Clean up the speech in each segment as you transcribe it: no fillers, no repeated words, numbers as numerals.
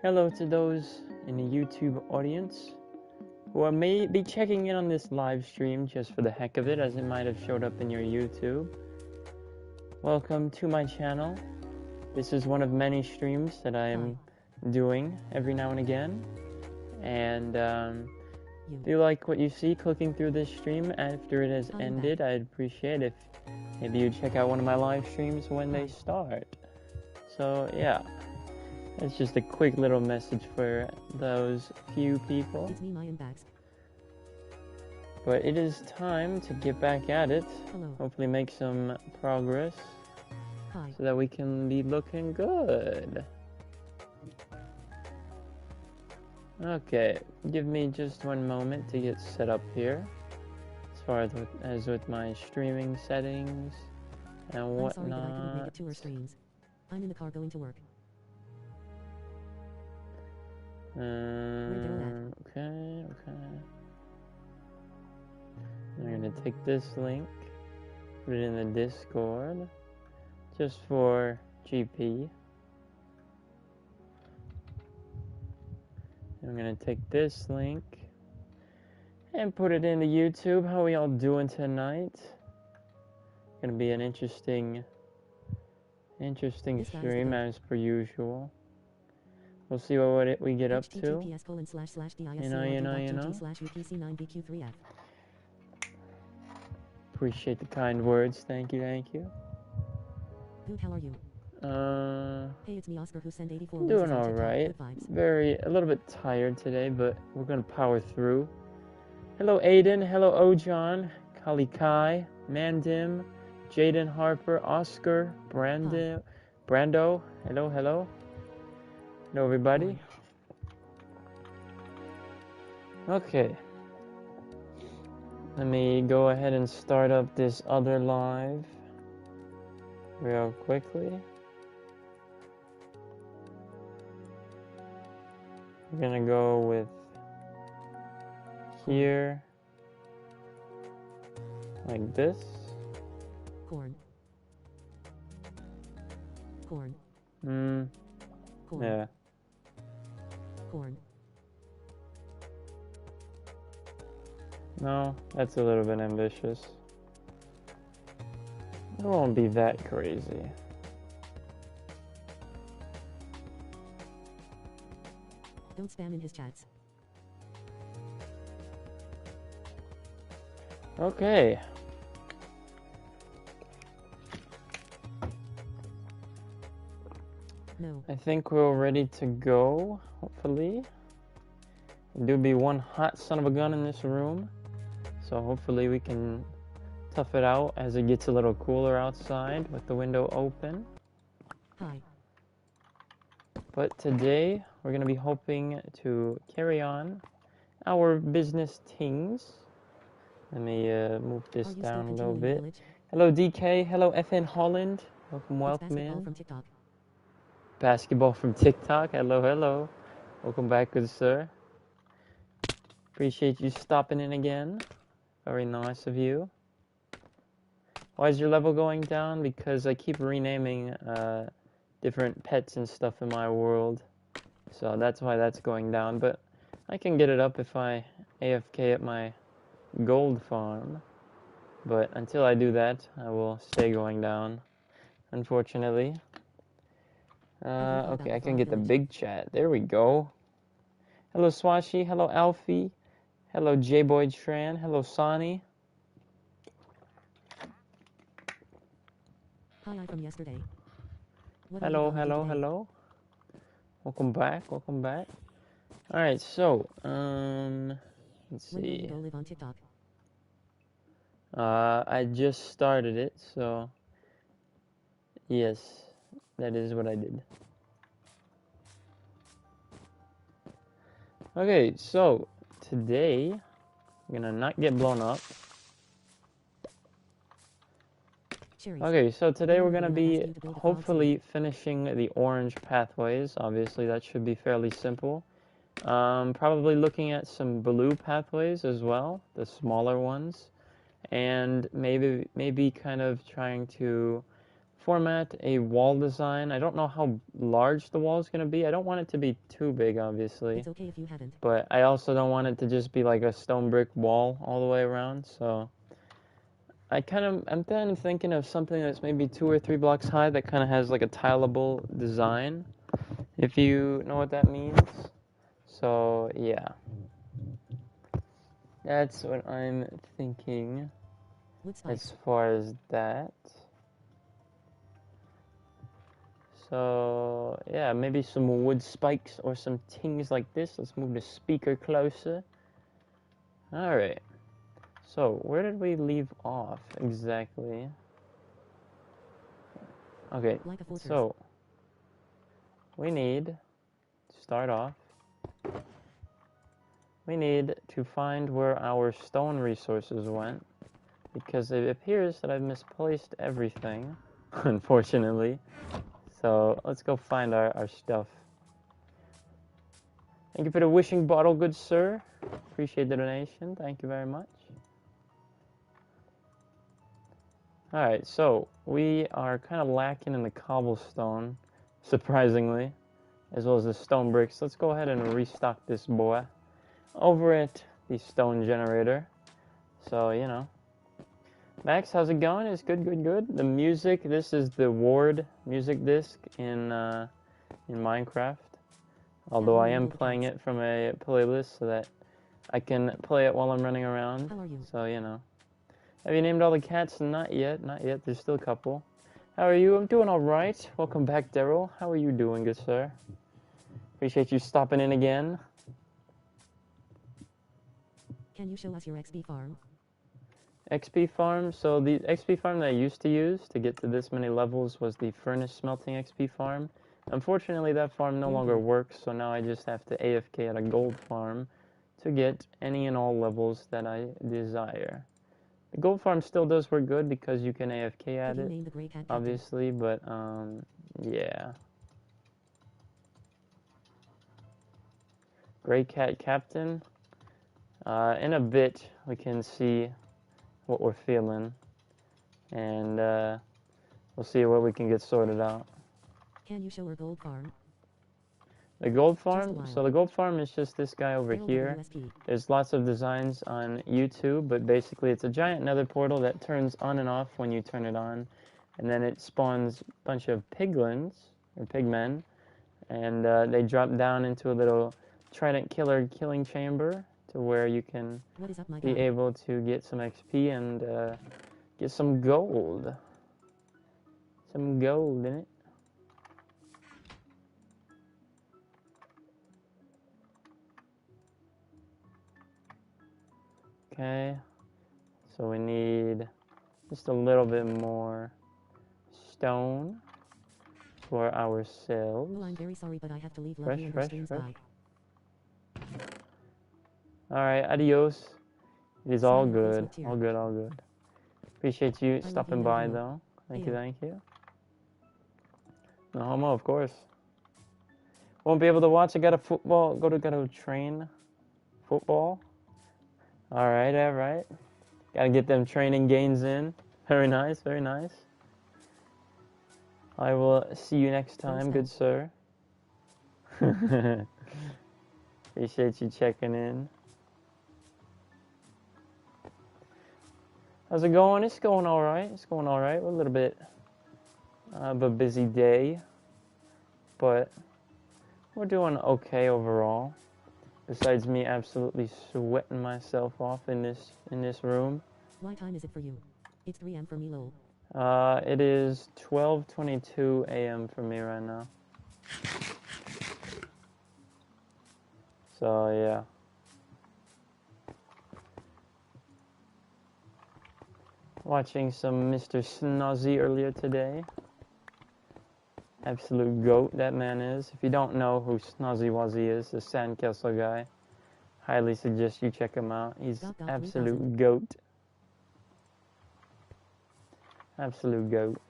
Hello to those in the YouTube audience who may be checking in on this live stream just for the heck of it, as it might have showed up in your YouTube. Welcome to my channel. This is one of many streams that I am doing every now and again. And if you like what you see clicking through this stream after it has ended, I'd appreciate if maybe you check out one of my live streams when they start. So yeah, it's just a quick little message for those few people. It's me, Mayan Bags. But it is time to get back at it. Hello. Hopefully make some progress. Hi. So that we can be looking good. Okay, give me just one moment to get set up here. As far as with my streaming settings and whatnot. I'm sorry that I couldn't make it to our streams. I'm in the car going to work. Okay. I'm gonna take this link, put it in the Discord, just for GP. I'm gonna take this link and put it into YouTube. How we all doing tonight? Gonna be an interesting stream as per usual. We'll see what we get up to. You know. Appreciate the kind words. Thank you. Dude, how are you? Hey, it's me, Oscar, who sent 84 doing all right. A little bit tired today, but we're gonna power through. Hello, Aiden. Hello, Ojon, Kali Kai, Mandim, Jaden Harper, Oscar, Brando. Hello. Hello, everybody. Okay. Let me go ahead and start up this other live real quickly. We're gonna go with here, like this. Corn. Yeah. Corn. No, that's a little bit ambitious. It won't be that crazy. Don't spam in his chats. Okay. No. I think we're all ready to go, hopefully. There do be one hot son of a gun in this room, so hopefully we can tough it out as it gets a little cooler outside with the window open. Hi. But today we're going to be hoping to carry on our business things. Let me move this down a little bit. Hello DK, hello FN Holland. Welcome in. From TikTok. Basketball from TikTok. Hello. Welcome back, good sir. Appreciate you stopping in again. Very nice of you. Why is your level going down? Because I keep renaming different pets and stuff in my world. So that's why that's going down. But I can get it up if I AFK at my gold farm. But until I do that, I will stay going down, unfortunately. Okay, I can get the big chat. There we go. Hello, Swashi. Hello, Alfie. Hello, J-Boy Tran. Hello, Sani. Hi, I'm from yesterday. Hello. Welcome back. Alright, so, let's see. When did you go live on TikTok? I just started it, so, yes, that is what I did. Okay, so, today, I'm gonna not get blown up. Okay, so today we're gonna be hopefully finishing the orange pathways. Obviously, that should be fairly simple. Probably looking at some blue pathways as well, the smaller ones, and maybe kind of trying to format a wall design. I don't know how large the wall is going to be. I don't want it to be too big, obviously. It's okay if you haven't. But I also don't want it to just be like a stone brick wall all the way around. So I'm then thinking of something that's maybe 2 or 3 blocks high that kind of has like a tileable design, if you know what that means. So yeah, that's what I'm thinking as far as that. So yeah, maybe some wood spikes or some things like this. Let's move the speaker closer. All right. So where did we leave off exactly? Okay. So we need to start off. We need to find where our stone resources went, because it appears that I've misplaced everything, unfortunately. So let's go find our stuff. Thank you for the wishing bottle, good sir. Appreciate the donation. Thank you very much. Alright, so we are kind of lacking in the cobblestone, surprisingly, as well as the stone bricks. Let's go ahead and restock this boy over at the stone generator. So, you know. Max, how's it going? It's good, good, good. The music, this is the Ward music disc in Minecraft. Although I am playing it from a playlist so that I can play it while I'm running around. How are you? So, you know. Have you named all the cats? Not yet, not yet. There's still a couple. How are you? I'm doing alright. Welcome back, Daryl. How are you doing, good sir? Appreciate you stopping in again. Can you show us your XP farm? XP farm? So the XP farm that I used to use to get to this many levels was the furnace smelting XP farm. Unfortunately, that farm no longer works, so now I just have to AFK at a gold farm to get any and all levels that I desire. The gold farm still does work good because you can AFK at it, obviously, but yeah. Gray Cat Captain. In a bit, we can see what we're feeling, and we'll see what we can get sorted out. Can you show our gold farm? The gold farm? So the gold farm is just this guy over here. There's lots of designs on YouTube, but basically it's a giant nether portal that turns on and off when you turn it on, and then it spawns a bunch of piglins, or pigmen, and they drop down into a little trident killer killing chamber to where you can be able to get some XP and get some gold. Some gold in it. Okay, so we need just a little bit more stone for ourselves. Oh, I'm very sorry, but I have to leave. Fresh. Alright, adios. It is all good. All good, all good. Appreciate you stopping by, though. Thank you. No homo, of course. Won't be able to watch. I got a football. Gotta train football. Alright. Gotta get them training gains in. Very nice, very nice. I will see you next time, good sir. Appreciate you checking in. How's it going? It's going alright. We're a little bit of a busy day, but we're doing okay overall. Besides me absolutely sweating myself off in this room. What time is it for you? It's 3 a.m. for me, lol. It is 12:22 a.m. for me right now. So yeah. Watching some Mr. Snozzy earlier today. Absolute goat that man is. If you don't know who Snozzy Wuzzy is, the Sandcastle guy, highly suggest you check him out. He's absolute goat. Absolute goat.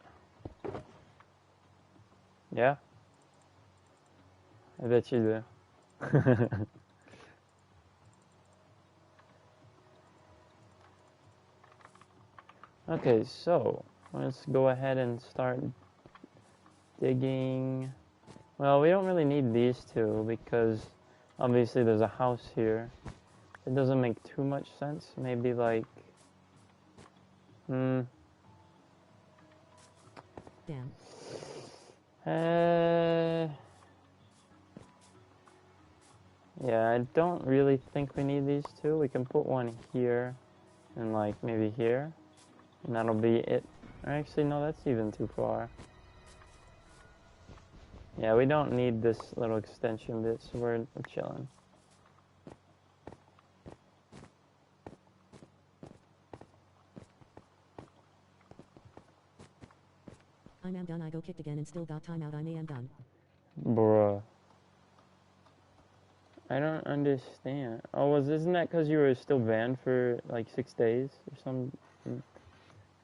Yeah? I bet you do. Okay, so let's go ahead and start digging. Well, we don't really need these two because obviously there's a house here. It doesn't make too much sense. Maybe like, Damn. Yeah, I don't really think we need these two. We can put one here and like maybe here, and that'll be it. Or actually, no, that's even too far. Yeah, we don't need this little extension bit, so we're chilling. I am done. I go kicked again and still got timeout. I am done. Bruh. I don't understand. Oh, isn't that because you were still banned for like 6 days or something?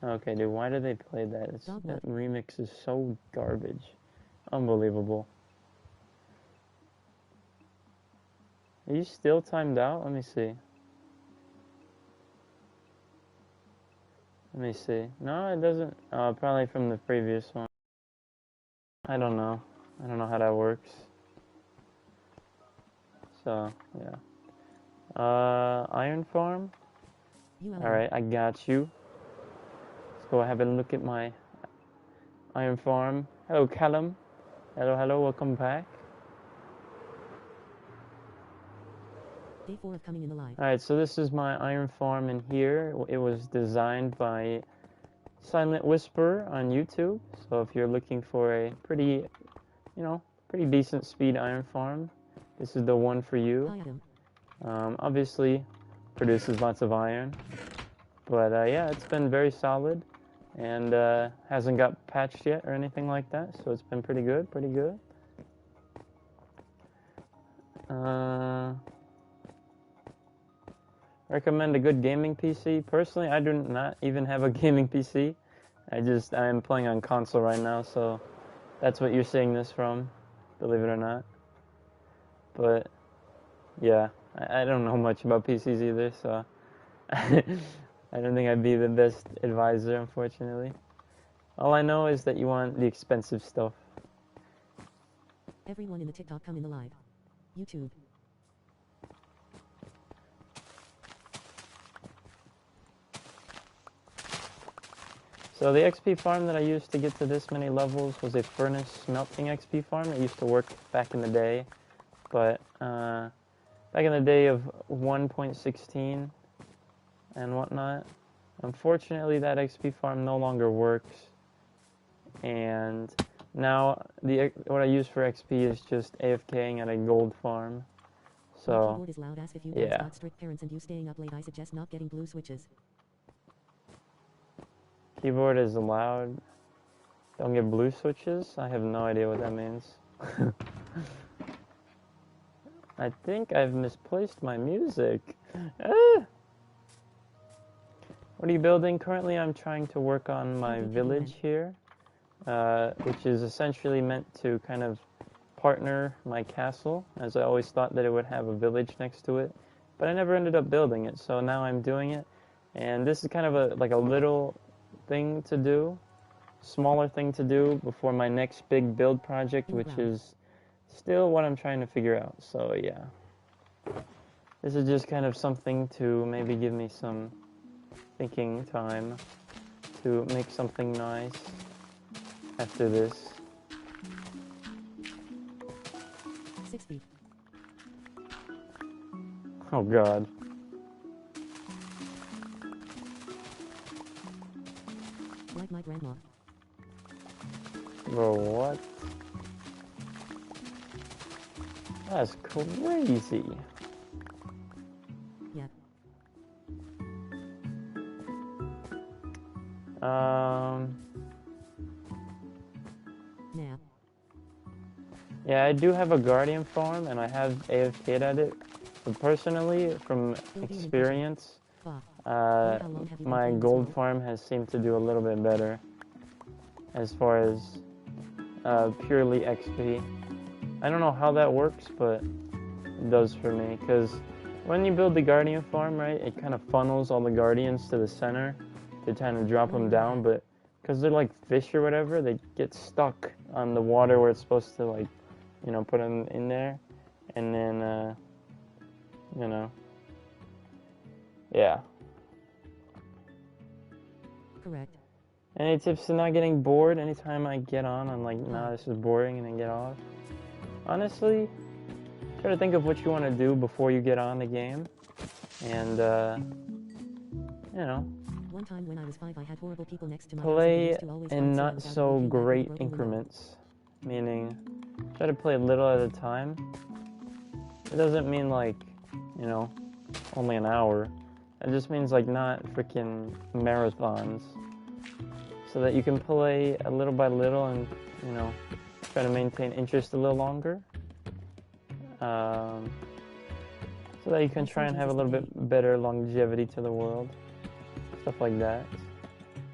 Okay, dude, why did they play that? That remix is so garbage. Unbelievable. Are you still timed out? Let me see. Let me see. No, it doesn't. Probably from the previous one. I don't know. I don't know how that works. So, yeah. Iron farm? Alright, I got you. Let's go have a look at my iron farm. Hello, Callum. Hello, welcome back. Day 4 of coming in the live. Alright, so this is my iron farm in here. It was designed by Silent Whisper on YouTube. So if you're looking for a pretty, pretty decent speed iron farm, this is the one for you. Obviously, produces lots of iron. But yeah, it's been very solid. And hasn't got patched yet or anything like that. So it's been pretty good, Recommend a good gaming PC. Personally, I do not even have a gaming PC. I am playing on console right now, so that's what you're seeing this from, believe it or not. But yeah, I don't know much about PCs either, so I don't think I'd be the best advisor, unfortunately. All I know is that you want the expensive stuff. Everyone in the TikTok come in the live. YouTube. So the XP farm that I used to get to this many levels was a furnace smelting XP farm. It used to work back in the day, but back in the day of 1.16 and whatnot. Unfortunately, that XP farm no longer works, and now what I use for XP is just AFKing at a gold farm. So my keyboard is loud. Ask if you guys got strict parents and you staying up late. I suggest not getting blue switches. Keyboard is loud. Don't get blue switches? I have no idea what that means. I think I've misplaced my music. Ah! What are you building? Currently I'm trying to work on my village here, which is essentially meant to kind of partner my castle, as I always thought that it would have a village next to it, but I never ended up building it, so now I'm doing it, and this is kind of a little thing to do, smaller thing to do before my next big build project, which is still what I'm trying to figure out. So yeah, this is just kind of something to maybe give me some thinking time to make something nice after this. 6 feet. Oh god. Like my grandma. Bro, what? That's crazy. Yeah. Nah. Yeah, I do have a guardian farm, and I have AFK'd at it. But personally, from experience, my gold farm has seemed to do a little bit better as far as purely XP. I don't know how that works, but it does for me, because when you build the guardian farm, right, it kind of funnels all the guardians to the center to kind of drop them down, but because they're like fish or whatever, they get stuck on the water where it's supposed to, like, you know, put them in there, and then, you know, yeah. Correct. Any tips to not getting bored? Anytime I get on, I'm like, nah, this is boring, and then get off. Honestly, try to think of what you want to do before you get on the game, and, you know, One time when I was 5, I had horrible people next to my play house and in not so great increments, meaning try to play a little at a time. It doesn't mean like, you know, only an hour. It just means like not freaking marathons, so that you can play a little by little and, you know, try to maintain interest a little longer. So that you can try and have a little bit better longevity to the world. Stuff like that.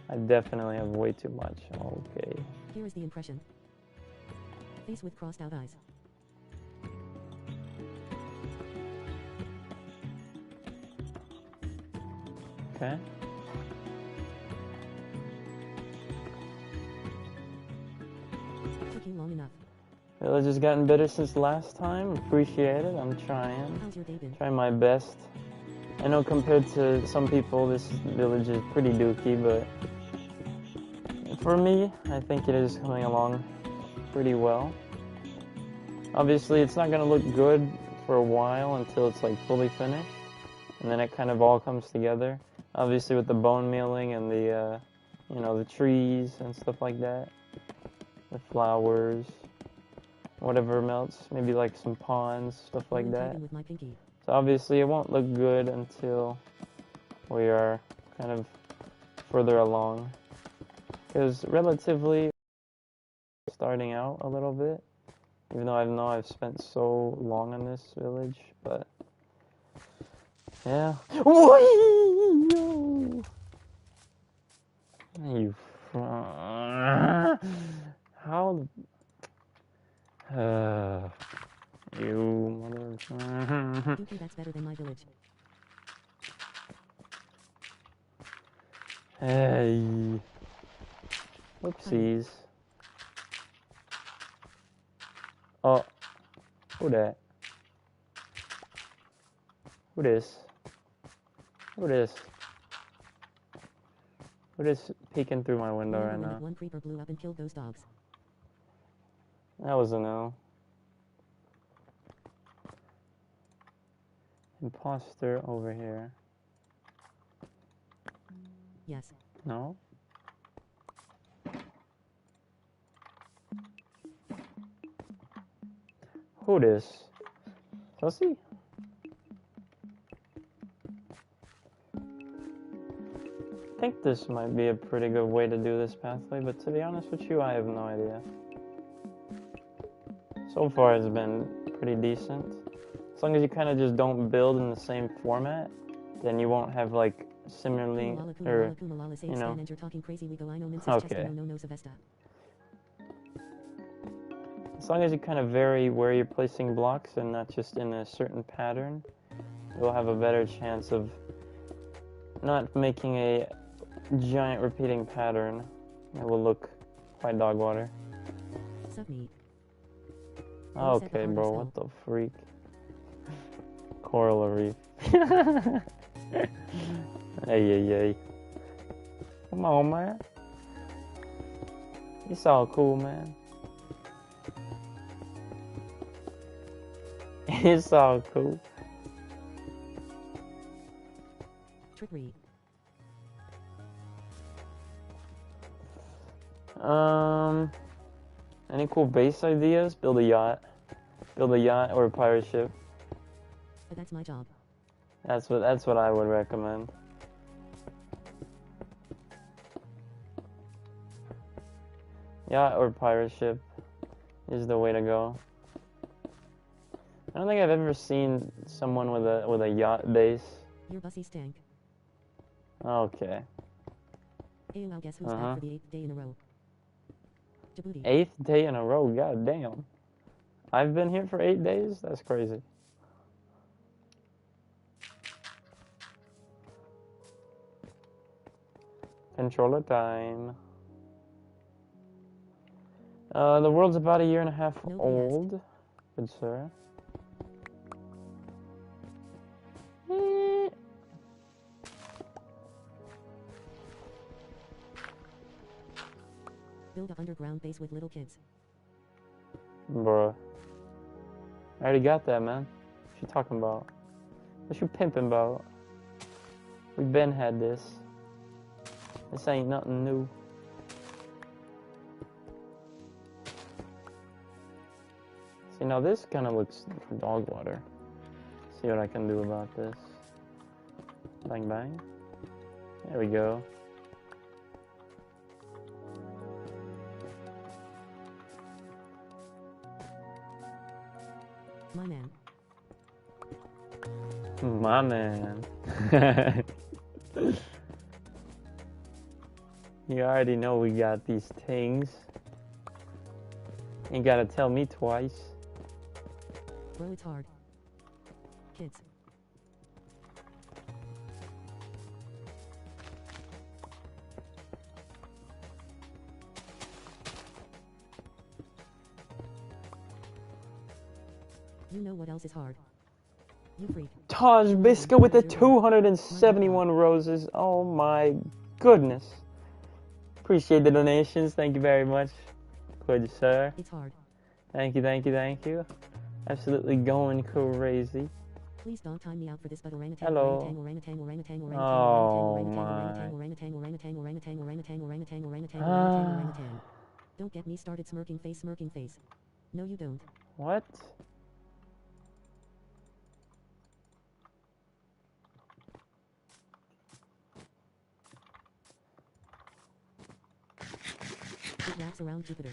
I definitely have way too much. Okay. Here is the impression. Face with crossed out eyes. Okay. Took you long enough. Village has gotten better since last time. Appreciate it. I'm trying. How's your day been? Trying my best. I know compared to some people, this village is pretty dookie, but for me, I think it is coming along pretty well. Obviously, it's not going to look good for a while until it's like fully finished, and then it kind of all comes together. Obviously, with the bone mealing and the, you know, the trees and stuff like that, the flowers, whatever melts, maybe like some ponds, stuff like that. With my pinky. So obviously, it won't look good until we are kind of further along, because relatively starting out a little bit, even though I know I've spent so long on this village, but yeah. You how you mother. Dookie, that's better than my village. Hey. Whoopsies. Oh. Who that? Who this? Who this? Who this peeking through my window right now? One creeper blew up and killed those dogs. That was a no. Imposter over here. Yes. No? Who this? Sussy? I think this might be a pretty good way to do this pathway, but to be honest with you, I have no idea. So far it's been pretty decent. As long as you kind of just don't build in the same format, then you won't have like similarly, or, you know. Okay. As long as you kind of vary where you're placing blocks and not just in a certain pattern, you'll have a better chance of not making a giant repeating pattern. It will look quite dog water. Okay, bro, what the freak? Coral reef. Hey. Come on, man. It's all cool, man. It's all cool. Trickery. Any cool base ideas? Build a yacht. Build a yacht or a pirate ship. But that's my job. That's what I would recommend. Yacht or pirate ship is the way to go. I don't think I've ever seen someone with a yacht base. Your bussy stank. Okay. AOL, guess who's back for the 8th day in a row? Djibouti. 8th day in a row, god damn. I've been here for 8 days? That's crazy. Controller time. The world's about a year and a half No old. Good sir. Build a underground base with little kids. Bruh. I already got that, man. What you talking about? What you pimping about? We been had this. This ain't nothing new. See, now this kind of looks dog water. See what I can do about this. Bang, bang. There we go. My man. My man. You already know we got these things. Ain't gotta tell me twice. Bro, it's hard. Kids. You know what else is hard? You freak. Taj Biscuit with the 271 roses. Oh my goodness. Appreciate the donations. Thank you very much. Good sir. It's hard. Thank you, thank you, thank you. Absolutely going crazy. Please don't time me out for this, but orangutan, Hello. orangutan, orangutan, orangutan, Oh orangutan, my. orangutan, orangutan, orangutan, orangutan, orangutan, orangutan, orangutan, orangutan. Don't get me started, smirking face, smirking face. No, you don't. What? It wraps around Jupiter.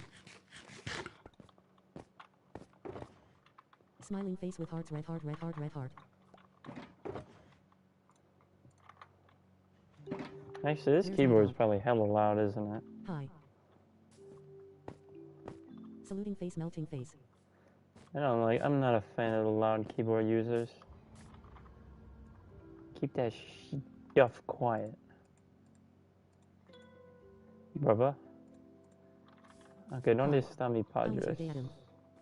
Smiling face with hearts, red heart, red heart, red heart. Actually, this keyboard is probably hella loud, isn't it? Hi. Saluting face, melting face. I'm not a fan of the loud keyboard users. Keep that stuff quiet. Brother. Okay, don't stop me, Padres.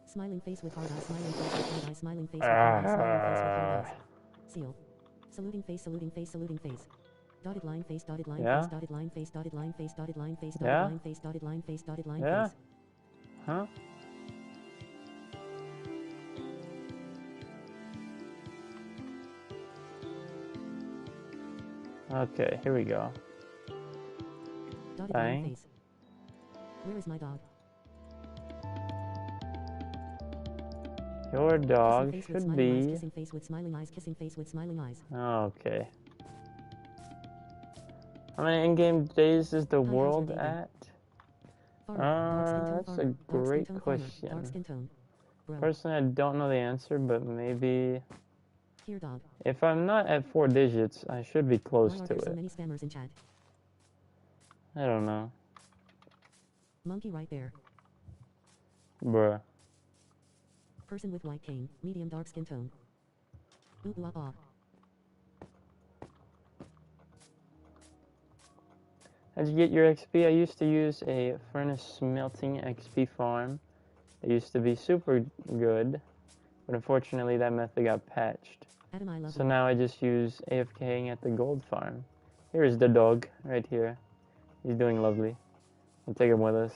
Smiling face with hard eyes, smiling face with hard eyes, smiling face with hard eyes, smiling face with hard eyes. Seal. Saluting face, saluting face, saluting face. Dotted line face, dotted line face, dotted line face, dotted line face, dotted line face, dotted line face, dotted line face, dotted line face. Huh? Okay, here we go. Dotted line face. Where is my dog? Your dog face should with be. Eyes, kissing face with smiling eyes, kissing face with smiling eyes. Okay. How many in-game days is the world at? That's a great question. Personally, I don't know the answer, but maybe. Here, dog. If I'm not at 4 digits, I should be close to it. So many spammers in chat? I don't know. Monkey right there. Bruh. Person with white cane, medium dark skin tone. Ooh, ah, ah. How'd you get your XP? I used to use a furnace smelting XP farm. It used to be super good, but unfortunately that method got patched. Adam, I love so now I just use AFKing at the gold farm. Here is the dog, right here. He's doing lovely. We'll take him with us.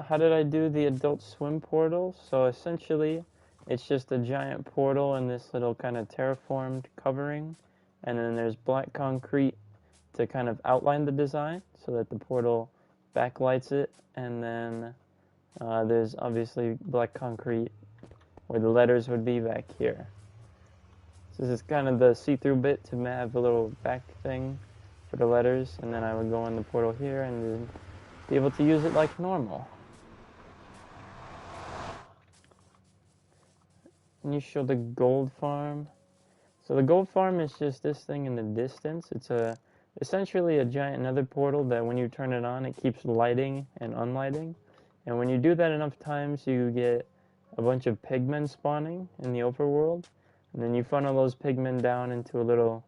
How did I do the Adult Swim portal? So essentially, it's just a giant portal in this little kind of terraformed covering. And then there's black concrete to kind of outline the design so that the portal backlights it. And then there's obviously black concrete where the letters would be back here. So this is kind of the see-through bit to have a little back thing for the letters. And then I would go in the portal here and then be able to use it like normal. And you show the gold farm. So the gold farm is just this thing in the distance. It's essentially a giant nether portal that when you turn it on, it keeps lighting and unlighting. And when you do that enough times, you get a bunch of pigmen spawning in the overworld. And then you funnel those pigmen down into a little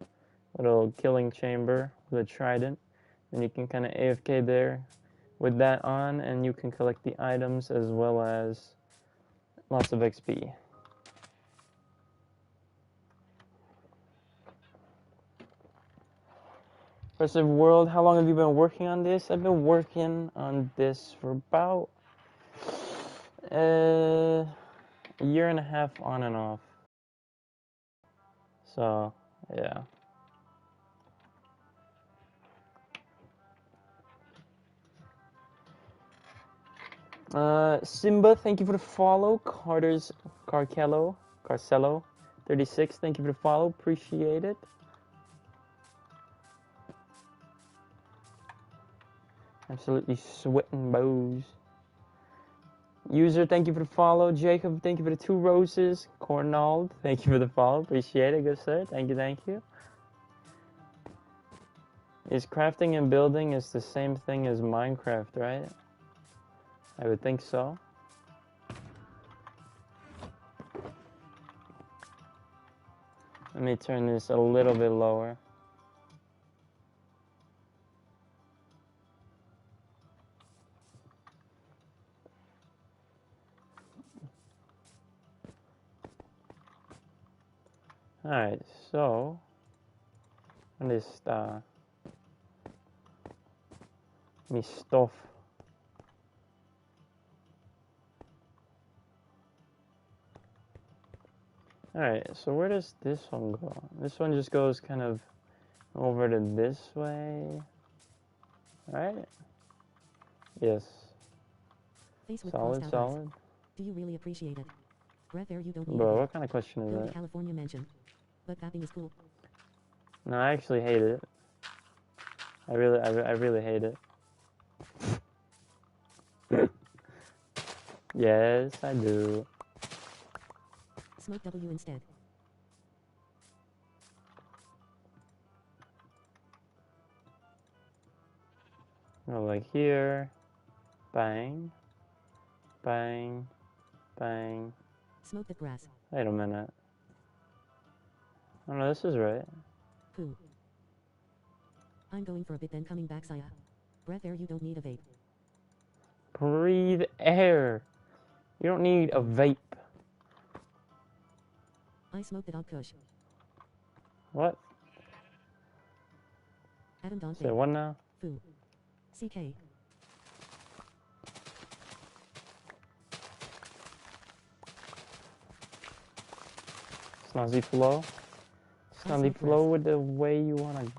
killing chamber with a trident. And you can kind of AFK there with that on, and you can collect the items as well as lots of XP. Impressive World, how long have you been working on this? I've been working on this for about a year and a half on and off. So, yeah. Simba, thank you for the follow. Carcello, 36, thank you for the follow. Appreciate it. Absolutely sweating bows. User, thank you for the follow. Jacob, thank you for the 2 roses. Cornald, thank you for the follow. Appreciate it, good sir. Thank you, thank you. Is crafting and building is the same thing as Minecraft, right? I would think so. Let me turn this a little bit lower. Alright, so this me stuff. Alright, so where does this one go? This one just goes kind of over to this way. Right? Yes. Face with Solid, crossed out eyes. solid. Do you really appreciate it? Breath air you don't need. Bro, what kind of question is Go to that? California mansion. But tapping is cool. No, I actually hate it. I really hate it. Yes, I do. Smoke W instead. Go like here. Bang. Bang. Bang. Smoke that grass. Wait a minute. Oh no, this is right. Poo. I'm going for a bit then coming back, Saya. Breath air you don't need a vape. Breathe air. You don't need a vape. I smoked it out kush. What? Adam don't Say what now? Foo. CK. Snazzy flow. Snazzy flow with the way you wanna.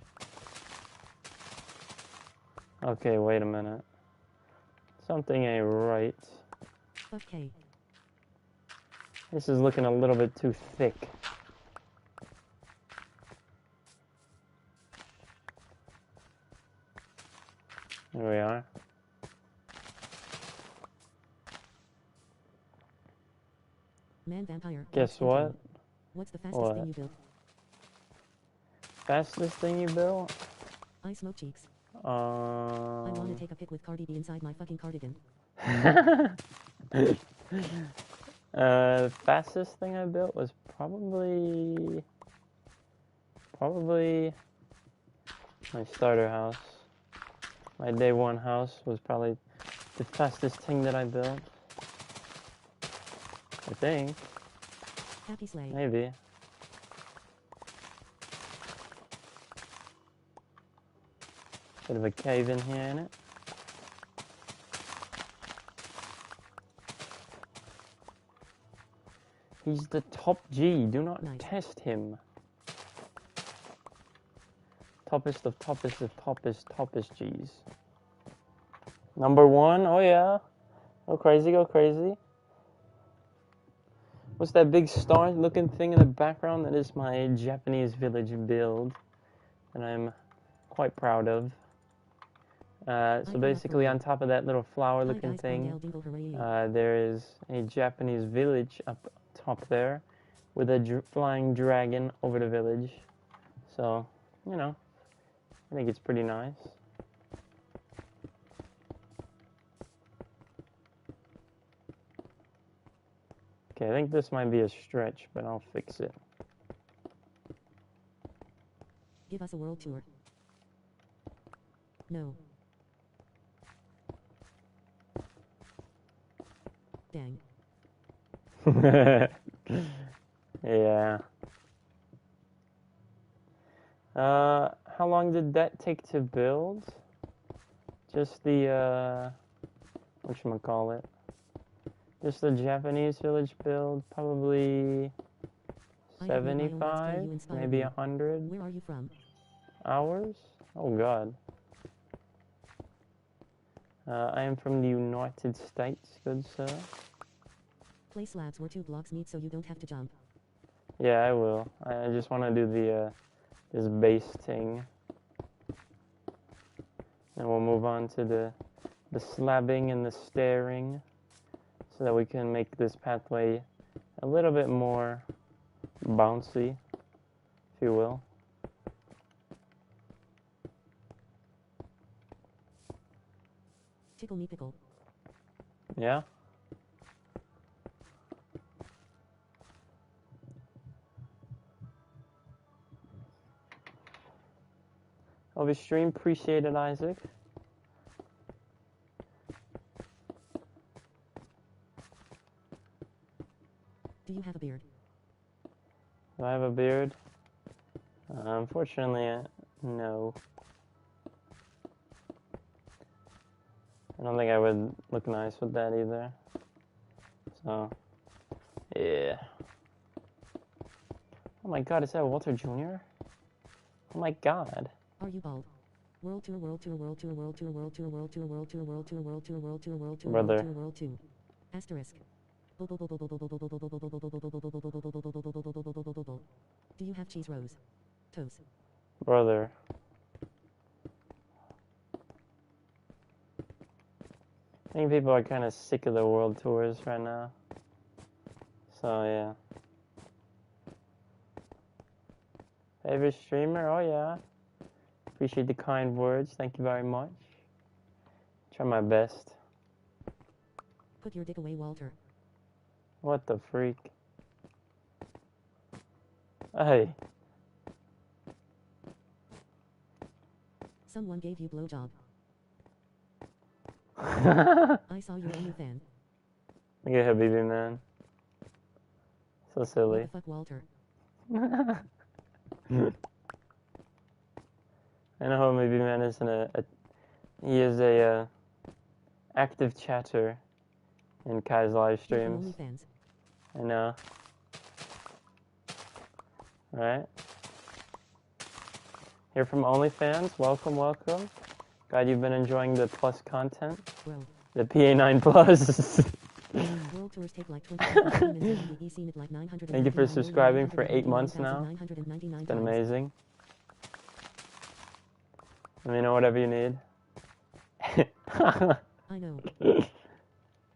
Okay, wait a minute. Something ain't right. Okay. This is looking a little bit too thick. There we are. Man vampire. Guess what? What's the fastest thing you built? Fastest thing you built? I smoke cheeks. I want to take a pic with Cardi B inside my fucking cardigan. Fastest thing I built was probably my starter house. My day 1 house was probably the fastest thing that I built. I think. Happy slay. Maybe. Bit of a cave in here, innit? He's the top G. Do not test him. Toppest of toppest of toppest G's. Number 1. Oh yeah. Go crazy, go crazy. What's that big star looking thing in the background? That is my Japanese village build that I'm quite proud of. So basically on top of that little flower looking thing, there is a Japanese village up top there with a flying dragon over the village. So, you know, I think it's pretty nice. Okay, I think this might be a stretch, but I'll fix it. Give us a world tour. No. Dang. Yeah. How long did that take to build? Just the, whatchamacallit? Just the Japanese village build, probably I have no bio, let's play 75, you inspire maybe me. 100 Where are you from? hours? Oh god. I am from the United States, good sir. Place slabs where 2 blocks meet so you don't have to jump. Yeah, I will. I just want to do the, this base thing. And we'll move on to the slabbing and the stairing, so that we can make this pathway a little bit more bouncy, if you will. Tickle me pickle. Yeah? Over stream, appreciate it, Isaac. Do you have a beard? Do I have a beard? Unfortunately, no. I don't think I would look nice with that either. So, yeah. Oh my god, is that Walter Jr.? Oh my god. Are you bald? World tour, world tour, world tour, world tour, world tour, world tour, world tour, world tour, world tour, world tour, world tour, Brother. world tour, world tour. Asterisk. Do you have cheese rolls? Toes. Brother. I think people are kind of sick of the world tours right now. So, yeah. Favorite streamer? Oh, yeah. Appreciate the kind words. Thank you very much. Try my best. Put your dick away, Walter. What the freak? Hey. Someone gave you blowjob. Look I saw your OnlyFans. at Habibi, man. So What silly. the fuck, Walter? I know Habibi, man is he is a active chatter in Kai's live You're from streams. OnlyFans. I know. Right? Here from OnlyFans. Welcome, welcome. Glad you've been enjoying the plus content. Bro. The PA9 plus. World tours take like 20 minutes and we've seen it like 900. Thank you for subscribing for 8 months now. It's been amazing. Let me know whatever you need. I know.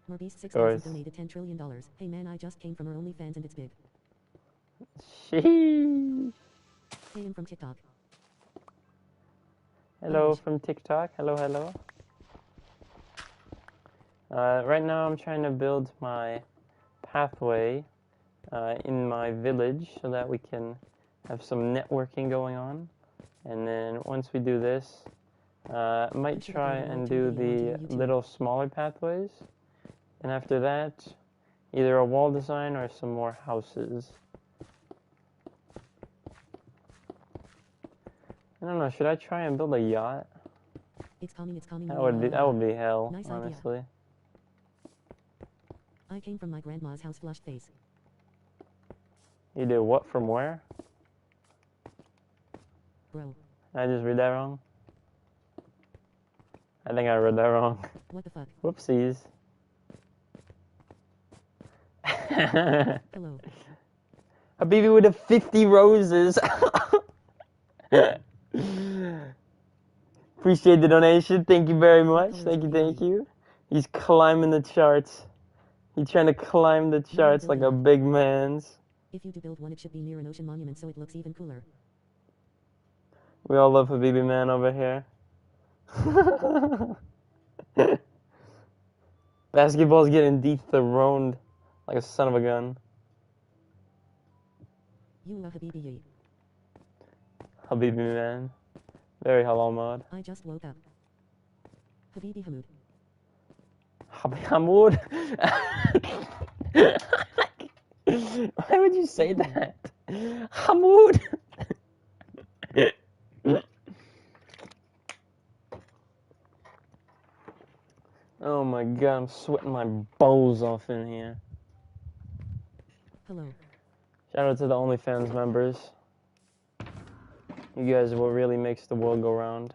Morbeast 6000 course. donated $10 trillion. Hey man, I just came from her OnlyFans and it's big. Sheesh. Hey, I'm from TikTok. Hello from TikTok. Hello, hello. Right now I'm trying to build my pathway in my village so that we can have some networking going on. And then once we do this, I might try and do the little smaller pathways. And after that, either a wall design or some more houses. I don't know, should I try and build a yacht? It's coming, it's coming. That would be hell, Nice honestly. Idea. I came from my grandma's house, flushed face. You did what from where? Bro. Did I just read that wrong? I think I read that wrong. What the fuck? Whoopsies. Hello. A baby with a 50 roses. Appreciate the donation. Thank you very much. Thank you, thank you. He's climbing the charts. He's trying to climb the charts like a big man's. If you do build one, it should be near an ocean monument so it looks even cooler. We all love Habibi man over here. Basketball's getting dethroned like a son of a gun. You Habibi. Habibi man. Very hello mod. I just woke up. Habibi Hamoud. Hamoud? Why would you say that? Hamoud! Oh my god, I'm sweating my balls off in here. Hello. Shout out to the OnlyFans members. You guys are what really makes the world go round.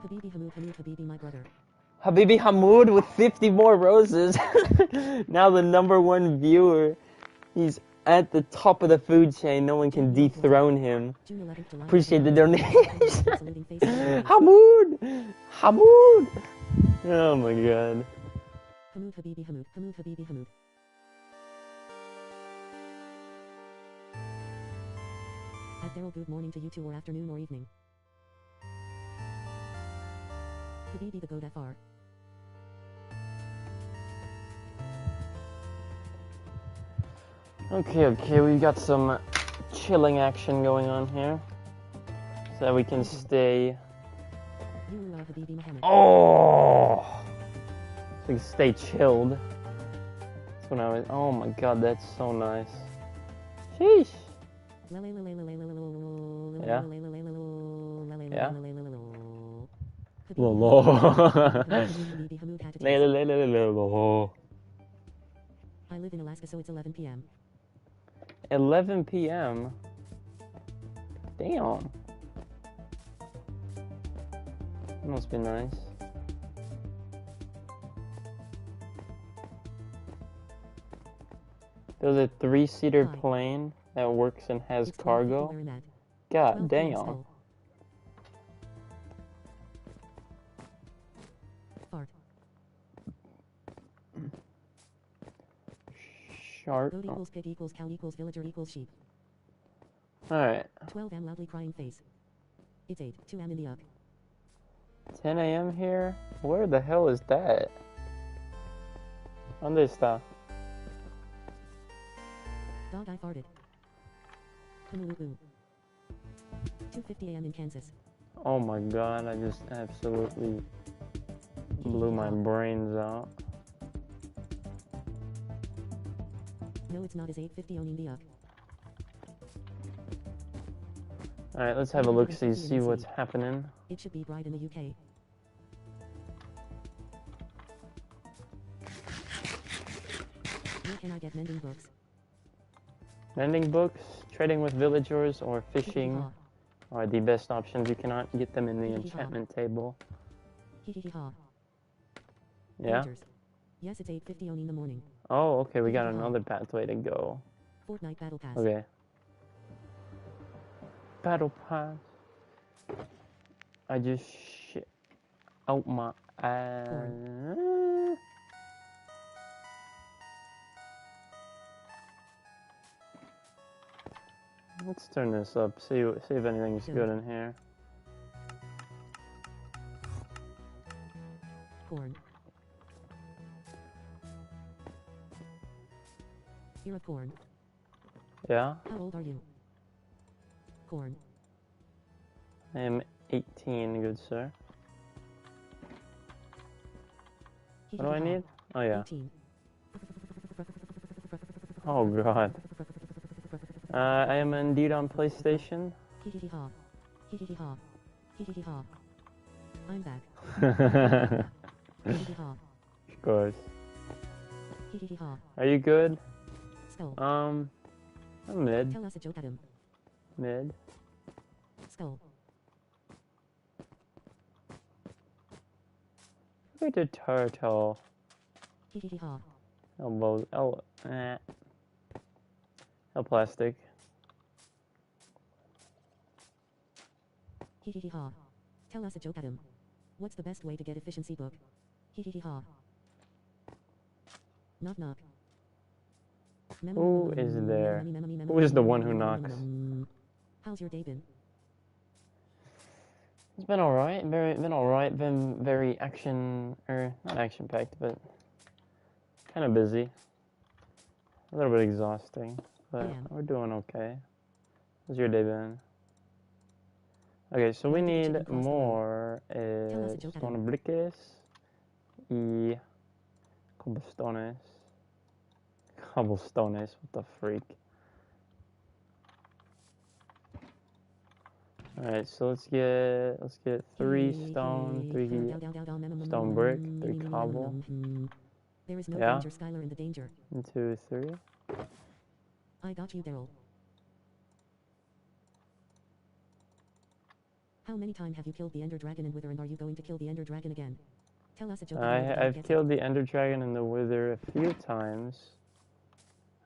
Habibi Hamoud, Habibi my brother. Habibi Hamoud with 50 more roses. Now the #1 viewer. He's at the top of the food chain. No one can dethrone him. Appreciate the donations. Hamoud! Hamoud! Oh my god. Hamoud Habibi Hamoud, Hamoud Habibi Hamoud. At Daryl, good morning to you too, or afternoon or evening. Habibi the goat FR. Okay, we've got some chilling action going on here. So that we can stay... Oh! So we can stay chilled. That's when I was... Oh my god, that's so nice. Sheesh! Yeah? Yeah? I live in Alaska, so it's 11 p.m. 11 p.m. Damn. That must be nice. There's a 3-seater plane that works and has cargo. God damn. Fart. Sharp. Goat equals pig equals cow equals villager equals sheep. Alright. 12 am loudly crying face. It's 8, 2 am in the up. 10 a.m. here? Where the hell is that? ¿Dónde está? Dog I farted. 2:50 am in Kansas. Oh my god, I just absolutely blew my brains out. No, it's not. Is 8:50 owning the up. Alright, let's have a look-see, see what's happening. It should be bright in the UK. Where can I get mending books? Mending books, trading with villagers, or fishing are the best options. You cannot get them in the enchantment table. Yeah? Yes, it's 8:50 in the morning. Oh, okay, we got another pathway to go. Fortnite Battle Pass. Okay. Battle Pass. I just shit out my ass. Let's turn this up, see if anything's good in here. Corn. You're a corn. Yeah? How old are you? Corn. I am 18, good sir. What do I need? Oh yeah. 18. Oh god. I am indeed on PlayStation. I'm back. Of course. Are you good? Skull. I'm mid. Tell us a joke, Adam. Mid. Skull. Look at the turtle. Elbows. Plastic. Tell us a joke, Adam. What's the best way to get efficiency book? Knock knock. Who is there? Who is the one who knocks? How's your day been? It's been alright. Been very not action packed, but kind of busy. A little bit exhausting, but am. we're doing okay. How's your day been? Okay, so we Why did the need chicken cross the road? more Tell us a joke, Adam. stonebriques y cobblestones. Cobblestones, what the freak? Alright, so let's get 3 stone, 3 stone brick, 3 cobble. There is no Yeah. danger, Skylar, in the danger. 1, 2, 3. I got you, Daryl. How many times have you killed the Ender Dragon and Wither, and are you going to kill the Ender Dragon again? Tell us a joke. I've killed the Ender Dragon and the Wither a few times.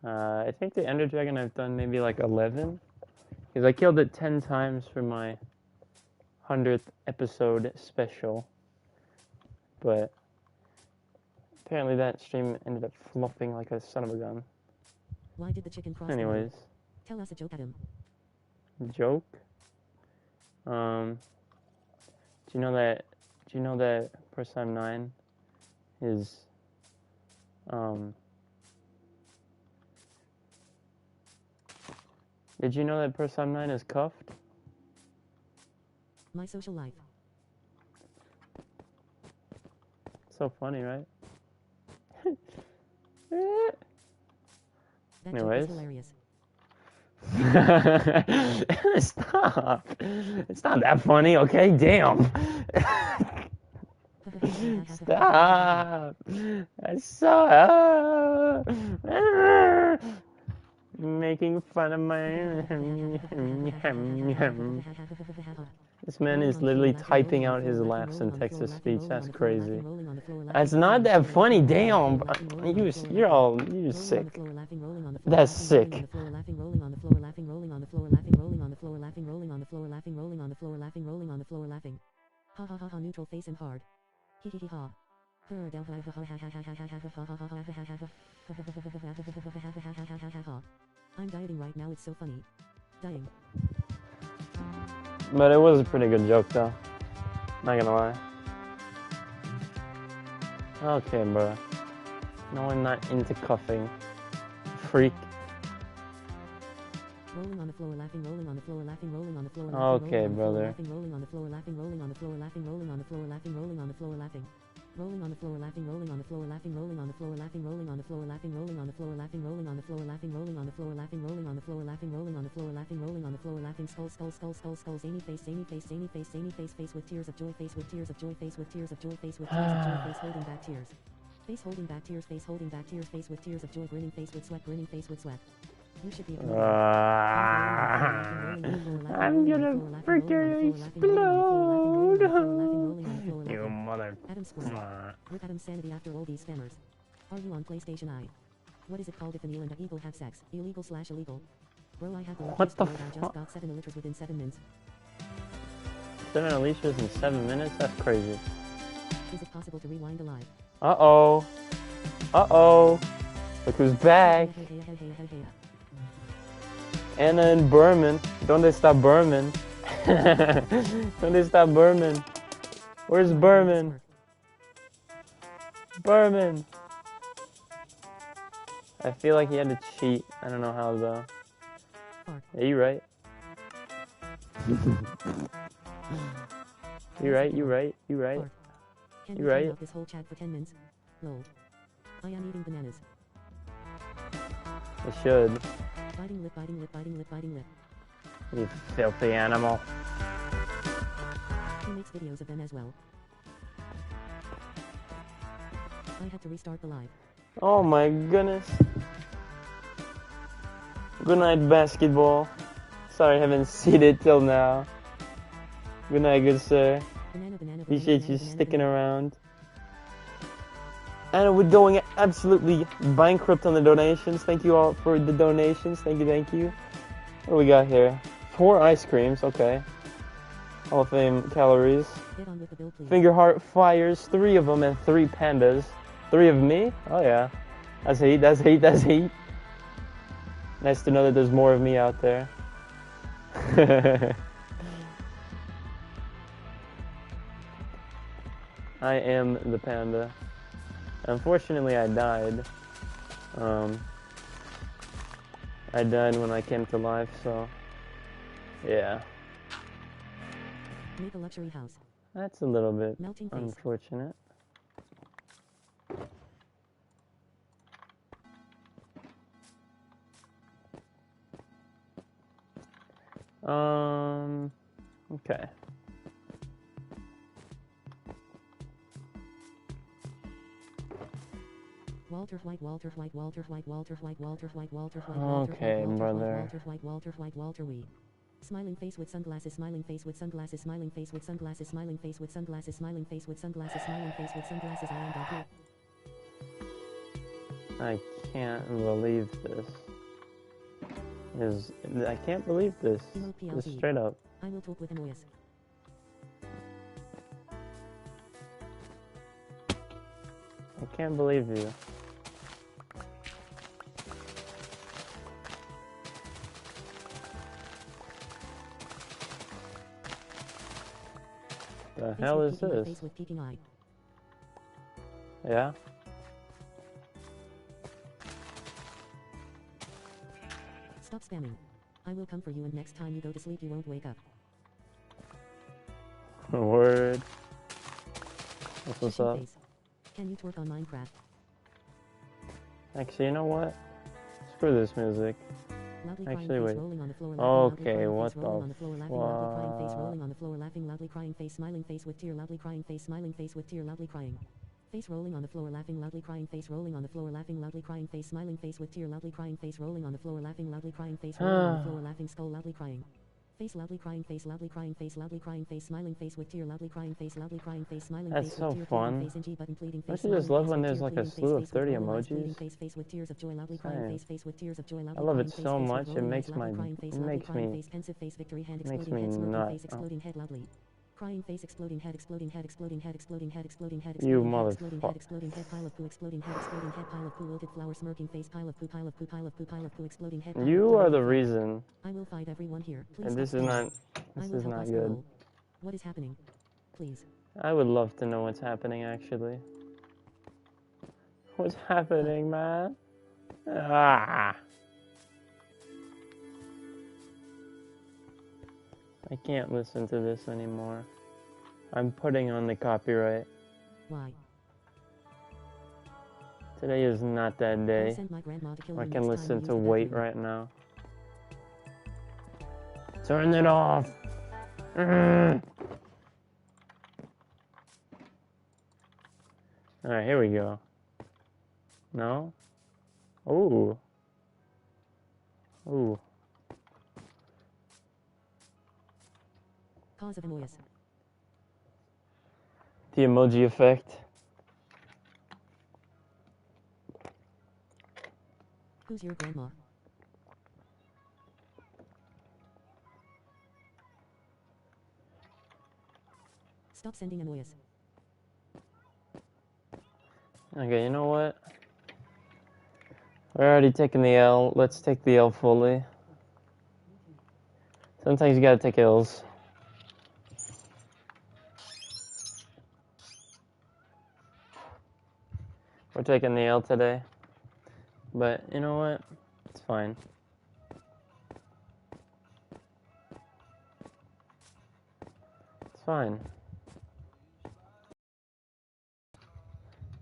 I think the Ender Dragon I've done maybe like 11. Because I killed it 10 times for my 100th episode special. But apparently that stream ended up flopping like a son of a gun. Why did the chicken cross the road? Anyways, Tell us a joke, Adam. joke. Do you know that Persime 9 is Did you know that Persime 9 is cuffed? My social life. So funny, right? That Anyways. joke is hilarious. Stop. It's not that funny, okay? Damn. Stop. Stop. Making fun of my... This man is literally typing out his laughs in text-to-speech. That's crazy. That's not that funny. Damn. You're sick. That's sick. Ha ha ha ha, neutral face and hard. Hee hee hee ha. I'm dieting right now, it's so funny. Dying. But it was a pretty good joke, though. Not gonna lie. Okay, bro. No, I'm not into cuffing. Freak. Rolling on the floor, laughing, rolling on the floor, laughing, rolling on the floor, Okay, brother. laughing, rolling on the floor, laughing, rolling on the floor, laughing, rolling on the floor, laughing, rolling on the floor, laughing. Rolling on the floor, laughing, rolling on the floor, laughing, rolling on the floor, laughing, rolling on the floor, laughing, rolling on the floor, laughing, rolling on the floor, laughing, rolling on the floor, laughing, rolling on the floor, laughing, rolling on the floor, laughing, rolling on the floor, laughing, skull, skull, skull, skull, skull, zany face, zany face, zany face, zany face, face with tears of joy, face with tears of joy, face with tears of joy, face with tears of joy, face holding back tears. Face holding back tears, face holding back tears, face with tears of joy, grinning face with sweat, grinning face with sweat. You should be a I'm gonna freaking explode! You mother... Adam Square. With Adam's sanity after all these spammers. Are you on PlayStation I? What is it called if an eel and an eagle have sex? Illegal/illegal. Bro, I have the What the I just got 7 elytras within 7 minutes. 7 elytras in 7 minutes? That's crazy. Is it possible to rewind the live? Uh-oh. Uh-oh. Look who's back. Anna and Berman. Don't they stop Berman? Don't they stop Berman? Where's Berman? Berman. I feel like he had to cheat. I don't know how though. Yeah, you right. You right, you right, you right. You right. This whole chat for 10 minutes. Lol. I am eating bananas. I should. Biting lip, biting lip, biting lip, biting lip. You filthy animal. He makes videos of them as well. I had to restart the live. Oh my goodness. Good night, basketball. Sorry I haven't seen it till now. Good night, good sir. Appreciate you sticking around. And we're going absolutely bankrupt on the donations. Thank you all for the donations. Thank you, thank you. What do we got here? 4 ice creams, okay. Hall of Fame calories. Finger heart fires, 3 of them, and 3 pandas. 3 of me? Oh yeah. That's heat, that's heat, that's heat. Nice to know that there's more of me out there. I am the panda. Unfortunately, I died. I died when I came to life, so yeah. Make a luxury house. That's a little bit Melting face. unfortunate. Okay. Walter White, Walter White, Walter White, Walter White, Walter White, Walter White, Okay, brother. Walter White, Walter White, Walter White. Smiling face with sunglasses, smiling face with sunglasses, smiling face with sunglasses, smiling face with sunglasses, smiling face with sunglasses, smiling face with sunglasses. I am Dog. I can't believe this. I can't believe this. Just straight up. I will talk with Emoyas. I can't believe you. The hell is this? Face with peeking eye. Yeah? Stop spamming. I will come for you, and next time you go to sleep you won't wake up. Word. What's up? Face. Can you twerk on Minecraft? Actually, you know what? Screw this music. Loudly Actually, wait. Rolling on the floor, Okay, what the rolling on the floor, laughing, loudly crying face, fuck? rolling on the floor, laughing, loudly crying face, smiling face with tear, loudly crying face, smiling face with tear, loudly crying. Face rolling on the floor, laughing, loudly crying face, rolling on the floor, laughing, loudly crying face, smiling face with tear, loudly crying face, rolling on the floor, laughing, loudly crying face, rolling on the floor, laughing, skull, loudly crying. Face loudly crying face, loudly crying face, loudly crying face, smiling face with tear, loudly crying face, loudly crying face, smiling That's face so with tear, fun. face, NG button, pleading face, Don't you just love when smiling there's face like a with tear, slew of pleading 30 face, rolling eyes, emojis? face with tears of joy, loudly crying Same. face with tears of joy, I loudly love crying it face, so with much. It rolling eyes, makes loudly my crying face, it loudly makes crying me face, pensive face, victory hand, makes exploding me head, smirking nut. face, exploding head, loudly. Crying face, exploding head, exploding head, exploding head, exploding head, exploding head, You exploding head, exploding head, motherfucker. exploding head, pile of poo, exploding head, pile of poo, wilted flower, smirking face, pile of poo, pile of poo, pile of poo, pile of poo, exploding head. You are the reason. I will fight everyone here. Please And this stop is spamming. not I this will is help not us good. roll. What is happening? Please. I would love to know what's happening actually. What's happening, man? Ah. I can't listen to this anymore. I'm putting on the copyright. Why? Today is not that day. Send my grandma to kill I you can next time listen you to use the Wait bathroom. right now. Turn it off. Alright, here we go. No? Ooh. Ooh. Cause of Emoyas. The emoji effect. Who's your grandma? Stop sending Emoyas. Okay, you know what? We're already taking the L. Let's take the L fully. Sometimes you gotta take L's. We're taking the L today. But you know what? It's fine. It's fine.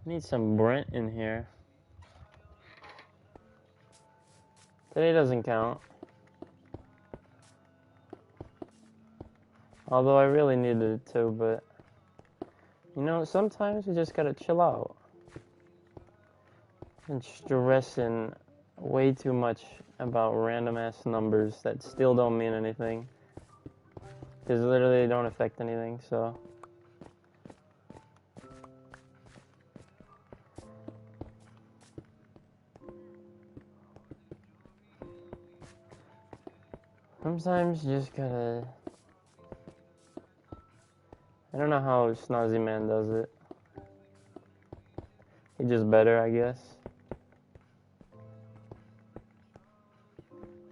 Need some Brent in here. Today doesn't count. Although I really needed it to, but you know, sometimes you just gotta chill out. And stressing way too much about random ass numbers that still don't mean anything. Because literally they don't affect anything, so. Sometimes you just gotta. I don't know how Snazzy Man does it. He just better, I guess.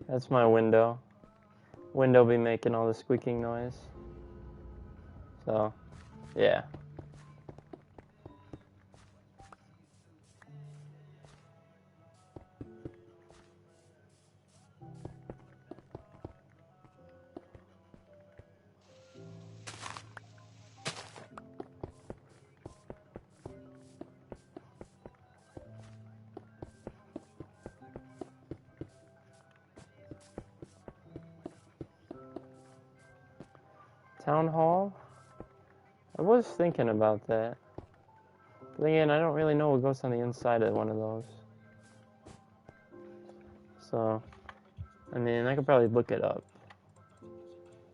That's my window. Window be making all the squeaking noise. So, yeah. Town hall? I was thinking about that. But again, I don't really know what goes on the inside of one of those. So, I mean, I could probably look it up.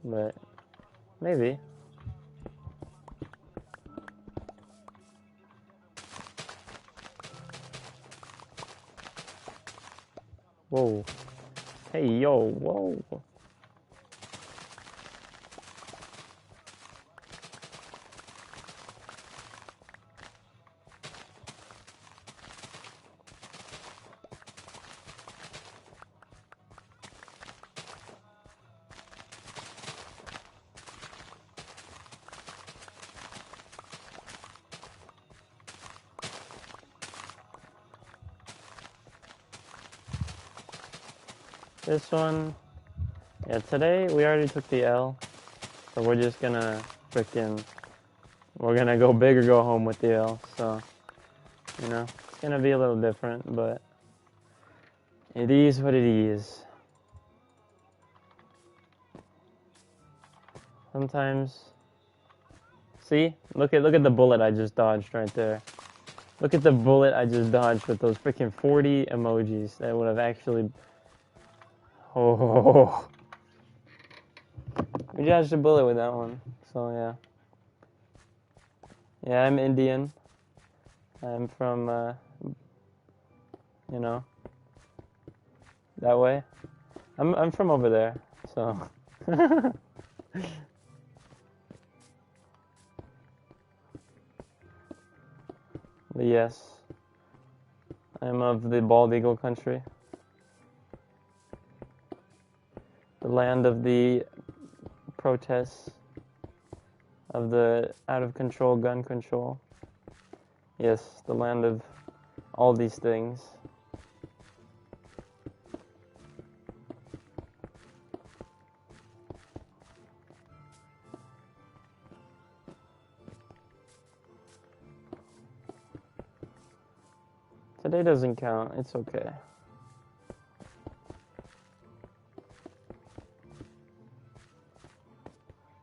But, maybe. Whoa. Hey, yo, whoa. This one, yeah, today we already took the L, so we're just gonna we're gonna go big or go home with the L, so, you know, it's gonna be a little different, but it is what it is. Sometimes, see, look at the bullet I just dodged right there. Look at the bullet I just dodged with those freaking 40 emojis that would have actually, oh. We dodged a bullet with that one, so yeah. Yeah, I'm Indian. I'm from, you know, that way. I'm from over there, so. But yes, I'm of the bald eagle country. The land of the protests, of the out of control gun control. Yes, the land of all these things. Today doesn't count, it's okay.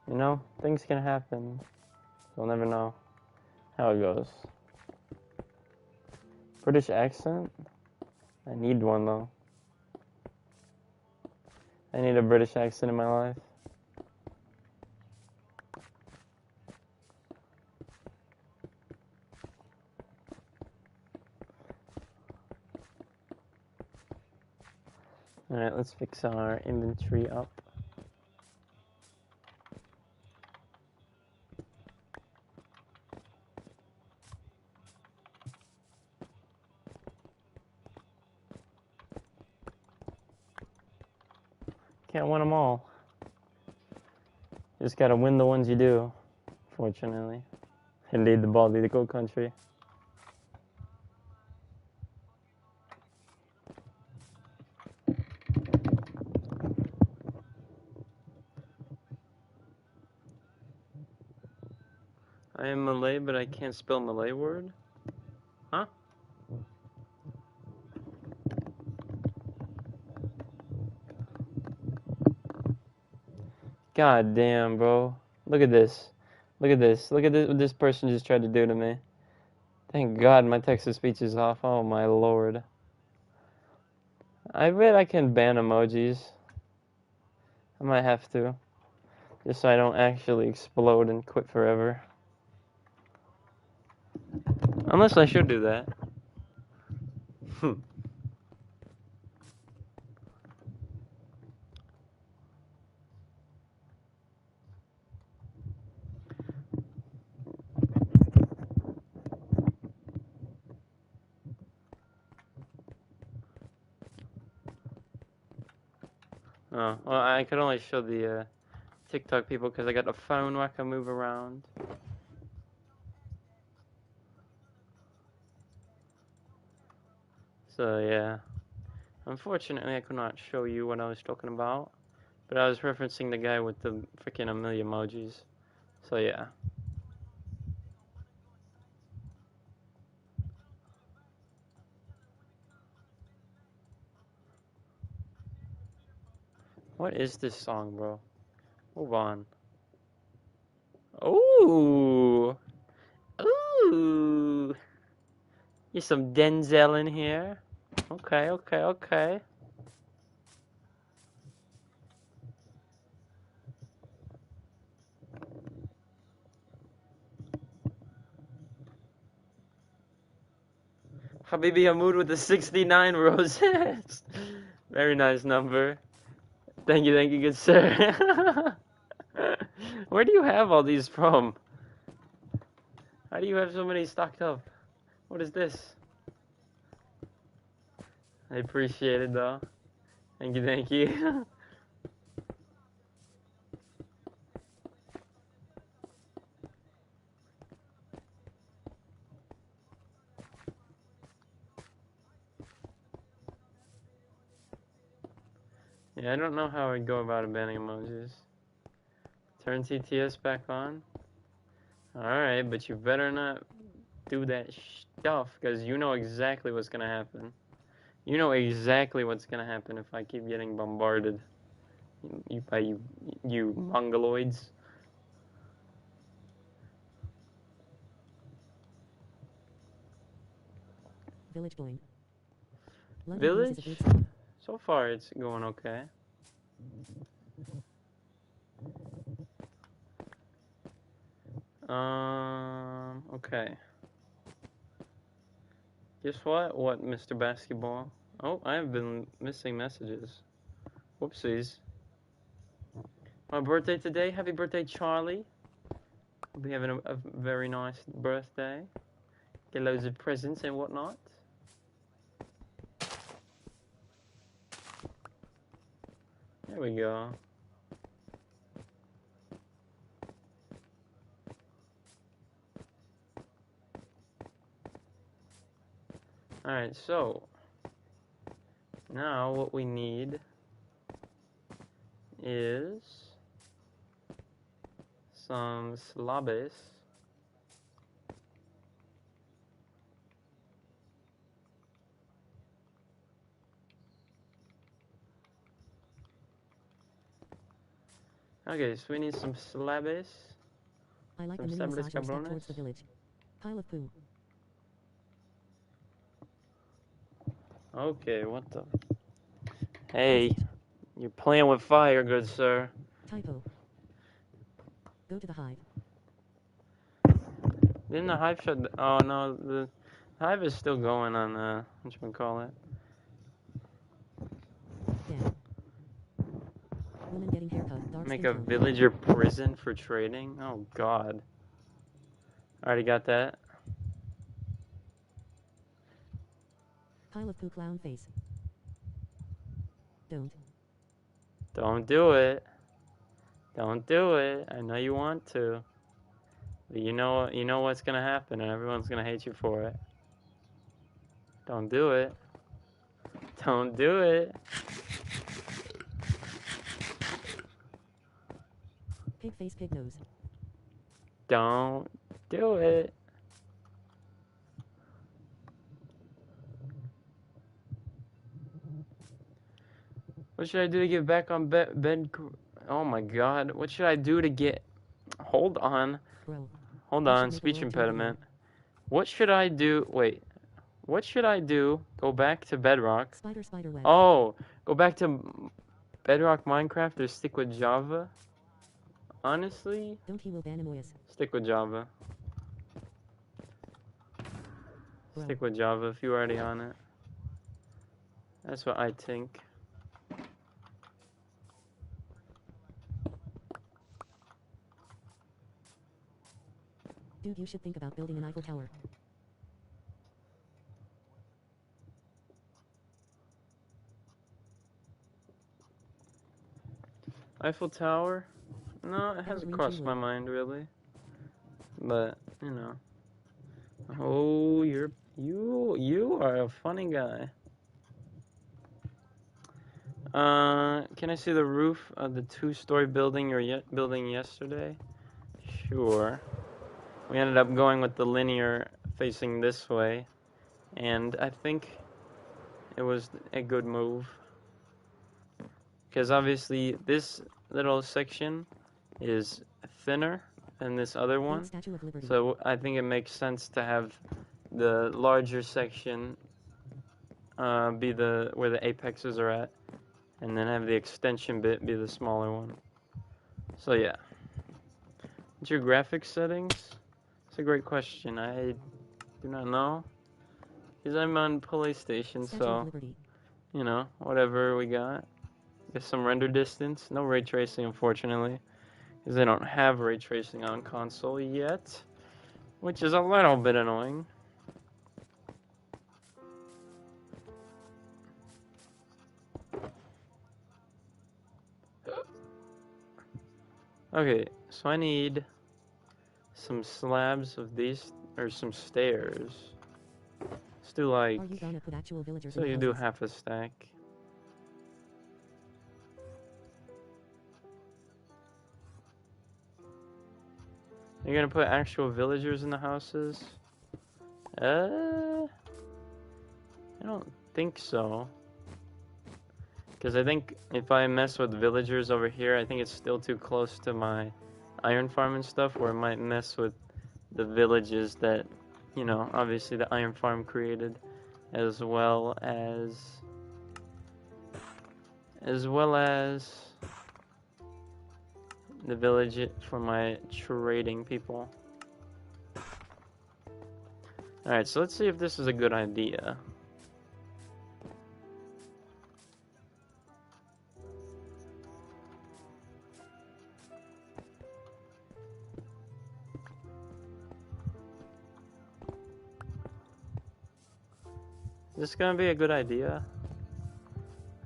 You know, things can happen. You'll never know how it goes. British accent? I need one though. I need a British accent in my life. Alright, let's fix our inventory up. Can't win them all. Just gotta win the ones you do, fortunately. Indeed, the bald eagle country. I am Malay, but I can't spell Malay word? Huh? God damn, bro. Look at this. Look at this. Look at this, what this person just tried to do to me. Thank God my text-to-speech is off. Oh my lord. I bet I can ban emojis. I might have to. Just so I don't actually explode and quit forever. Unless I should do that. Oh, well, I could only show the TikTok people because I got a phone where I can move around. So, yeah. Unfortunately, I could not show you what I was talking about. But I was referencing the guy with the freaking a million emojis. So, yeah. What is this song, bro? Move on. Ooh. Ooh. Here's some Denzel in here. Okay, okay, okay. Habibi Hamoud with the 69 roses. Very nice number. Thank you, good sir. Where do you have all these from? How do you have so many stocked up? What is this? I appreciate it though. Thank you. Yeah, I don't know how I'd go about banning emojis. Turn TTS back on? Alright, but you better not do that stuff, because you know exactly what's gonna happen. You know exactly what's gonna happen if I keep getting bombarded. By you mongoloids. Village join. Village? So far it's going okay. Okay. Guess what? What, Mr. Basketball? Oh, I have been missing messages. Whoopsies. My birthday today. Happy birthday, Charlie. We'll be having a very nice birthday. Get loads of presents and whatnot. There we go. Alright, so now what we need is some slabes. Okay, so we need some slabes. I like Some the mini sabres massager step cabrones. towards the village. Pile of poo. Okay, what the? Hey, you're playing with fire, good sir. Typo. Go to the hive. Didn't the hive shut? Oh no, the hive is still going on. What you call it? Yeah. Woman getting haircut. Dark Make skin a tone. villager prison for trading. Oh God. Already got that. Pile of poo clown face. Don't. Don't do it. Don't do it. I know you want to. But you know what's gonna happen, and everyone's gonna hate you for it. Don't do it. Don't do it. Pig face, pig nose. Don't do it. What should I do to get back on bed? Oh my God. What should I do to get? Hold on. Bro. Hold on. Speech impediment. What should I do? Wait. What should I do? Go back to Bedrock. Spider web. Oh, go back to Bedrock Minecraft or stick with Java? Honestly, Don't he will ban Amoyas. stick with Java. Bro. Stick with Java if you're already on it. That's what I think. Dude, you should think about building an Eiffel Tower. Eiffel Tower? No, it hasn't crossed my mind really. But, you know. Oh, you are a funny guy. Can I see the roof of the 2-story building you're building yesterday? Sure. We ended up going with the linear facing this way, and I think it was a good move. Because obviously this little section is thinner than this other Build one. Statue of Liberty. So I think it makes sense to have the larger section be where the apexes are at, and then have the extension bit be the smaller one. So yeah. What's your graphics settings? It's a great question. I do not know. Because I'm on PlayStation, Statue of so, Liberty. you know, whatever we got. There's some render distance. No ray tracing, unfortunately. Because they don't have ray tracing on console yet. Which is a little bit annoying. Okay, so I need some slabs of these, or some stairs. Let's do like, Are you gonna put actual villagers so in the you do houses? half a stack. You're gonna put actual villagers in the houses? I don't think so. Because I think if I mess with villagers over here, I think it's still too close to my iron farm and stuff, where it might mess with the villages that, you know, obviously the iron farm created, as well as the village for my trading people. Alright, so let's see if this is a good idea. Is this gonna be a good idea?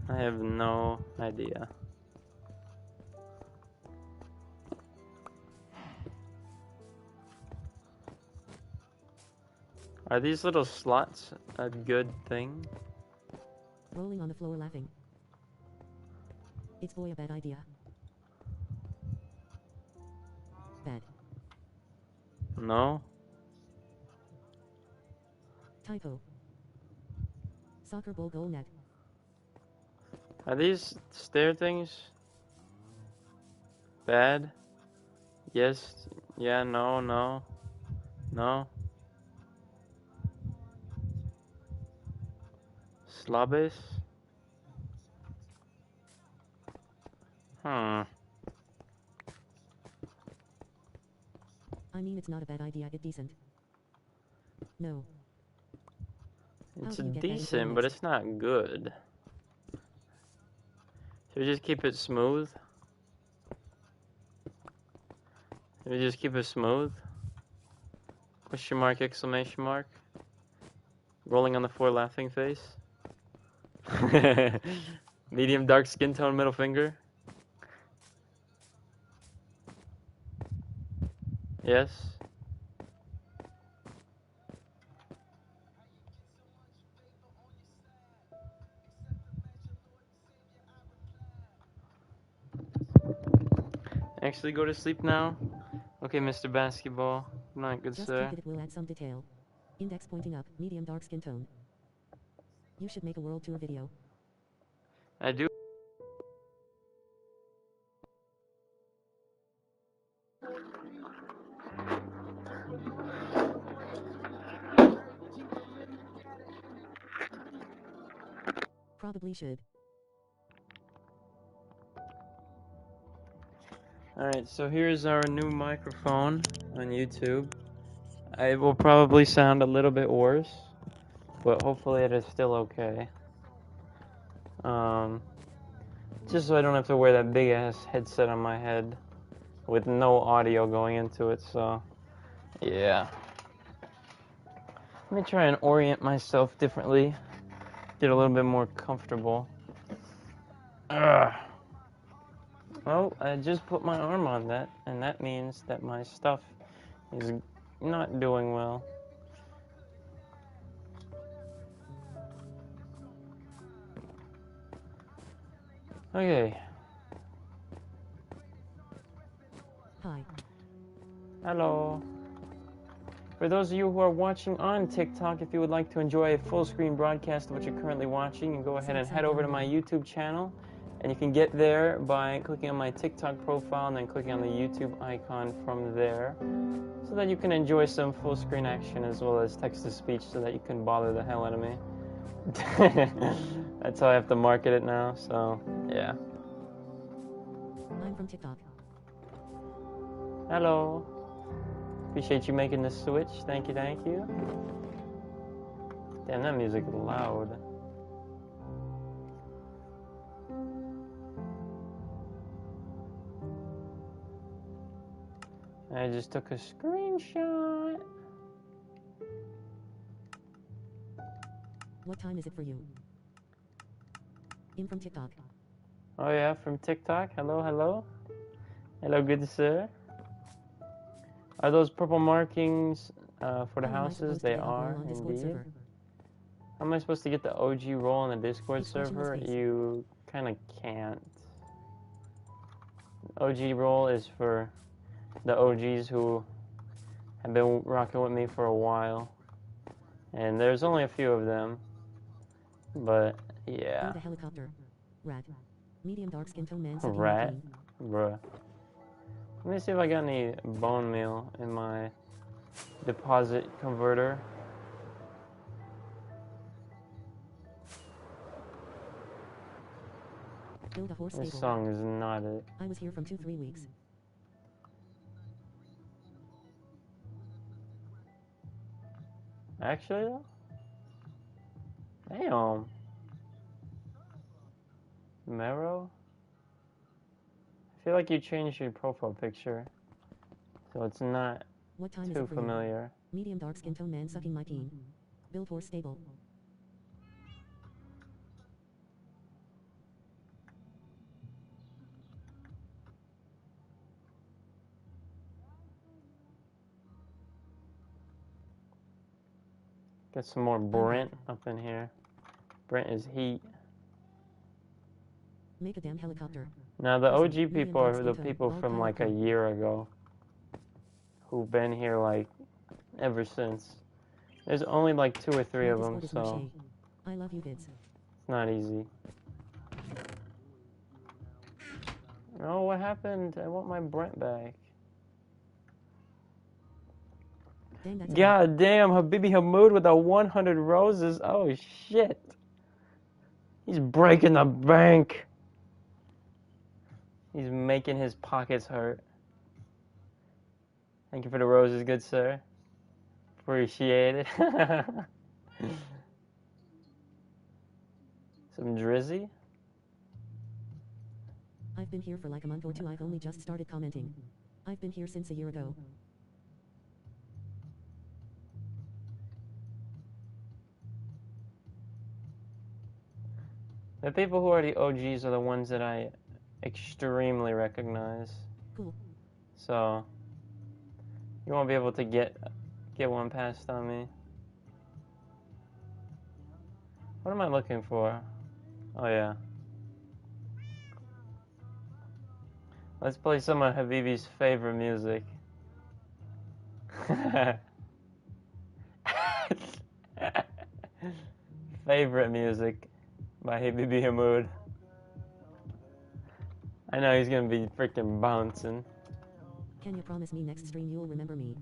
I have no idea. Are these little slots a good thing? Rolling on the floor laughing. It's boy a bad idea. Bad. No? Typo. Soccer ball goal net. Are these stair things bad? Yes, yeah, no, no, no. Slabes? Hmm. I mean, it's not a bad idea, it's decent. No. It's do you get that in decent, but coordinates? it's not good. Should we just keep it smooth? Should we just keep it smooth? Question mark, exclamation mark. Rolling on the floor, laughing face. Medium dark skin tone, middle finger. Yes. Actually go to sleep now? Okay, Mr. Basketball. Good night, good Just sir. tweak it will add some detail. Index pointing up, medium dark skin tone. You should make a world tour video. I do. Probably should. Alright, so here's our new microphone on YouTube. It will probably sound a little bit worse, but hopefully it is still okay. Just so I don't have to wear that big ass headset on my head with no audio going into it, so yeah. Let me try and orient myself differently, get a little bit more comfortable. Ugh. Well, I just put my arm on that, and that means that my stuff is not doing well. Okay. Hi. Hello. For those of you who are watching on TikTok, if you would like to enjoy a full screen broadcast of what you're currently watching, you can go ahead and head over to my YouTube channel And you can get there by clicking on my TikTok profile and then clicking on the YouTube icon from there, so that you can enjoy some full screen action as well as text to speech, so that you can bother the hell out of me. That's how I have to market it now, so yeah. I'm from TikTok. Hello. Appreciate you making the switch. Thank you, thank you. Damn, that music is loud. I just took a screenshot. What time is it for you? I'm from TikTok. Oh yeah, from TikTok. Hello, hello. Hello, good sir. Are those purple markings for the houses? They are, indeed. How am I supposed to get the OG role on the Discord server? You kind of can't. OG role is for the OGs who have been rocking with me for a while. And there's only a few of them. But, yeah. The helicopter. Rat. Medium dark skin tone man. Rat? Bruh. Let me see if I got any bone meal in my deposit converter. Build a horse This stable. song is not it. I was here from 2-3 weeks. Actually, though? Damn. Mero? I feel like you changed your profile picture, so it's not What time too is it for familiar. You? Medium dark skin tone man sucking my peen. Build horse stable. Get some more Brent up in here. Brent is heat. Make a damn helicopter. Now the Listen, OG medium people dark are skin the tone, people bald from pile like a cream. year ago, who've been here like ever since. There's only like 2 or 3 My of them, Discord is so Mache. I love you vids. it's not easy. Oh, what happened? I want my Brent back. Dang, that's God damn, Habibi Hamoud with the 100 roses. Oh shit. He's breaking the bank. He's making his pockets hurt. Thank you for the roses, good sir. Appreciate it. Some drizzy. I've been here for like a month or 2. I've only just started commenting. I've been here since a year ago. The people who are the OGs are the ones that I extremely recognize. Cool. So you won't be able to get one passed on me. What am I looking for? Oh yeah. Let's play some of Habibi's favorite music. Favorite music by Habibi Hamoud. I know he's gonna be freaking bouncing. Can you promise me next stream you'll remember me?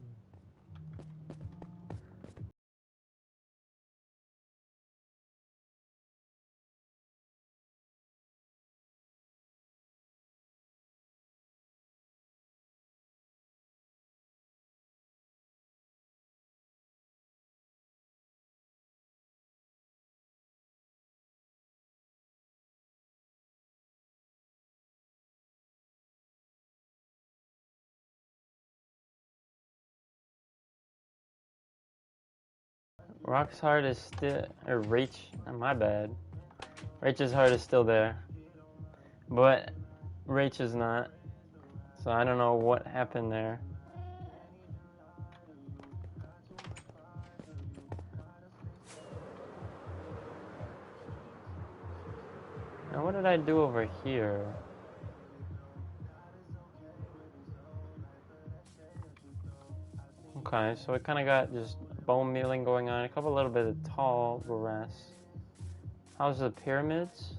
Rock's heart is still, or Rach, my bad. Rach's heart is still there. But Rach is not. So I don't know what happened there. Now what did I do over here? Okay, so we kind of got just bone mealing going on, a couple little bit of tall grass. How's the pyramids?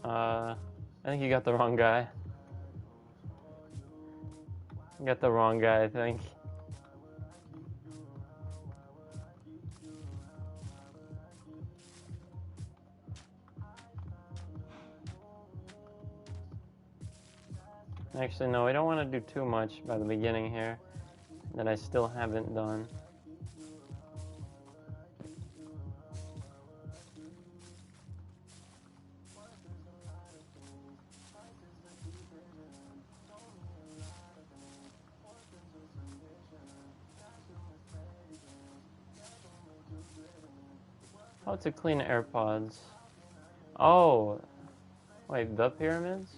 I think you got the wrong guy. You got the wrong guy, I think. Actually, no, we don't want to do too much by the beginning here that I still haven't done. How to clean AirPods. Oh, wait, the pyramids?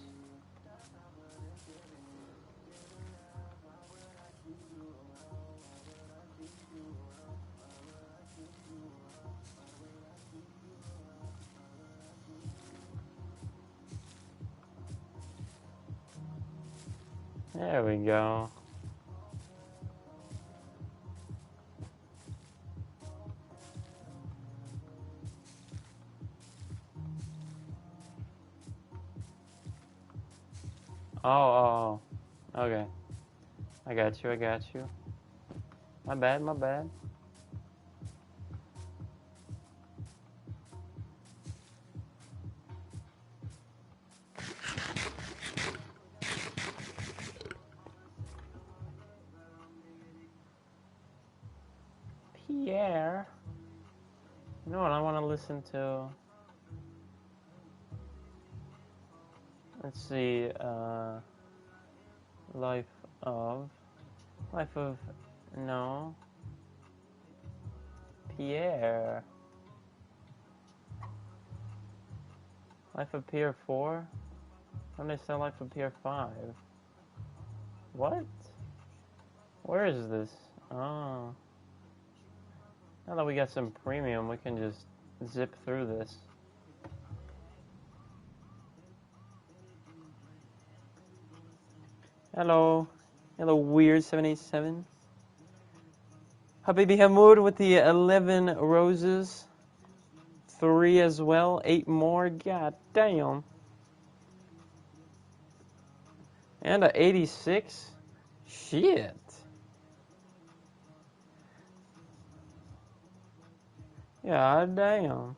There we go. Oh, okay. I got you, I got you. My bad, my bad. Pierre. You know what I want to listen to? Let's see, Life of, no. Pierre. Life of Pierre 4? When they say Life of Pierre 5? What? Where is this? Oh. Now that we got some premium, we can just zip through this. Hello. Hello, Weird787. Habibi Hamoud with the 11 roses. 3 as well. 8 more. God damn. And a 86. Shit. God damn.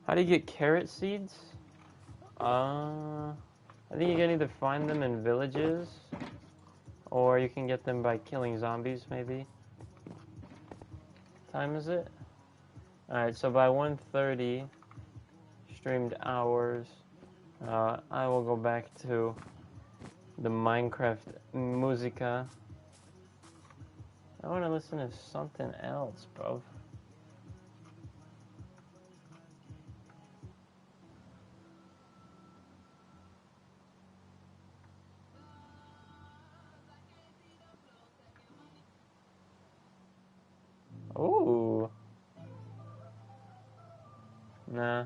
How do you get carrot seeds? I think you can either find them in villages, or you can get them by killing zombies, maybe. What time is it? Alright, so by 1:30 streamed hours, I will go back to the Minecraft Musica. I want to listen to something else, bro. Ooh. Nah.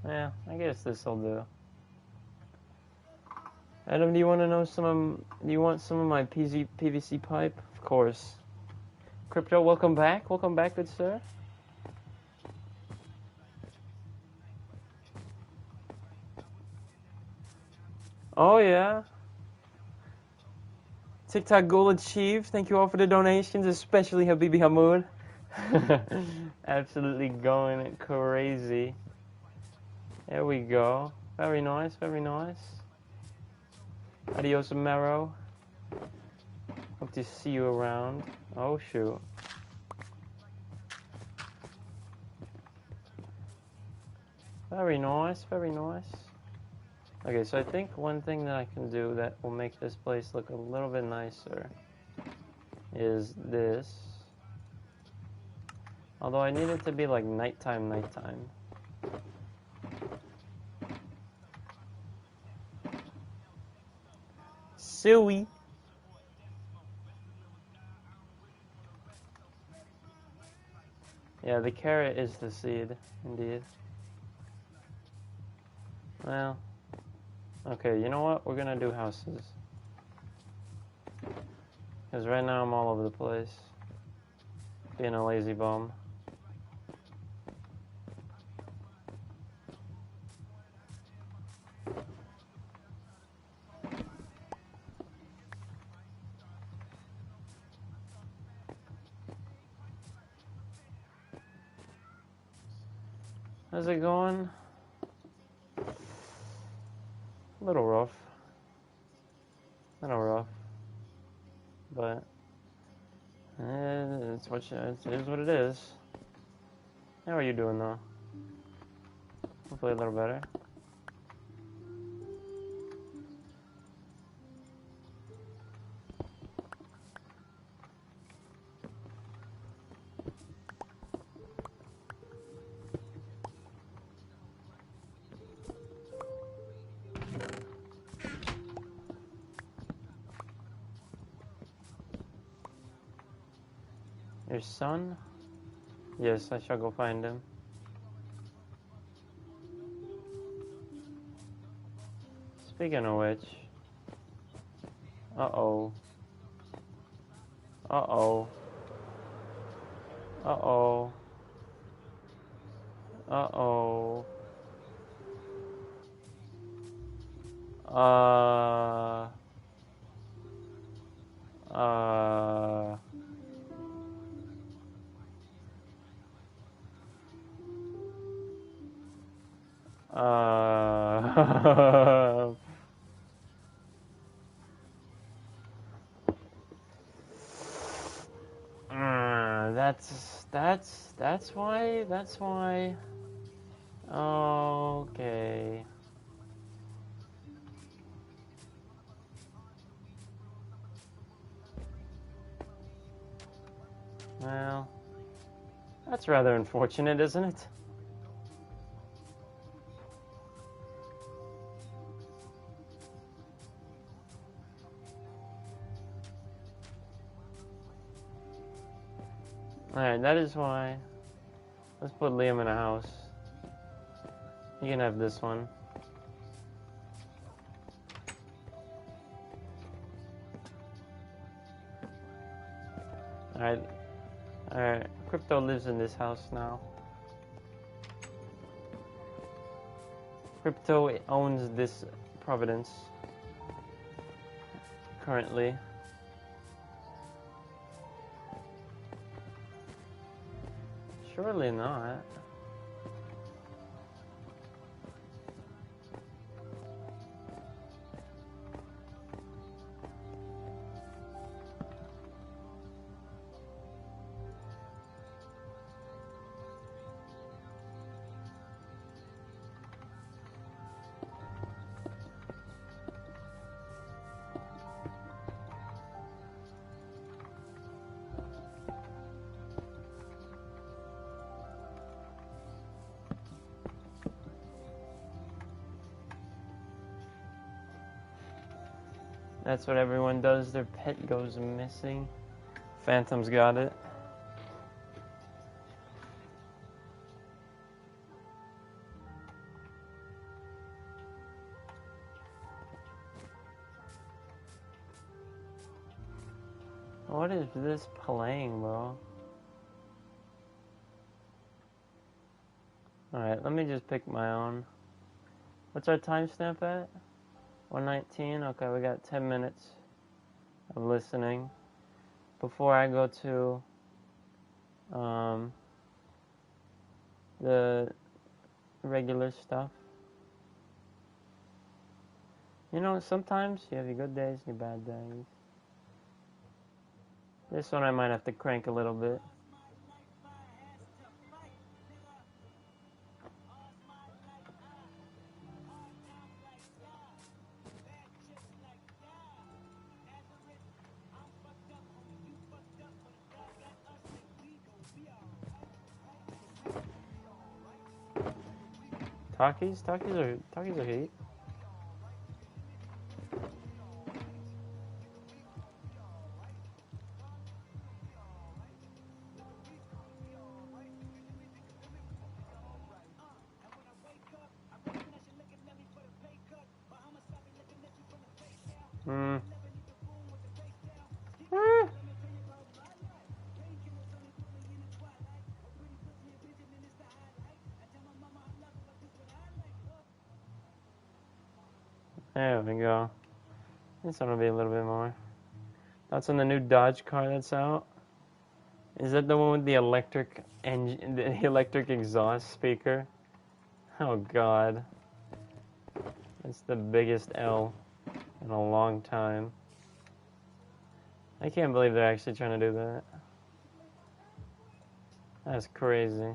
Yeah, I guess this'll do. Adam, do you want to know do you want some of my PVC pipe? Of course. Crypto, welcome back. Welcome back, good sir. Oh, yeah. TikTok goal achieved. Thank you all for the donations, especially Habibi Hamoud. Absolutely going crazy. There we go. Very nice, very nice. Adios, Mero. Hope to see you around. Oh, shoot. Very nice, very nice. Okay, so I think one thing that I can do that will make this place look a little bit nicer is this. Although I need it to be like nighttime. Suey. Yeah, the carrot is the seed, indeed. Well, okay, you know what? We're gonna do houses. Because right now I'm all over the place. Being a lazy bum. How's it going? A little rough. But it is what it is. How are you doing though? Hopefully a little better. Your son? Yes, I shall go find him. Speaking of which... Uh-oh. Uh-oh. Uh-oh. Uh-oh. That's why. Okay. Well, that's rather unfortunate, isn't it? Alright, that is why. Let's put Liam in a house. You can have this one. Alright. Alright. Crypto lives in this house now. Crypto owns this Providence. Currently. Surely not. That's what everyone does. Their pet goes missing. Phantom's got it. What is this playing, bro? Alright, let me just pick my own. What's our timestamp at? 1:19? Okay, we got 10 minutes of listening before I go to the regular stuff. You know, sometimes you have your good days and your bad days. This one I might have to crank a little bit. Takis are heat. There we go. This one will be a little bit more. That's on the new Dodge car that's out. Is that the one with the electric engine, the electric exhaust speaker? Oh God. It's the biggest L in a long time. I can't believe they're actually trying to do that. That's crazy.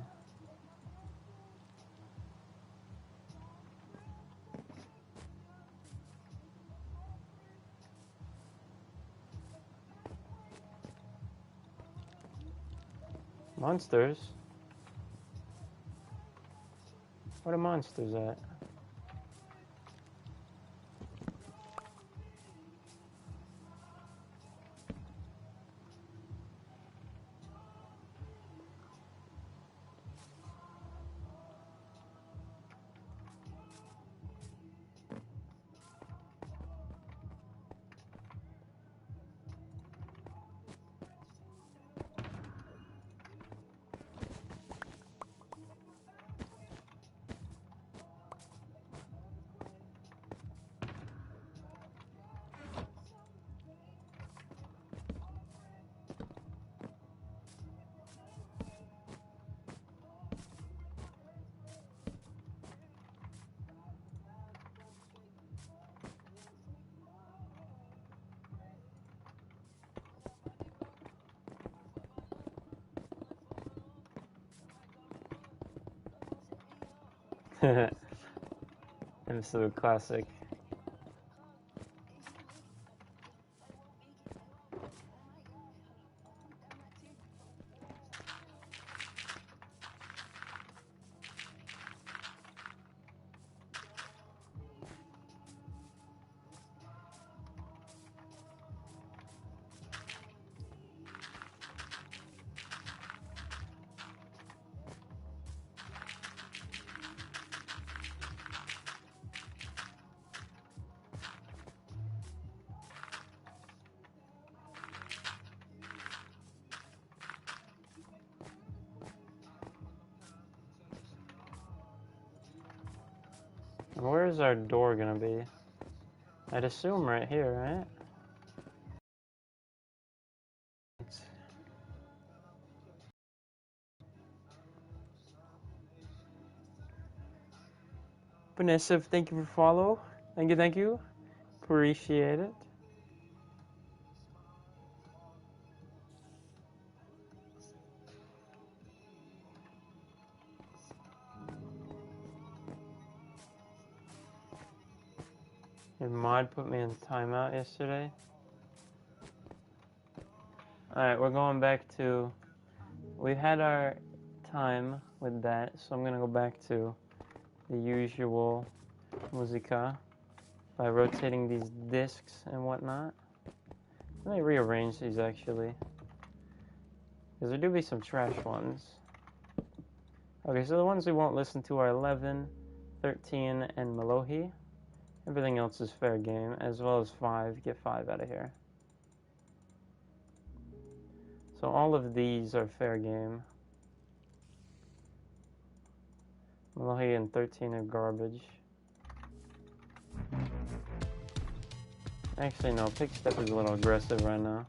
Monsters? Where are monsters at? Absolute classic. Where is our door gonna be? I'd assume right here, right? Vanessa, thank you for follow. Thank you, thank you. Appreciate it. Your mod put me in timeout yesterday. Alright, we're going back to... We've had our time with that, so I'm gonna go back to the usual musica by rotating these discs and whatnot. Let me rearrange these actually, because there do be some trash ones. Okay, so the ones we won't listen to are 11, 13, and Melohi. Everything else is fair game, as well as 5. Get 5 out of here. So all of these are fair game. Melohi and 13 are garbage. Actually, no, Pick Step is a little aggressive right now.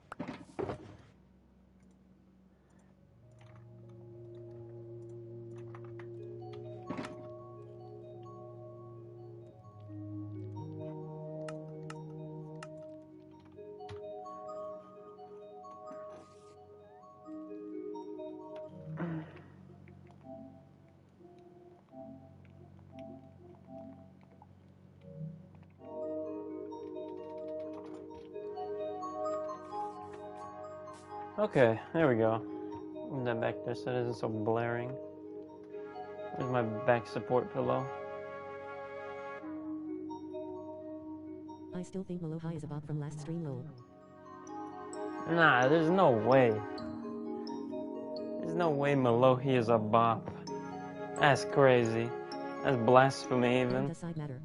Okay, there we go. Move that back there so it isn't so blaring. There's my back support pillow. I still think Melohi is a bot from last stream lol. Nah, there's no way. There's no way Melohi is a bop. That's crazy. That's blasphemy even. Does side matter?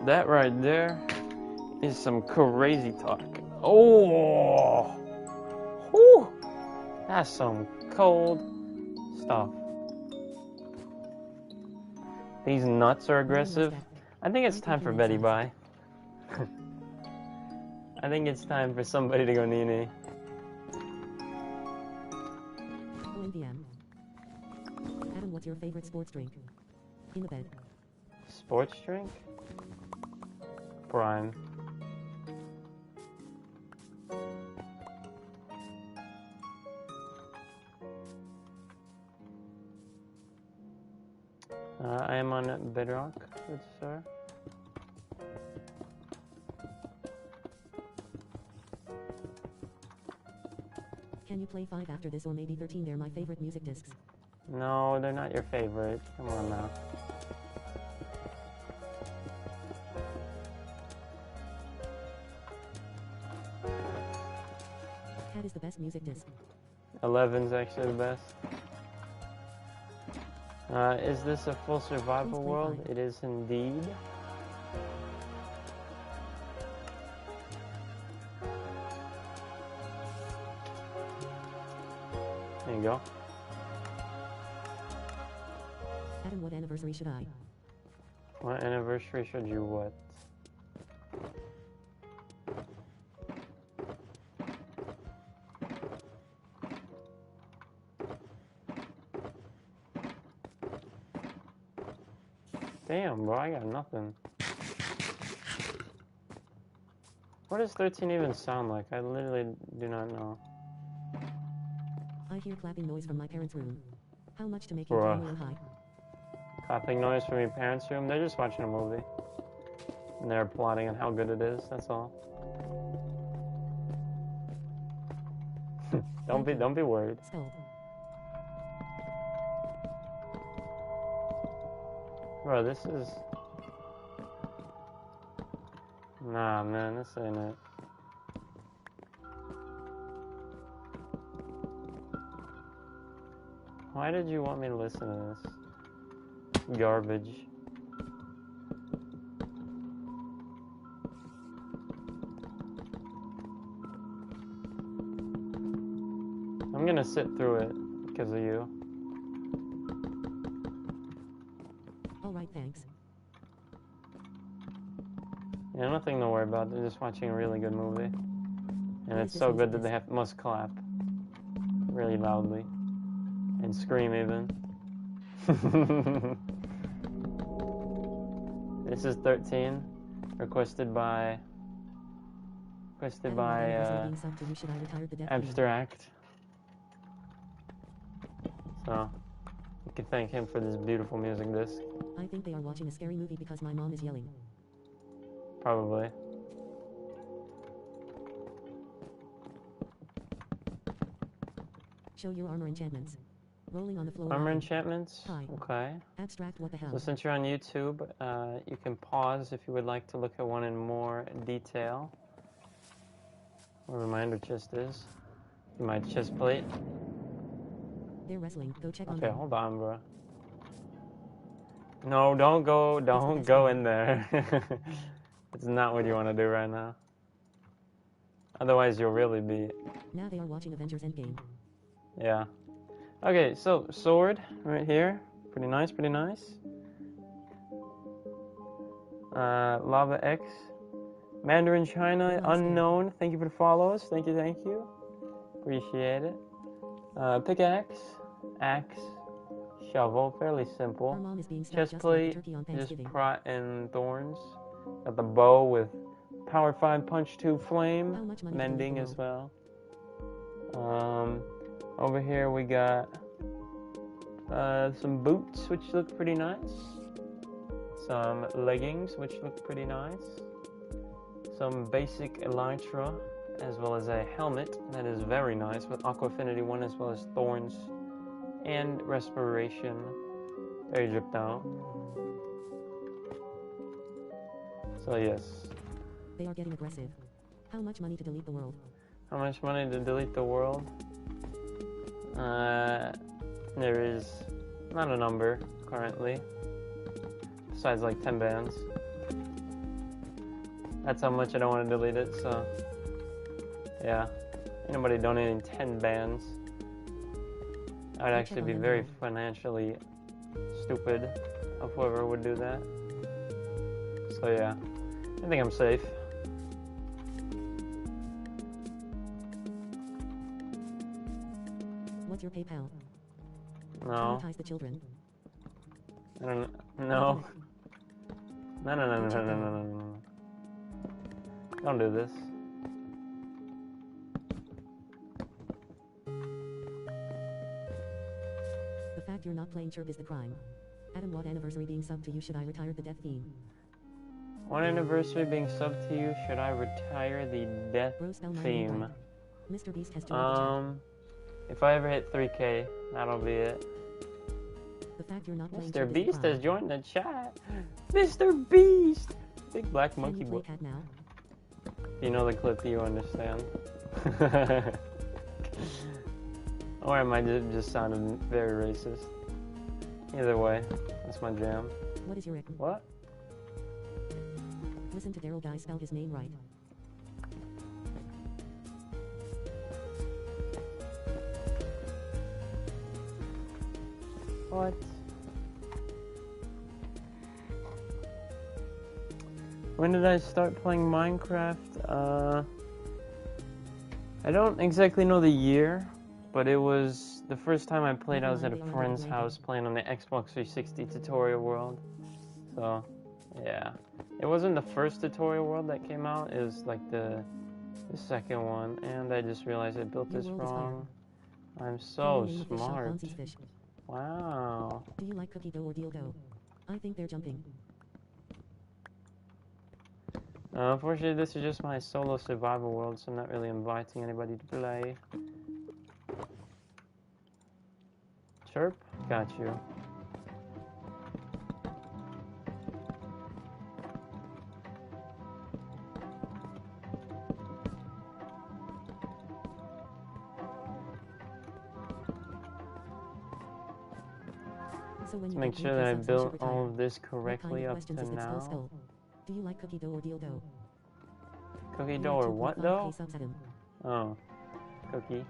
That right there is some crazy talk. Oh! Whew! That's some cold stuff. These nuts are aggressive. I think it's time for Betty Bye. I think it's time for somebody to go nee-nee. OMVM. Adam, what's your favorite sports drink? In the bed. Sports drink? Prime. I am on Bedrock, good sir. Can you play 5 after this or maybe 13? They're my favorite music discs. No, they're not your favorite. Come on now. Cat is the best music disc. 11's actually the best. Is this a full survival world? It is indeed. There you go. Adam, what anniversary should I? What anniversary should you what? Damn, bro, I got nothing. What does 13 even sound like? I literally do not know. I hear clapping noise from my parents' room. How much to make you feel real high? Clapping noise from your parents' room? They're just watching a movie. And they're plotting on how good it is, that's all. Don't be worried. Skull. Bro, this is... Nah, man, this ain't it. Why did you want me to listen to this? Garbage. I'm gonna sit through it because of you. Alright, thanks. Yeah, nothing to worry about. They're just watching a really good movie. And it's so good that they must clap. Really loudly. And scream even. This is 13. Requested by Abstract. So, you can thank him for this beautiful music disc. I think they are watching a scary movie because my mom is yelling. Probably. Show your armor enchantments. Rolling on the floor. Armor enchantments? Hi. Okay. Abstract, what the hell? So since you're on YouTube, you can pause if you would like to look at one in more detail. Whatever my ender chest is. My chest plate. They're wrestling. Go check on Okay, them. hold on, bro. No, don't go in there. It's not what you want to do right now. Otherwise, you'll really be... Now they are watching Avengers Endgame. Yeah. Okay, so sword right here. Pretty nice, pretty nice. Lava X. Mandarin China, unknown. Thank you for the follows. Thank you, thank you. Appreciate it. Pickaxe, axe, shovel, fairly simple. Chest plate, just prot and thorns. Got the bow with power 5 punch 2 flame, mending as well. Over here we got some boots, which look pretty nice. Some leggings, which look pretty nice. Some basic elytra, as well as a helmet that is very nice with Aqua Affinity 1, as well as thorns and respiration. Very dripped out. So yes. They are getting aggressive. How much money to delete the world? How much money to delete the world? There is not a number currently. Besides like 10 bands. That's how much I don't want to delete it, so... Yeah. Anybody donating 10 bands. I'd actually be very financially stupid of whoever would do that. So yeah, I think I'm safe. What's your PayPal? No. Traumatize the children. I don't know. No. Don't do this. The fact you're not playing Chirp is the crime. Adam, what anniversary being subbed to you should I retire the death theme? What anniversary being subbed to you should I retire the death theme? Mr. Beast has joined the chat. If I ever hit 3K, that'll be it. The fact you're not playing Mr. Chirp Beast is the has crime. joined the chat. Mr. Beast! Big black monkey Can you boy. play cat now? If you know the clip, you understand. Or it might just sounded very racist. Either way, that's my jam. What is your ick? What? Listen to Daryl Guy spell his name right. What? When did I start playing Minecraft? I don't exactly know the year, but it was the first time I played. I was at a friend's house playing on the Xbox 360 tutorial world. So, yeah. It wasn't the first tutorial world that came out, it was like the second one, and I just realized I built this wrong. I'm so smart. Wow. Do you like cookie dough or deal dough? I think they're jumping. Unfortunately, this is just my solo survival world, so I'm not really inviting anybody to play. Chirp? Got you. So when you Make get sure that I 3K subs, you should built retire. all of this What kind correctly of up questions to is this now. skull? Do you like cookie dough or deal dough? Cookie dough or what though? Oh, cookie.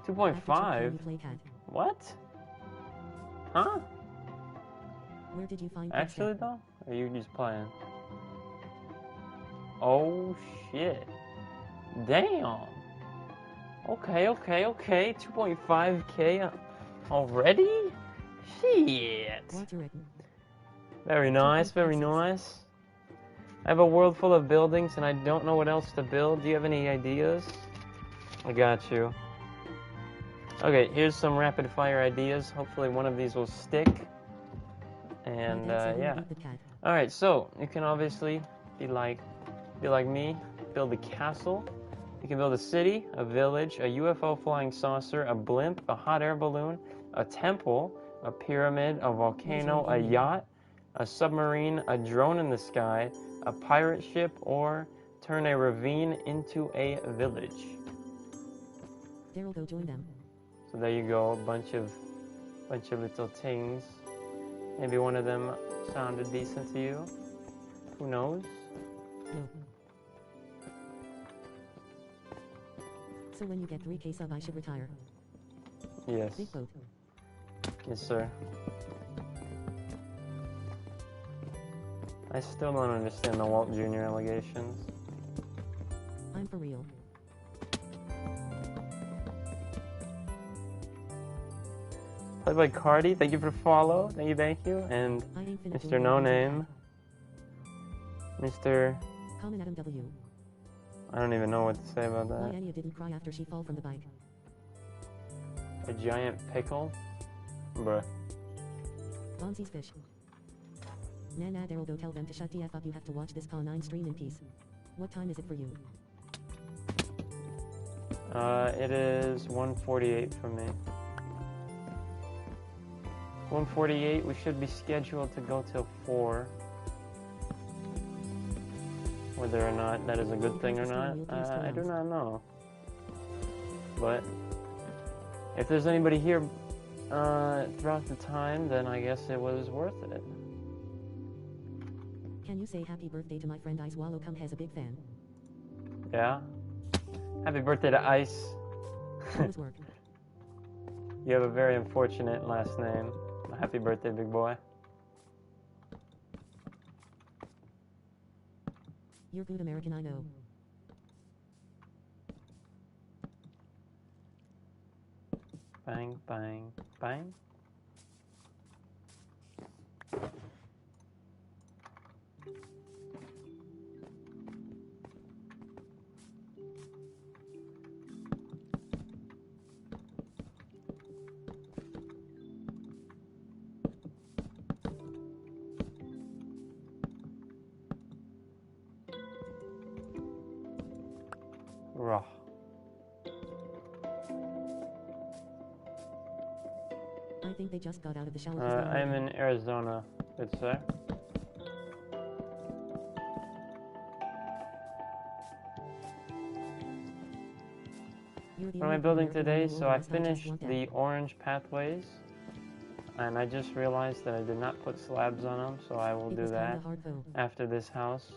2.5? What? Huh? Where did you find Actually though? Or are you just playing? Oh shit. Damn. Okay. 2.5k already? Shit. Very nice. I have a world full of buildings and I don't know what else to build. Do you have any ideas? I got you. Okay, here's some rapid fire ideas. Hopefully one of these will stick. And yeah. Alright, so you can obviously be like me, build a castle. You can build a city, a village, a UFO flying saucer, a blimp, a hot air balloon, a temple, a pyramid, a volcano, a yacht, a submarine, a drone in the sky, a pirate ship, or turn a ravine into a village. Daryl, go join them. So there you go, a bunch of little things. Maybe one of them sounded decent to you. Who knows? No. So when you get 3K sub, I should retire. Yes. Big boat. Yes, sir. I still don't understand the Walt Jr. allegations. I'm for real. Played by Cardi, thank you for the follow. Thank you. And Mr. No Name. Mr. Common Adam W. I don't even know what to say about Why that. Anya didn't cry after she fall from the bike. A giant pickle? Bruh. Bonzi's fish. Nah, Daryl, go tell them to shut the F up. You have to watch this Paw 9 stream in peace. What time is it for you? It is 1:48 for me. 1:48, we should be scheduled to go till 4. Whether or not that is a good thing or not, I do not know. But if there's anybody here throughout the time, then I guess it was worth it. Can you say happy birthday to my friend Ice Wallow Cum has a big fan? Yeah? Happy birthday to Ice. Always work. You have a very unfortunate last name. Happy birthday, big boy. You're good American, I know. Bang, bang, bang. Raw. I think they just got out of the shower. I'm in Arizona, good sir. What am I building today? So I finished the orange pathways, and I just realized that I did not put slabs on them, so I will do that after this house.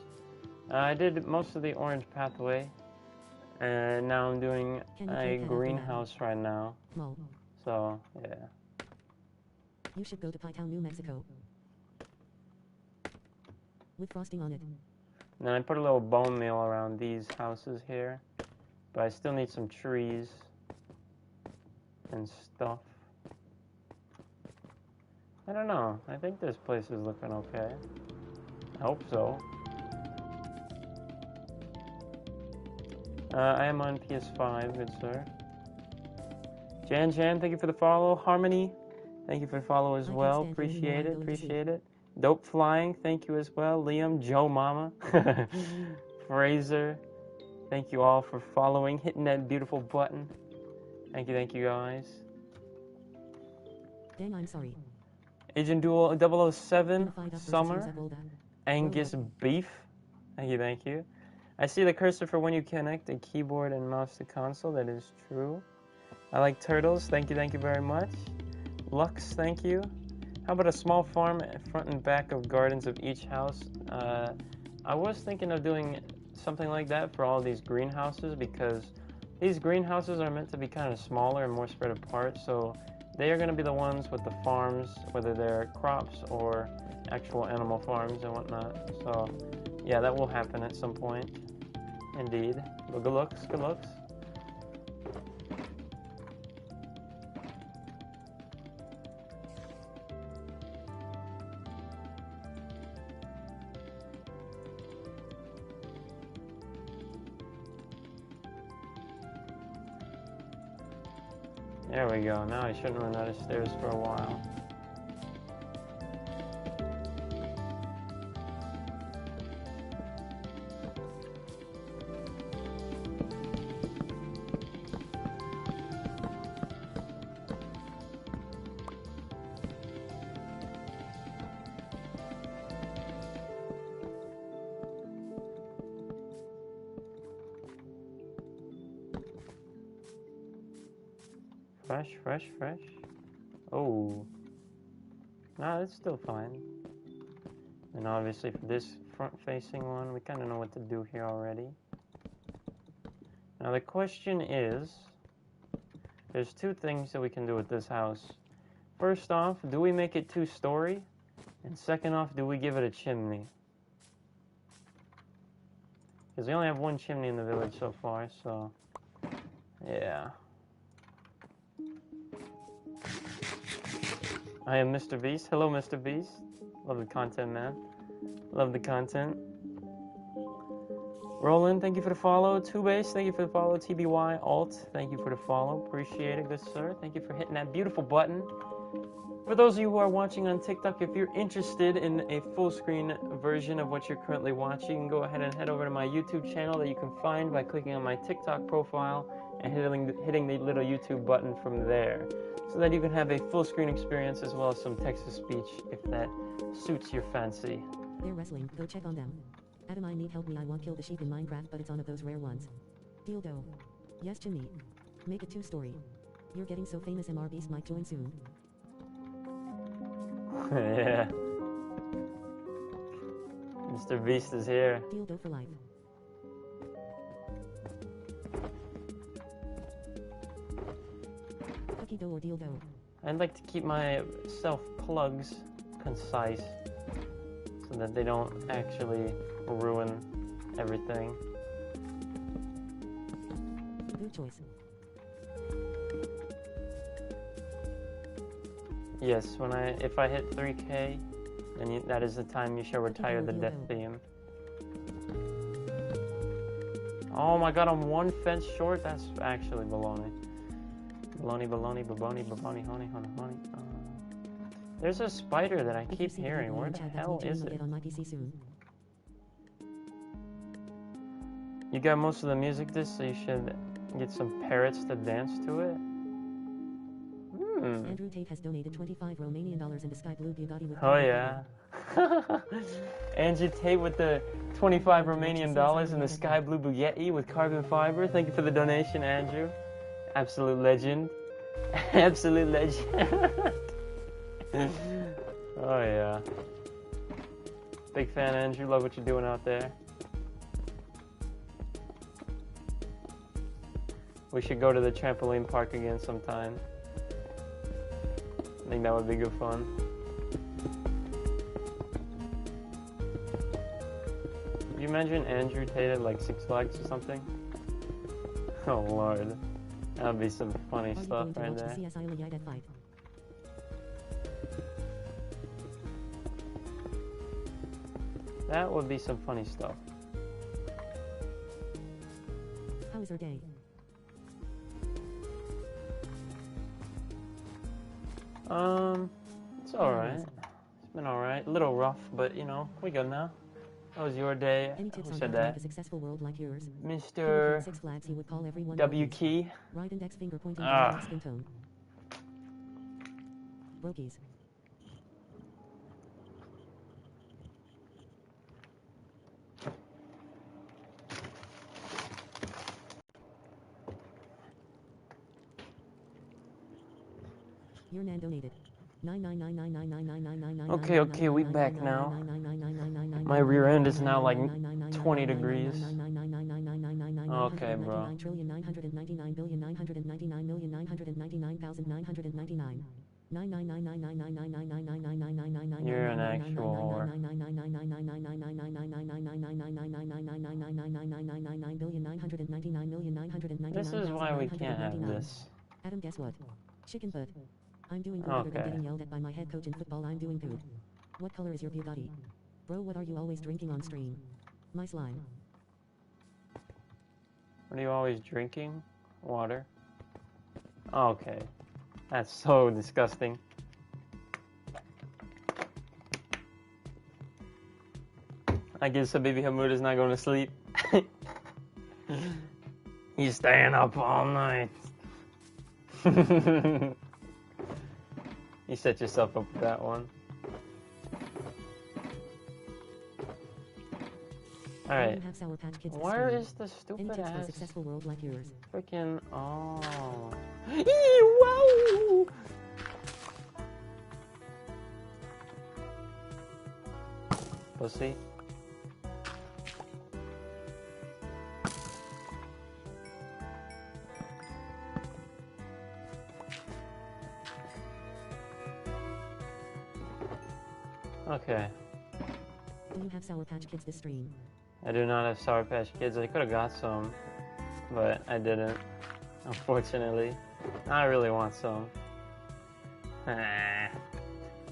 I did most of the orange pathway, and now I'm doing a greenhouse right now. So, yeah. You should go to Pie Town, New Mexico. With frosting on it. And then I put a little bone meal around these houses here. But I still need some trees and stuff. I don't know. I think this place is looking okay. I hope so. I am on PS5, good sir. Jan, thank you for the follow. Harmony, thank you for the follow as well. Appreciate it, appreciate it. Dope Flying, thank you as well. Liam, Joe Mama, Fraser, thank you all for following, hitting that beautiful button. Thank you guys. Dang, I'm sorry. Agent Duel 007, Summer, Angus Beef, thank you. I see the cursor for when you connect a keyboard and mouse to console, that is true. I like turtles, thank you very much. Lux, thank you. How about a small farm front and back of gardens of each house? I was thinking of doing something like that for all these greenhouses, because these greenhouses are meant to be kind of smaller and more spread apart, so they are going to be the ones with the farms, whether they're crops or actual animal farms and whatnot. So yeah, that will happen at some point. Indeed. But good looks, good looks. There we go. Now I shouldn't run out of stairs for a while. Fresh. Oh. Nah, it's still fine. And obviously for this front-facing one, we kind of know what to do here already. Now the question is, there's two things that we can do with this house. First off, do we make it 2-story? And second off, do we give it a chimney? Because we only have one chimney in the village so far, so yeah. I am Mr. Beast. Hello, Mr. Beast. Love the content, man. Love the content. Roland, thank you for the follow. Two-Base, thank you for the follow. TBY Alt, thank you for the follow. Appreciate it, good sir. Thank you for hitting that beautiful button. For those of you who are watching on TikTok, if you're interested in a full-screen version of what you're currently watching, go ahead and head over to my YouTube channel that you can find by clicking on my TikTok profile and hitting the little YouTube button from there, so that you can have a full-screen experience as well as some text-to-speech if that suits your fancy. They're wrestling. Go check on them. Adam, I need help. I want kill the sheep in Minecraft, but it's one of those rare ones. Dildo. Yes, chimney. Make it 2-story. You're getting so famous. MR Beast might join soon. Yeah. Mr. Beast is here. Dildo for life. Cookie dough or dildo? I'd like to keep my self-plugs concise so that they don't actually ruin everything. Good choice. Yes, if I hit 3K, then that is the time you shall retire the death theme. Oh my god, I'm one fence short? That's actually baloney. Baloney, baloney, baloney, baloney, honey, honey, honey. There's a spider that I keep hearing. Where the hell is it? You got most of the music disc, so you should get some parrots to dance to it. Andrew Tate has donated $25 Romanian into Sky Blue Bugatti with oh yeah. Andrew Tate with the $25 Romanian in the Sky Blue Bugatti with carbon fiber. Thank you for the donation, Andrew. Absolute legend. Absolute legend. Oh yeah. Big fan, Andrew. Love what you're doing out there. We should go to the trampoline park again sometime. I think that would be good fun. Could you imagine Andrew Tate at like Six Flags or something? Oh lord. That would be some funny stuff right there. That would be some funny stuff. How is your day? It's alright. It's been alright. A little rough, but you know, we good now. How was your day? Who said that? A successful world like yours? Mr. Six Flags, he would call everyone W Key. Right index finger pointing down skin tone. Brokies. Your nan donated. Okay, we back now. My rear end is now like 20 degrees. Okay, bro. You're an actual whore. This is why we can't have this. Adam, guess what? Chicken butt. I'm doing good other than getting yelled at by my head coach in football. I'm doing good. What color is your Bugatti? Bro, what are you always drinking on stream? My slime. What are you always drinking? Water? Okay. That's so disgusting. I guess Habibi Hamoud is not going to sleep. He's staying up all night. You set yourself up with that one. Alright. Where is the stupid ass successful world like yours? freaking... Oh. Ew, wow! Pussy. Okay. Do you have Sour Patch Kids this stream? I do not have Sour Patch Kids. I could have got some, but I didn't, unfortunately. I really want some.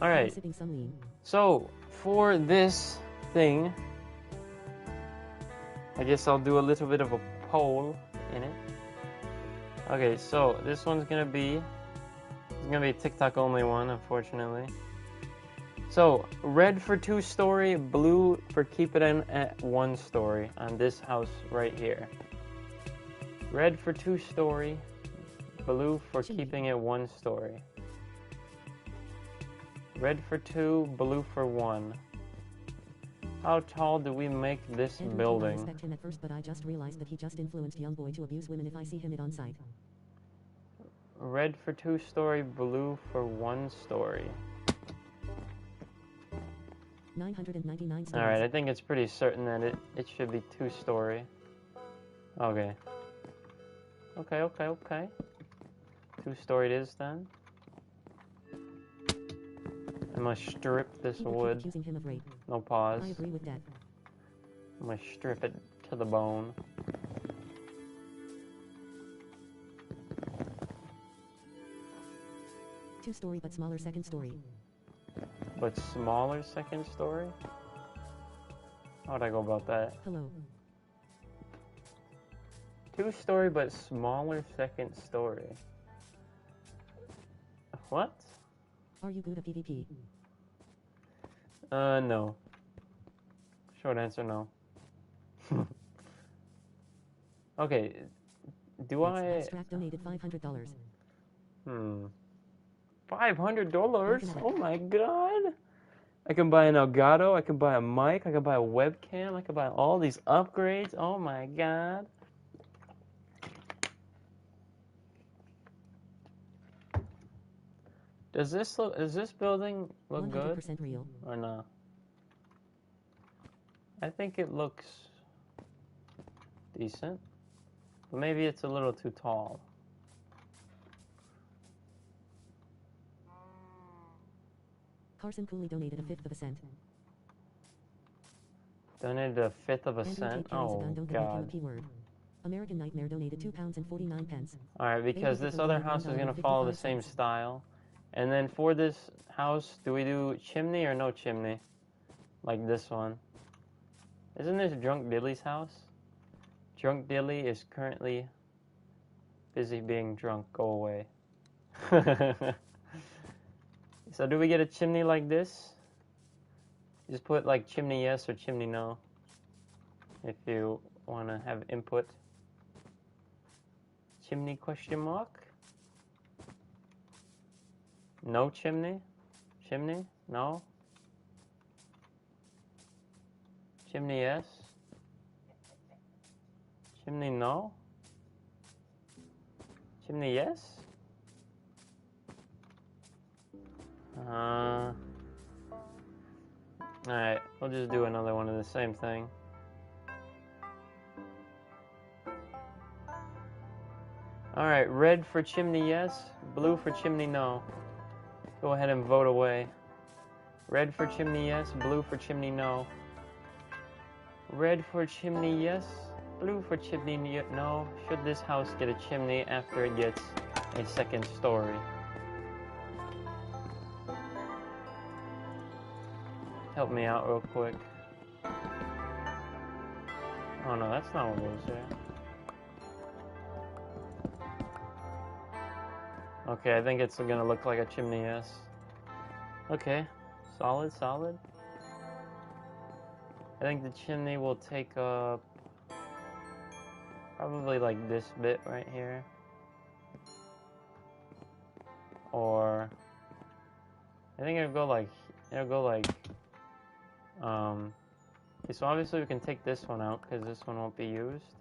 Alright, so for this thing, I guess I'll do a little bit of a poll in it. Okay, so this one's gonna be, it's gonna be a TikTok only one, unfortunately. So, red for 2 story, blue for keep it in at 1 story on this house right here. Red for 2 story, blue for keeping it 1 story. Red for 2, blue for 1. How tall do we make this building? I respect him at first, but I just realized that he just influenced young boy to abuse women if I see him it on site. Red for 2 story, blue for 1 story. 999 stories. Alright, I think it's pretty certain that it should be 2-story. Okay. Okay. 2-story it is then. I must strip this People keep wood. accusing him of rape. No pause. I agree with that. I'm gonna strip it to the bone. Two-story but smaller second story. But smaller second story? How'd I go about that? Hello. 2-story but smaller second story. What? Are you good at PvP? No. Short answer, no. Okay, do I... Abstract donated $500. $500? Oh my god! I can buy an Elgato, I can buy a mic, I can buy a webcam, I can buy all these upgrades. Oh my god. Does this building look good? 100% real. Or no? I think it looks decent. But maybe it's a little too tall. Carson Cooley donated 1/5 of a cent. Donated 1/5 of a Andrew cent? Tate carries a Oh gun, don't give him a god. P-word. American Nightmare donated £2.49. Alright, because this other house is going to follow the same style. And then for this house, do we do chimney or no chimney? Like this one. Isn't this Drunk Dilly's house? Drunk Dilly is currently busy being drunk. Go away. So do we get a chimney like this? Just put like chimney yes or chimney no. If you want to have input. Chimney question mark? No chimney? Chimney? No? Chimney yes? Chimney no? Chimney yes? Alright, we'll just do another one of the same thing. Alright, red for chimney yes, blue for chimney no. Go ahead and vote away. Red for chimney yes, blue for chimney no. Red for chimney yes, blue for chimney no. Should this house get a chimney after it gets a second story? Help me out real quick. Oh no, that's not what it is there. Okay, I think it's gonna look like a chimney, yes. Okay, solid. I think the chimney will take up probably like this bit right here. Or I think it'll go like okay, so obviously we can take this one out because this one won't be used.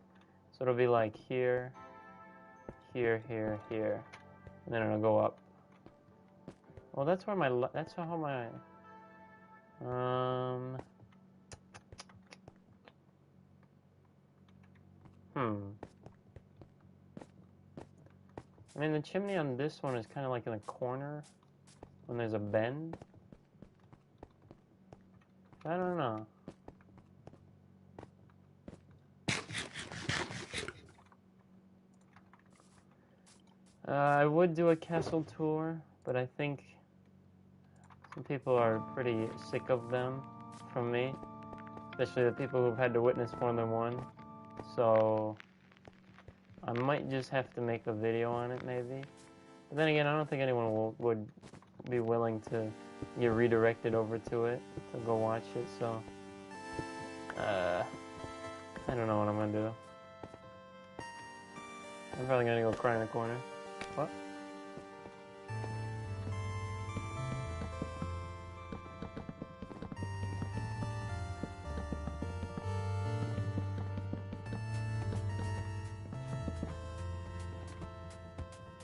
So it'll be like here, here, and then it'll go up. Well, that's where that's how my I mean, the chimney on this one is kind of like in a corner when there's a bend. I don't know. I would do a castle tour, but I think some people are pretty sick of them from me, especially the people who've had to witness more than one. So I might just have to make a video on it, maybe. But then again, I don't think anyone would be willing to get redirected over to it to go watch it. So I don't know what I'm gonna do. I'm probably gonna go cry in the corner. What?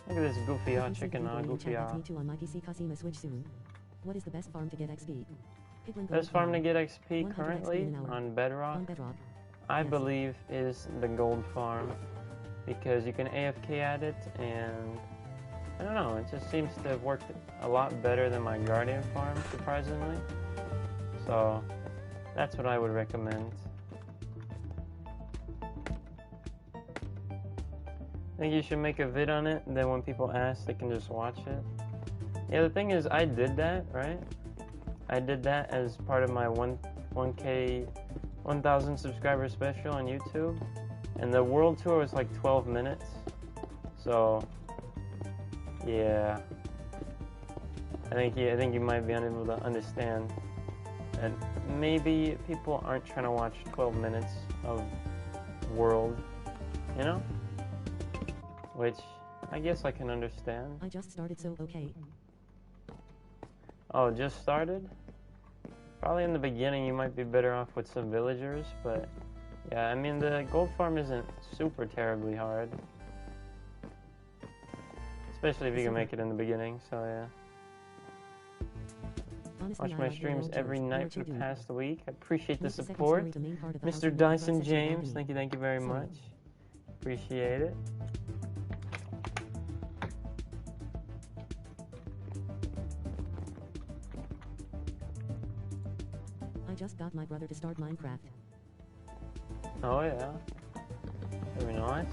Look at this goofy chicken, goofy Me too on my PC Kasima Switch soon. What is the best farm to get XP? Best farm to get XP currently on Bedrock, I believe, is the gold farm, because you can AFK at it, and I don't know, it just seems to have worked a lot better than my Guardian farm, surprisingly. So that's what I would recommend. I think you should make a vid on it, and then when people ask, they can just watch it. Yeah, the thing is, I did that, right? I did that as part of my 1,000 subscriber special on YouTube, and the world tour was like 12 minutes. So yeah, I think you might be unable to understand, and maybe people aren't trying to watch 12 minutes of world, you know? Which I guess I can understand. I just started, so okay. Oh, just started? Probably in the beginning you might be better off with some villagers, but yeah, I mean the gold farm isn't super terribly hard. Especially if you can make it in the beginning, so yeah. Honestly, Watch my streams every night for the past week. I appreciate the support. Mr. Dyson James, thank you very much. Appreciate it. I just got my brother to start Minecraft. Oh yeah. Very nice.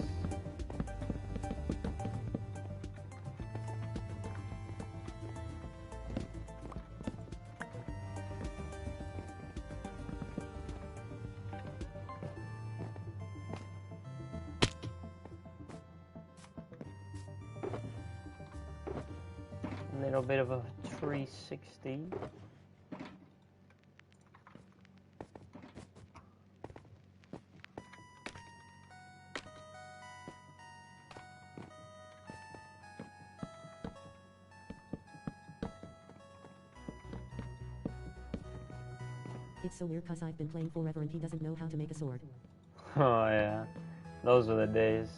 A little bit of a 360. It's so weird cause I've been playing forever and he doesn't know how to make a sword. Oh yeah, those were the days.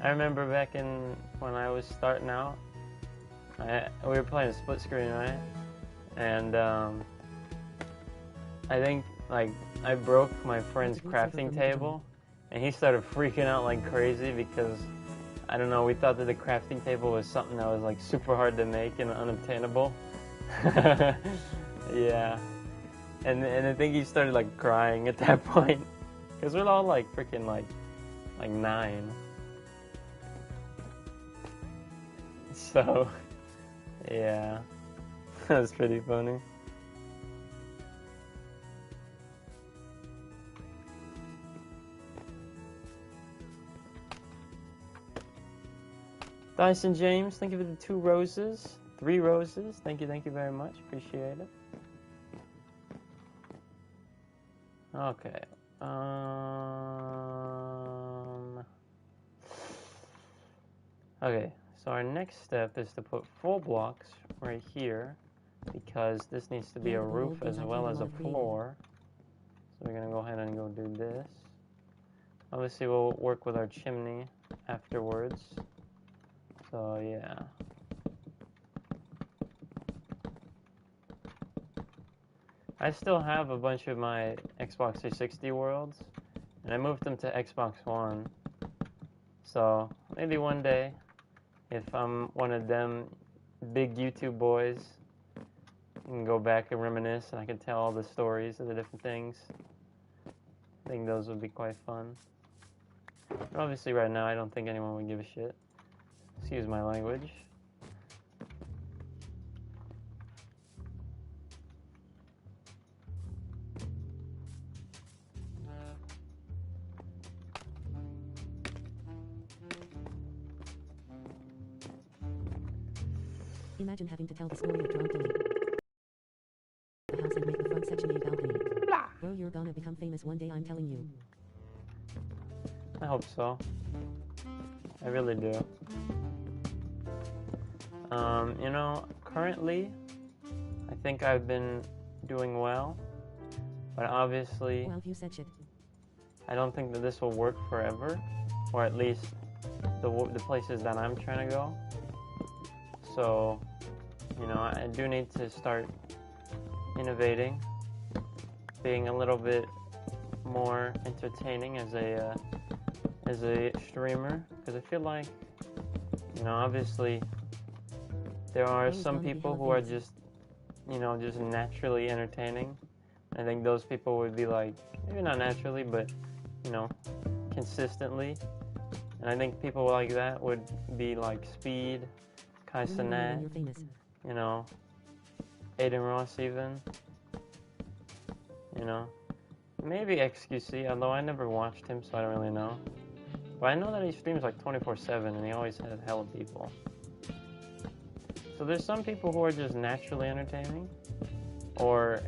I remember back in when I was starting out, we were playing a split screen, right? And I think like I broke my friend's crafting table, and he started freaking out like crazy because I don't know, we thought that the crafting table was something that was like super hard to make and unobtainable. Yeah. And I think he started like crying at that point, because we're all like freaking like 9. So yeah, that's pretty funny. Dyson James, thank you for the 2 roses, 3 roses. Thank you very much. Appreciate it. Okay. Okay, so our next step is to put full blocks right here, because this needs to be a roof as well as a floor. So we're gonna go ahead and go do this. Obviously we'll work with our chimney afterwards. So yeah. I still have a bunch of my Xbox 360 worlds, and I moved them to Xbox One. So maybe one day, if I'm one of them big YouTube boys, I can go back and reminisce, and I can tell all the stories of the different things. I think those would be quite fun. But obviously right now I don't think anyone would give a shit. Excuse my language. Imagine having to tell the story of drunk Dilly. The house and make the front section a balcony. Blah. Bro, you're gonna become famous one day, I'm telling you. I hope so. I really do. You know, currently, I think I've been doing well, but obviously, Well, you said shit. I don't think that this will work forever, or at least the places that I'm trying to go. So, you know, I do need to start innovating being a little bit more entertaining as a streamer, because I feel like, you know, obviously there are some people who are just, you know, just naturally entertaining. I think those people would be like, maybe not naturally, but, you know, consistently. And I think people like that would be like Speed, Kai Cenat, you know, Aiden Ross even, you know. Maybe XQC, although I never watched him, so I don't really know. But I know that he streams like 24/7, and he always has hella people. So there's some people who are just naturally entertaining, or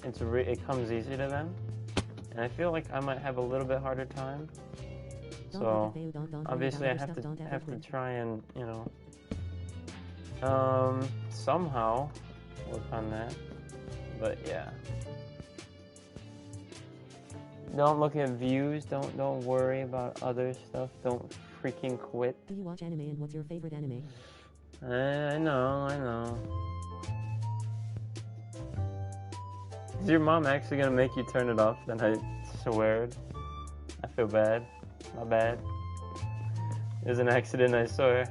it comes easy to them, and I feel like I might have a little bit harder time. So obviously I have to try and, you know, somehow work on that. But yeah, don't look at views. Don't worry about other stuff. Don't freaking quit. Do you watch anime, and what's your favorite anime? I know. Is your mom actually gonna make you turn it off? Then I swear. I feel bad. My bad. It was an accident, I swear.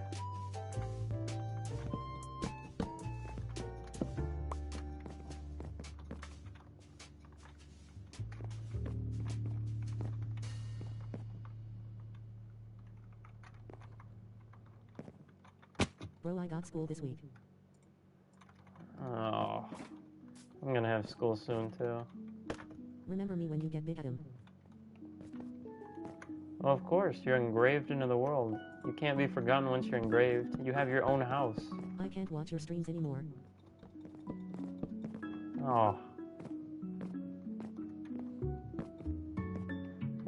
Bro, I got school this week. Oh, I'm gonna have school soon too. Remember me when you get big, Adam. Well, of course, you're engraved into the world. You can't be forgotten once you're engraved. You have your own house. I can't watch your streams anymore. Oh.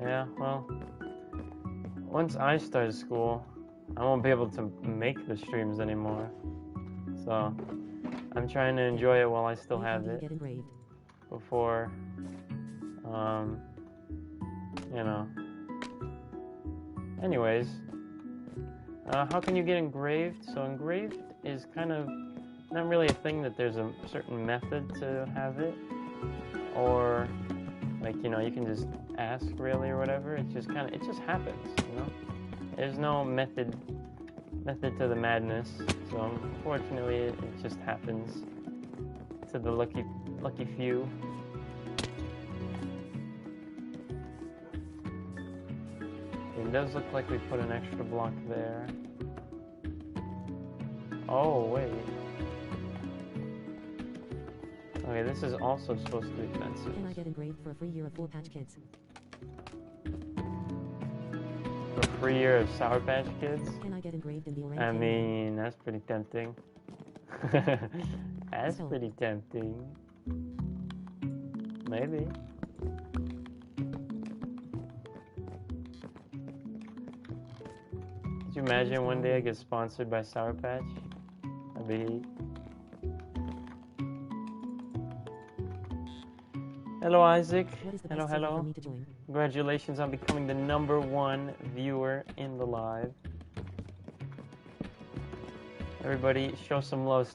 Yeah, well, once I start school, I won't be able to make the streams anymore. So, I'm trying to enjoy it while I still have it. Before, you know. Anyways, how can you get engraved? So engraved is kind of not really a thing that there's a certain method to have it, or like, you know, you can just ask really or whatever. It just happens, you know. There's no method to the madness. So unfortunately, it just happens to the lucky few. It does look like we put an extra block there. Oh, wait. Okay, this is also supposed to be expensive. Can I get engraved for a free year of Full Patch Kids? For a free year of Sour Patch Kids? Can I get engraved in the orange? I mean, that's pretty tempting. That's pretty tempting. Maybe. Could you imagine one day I get sponsored by Sour Patch? That'd be heat. Hello, Isaac. Hello. Congratulations on becoming the #1 viewer in the live. Everybody, show some love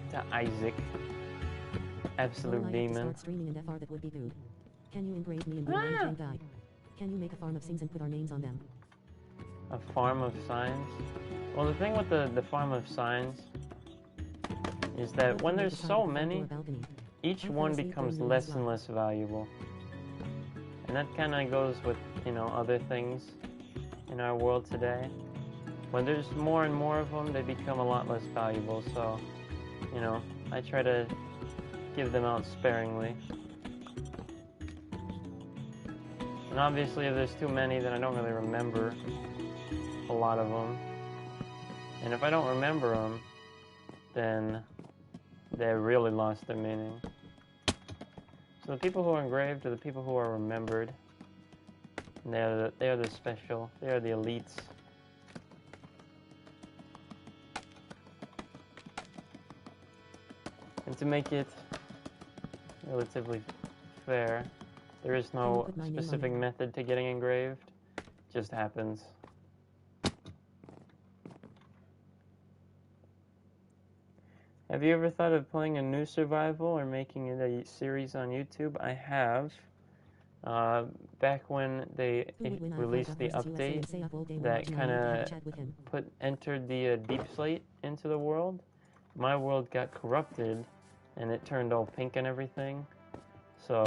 to Isaac. Absolute demon. Start streaming in FR, that would be good. Can you engrave me in the orange guy? Can you make a farm of signs and put our names on them? A farm of signs? Well, the thing with the farm of signs is that when there's so many, each one becomes less and less valuable. And that kind of goes with, you know, other things in our world today. When there's more and more of them, they become a lot less valuable. So, you know, I try to give them out sparingly. And obviously, if there's too many, then I don't really remember a lot of them. And if I don't remember them, then they really lost their meaning. So the people who are engraved are the people who are remembered. And they are the special. They are the elites. And to make it relatively fair, there is no specific method to getting engraved. It just happens. Have you ever thought of playing a new survival or making it a series on YouTube? I have. Back when they released the update that kind of entered the deep slate into the world, my world got corrupted and it turned all pink and everything. So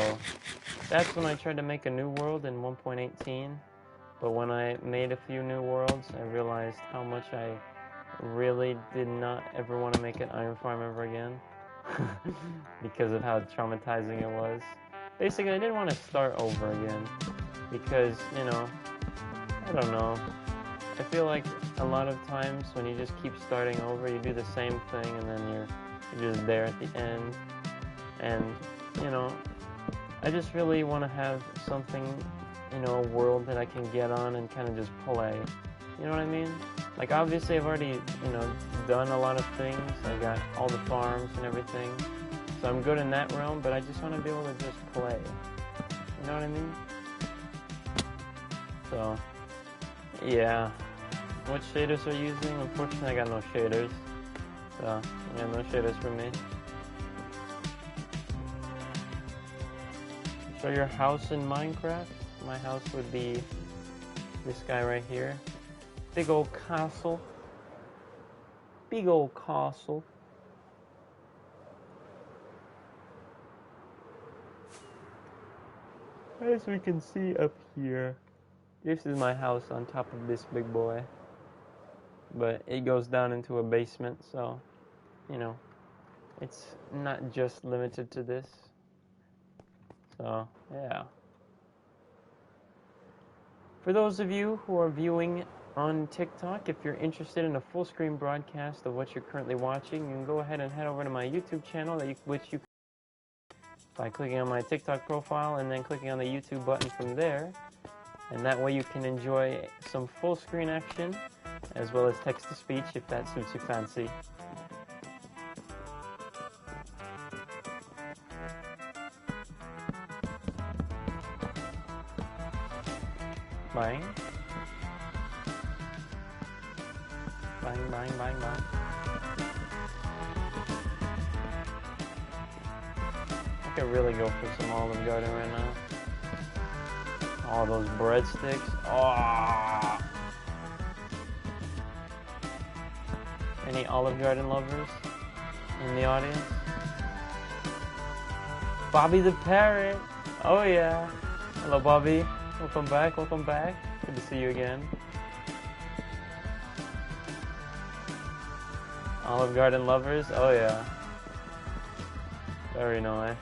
that's when I tried to make a new world in 1.18. But when I made a few new worlds, I realized how much I really did not ever want to make an iron farm ever again because of how traumatizing it was. Basically, I didn't want to start over again because, you know, I don't know. I feel like a lot of times when you just keep starting over, you do the same thing and then you're just there at the end. And, you know, I just really want to have something, you know, a world that I can get on and kind of just play. You know what I mean? Like, obviously, I've already, you know, done a lot of things. I got all the farms and everything. So I'm good in that realm, but I just want to be able to just play. You know what I mean? So, yeah. What shaders are you using? Unfortunately, I got no shaders. So, yeah, no shaders for me. Show your house in Minecraft. My house would be this guy right here. Big old castle. Big old castle. As we can see up here, this is my house on top of this big boy. But it goes down into a basement, so, you know, it's not just limited to this. So, yeah. For those of you who are viewing on TikTok, if you're interested in a full screen broadcast of what you're currently watching, you can go ahead and head over to my YouTube channel, which you can by clicking on my TikTok profile and then clicking on the YouTube button from there. And that way you can enjoy some full screen action as well as text-to-speech if that suits your fancy. Bang. Bang, bang, bang, bang. I could really go for some Olive Garden right now. All those breadsticks. Oh. Any Olive Garden lovers in the audience? Bobby the Parrot. Oh yeah. Hello, Bobby. Welcome back. Welcome back. Good to see you again. Olive Garden lovers. Oh yeah. Very nice.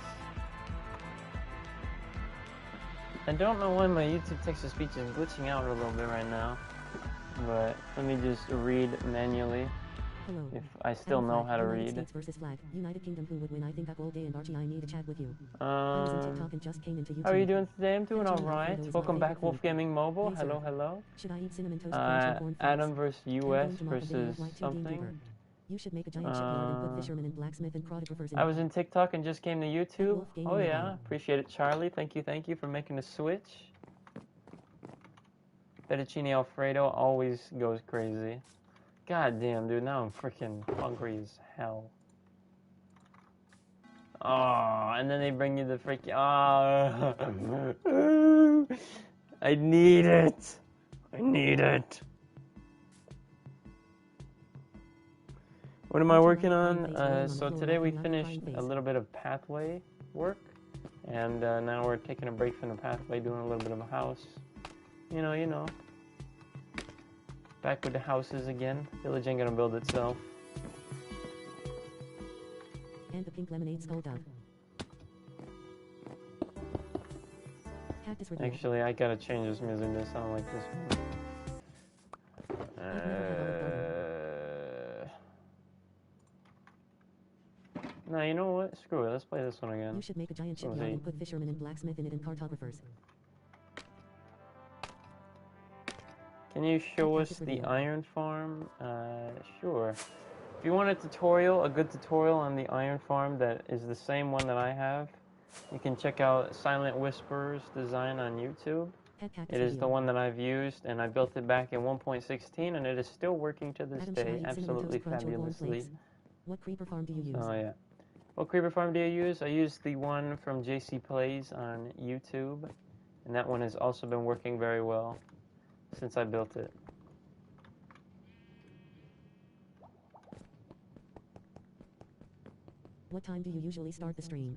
I don't know why my YouTube text-to-speech is glitching out a little bit right now, but let me just read manually. Hello. If I still know how to read. States versus flag. United Kingdom, who would win? I think up all day, and Archie, I need to chat with you. I was in TikTok and just came into YouTube. How are you doing today? I'm doing alright. Welcome back, Wolf Gaming Mobile. Laser. Hello, hello. Should I eat cinnamon toast crunch and corn flakes? Adam versus I'm US going to mark a video versus of like 2D something. Bigger. You should make a giant shipyard and put fisherman and blacksmith and cartographers in I it. was in TikTok and just came to YouTube. Wolf Gaming Oh yeah, Mobile. appreciate it, Charlie. Thank you for making the switch. Fettuccine Alfredo always goes crazy. God damn, dude, now I'm freaking hungry as hell. Oh, and then they bring you the freaking... Oh. I need it. I need it. What am I working on? So today we finished a little bit of pathway work. And now we're taking a break from the pathway, doing a little bit of a house. You know. Back with the houses again. Village ain't gonna build itself. And the pink lemonade skull dove. Cactus reveal. Actually, I gotta change this music. This sound like this one. No, you know what? Screw it. Let's play this one again. You should make a giant shipyard and put fishermen and blacksmith in it and cartographers. Can you show us the iron farm? Sure. If you want a tutorial, a good tutorial on the iron farm that is the same one that I have, you can check out Silent Whisper's design on YouTube. It is the one that I've used, and I built it back in 1.16, and it is still working to this day, absolutely fabulously. What creeper farm do you use? Oh yeah. What creeper farm do you use? I use the one from JC Plays on YouTube, and that one has also been working very well since I built it. What time do you usually start the stream?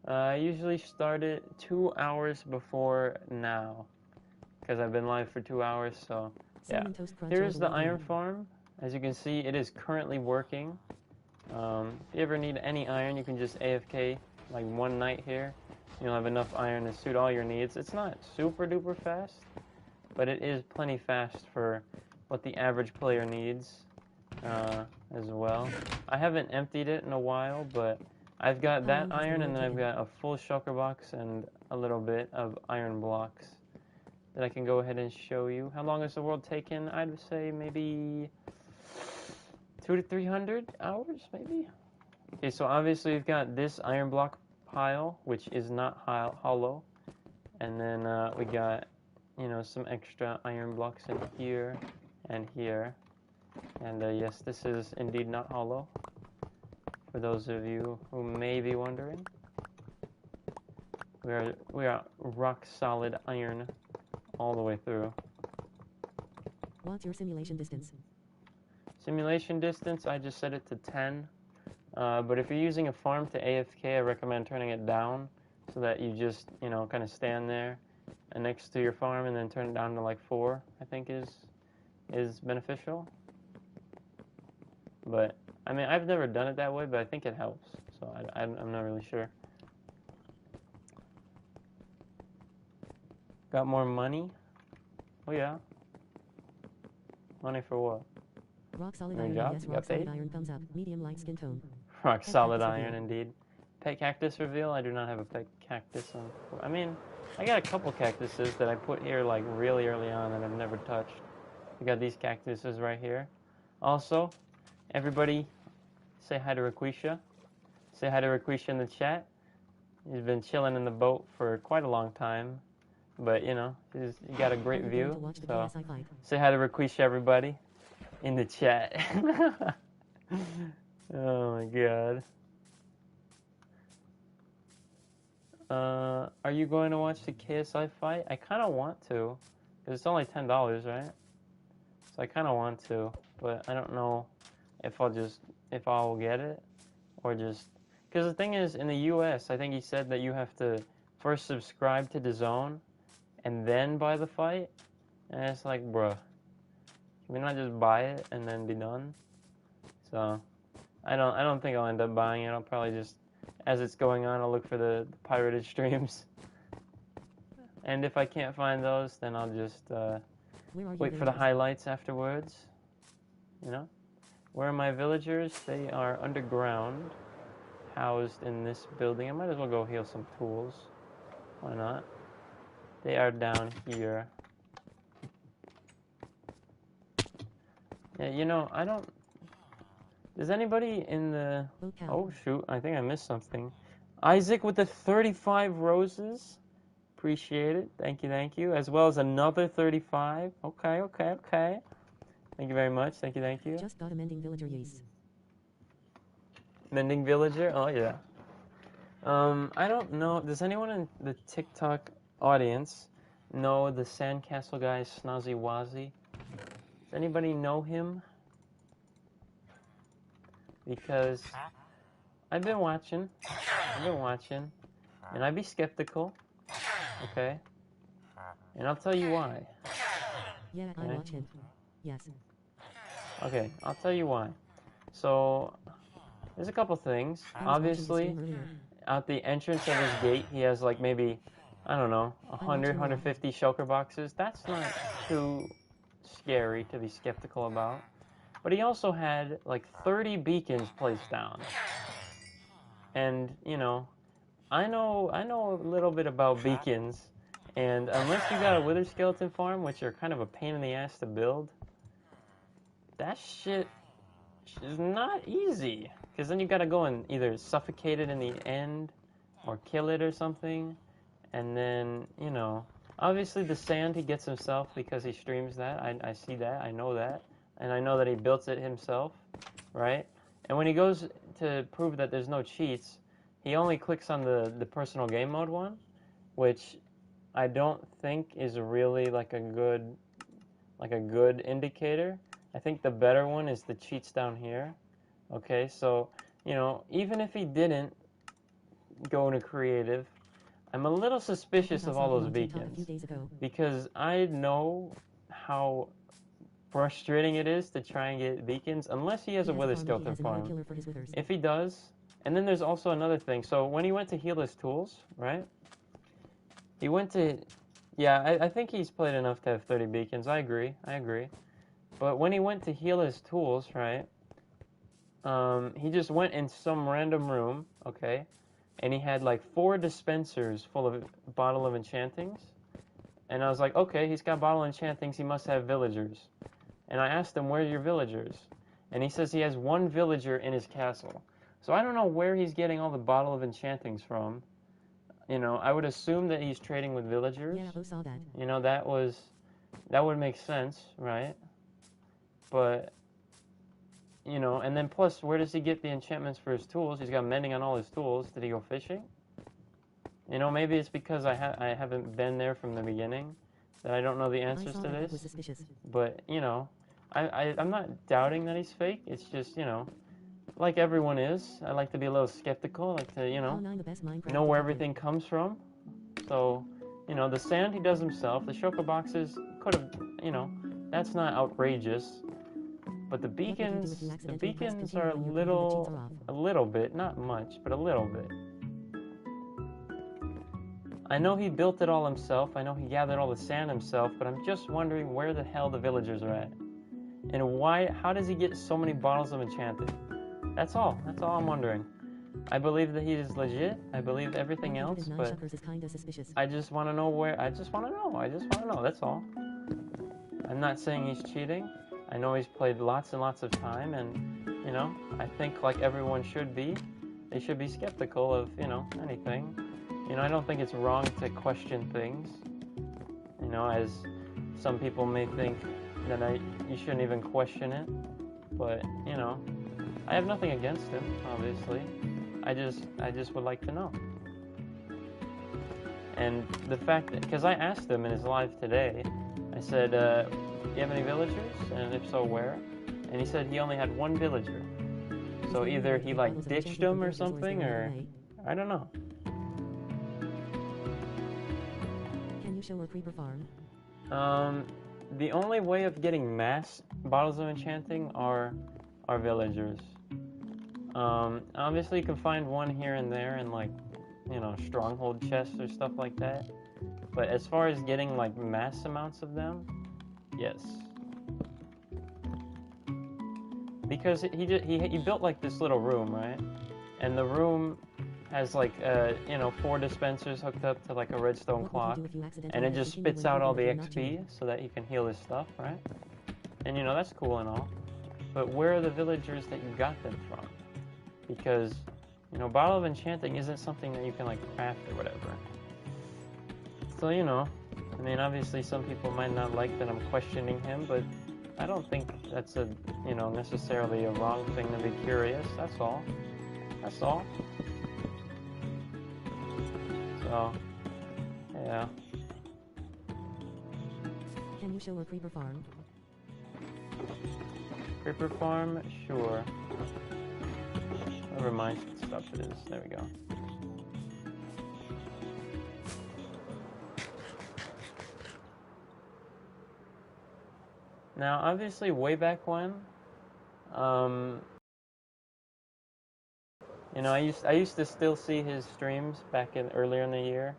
I usually start it 2 hours before now, because I've been live for 2 hours, so yeah. Cinnamon Toast Crunch Here's all the way iron down. farm. As you can see, it is currently working. If you ever need any iron, you can just AFK like one night here. You'll have enough iron to suit all your needs. It's not super duper fast, but it is plenty fast for what the average player needs as well. I haven't emptied it in a while, but I've got How that long has the iron, and world then I've taken? got a full shulker box and a little bit of iron blocks that I can go ahead and show you. How long has the world taken? I'd say maybe 200 to 300 hours, maybe. Okay, so obviously we've got this iron block pile, which is not hollow, and then we got, you know, some extra iron blocks in here and here, and yes, this is indeed not hollow, for those of you who may be wondering. We are rock solid iron all the way through. What's your simulation distance? Simulation distance, I just set it to 10. But if you're using a farm to AFK, I recommend turning it down so that you just, you know, kind of stand there next to your farm and then turn it down to like 4, I think is beneficial. But, I mean, I've never done it that way, but I think it helps. So I'm not really sure. Got more money? Oh yeah. Money for what? Rock solid Your iron. job? Yes, You rock got solid paid? iron. Thumbs up. Medium light skin tone. Rock Pet solid cactus iron, reveal. indeed. Pet cactus reveal? I do not have a pet cactus on. I mean, I got a couple cactuses that I put here like really early on that I've never touched. We got these cactuses right here. Also, everybody say hi to Raquisha. Say hi to Raquisha in the chat. He's been chilling in the boat for quite a long time, but you know, he's got a Are great you going view. to watch the So KSI fight? say hi to Raquisha, everybody, in the chat. Oh my god. Are you going to watch the KSI fight? I kind of want to, because it's only $10, right? So I kind of want to, but I don't know if I'll get it, or just, because the thing is, in the US, I think he said that you have to first subscribe to the zone, and then buy the fight, and it's like, bruh, can we not just buy it and then be done? So, I don't think I'll end up buying it. I'll probably just, as it's going on, I'll look for the pirated streams. And if I can't find those, then I'll just wait for the highlights afterwards. You know? Where are my villagers? They are underground, housed in this building. I might as well go heal some tools. Why not? They are down here. Yeah, you know, I don't... Does anybody in the... Oh, shoot, I think I missed something. Isaac with the 35 roses. Appreciate it. Thank you. As well as another 35. Okay. Thank you very much. Thank you. Just got a mending villager, yes. Mending villager? Oh, yeah. I don't know. Does anyone in the TikTok audience know the sandcastle guy, Snazzy Wazzy? Does anybody know him? Because I've been watching, and I'd be skeptical, okay? And I'll tell you why. Yeah, I watch him. Yes. Okay, I'll tell you why. So, there's a couple things. Obviously, at the entrance of his gate, he has like maybe, I don't know, 100, 150 shulker boxes. That's not too scary to be skeptical about. But he also had like 30 beacons placed down. And, you know, I know a little bit about beacons, and unless you got a wither skeleton farm, which are kind of a pain in the ass to build, that shit is not easy. Because then you gotta go and either suffocate it in the end, or kill it or something, and then, you know, obviously the sand he gets himself because he streams that, I see that, I know that, and I know that he built it himself, right? And when he goes to prove that there's no cheats, he only clicks on the personal game mode one, which I don't think is really like a good indicator. I think the better one is the cheats down here. Okay, so, you know, even if he didn't go into creative, I'm a little suspicious of all those beacons, because I know how frustrating it is to try and get beacons unless he has a wither skeleton farm. If he does, and then there's also another thing. So when he went to heal his tools, right? He went to, yeah, I think he's played enough to have 30 beacons. I agree. But when he went to heal his tools, right? He just went in some random room, okay, and he had like 4 dispensers full of bottle of enchantings, and I was like, okay, he's got bottle enchantings, he must have villagers. And I asked him, where's your villagers? And he says he has 1 villager in his castle. So I don't know where he's getting all the bottle of enchantings from. You know, I would assume that he's trading with villagers. Yeah, I saw that. You know, that would make sense, right? But, you know, and then plus, where does he get the enchantments for his tools? He's got mending on all his tools. Did he go fishing? You know, maybe it's because I haven't been there from the beginning that I don't know the answers to this. But, you know, I'm not doubting that he's fake. It's just, you know, like everyone is, I like to be a little skeptical. I like to, you know where everything comes from. So, you know, the sand he does himself. The shulker boxes could have, you know, that's not outrageous. But the beacons are a little bit, not much, but a little bit. I know he built it all himself. I know he gathered all the sand himself, but I'm just wondering where the hell the villagers are at. And how does he get so many bottles of enchanting? That's all I'm wondering. I believe that he is legit. I believe everything else, but I just want to know where. I just want to know. That's all. I'm not saying he's cheating. I know he's played lots and lots of time, and, you know, I think like everyone should be, they should be skeptical of, you know, anything. You know, I don't think it's wrong to question things. You know, as some people may think that you shouldn't even question it. But, you know, I have nothing against him, obviously. I just would like to know. And the fact that, because I asked him in his live today, I said, do you have any villagers? And if so, where? And he said he only had 1 villager. So either he like ditched him or something, or I don't know. Can you show a creeper farm? The only way of getting mass bottles of enchanting are villagers. Obviously you can find one here and there in like, you know, stronghold chests or stuff like that. But as far as getting like mass amounts of them, yes. Because he built like this little room, right? And the room has like you know, 4 dispensers hooked up to like a redstone clock, and it just spits out all the XP so that you can heal his stuff, right? And you know, that's cool and all. But where are the villagers that you got them from? Because, you know, bottle of enchanting isn't something that you can like craft or whatever. So, you know, I mean, obviously some people might not like that I'm questioning him, but I don't think that's a, you know, necessarily a wrong thing to be curious. That's all. So, yeah. Can you show a creeper farm? Creeper farm? Sure. Never mind what stuff it is. There we go. Now, obviously, way back when, you know, I used to still see his streams back earlier in the year,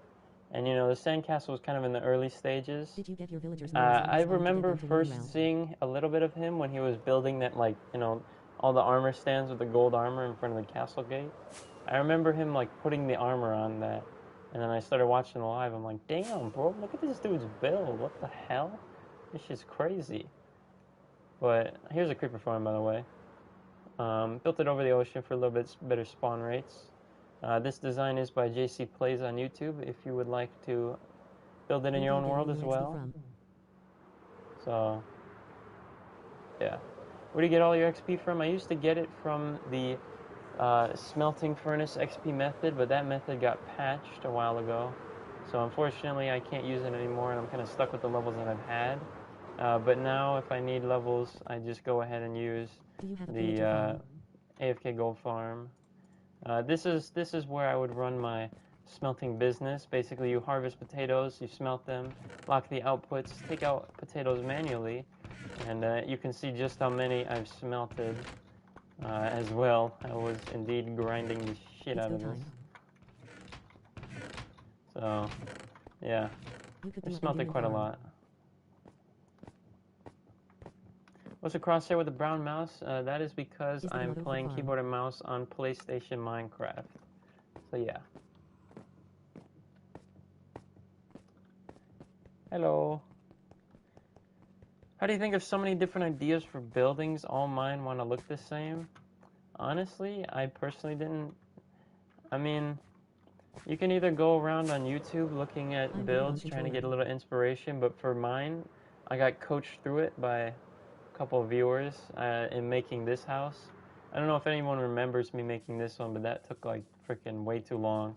and you know, the sandcastle was kind of in the early stages. Did you get your villagers? I remember first seeing a little bit of him when he was building that, like, you know, all the armor stands with the gold armor in front of the castle gate. I remember him like putting the armor on that, and then I started watching the live. I'm like, damn, bro, look at this dude's build. What the hell? This shit's crazy. But here's a creeper farm, by the way. Built it over the ocean for a little bit better spawn rates. This design is by JC Plays on YouTube, if you would like to build it in your own world as well. So, yeah. Where do you get all your XP from? I used to get it from the smelting furnace XP method, but that method got patched a while ago. So unfortunately, I can't use it anymore, and I'm kind of stuck with the levels that I've had. But now, if I need levels, I just go ahead and use the AFK Gold Farm. This is where I would run my smelting business. Basically, you harvest potatoes, you smelt them, lock the outputs, take out potatoes manually, and you can see just how many I've smelted as well. I was indeed grinding the shit out of this. So, yeah, I've smelted quite a lot. What's the crosshair with the brown mouse? That is because I'm playing keyboard and mouse on PlayStation Minecraft. So yeah. Hello. How do you think of so many different ideas for buildings? All mine want to look the same? Honestly, I personally didn't. I mean, you can either go around on YouTube looking at builds, trying to get a little inspiration, but for mine, I got coached through it by a couple of viewers in making this house. I don't know if anyone remembers me making this one, but that took like freaking way too long.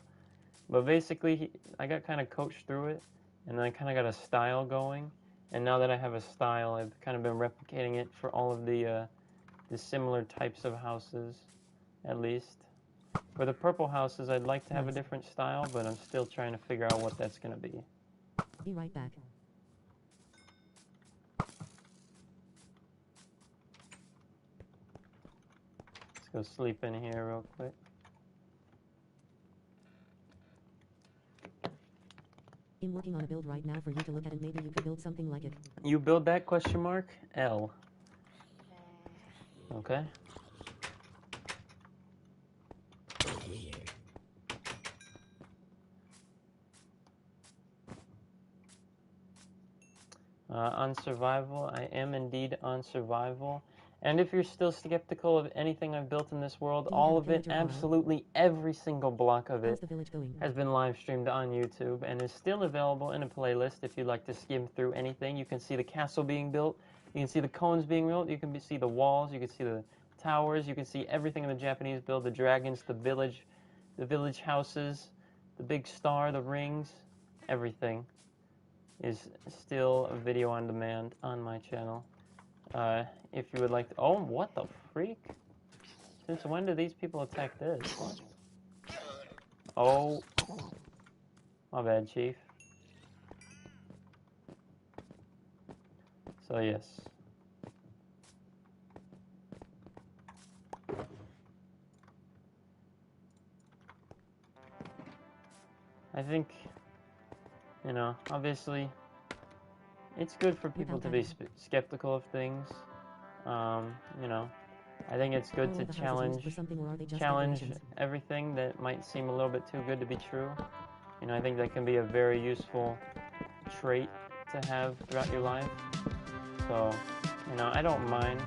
But basically, I got kind of coached through it, and then I kind of got a style going. And now that I have a style, I've kind of been replicating it for all of the similar types of houses, at least. For the purple houses, I'd like to have a different style, but I'm still trying to figure out what that's going to be. Be right back. Let's go sleep in here real quick. I'm working on a build right now for you to look at, and maybe you could build something like it. You build that, question mark? L. Okay. On survival, I am indeed on survival. And if you're still skeptical of anything I've built in this world, all of it, absolutely every single block of it, has been live streamed on YouTube and is still available in a playlist if you'd like to skim through anything. You can see the castle being built, you can see the cones being built, you can see the walls, you can see the towers, you can see everything in the Japanese build, the dragons, the village houses, the big star, the rings, everything is still a video on demand on my channel. If you would like to... Oh, what the freak? Since when do these people attack this? Oh. My bad, Chief. So, yes. I think, you know, obviously, it's good for people to be skeptical of things. You know, I think it's good to challenge everything that might seem a little bit too good to be true. You know, I think that can be a very useful trait to have throughout your life. So, you know, I don't mind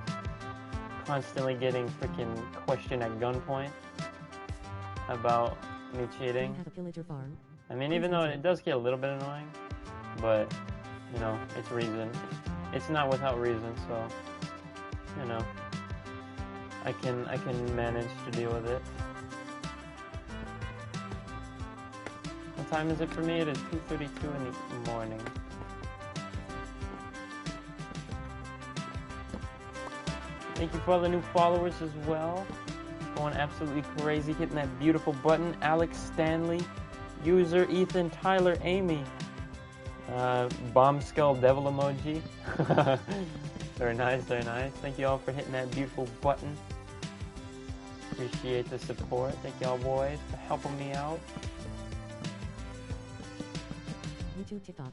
constantly getting freaking questioned at gunpoint about me cheating. I mean, even though it does get a little bit annoying, but, you know, it's reason. It's not without reason, so, you know, I can manage to deal with it. What time is it for me? It is 2:32 in the morning. Thank you for all the new followers as well. Going absolutely crazy, hitting that beautiful button. Alex Stanley, user Ethan Tyler Amy, bomb skull devil emoji. Very nice, very nice. Thank you all for hitting that beautiful button. Appreciate the support. Thank y'all boys for helping me out. YouTube, TikTok.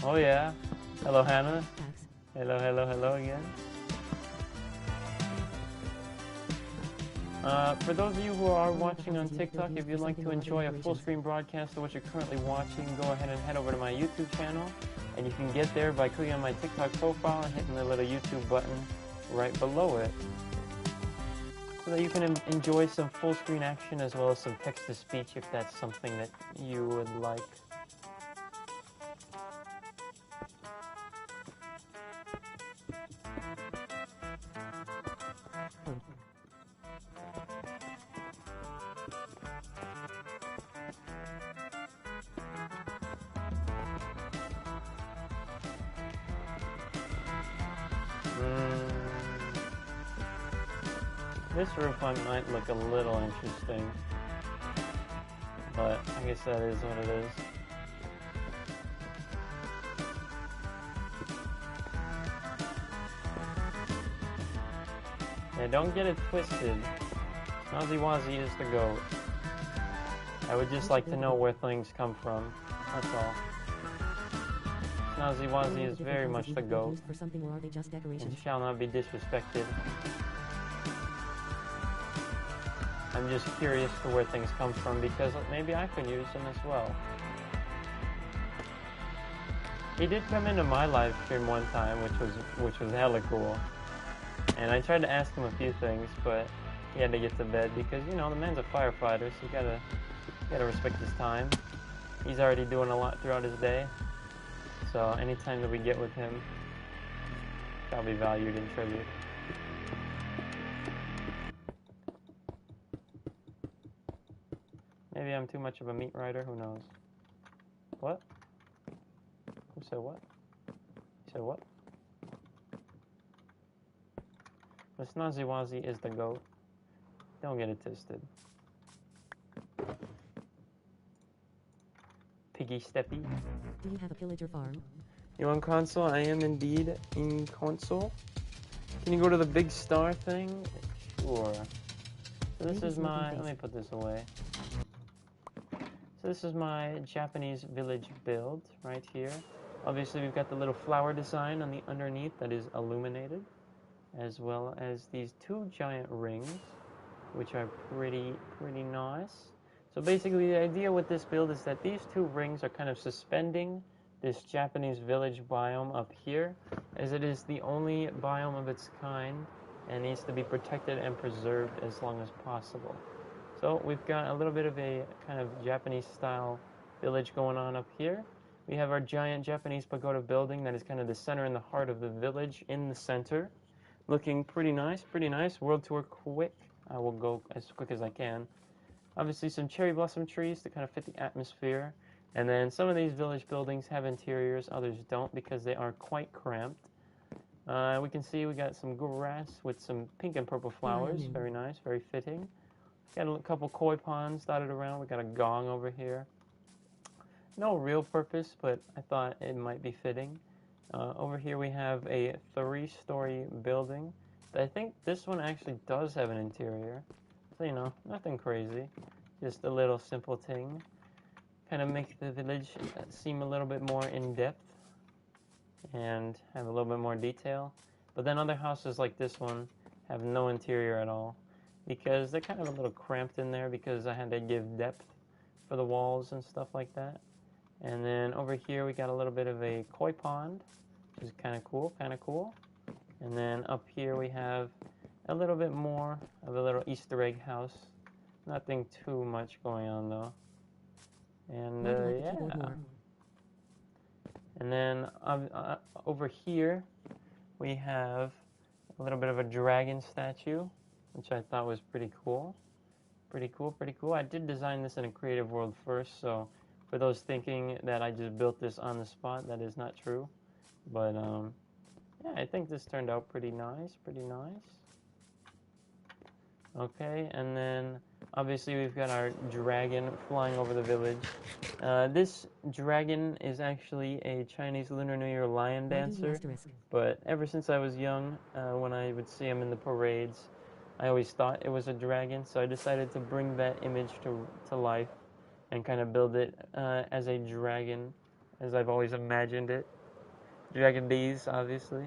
Oh yeah. Hello Hannah. Hello, hello, hello again. For those of you who are watching on TikTok, if you'd like to enjoy a full screen broadcast of what you're currently watching, go ahead and head over to my YouTube channel. And you can get there by clicking on my TikTok profile and hitting the little YouTube button right below it. So that you can enjoy some full screen action as well as some text to speech if that's something that you would like. This roof might look a little interesting, but I guess that is what it is. Yeah, don't get it twisted. Snazzy Wazzy is the GOAT. I would just like to know where things come from. That's all. Snazzy Wazzy is very much the GOAT and shall not be disrespected. I'm just curious to where things come from because maybe I could use them as well. He did come into my live stream one time, which was hella cool. And I tried to ask him a few things, but he had to get to bed because, you know, the man's a firefighter, so you gotta respect his time. He's already doing a lot throughout his day, so anytime that we get with him shall be valued in tribute. Maybe I'm too much of a meat rider, who knows? What? Who said what? You said what? The Snazzy Wazzy is the GOAT. Don't get it twisted. Piggy Steppy. Do you have a pillager farm? You on console? I am indeed in console. Can you go to the big star thing? Sure. So this is my, let me put this away. So this is my Japanese village build right here. Obviously we've got the little flower design on the underneath that is illuminated, as well as these two giant rings, which are pretty nice. So basically the idea with this build is that these two rings are kind of suspending this Japanese village biome up here, as it is the only biome of its kind and needs to be protected and preserved as long as possible. So we've got a little bit of a kind of Japanese style village going on up here. We have our giant Japanese pagoda building that is kind of the center and the heart of the village in the center. Looking pretty nice, pretty nice. World tour quick. I will go as quick as I can. Obviously some cherry blossom trees to kind of fit the atmosphere. And then some of these village buildings have interiors, others don't because they are quite cramped. We can see we got some grass with some pink and purple flowers. Very nice, very fitting. Got a couple koi ponds dotted around. We got a gong over here. No real purpose, but I thought it might be fitting. Over here we have a 3-story building. I think this one actually does have an interior. So, you know, nothing crazy. Just a little simple thing. Kind of make the village seem a little bit more in-depth and have a little bit more detail. But then other houses like this one have no interior at all, because they're kind of a little cramped in there because I had to give depth for the walls and stuff like that. And then over here we got a little bit of a koi pond, which is kind of cool, And then up here we have a little bit more of a little Easter egg house. Nothing too much going on though. And yeah. And then over here we have a little bit of a dragon statue, which I thought was pretty cool. Pretty cool. I did design this in a creative world first, so for those thinking that I just built this on the spot, that is not true. But yeah, I think this turned out pretty nice. Okay, and then obviously we've got our dragon flying over the village. This dragon is actually a Chinese Lunar New Year lion dancer, but ever since I was young, when I would see him in the parades, I always thought it was a dragon, so I decided to bring that image to life and kind of build it as a dragon, as I've always imagined it. Dragon D's, obviously.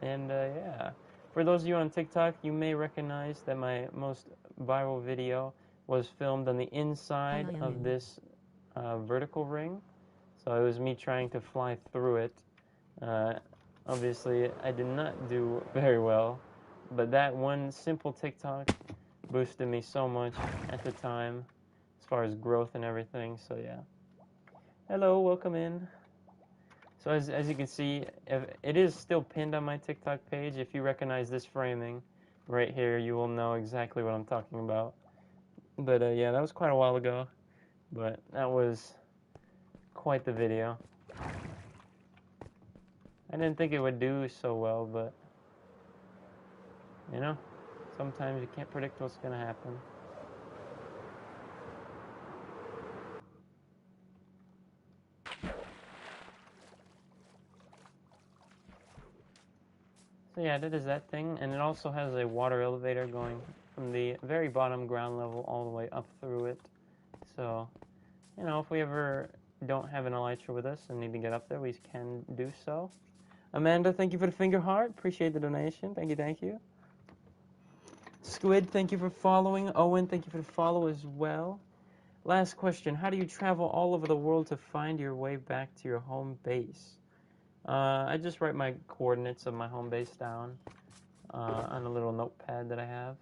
And yeah. For those of you on TikTok, you may recognize that my most viral video was filmed on the inside of this vertical ring. So it was me trying to fly through it. Obviously, I did not do very well, but that one simple TikTok boosted me so much at the time as far as growth and everything. So yeah. Hello, welcome in. So as you can see, it is still pinned on my TikTok page. If you recognize this framing right here, you will know exactly what I'm talking about. But yeah, that was quite a while ago, but that was quite the video. I didn't think it would do so well, but You know, sometimes you can't predict what's gonna happen. So yeah, that is that thing, and it also has a water elevator going from the very bottom ground level all the way up through it. So, you know, if we ever don't have an elytra with us and need to get up there, we can do so. Amanda, thank you for the finger heart. Appreciate the donation. Thank you, thank you. Squid, thank you for following. Owen, thank you for the follow as well. Last question. How do you travel all over the world to find your way back to your home base? I just write my coordinates of my home base down on a little notepad that I have.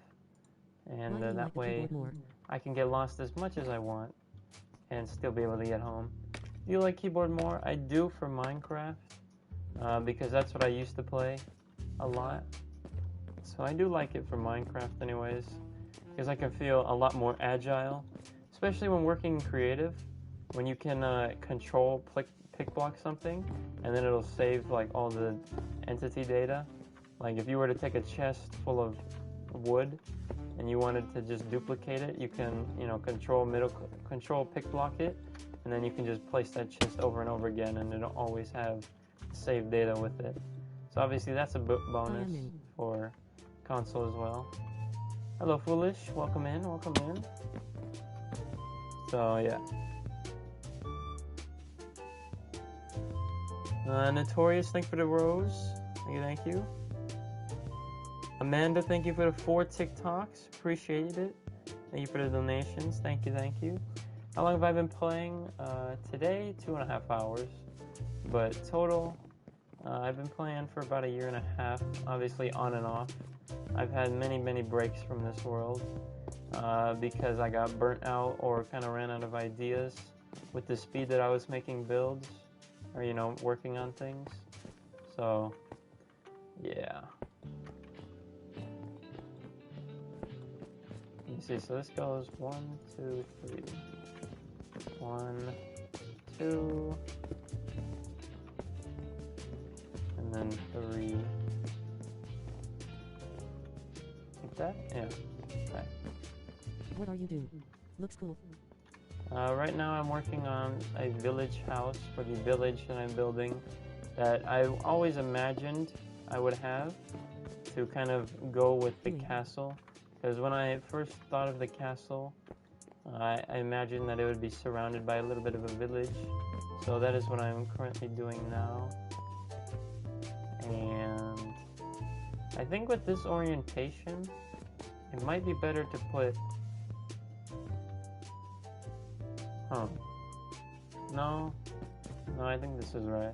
And that way I can get lost as much as I want and still be able to get home. Do you like keyboard more? I do for Minecraft because that's what I used to play a lot. So I do like it for Minecraft anyways because I can feel a lot more agile, especially when working creative, when you can control pick block something and then it'll save like all the entity data. Like if you were to take a chest full of wood and you wanted to just duplicate it, you can, you know, control pick block it, and then you can just place that chest over and over again, and it'll always have saved data with it. So obviously that's a bonus for console as well. Hello, Foolish. Welcome in. Welcome in. So yeah. Notorious, thank you for the rose. Thank you, thank you. Amanda, thank you for the 4 TikToks. Appreciate it. Thank you for the donations. Thank you, thank you. How long have I been playing? Today, 2.5 hours. But total, I've been playing for about 1.5 years, obviously on and off. I've had many, many breaks from this world because I got burnt out or kind of ran out of ideas with the speed that I was making builds or, you know, working on things. So, yeah. See, so this goes 1, 2, 3. 1, 2, and then 3. Like that? Yeah. Okay. What are you doing? Looks cool. Right now I'm working on a village house for the village that I'm building that I always imagined I would have to kind of go with the castle. Because when I first thought of the castle, I imagined that it would be surrounded by a little bit of a village. So that is what I'm currently doing now. And I think with this orientation, it might be better to put... No, I think this is right.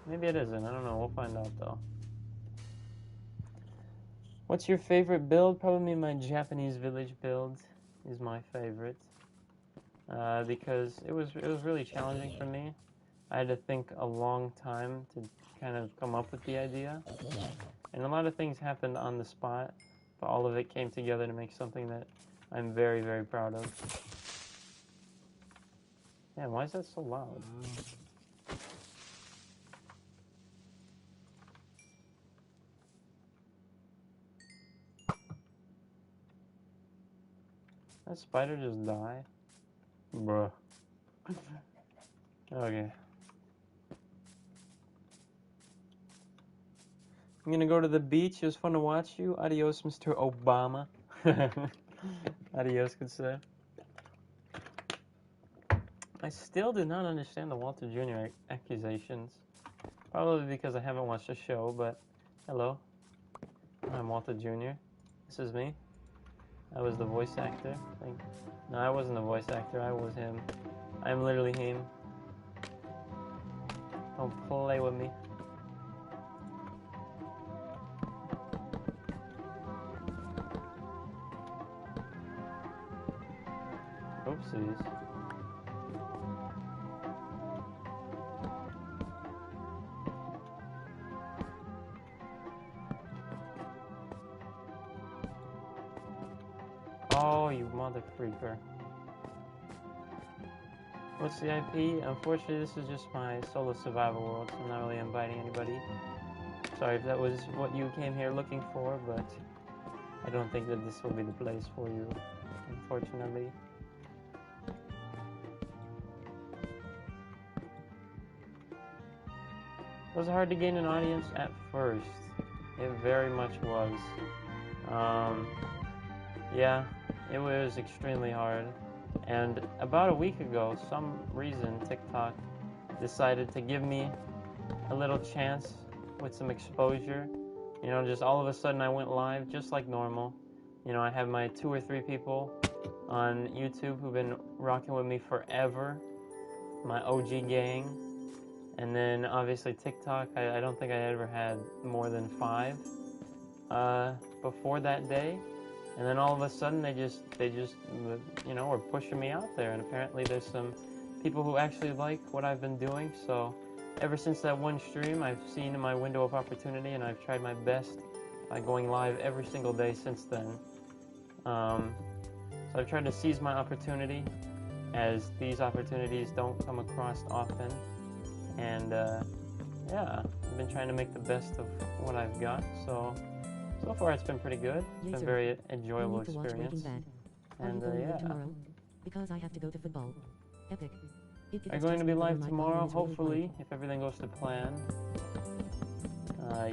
Maybe it isn't, I don't know, we'll find out though. What's your favorite build? Probably my Japanese village build is my favorite. Because it was really challenging for me. I had to think a long time to kind of come up with the idea. And a lot of things happened on the spot, but all of it came together to make something that I'm very, very proud of. Man, why is that so loud? That spider just die? Bruh. Okay. I'm gonna go to the beach. It was fun to watch you. Adios, Mr. Obama. Adios, good sir. I still do not understand the Walter Jr. accusations. Probably because I haven't watched the show, but hello. I'm Walter Jr. This is me. I was the voice actor. No, I wasn't the voice actor. I was him. I'm literally him. Don't play with me. Oopsies. Oh, you mother freaker. What's the IP? Unfortunately, this is just my solo survival world, so I'm not really inviting anybody. sorry if that was what you came here looking for, but I don't think that this will be the place for you, unfortunately. It was hard to gain an audience at first. It very much was. Yeah, it was extremely hard. And about a week ago, some reason TikTok decided to give me a little chance with some exposure. You know, just all of a sudden I went live just like normal. You know, I have my 2 or 3 people on YouTube who've been rocking with me forever, my OG gang. And then obviously TikTok, I don't think I ever had more than 5 before that day. And then all of a sudden they just you know, were pushing me out there. And apparently there's some people who actually like what I've been doing. So ever since that one stream, I've seen my window of opportunity, and I've tried my best by going live every single day since then. So I've tried to seize my opportunity, as these opportunities don't come across often. And yeah, I've been trying to make the best of what I've got. So far it's been pretty good. It's been a very enjoyable experience. And yeah. Tomorrow, because I have to go to football. Epic. I'm going to be live tomorrow, hopefully, if everything goes to plan.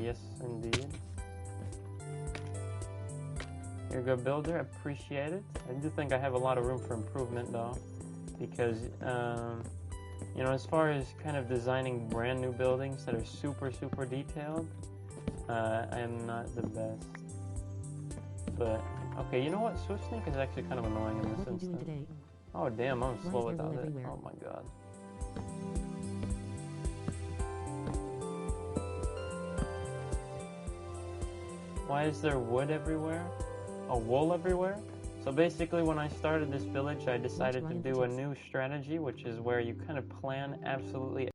Yes, indeed. You're a good builder, appreciate it. I do think I have a lot of room for improvement, though, because, you know, as far as kind of designing brand new buildings that are super, super detailed, I am not the best. But, okay, you know what? Swift Sneak is actually kind of annoying in this instance. Oh, damn, I'm slow without it. Oh, my God. Why is there wood everywhere? Oh, wool everywhere? So basically, when I started this village, I decided to do a new strategy, which is where you kind of plan absolutely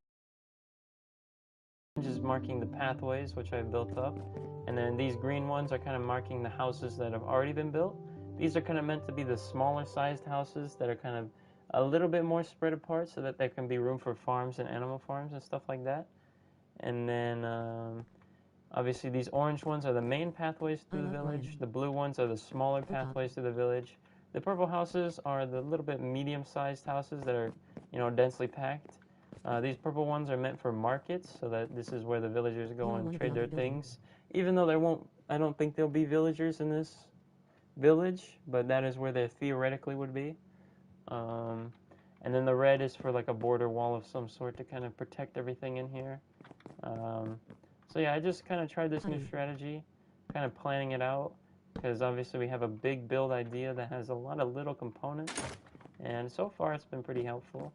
just marking the pathways, which I've built up. And then these green ones are kind of marking the houses that have already been built. These are kind of meant to be the smaller sized houses that are kind of a little bit more spread apart, so that there can be room for farms and animal farms and stuff like that. And then obviously these orange ones are the main pathways through the village. The blue ones are the smaller pathways through the village. The purple houses are the little bit medium-sized houses that are, you know, densely packed. These purple ones are meant for markets, so that this is where the villagers go and trade their things. Even though there won't, I don't think there'll be villagers in this village, but that is where there theoretically would be. And then the red is for like a border wall of some sort to kind of protect everything in here. So yeah, I just kind of tried this new strategy, kind of planning it out, because obviously we have a big build idea that has a lot of little components, and so far it's been pretty helpful.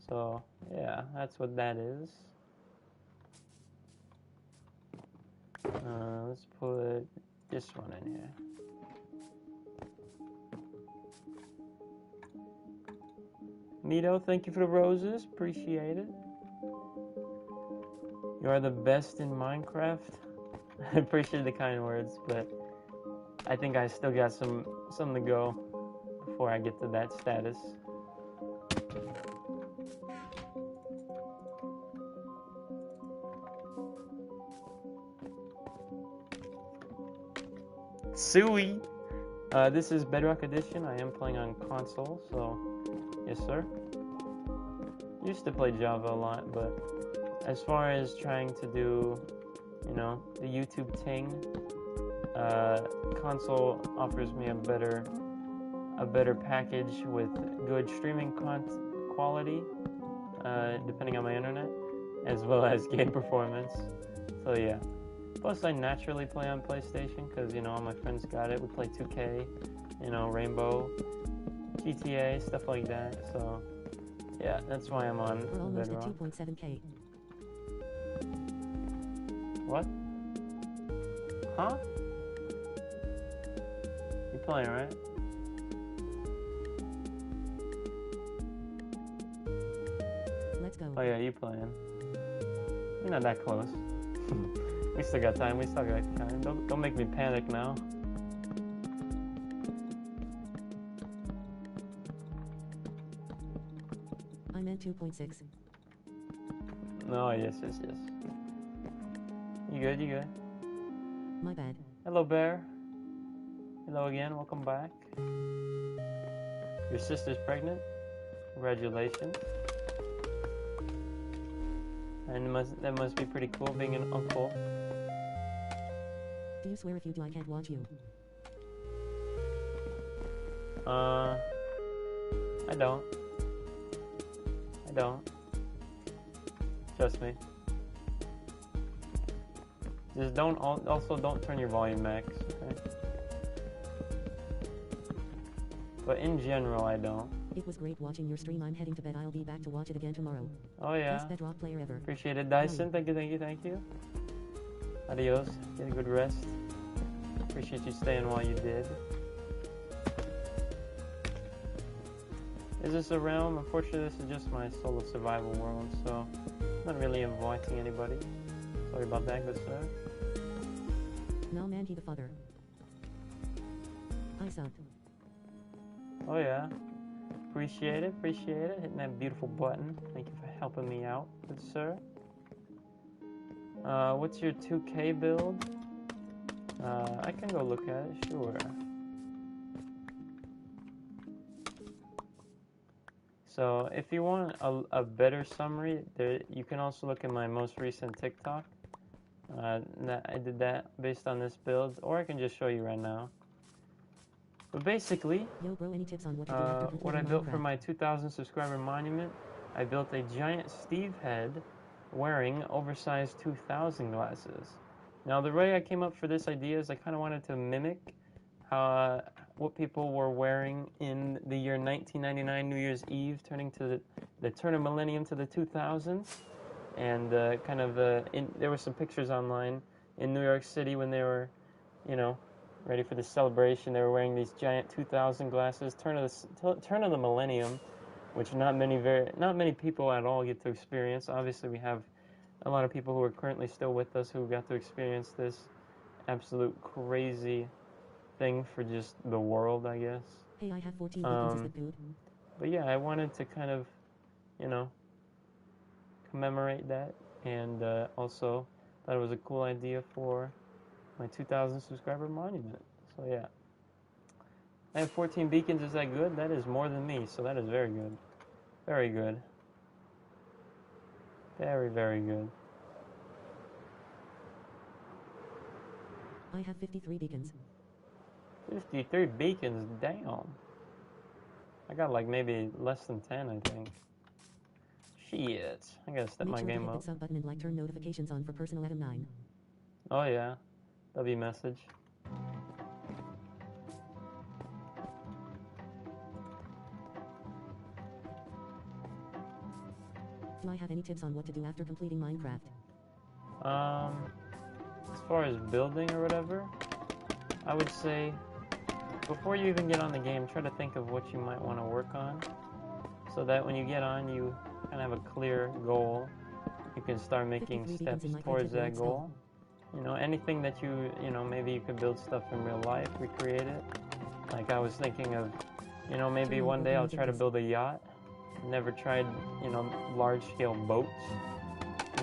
So yeah, that's what that is. Let's put this one in here. Nito, thank you for the roses. Appreciate it. You are the best in Minecraft. I appreciate the kind words, but I think I still got some to go before I get to that status. Suey! This is Bedrock Edition. I am playing on console, so yes, sir. Used to play Java a lot, but as far as trying to do, you know, the YouTube thing, console offers me a better package with good streaming quality, depending on my internet, as well as game performance. So yeah. Plus, I naturally play on PlayStation because, you know, all my friends got it. We play 2K, you know, Rainbow, GTA, stuff like that. So yeah, that's why I'm on Bedrock. 2.7K. What? Huh? You playing, right? Let's go. Oh yeah, you playing. We're not that close. We still got time. We still got time. Don't make me panic now. I meant 2.6. No, yes. You good, you good. My bad. Hello, Bear. Hello again, welcome back. Your sister's pregnant. Congratulations. And that must be pretty cool being an uncle. Do you swear if you do I can't watch you? I don't. Trust me. Just also don't turn your volume max, okay? But in general, I don't. It was great watching your stream. I'm heading to bed. I'll be back to watch it again tomorrow. Oh yeah. Best Bedrock player ever. Appreciate it, Dyson. Thank you. Adios. Get a good rest. Appreciate you staying while you did. Is this a realm? Unfortunately, this is just my solo survival world, so I'm not really inviting anybody. Sorry about that, good sir. No man, he the father. I subbed. Oh yeah. Appreciate it. Hitting that beautiful button. Thank you for helping me out, good sir. What's your 2K build? I can go look at it, sure. So if you want a better summary, you can also look at my most recent TikTok. I did that based on this build, or I can just show you right now. But basically, Yo, bro, any tips on what to do after what I completing built Minecraft? for my 2,000 subscriber monument, I built a giant Steve head wearing oversized 2,000 glasses. Now the way I came up for this idea is I kind of wanted to mimic what people were wearing in the year 1999 New Year's Eve, turning to the turn of millennium to the 2000s, and there were some pictures online in New York City when they were, ready for the celebration. They were wearing these giant 2,000 glasses, turn of the millennium, which not many people at all get to experience. Obviously, we have a lot of people who are currently still with us who got to experience this absolute crazy thing for just the world, I guess. Hey, I have 14 beacons, is that good? But yeah, I wanted to kind of, commemorate that, and also thought it was a cool idea for my 2,000 subscriber monument. So yeah, I have 14 beacons. Is that good? That is more than me, so that is very good. Very good. Very, very good. I have 53 beacons. 53 beacons, damn. I got like maybe less than 10, I think. Shit, I gotta step my game up. Make sure to hit the sub button and like turn notifications on for personal Adam 9. Oh yeah, W message. Do I have any tips on what to do after completing Minecraft? As far as building or whatever, I would say before you even get on the game, try to think of what you might want to work on, so that when you get on, you kind of have a clear goal. You can start making steps towards that goal. Anything that maybe you could build stuff in real life, recreate it. Like I was thinking of, maybe one day I'll try to build a yacht. Never tried, large-scale boats,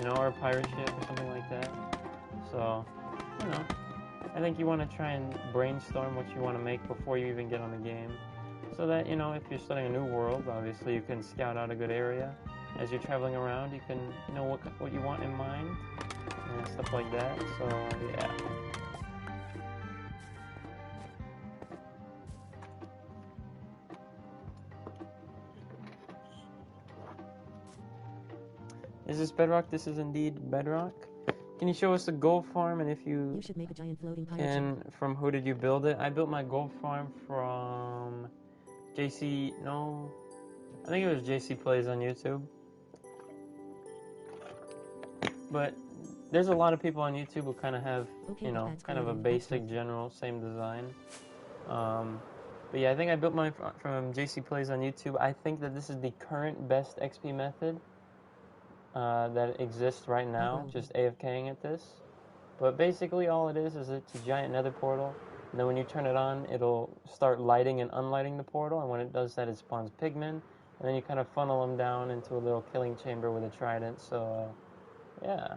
or a pirate ship or something like that. So, I think you want to try and brainstorm what you want to make before you even get on the game. So that, if you're starting a new world, obviously you can scout out a good area. As you're traveling around, you can know what you want in mind and stuff like that. So, yeah. Is this Bedrock? This is indeed Bedrock. Can you show us the gold farm, and if you should make a giant floating pirate ship. From who did you build it? I built my gold farm from JC, no, I think it was JC Plays on YouTube. But there's a lot of people on YouTube who kind of have, kind of a basic, general, same design. But yeah, I think I built mine from JC Plays on YouTube. I think that this is the current best XP method that exists right now, just AFKing at this. But basically all it is it's a giant nether portal, and then when you turn it on, it'll start lighting and unlighting the portal, and when it does that, it spawns pigmen, and then you kind of funnel them down into a little killing chamber with a trident. So yeah,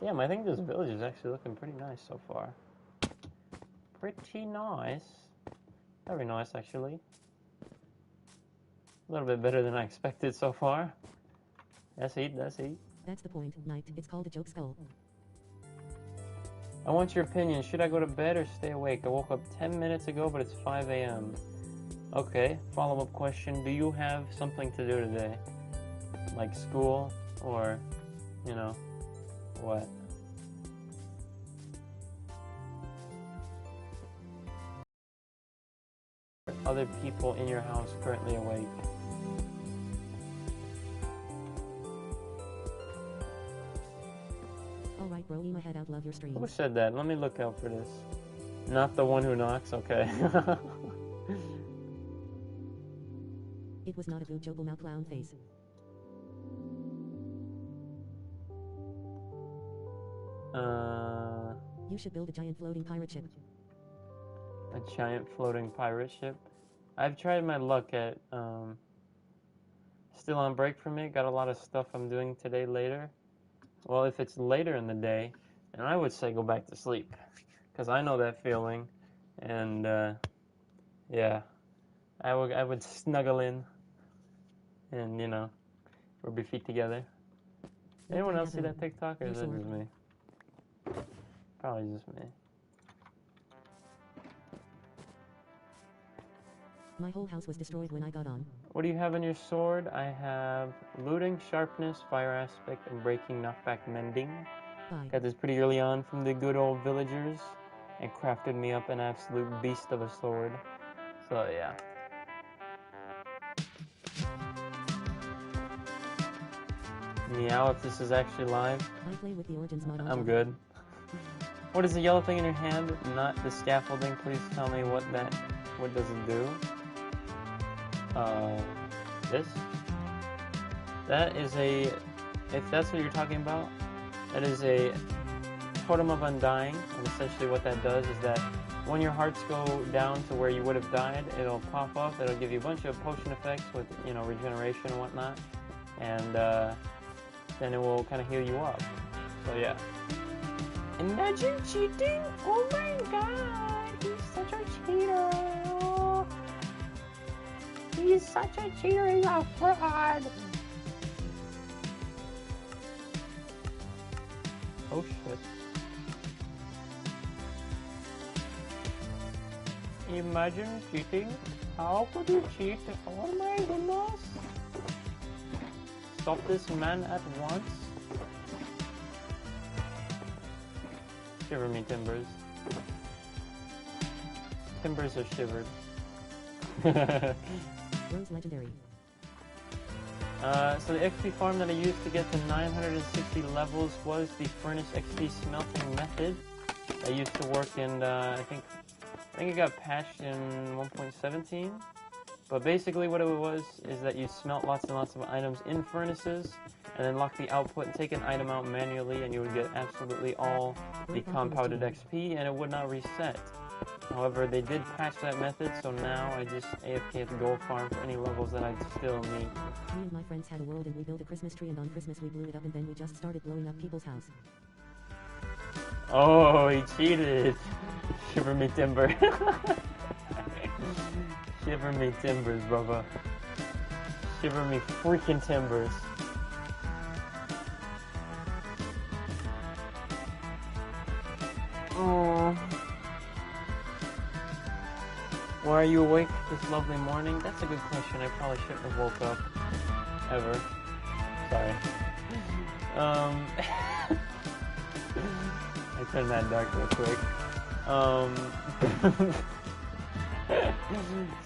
Damn, I think this village is actually looking pretty nice so far. Pretty nice. Very nice, actually. A little bit better than I expected so far. That's it, that's it. That's the point, Knight. It's called a joke skull. I want your opinion. Should I go to bed or stay awake? I woke up 10 minutes ago, but it's 5 a.m. Okay, follow-up question. Do you have something to do today? Like school or, you know, what? Other people in your house currently awake? Alright bro, eat my head out, love your streams. Who said that? Let me look out for this. Not the one who knocks? Okay. It was not a good Jobel mouth clown face. You should build a giant floating pirate ship. A giant floating pirate ship? I've tried my luck at, still on break from it. Got a lot of stuff I'm doing today later. Well, if it's later in the day, then I would say go back to sleep. Because I know that feeling. And, yeah. I would snuggle in. And, you know, rub your feet together. Anyone else see that TikTok, or is it just me? Probably just me. My whole house was destroyed when I got on. What do you have on your sword? I have looting, sharpness, fire aspect, and breaking, knockback, mending. Bye. Got this pretty early on from the good old villagers, and crafted me up an absolute beast of a sword. So yeah. Meow if this is actually live. I play with the Origins mod on I'm Jobel. good. What is the yellow thing in your hand? Not the scaffolding. Please tell me what does it do? This? That is a, if that's what you're talking about, that is a Totem of Undying, and essentially what that does is that when your hearts go down to where you would have died, it'll pop up, it'll give you a bunch of potion effects with, you know, regeneration and whatnot, and then it will kind of heal you up. So yeah. Imagine cheating! Oh my god! He's such a cheater! He's such a cheater, he's a fraud! Oh shit. Imagine cheating? How could you cheat? Oh my goodness! Stop this man at once. Shiver me timbers. Timbers are shivered. Rose legendary. So the XP farm that I used to get to 960 levels was the furnace XP smelting method that used to work in, I think it got patched in 1.17. But basically what it was is that you smelt lots and lots of items in furnaces and then lock the output and take an item out manually, and you would get absolutely all the compounded XP and it would not reset. However, they did patch that method, so now I just AFK at the gold farm for any levels that I still need. Me and my friends had a world and we built a Christmas tree, and on Christmas we blew it up, and then we just started blowing up people's house. Oh, he cheated! Shiver me timber. Shiver me timbers, brother. Shiver me freaking timbers. Oh. Why are you awake this lovely morning? That's a good question. I probably shouldn't have woke up. Ever. Sorry. I turned that dark real quick.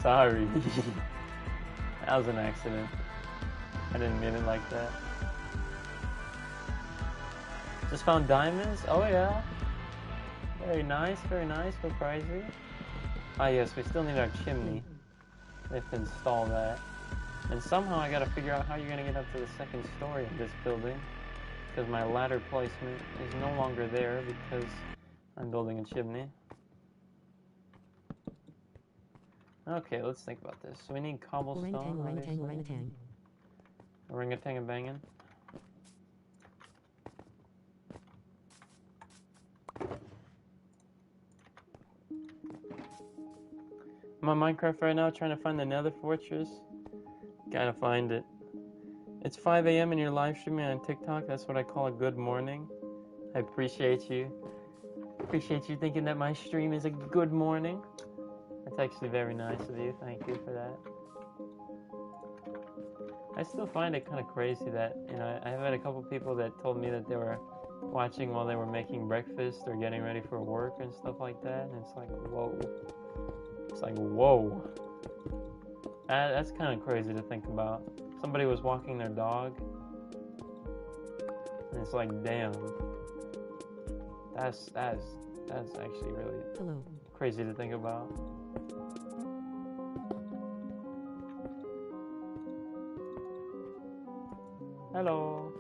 Sorry. That was an accident. I didn't mean it like that. Just found diamonds? Oh yeah. Very nice, go crazy. Ah yes, we still need our chimney. We have to install that. And somehow I gotta figure out how you're gonna get up to the second story of this building. Because my ladder placement is no longer there because I'm building a chimney. Okay, let's think about this. So we need cobblestone, Orangutan, orangutan. Orangutan and banging. I'm on Minecraft right now trying to find the Nether Fortress. Gotta find it. It's 5 a.m. and you're live streaming on TikTok. That's what I call a good morning. I appreciate you. Appreciate you thinking that my stream is a good morning. That's actually very nice of you. Thank you for that. I still find it kind of crazy that, you know, I've had a couple people that told me that they were watching while they were making breakfast or getting ready for work and stuff like that. And it's like, whoa. It's like, whoa. That's kind of crazy to think about. Somebody was walking their dog. And it's like, damn. That's actually really crazy to think about. Hello.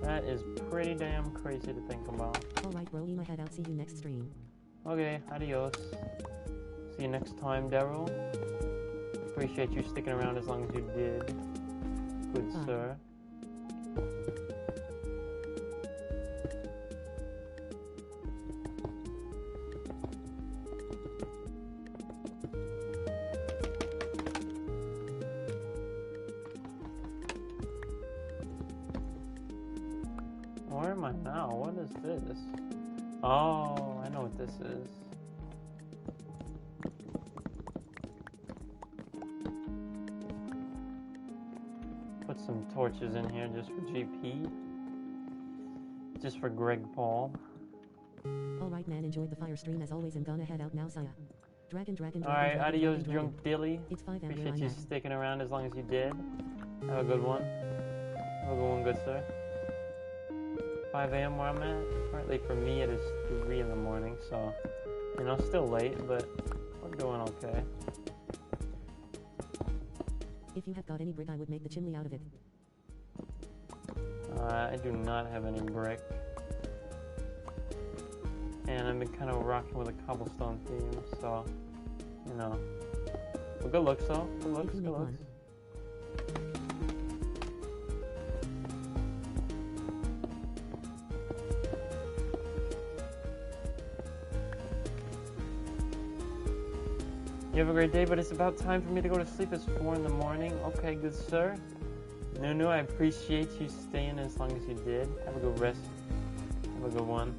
That is pretty damn crazy to think about. Alright bro, Ema head out, see you next stream. Okay, adios. See you next time, Daryl. Appreciate you sticking around as long as you did. Good sir. Where am I now? What is this? Oh, I know what this is. Put some torches in here just for GP. Just for Greg Paul. Alright man, enjoyed the fire stream as always and gonna head out now, Saya. Dragon. Alright, adios drunk Dilly. It's 5 a.m. Appreciate you sticking around as long as you did. Have a good one. Have a good one, good sir. 5 a.m. where I'm at. Currently for me it is 3 in the morning, so, you know, still late, but we're doing okay. If you have got any brick, I would make the chimney out of it. I do not have any brick. And I've been kind of rocking with a cobblestone theme, so, you know. But good looks, though. Good looks, good looks. You have a great day, but it's about time for me to go to sleep. It's 4 in the morning. Okay, good sir. Nunu, I appreciate you staying as long as you did. Have a good rest. Have a good one.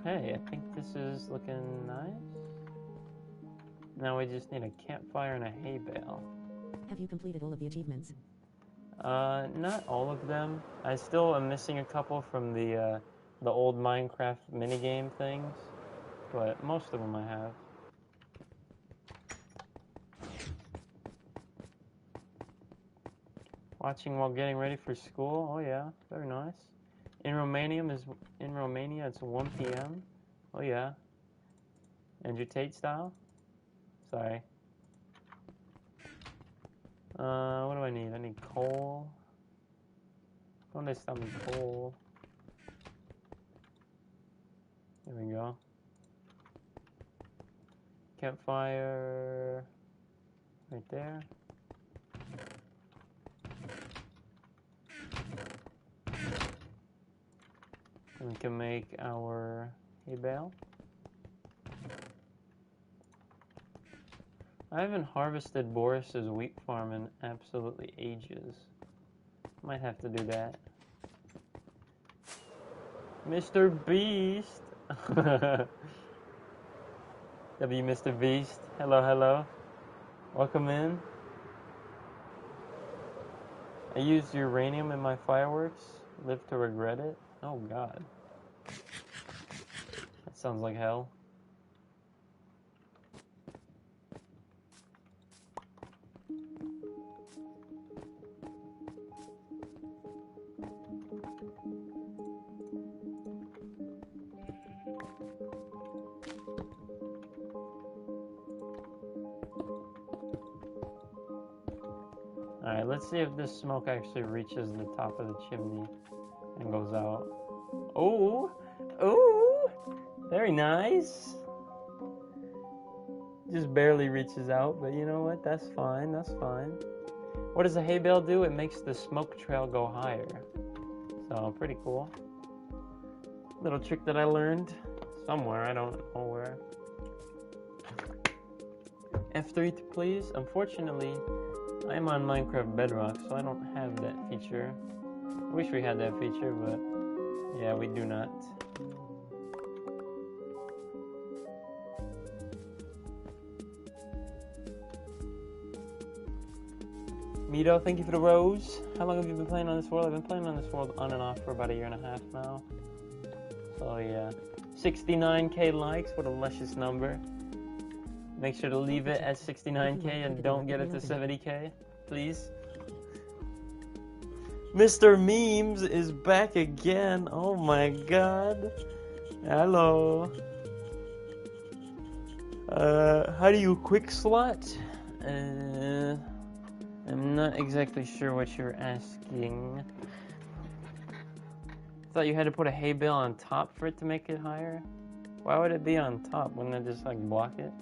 Okay, I think this is looking nice. Now we just need a campfire and a hay bale. Have you completed all of the achievements? Not all of them. I still am missing a couple from the old Minecraft minigame things. But most of them I have. Watching while getting ready for school. Oh yeah, very nice. In Romania it's 1 p.m. Oh yeah. Andrew Tate style. Sorry. What do I need? I need coal. Don't they stop me coal? There we go. Campfire right there. And we can make our hay bale. I haven't harvested Boris's wheat farm in absolutely ages. Might have to do that. Mr. Beast! Mr. Beast. Hello. Welcome in. I used uranium in my fireworks. Live to regret it. Oh god. That sounds like hell. Alright, let's see if this smoke actually reaches the top of the chimney and goes out. Oh! Oh! Very nice! Just barely reaches out, but you know what? That's fine, that's fine. What does a hay bale do? It makes the smoke trail go higher. So, pretty cool. Little trick that I learned somewhere, I don't know where. F3 please. Unfortunately, I'm on Minecraft Bedrock, so I don't have that feature. I wish we had that feature, but yeah, we do not. Mito, thank you for the rose. How long have you been playing on this world? I've been playing on this world on and off for about 1.5 years now. So yeah, 69k likes, what a luscious number. Make sure to leave it at 69k and don't get it to 70k, please. Mr. Memes is back again. Oh my god. Hello. How do you quick slot? I'm not exactly sure what you're asking. I thought you had to put a hay bale on top for it to make it higher. Why would it be on top? Wouldn't it just like block it?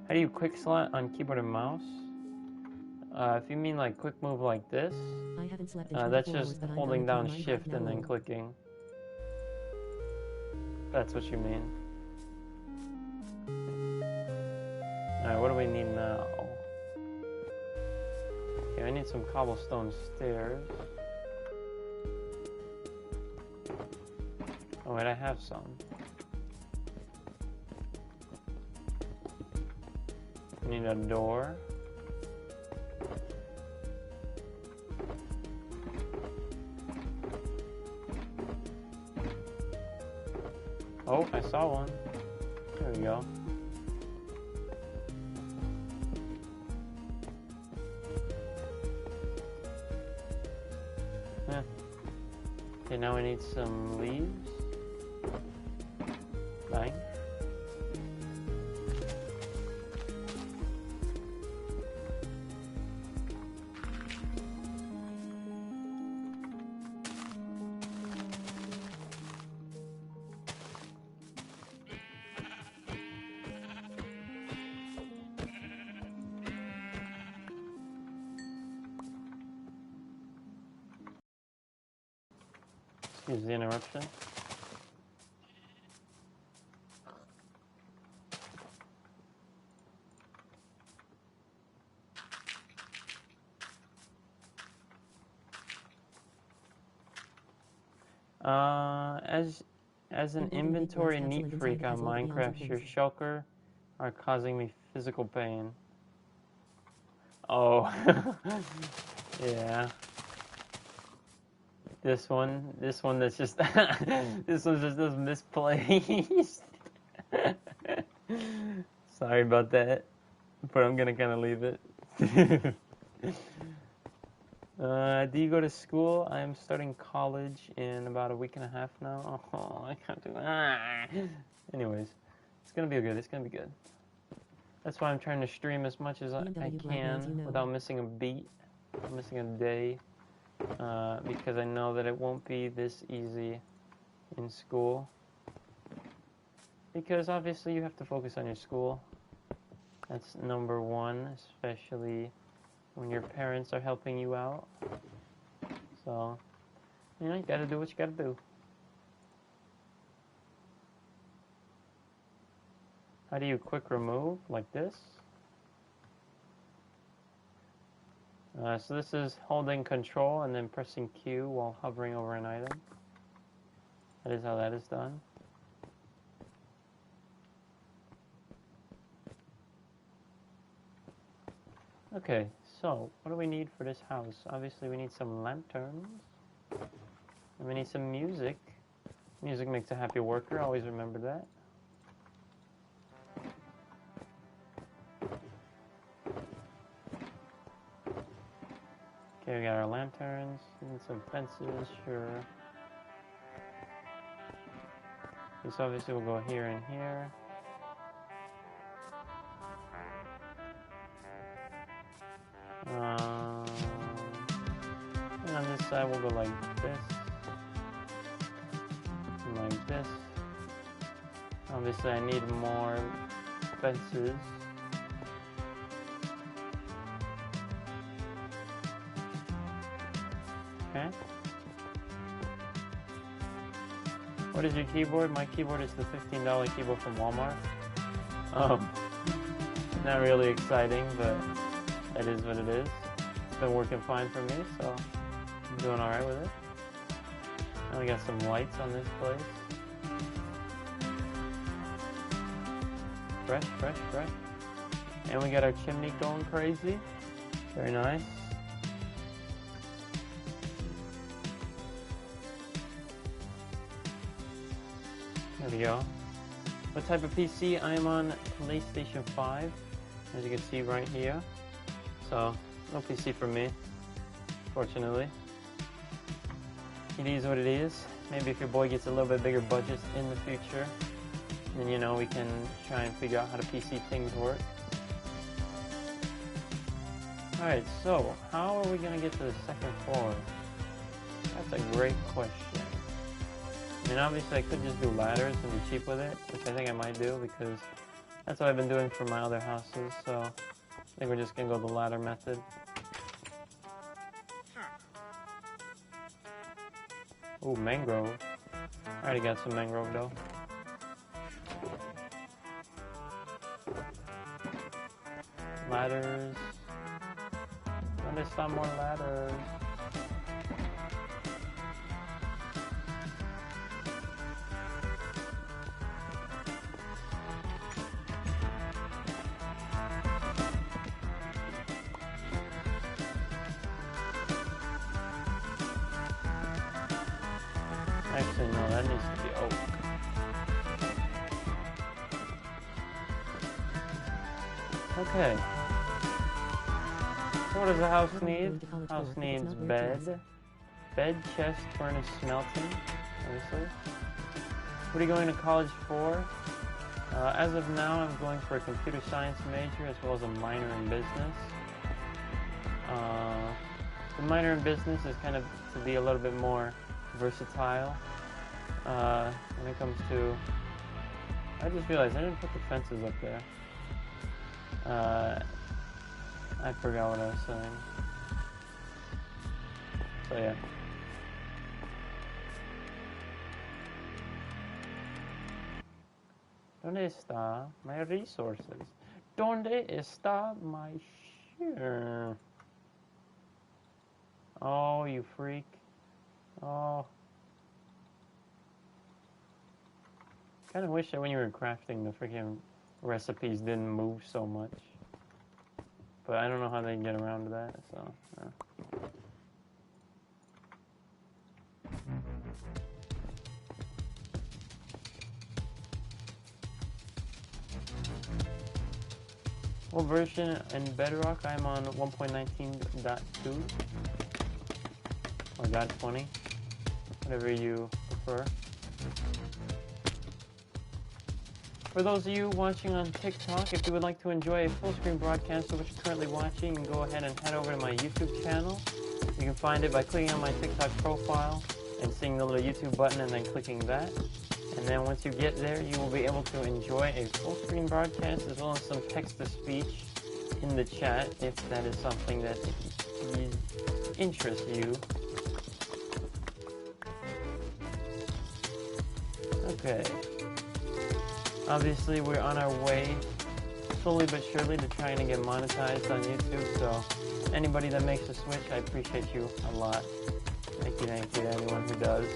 How do you quick slot on keyboard and mouse? If you mean like quick move like this, I haven't slept in that's just holding down shift and then clicking. That's what you mean. Alright, what do we need now? Okay, I need some cobblestone stairs. Oh wait, I have some. I need a door. Oh, I saw one. There we go. Okay, now we need some leaves. Bang. Excuse the interruption. As an inventory neat freak on Minecraft, your shulker are causing me physical pain. Oh, yeah. This one that's just this one's just misplaced. Sorry about that, but I'm gonna kind of leave it. Do you go to school? I'm starting college in about 1.5 weeks now. Oh, I can't do that. Anyways, it's gonna be good. It's gonna be good. That's why I'm trying to stream as much as I can without missing a beat, missing a day. Because I know that it won't be this easy in school. Because obviously you have to focus on your school. That's number one, especially when your parents are helping you out. So, you know, you gotta do what you gotta do. How do you quick remove? Like this? So this is holding control and then pressing Q while hovering over an item. That is how that is done. Okay, so what do we need for this house? Obviously we need some lanterns. And we need some music. Music makes a happy worker, always remember that. Okay, we got our lanterns, and some fences, sure. This obviously will go here and here. And on this side we'll go like this. And like this. Obviously I need more fences. Okay. What is your keyboard? My keyboard is the $15 keyboard from Walmart. Not really exciting, but that is what it is. It's been working fine for me, so I'm doing alright with it. Now we got some lights on this place. Fresh, fresh, fresh. And we got our chimney going crazy. Very nice. There we go. What type of PC? I am on PlayStation 5, as you can see right here. So, no PC for me, fortunately. It is what it is. Maybe if your boy gets a little bit bigger budget in the future, then you know we can try and figure out how to PC things work. Alright, so how are we going to get to the second floor? That's a great question. I mean, obviously I could just do ladders and be cheap with it, which I think I might do because that's what I've been doing for my other houses, so I think we're just going to go the ladder method. Ooh, mangrove. I already got some mangrove though. Ladders. There's some more ladders. Actually, no, that needs to be oak. Okay. What does the house need? House needs bed. Bed, chest, furnace, smelting, obviously. What are you going to college for? As of now, I'm going for a computer science major as well as a minor in business. The minor in business is kind of to be a little bit more versatile when it comes to... I just realized I didn't put the fences up there. I forgot what I was saying. So yeah. ¿Dónde está my resources? ¿Dónde está my share? Oh, you freak. Oh. Kinda wish that when you were crafting, the freaking recipes didn't move so much. But I don't know how they can get around to that, so... What version in Bedrock? I'm on 1.19.2 or .20, whatever you prefer. For those of you watching on TikTok, if you would like to enjoy a full screen broadcast of what you're currently watching, you can go ahead and head over to my YouTube channel. You can find it by clicking on my TikTok profile and seeing the little YouTube button and then clicking that. And then once you get there, you will be able to enjoy a full screen broadcast as well as some text-to-speech in the chat if that is something that interests you. Okay. Obviously, we're on our way, slowly but surely, to trying to get monetized on YouTube, so anybody that makes a switch, I appreciate you a lot. Thank you to anyone who does.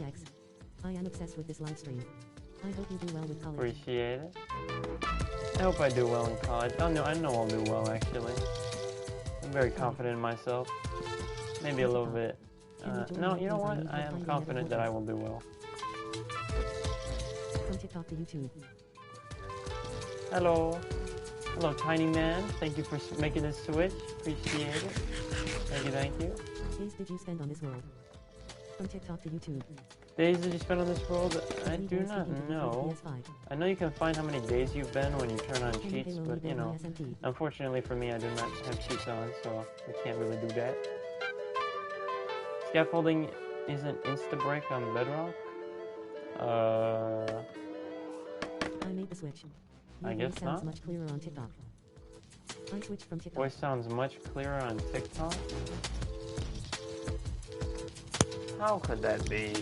EX. I am obsessed with this live stream. I hope you do well with college. Appreciate it. I hope I do well in college. Oh no, I know I'll do well, actually. I'm very confident in myself. Maybe a little bit. No, you know what? I am confident that I will do well. From TikTok to YouTube. Hello. Hello, tiny man. Thank you for making this switch. Appreciate it. Thank you, thank you. Days did you spend on this world? From TikTok to YouTube. Days did you spend on this world? I do not know. PS5. I know you can find how many days you've been when you turn on cheats, but you know, unfortunately for me, I do not have cheats on, so I can't really do that. Scaffolding isn't insta-break on Bedrock? I made the switch. I guess sounds not. much clearer on TikTok. I switched from TikTok. Voice sounds much clearer on TikTok. How could that be?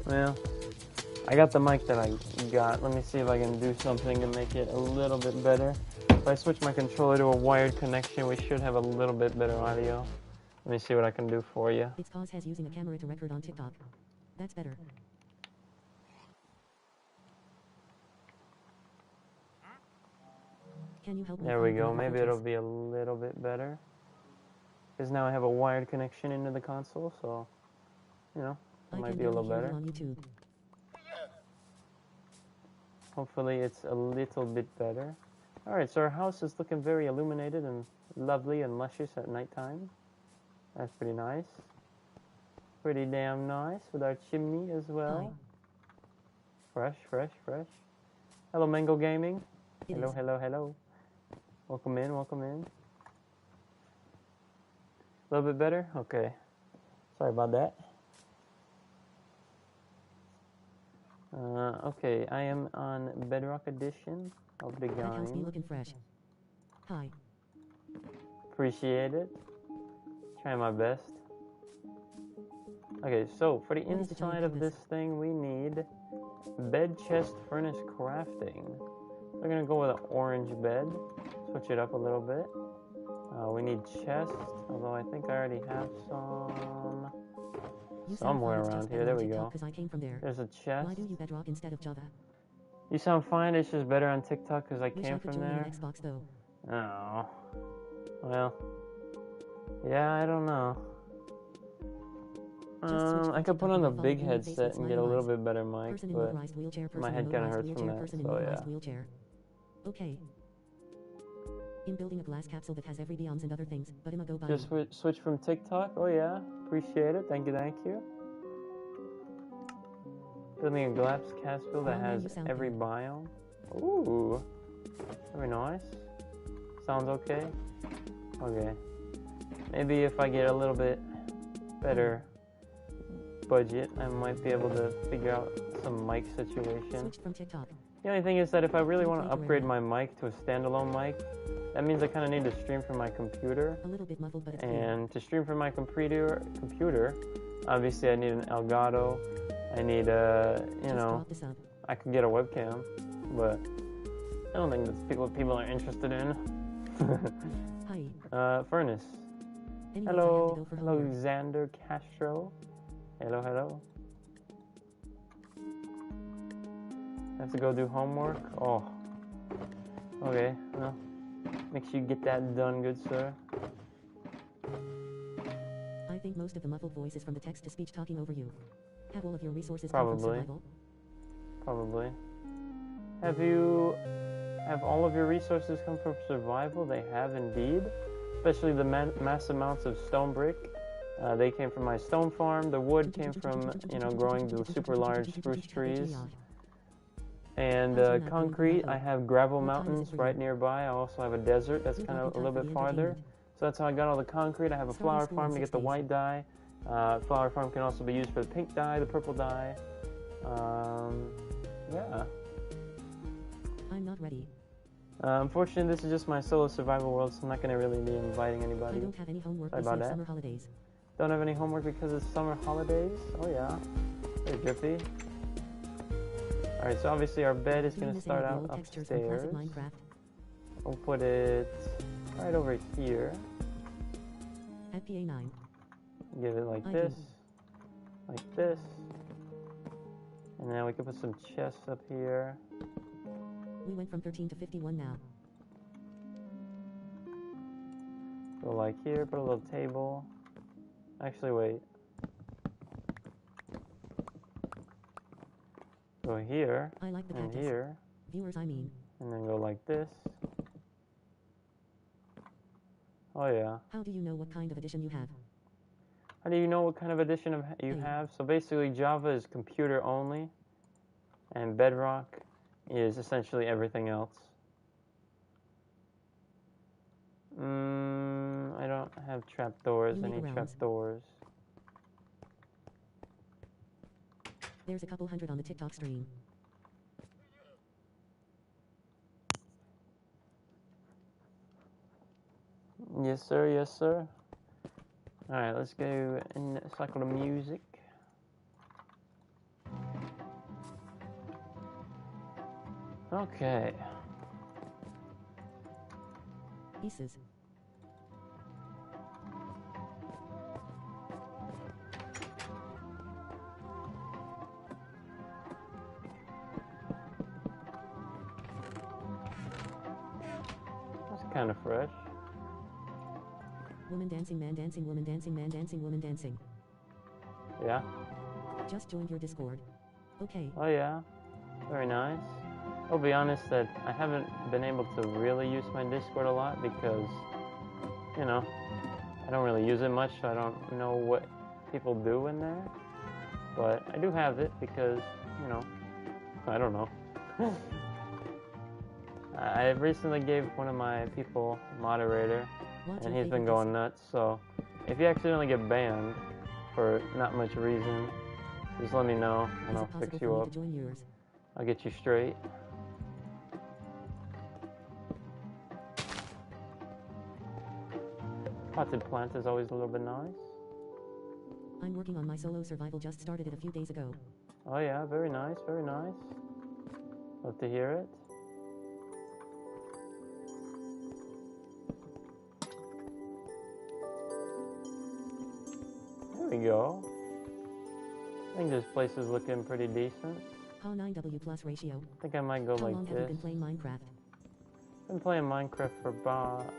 Well, I got the mic that I got. Let me see if I can do something to make it a little bit better. If I switch my controller to a wired connection, we should have a little bit better audio. Let me see what I can do for you. It's cause has using a camera to record on TikTok. That's better. Can you help me? There we go. Maybe it'll be a little bit better. Because now I have a wired connection into the console, so, you know, it might be a little better. On YouTube. Hopefully it's a little bit better. Alright, so our house is looking very illuminated and lovely and luscious at nighttime. That's pretty nice. Pretty damn nice with our chimney as well. Fresh, fresh, fresh. Hello, Mango Gaming. Hello, hello, hello. Welcome in, welcome in. A little bit better? Okay. Sorry about that. Okay, I am on Bedrock edition of the game. That house be looking fresh. Hi. Appreciate it. Try my best. Okay, so for the inside of this thing, we need bed, chest, furnace, crafting. We're gonna go with an orange bed. Switch it up a little bit. We need chest, although I think I already have some somewhere around here. There we go. There's a chest. Why do you Bedrock instead of Java? You sound fine. It's just better on TikTok because I came from there. Xbox, though. Oh. Well. Yeah, I don't know. I could put on the big headset and get a little bit better mic, but my head kind of hurts from that, so yeah. Okay. In building a glass capsule that has every biomes and other things, but I'ma go buy. Just switch from TikTok? Oh yeah, appreciate it. Thank you, thank you. Building a glass capsule that has every biome. Ooh, very nice. Sounds okay. Okay. Maybe if I get a little bit better budget, I might be able to figure out some mic situation. Switched from TikTok. The only thing is that if I really want to upgrade my mic to a standalone mic, that means I kind of need to stream from my computer. A little bit muffled, but it's and to stream from my computer, obviously I need an Elgato. I need you know, I could get a webcam, but I don't think that's what people are interested in. Hi. Furnace. Hello, Alexander Castro. Hello, hello. Have to go do homework? Oh. Okay, well, make sure you get that done, good sir. I think most of the muffled voice is from the text-to-speech talking over you. Have all of your resources Probably. come from survival? Probably. Have all of your resources come from survival? They have indeed. Especially the mass amounts of stone brick. They came from my stone farm. The wood came from, you know, growing the super large spruce trees. And concrete, I have gravel mountains right nearby. I also have a desert that's kind of a little bit farther. So that's how I got all the concrete. I have a flower farm to get the white dye. Flower farm can also be used for the pink dye, the purple dye. Yeah. I'm not ready. Unfortunately, this is just my solo survival world, so I'm not going to really be inviting anybody. I don't have any homework because of summer holidays. Don't have any homework because it's summer holidays? Oh yeah. Hey, Drippy. Alright, so obviously our bed is going to start out upstairs. We'll put it right over here. At PA9. Give it like this. Like this. And then we can put some chests up here. We went from 13 to 51 now. Go like here, put a little table. Actually, wait. Go here, I like the and cactus. here. Viewers, I mean. And then go like this. Oh yeah. How do you know what kind of edition you have? How do you know what kind of edition you have? So basically Java is computer only, and Bedrock is essentially everything else. I don't have trapdoors. I need trapdoors. There's a couple hundred on the TikTok stream. Yes, sir. Yes, sir. Alright, let's go and cycle the music. Okay. Pieces. That's kind of fresh. Woman dancing, man dancing, woman dancing, man dancing, woman dancing. Yeah. Just joined your Discord. Okay. Oh yeah. Very nice. I'll be honest that I haven't been able to really use my Discord a lot because, you know, I don't really use it much, so I don't know what people do in there. But I do have it because, you know, I don't know. I recently gave one of my people moderator, and he's been going nuts, so if you accidentally get banned for not much reason, just let me know and I'll fix you up. I'll get you straight. Potted plant is always a little bit nice. I'm working on my solo survival, just started it a few days ago. Oh yeah, very nice, very nice. Love to hear it. There we go. I think this place is looking pretty decent. Ha 9W plus ratio. I think I might go like this. How long have you been playing Minecraft? I've been playing Minecraft for about...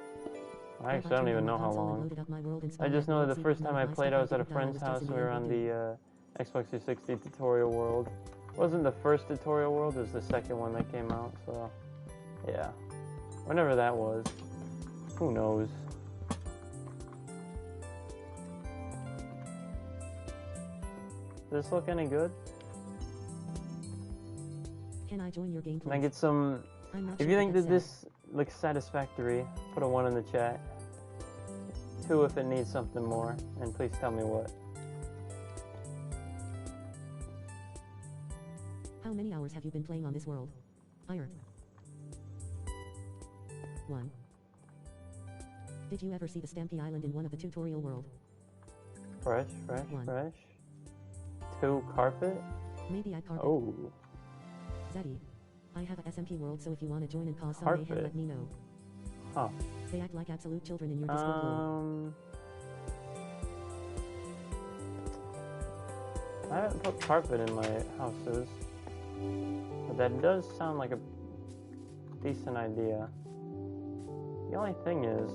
Actually, I don't even know how long. I just know that the first time I played, I was at a friend's house. We were on the Xbox 360 tutorial world. It wasn't the first tutorial world, it was the second one that came out, so... Yeah. Whenever that was. Who knows? Does this look any good? Can I join your game, please? Can I get some... If you think that this looks satisfactory, put a 1 in the chat. 2 if it needs something more, and please tell me what. How many hours have you been playing on this world? Higher. 1. Did you ever see the Stampy Island in one of the tutorial world? Fresh, fresh, 1. fresh. 2 carpet? Maybe I carpet. Oh. Zaddy. I have a SMP world, so if you want to join and cause some Carpet. mayhem, let me know. Huh. They act like absolute children in your Discord world. I haven't put carpet in my houses, but that does sound like a decent idea. The only thing is,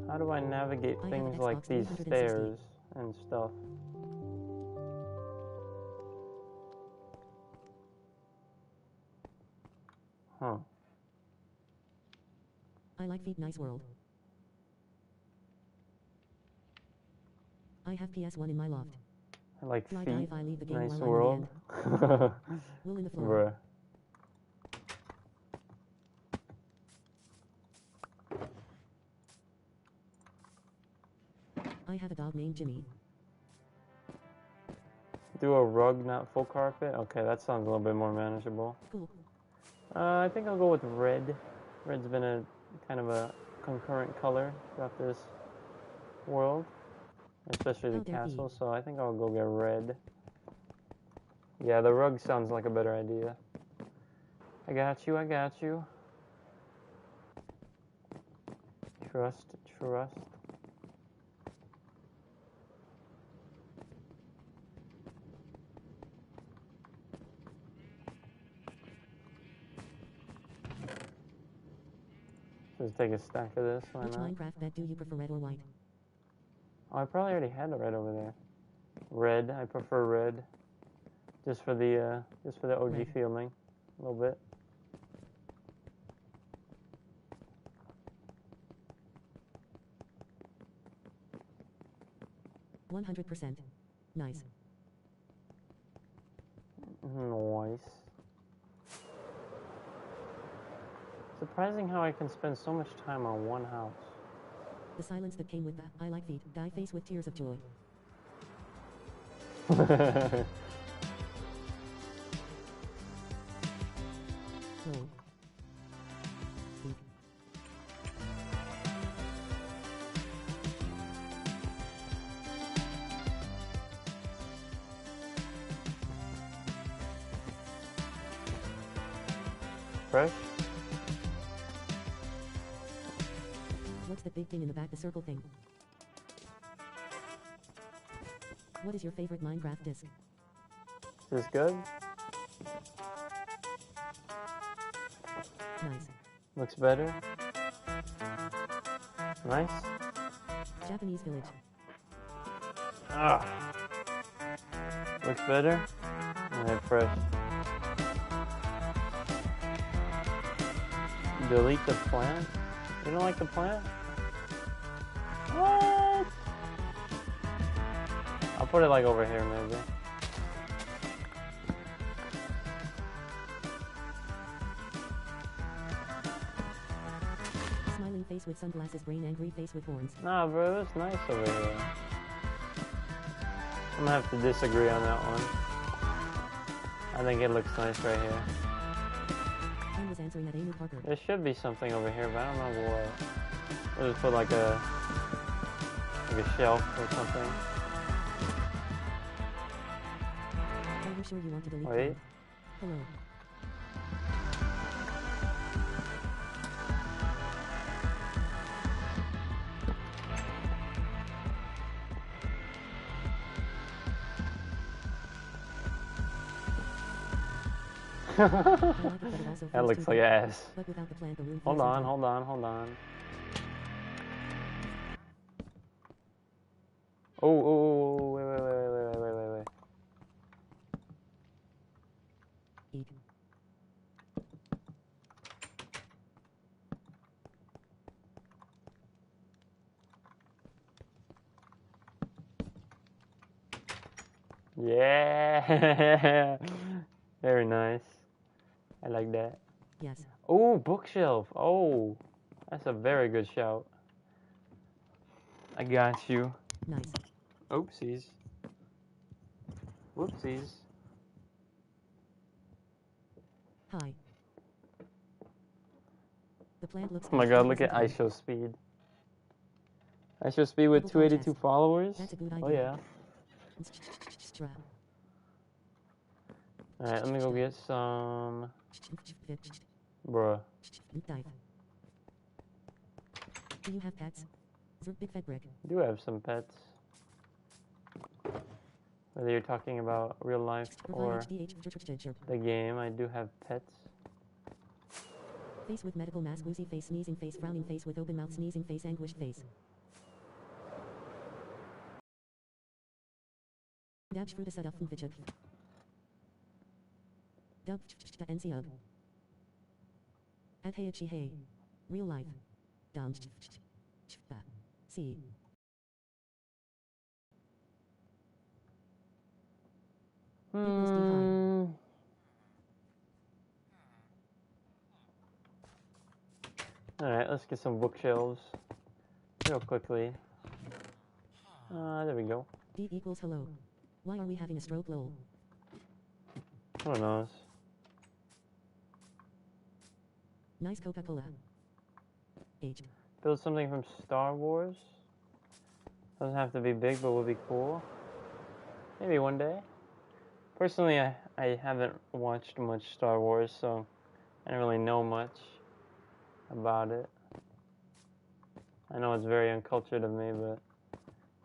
how do I navigate things like these stairs and stuff? Huh. I like Feet Nice World. I have PS1 in my loft. I like Fly feet. die if I leave the game Nice while world. Wool in the floor. I have a dog named Jimmy. Do a rug, not full carpet? Okay, that sounds a little bit more manageable. Cool. I think I'll go with red. Red's been a kind of a concurrent color throughout this world, especially the castle, so I think I'll go get red. Yeah, the rug sounds like a better idea. I got you, I got you. Trust, trust. Just take a stack of this, why Which not? Minecraft bed do you prefer, red or white? Oh, I probably already had a red over there. Red, I prefer red. Just for the OG Red. feeling, a little bit. %. Nice. Nice. Surprising how I can spend so much time on one house. The silence that came with that. I like feet. Die face with tears of joy. Roll. Boop. fresh. What's that big thing in the back, the circle thing? What is your favorite Minecraft disc? Is this good? Nice. Looks better. Nice. Japanese village. Ah. Looks better. Alright, fresh. Delete the plant? You don't like the plant? What? I'll put it like over here maybe. Smiling face with sunglasses, brain angry face with horns. Nah, bro, it's nice over here. I'm gonna have to disagree on that one. I think it looks nice right here. I was answering at Amy Parker. There should be something over here, but I don't know what. We'll just put like a shelf or something. Are you sure you want to delete Wait. them? Hello. That looks like ass. But without the plant, the room Hold feels on, empty. hold on, hold on. Oh, wait. Eat. Yeah. Very nice. I like that. Yes. Oh, bookshelf. Oh, that's a very good shout. I got you. Nice. Oopsies. Whoopsies. Hi. The plant looks Oh my good. god, It look at looks ISO speed. ISO speed with Double 282 chest. followers? That's a good Oh idea. yeah. Stra. Alright, let me go get some... Bruh. Dive. Do you have pets? Big fat brick. I do have some pets. Whether you're talking about real life or the game, I do have pets. Face with medical mask, woozy face, sneezing face, frowning face with open mouth, sneezing face, anguished face. Dab fruit set up from fidget. Dub NC up. At hey hey. Real life. Down. See. Alright, let's get some bookshelves real quickly. There we go. D equals hello. Why are we having a stroke lol? Who knows? Nice Coca-Cola. H. Build something from Star Wars. Doesn't have to be big, but would be cool. Maybe one day. Personally, I haven't watched much Star Wars, so I don't really know much about it. I know it's very uncultured of me, but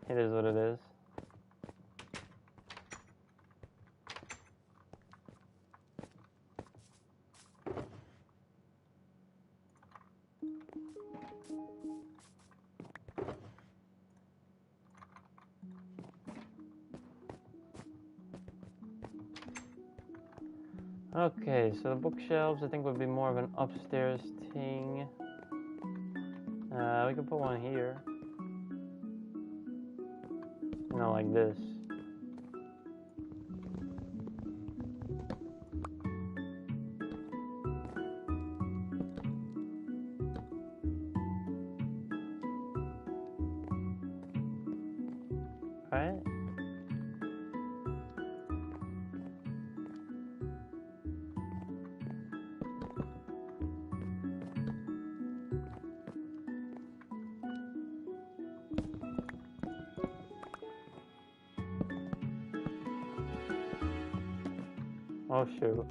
it is what it is. Okay, so the bookshelves I think would be more of an upstairs thing. We could put one here. You know, like this. Right? Oh shoot.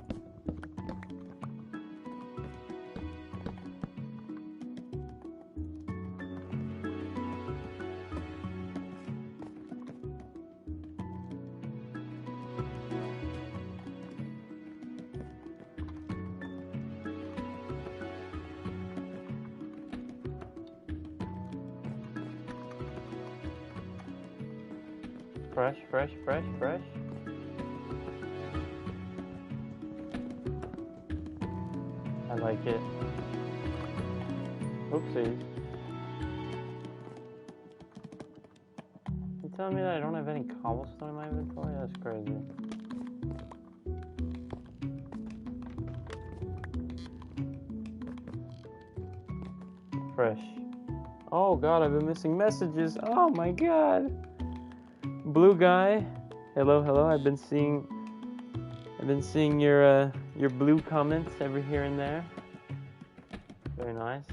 Fresh, fresh, fresh, fresh. I like it. Oopsies. You telling me that I don't have any cobblestone in my inventory? That's crazy. Fresh. Oh god, I've been missing messages. Oh my god. Blue guy. Hello, hello. I've been seeing your blue comments every here and there. Very nice.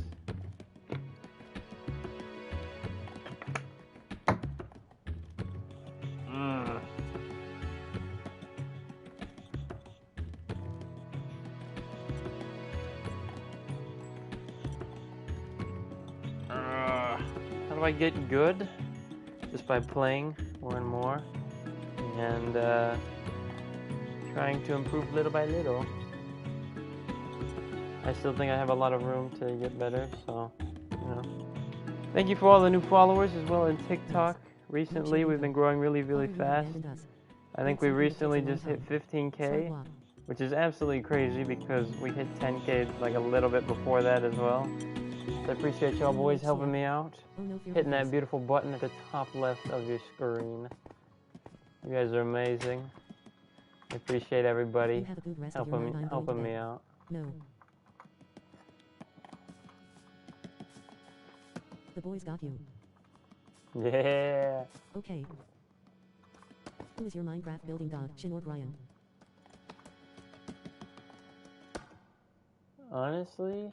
How do I get good? Just by playing more and more and trying to improve little by little. I still think I have a lot of room to get better, so, you know. Thank you for all the new followers as well in TikTok. Recently, we've been growing really, really fast. I think we recently just hit 15K, which is absolutely crazy because we hit 10K like a little bit before that as well. So I appreciate y'all boys helping me out, hitting that beautiful button at the top left of your screen. You guys are amazing. I appreciate everybody helping me out. No. The boys got you. Yeah. Okay. Who is your Minecraft building god, Shin or Brian? Honestly,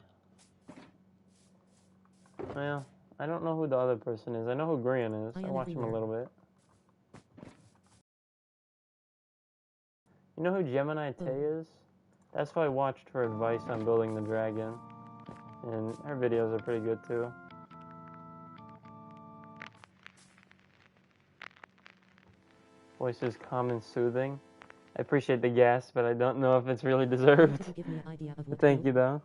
well, I don't know who the other person is. I know who Grian is. I watch him a little bit. You know who Gemini Tay is? That's who I watched for advice on building the dragon. And her videos are pretty good too. Voice is calm and soothing. I appreciate the gas, but I don't know if it's really deserved. But thank you though.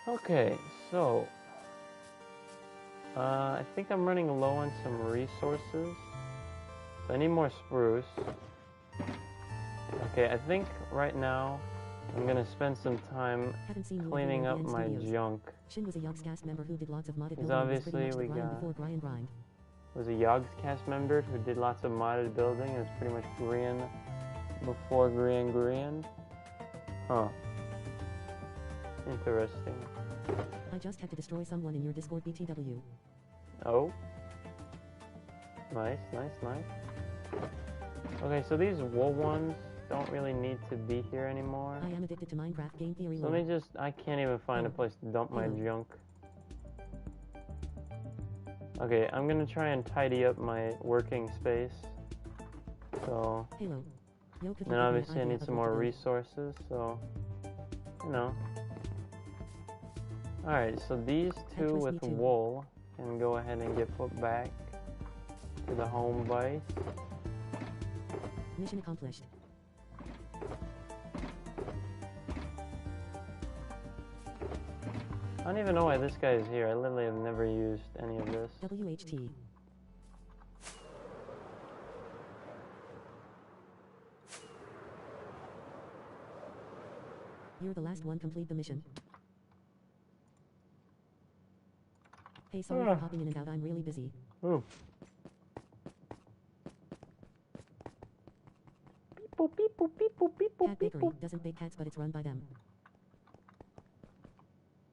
Okay, so I think I'm running low on some resources. So I need more spruce. Okay, I think right now I'm gonna spend some time cleaning up my junk. Shin was a Yogscast member who did lots of modded Because building. obviously we got was a Yogscast member who did lots of modded building. It's pretty much Grian before Grian. Huh. Interesting. I just had to destroy someone in your Discord BTW. Oh. Nice, nice, nice. Okay, so these wool ones don't really need to be here anymore. I am addicted to Minecraft game theory. So let me just, I can't even find a place to dump my junk. Okay, I'm gonna try and tidy up my working space. So, then obviously I need some more resources, so, you know. Alright, so these two with wool can go ahead and get put back to the home base. Mission accomplished. I don't even know why this guy is here. I literally have never used any of this. WHT. You're the last one. Complete the mission. Hey, sorry for hopping in and out. I'm really busy. Ooh. Cat Bakery doesn't bake cats, but it's run by them.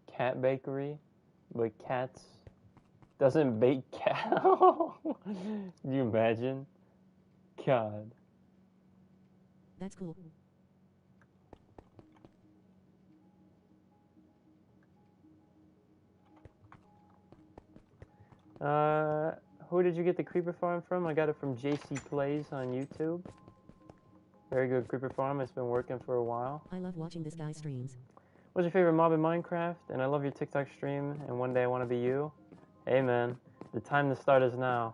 Cat bakery, but cats doesn't bake cat. Can you imagine? God. That's cool. Who did you get the creeper farm from? I got it from JC Plays on YouTube. Very good creeper farm. It's been working for a while. I love watching this guy's streams. What's your favorite mob in Minecraft? And I love your TikTok stream, and one day I want to be you. Hey man, the time to start is now.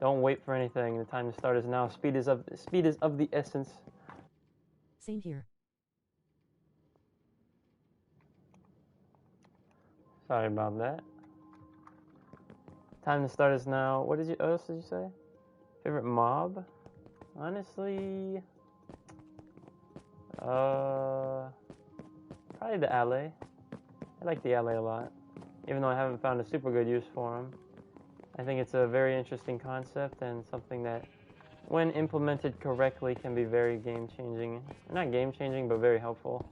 Don't wait for anything. The time to start is now. Speed is of the essence. Same here. Sorry about that. Time to start is now. What else did you say? Favorite mob? Honestly, probably the alley. I like the alley a lot, even though I haven't found a super good use for them. I think it's a very interesting concept and something that, when implemented correctly, can be very game-changing. Not game-changing, but very helpful.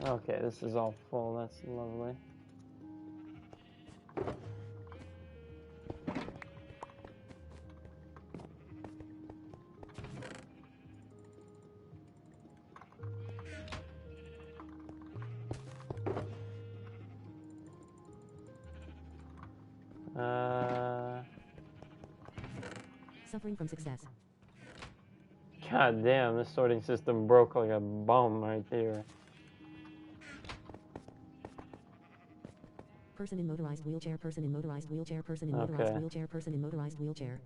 Okay, this is all full. That's lovely. Suffering from success. God damn, this sorting system broke like a bomb right there. Person in motorized wheelchair, person in motorized wheelchair, person in motorized wheelchair, person in motorized wheelchair.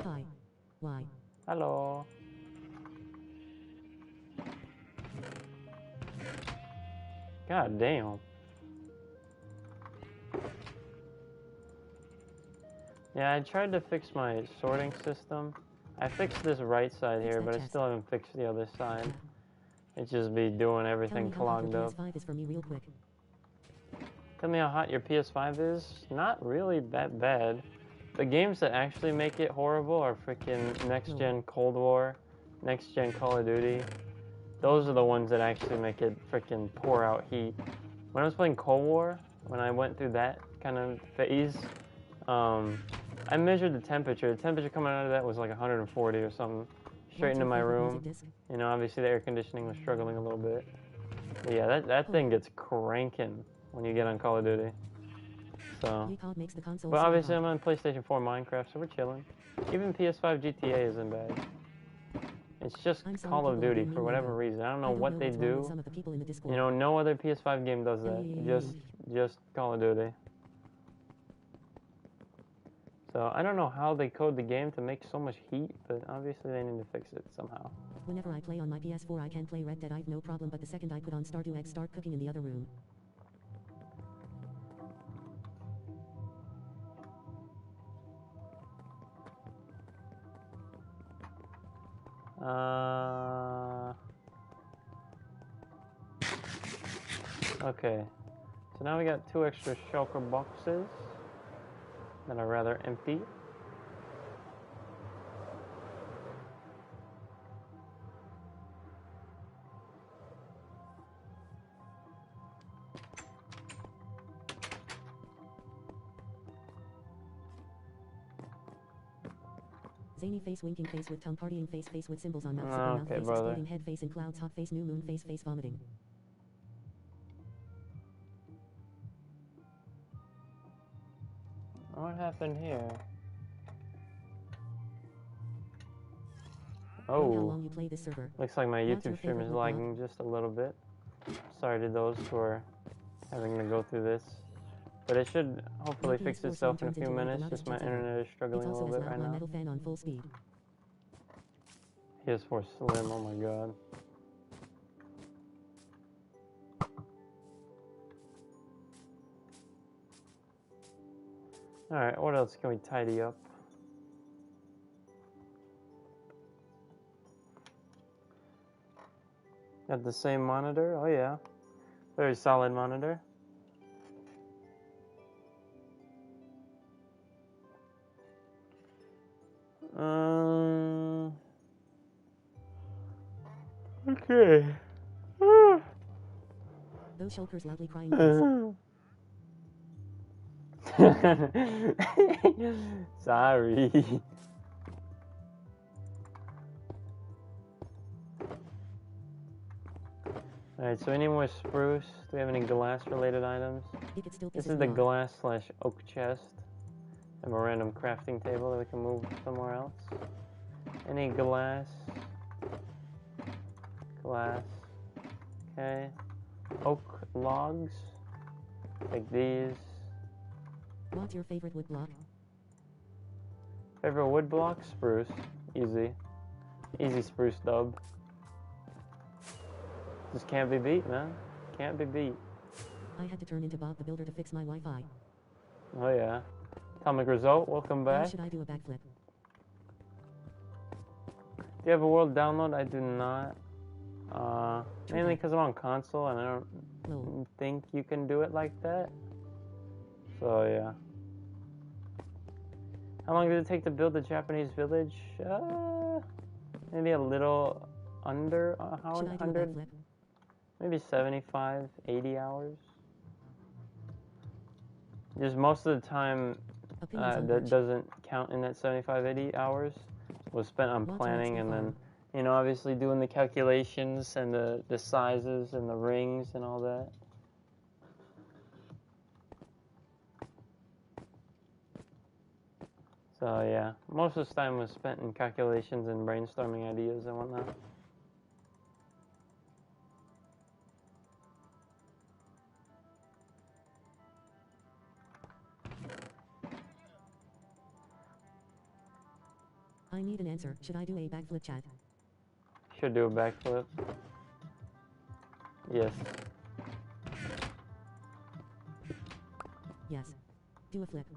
Hi. Why? Hello. God damn. Yeah, I tried to fix my sorting system. I fixed this right side here, but I still haven't fixed the other side. It just be doing everything clogged up. PS5 is for me real quick. Tell me how hot your PS5 is. Not really that bad. The games that actually make it horrible are freaking next-gen Cold War, next-gen Call of Duty. Those are the ones that actually make it freaking pour out heat. When I was playing Cold War, when I went through that kind of phase, I measured the temperature. The temperature coming out of that was like 140 or something. Straight into my room. You know, obviously the air conditioning was struggling a little bit. But yeah, that thing gets cranking when you get on Call of Duty. So, but obviously I'm on PlayStation 4 Minecraft, so we're chilling. Even PS5 GTA isn't bad. It's just Call of Duty for whatever reason. I don't know what they do. You know, no other PS5 game does that. Just Call of Duty. So I don't know how they code the game to make so much heat, but obviously they need to fix it somehow. Whenever I play on my PS4 I can play Red Dead, I've no problem, but the second I put on Stardew Eggs, start cooking in the other room. Okay, so now we got 2 extra shulker boxes that are rather empty. Zany face, winking face with tongue, partying face, face with symbols on mouth, mouth face, exploding head face in clouds, hot face, new moon face, face vomiting. What happened here? Oh, how long you play this server. Looks like my YouTube stream is lagging just a little bit. Sorry to those who are having to go through this. But it should hopefully fix itself in a few minutes, just my internet is struggling a little bit right now. Metal fan on full speed. PS4 Slim, oh my god. Alright, what else can we tidy up? Got the same monitor, oh yeah. Very solid monitor. Okay. Those shulkers loudly crying. Sorry. Alright, so any more spruce? Do we have any glass related items? This is the glass / oak chest. I have a random crafting table that we can move somewhere else. Any glass? Glass. Okay. Oak logs. Like these. What's your favorite wood block? Favorite wood block? Spruce. Easy. Easy spruce dub. Just can't be beat, man. Can't be beat. I had to turn into Bob the Builder to fix my Wi-Fi. Oh yeah. Atomic Result, welcome How back. should I do a backflip? Do you have a world download? I do not. Mainly because I'm on console and I don't think you can do it like that. So yeah. How long did it take to build the Japanese village? Maybe a little under 100. Maybe 75, 80 hours. Just most of the time that doesn't count in that 75, 80 hours was spent on planning and then, you know, obviously doing the calculations and the sizes and the rings and all that. So yeah, most of the time was spent in calculations and brainstorming ideas and whatnot. I need an answer. Should I do a backflip, chat? Should do a backflip. Yes. Yes. Do a flip.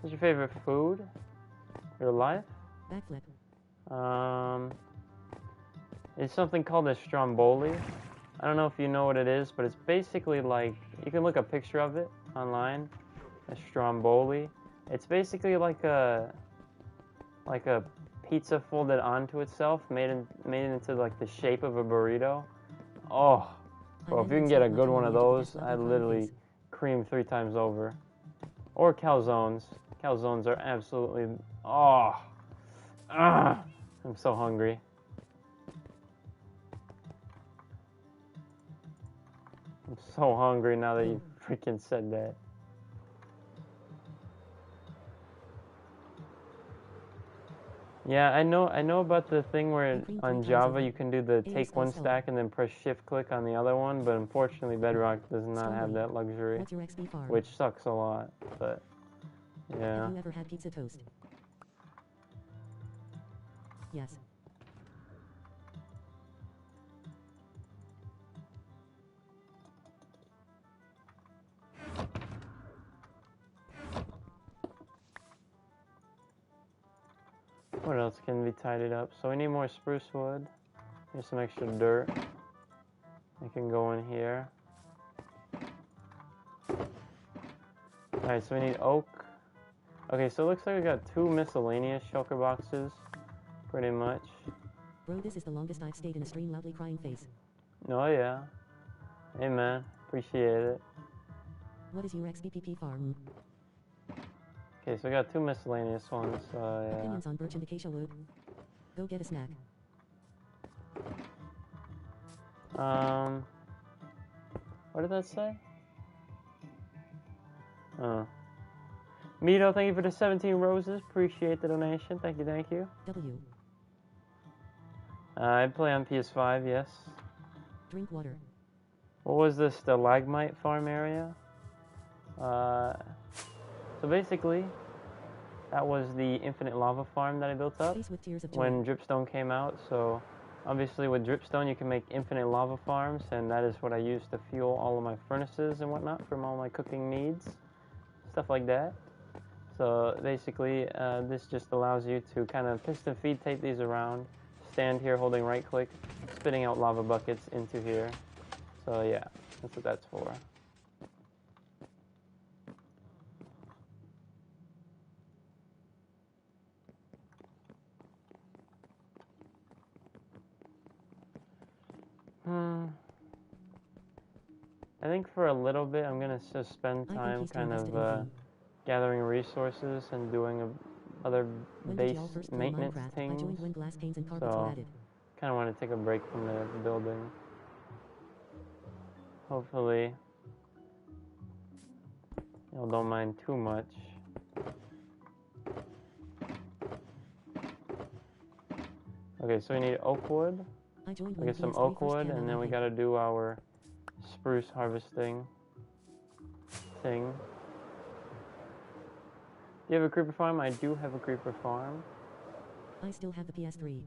What's your favorite food? Your life? Backflip. It's something called a stromboli. I don't know if you know what it is, but it's basically like, you can look a picture of it online. A stromboli. It's basically like a pizza folded onto itself, made into like the shape of a burrito. Oh, bro, if you can get a good one of those, I'd literally cream 3 times over. Or calzones. Calzones are absolutely, I'm so hungry. I'm so hungry now that you freaking said that. Yeah, I know about the thing where on Java you can do the take one stack and then press shift click on the other one, but unfortunately Bedrock does not have that luxury, which sucks a lot, but yeah. Have you ever had pizza toast? Yes. What else can be tidied up? So we need more spruce wood. Here's some extra dirt. I can go in here. Alright, so we need oak. Okay, so it looks like we got 2 miscellaneous shulker boxes. Pretty much. Bro, this is the longest I've stayed in a stream loudly crying face. Oh yeah. Hey man, appreciate it. What is your XPPP farm? Okay, so we got 2 miscellaneous ones, yeah. Opinions on birch and acacia wood? Go get a snack. What did that say? Oh. Mito, thank you for the 17 roses. Appreciate the donation. Thank you, thank you. W. I play on PS5, yes. Drink water. What was this stalagmite farm area? So basically, that was the infinite lava farm that I built up when dripstone came out. So obviously with dripstone you can make infinite lava farms, and that is what I use to fuel all of my furnaces and whatnot from all my cooking needs, stuff like that. So basically this just allows you to kind of piston feed tape these around, stand here holding right click, spitting out lava buckets into here. So yeah, that's what that's for. I think for a little bit I'm gonna just spend time kind of gathering resources and doing other base maintenance things. So kind of want to take a break from the building. Hopefully y'all don't mind too much. Okay, so we need oak wood. We get some oak wood, and then we gotta do our spruce harvesting. thing. Do you have a creeper farm? I do have a creeper farm. I still have the PS3.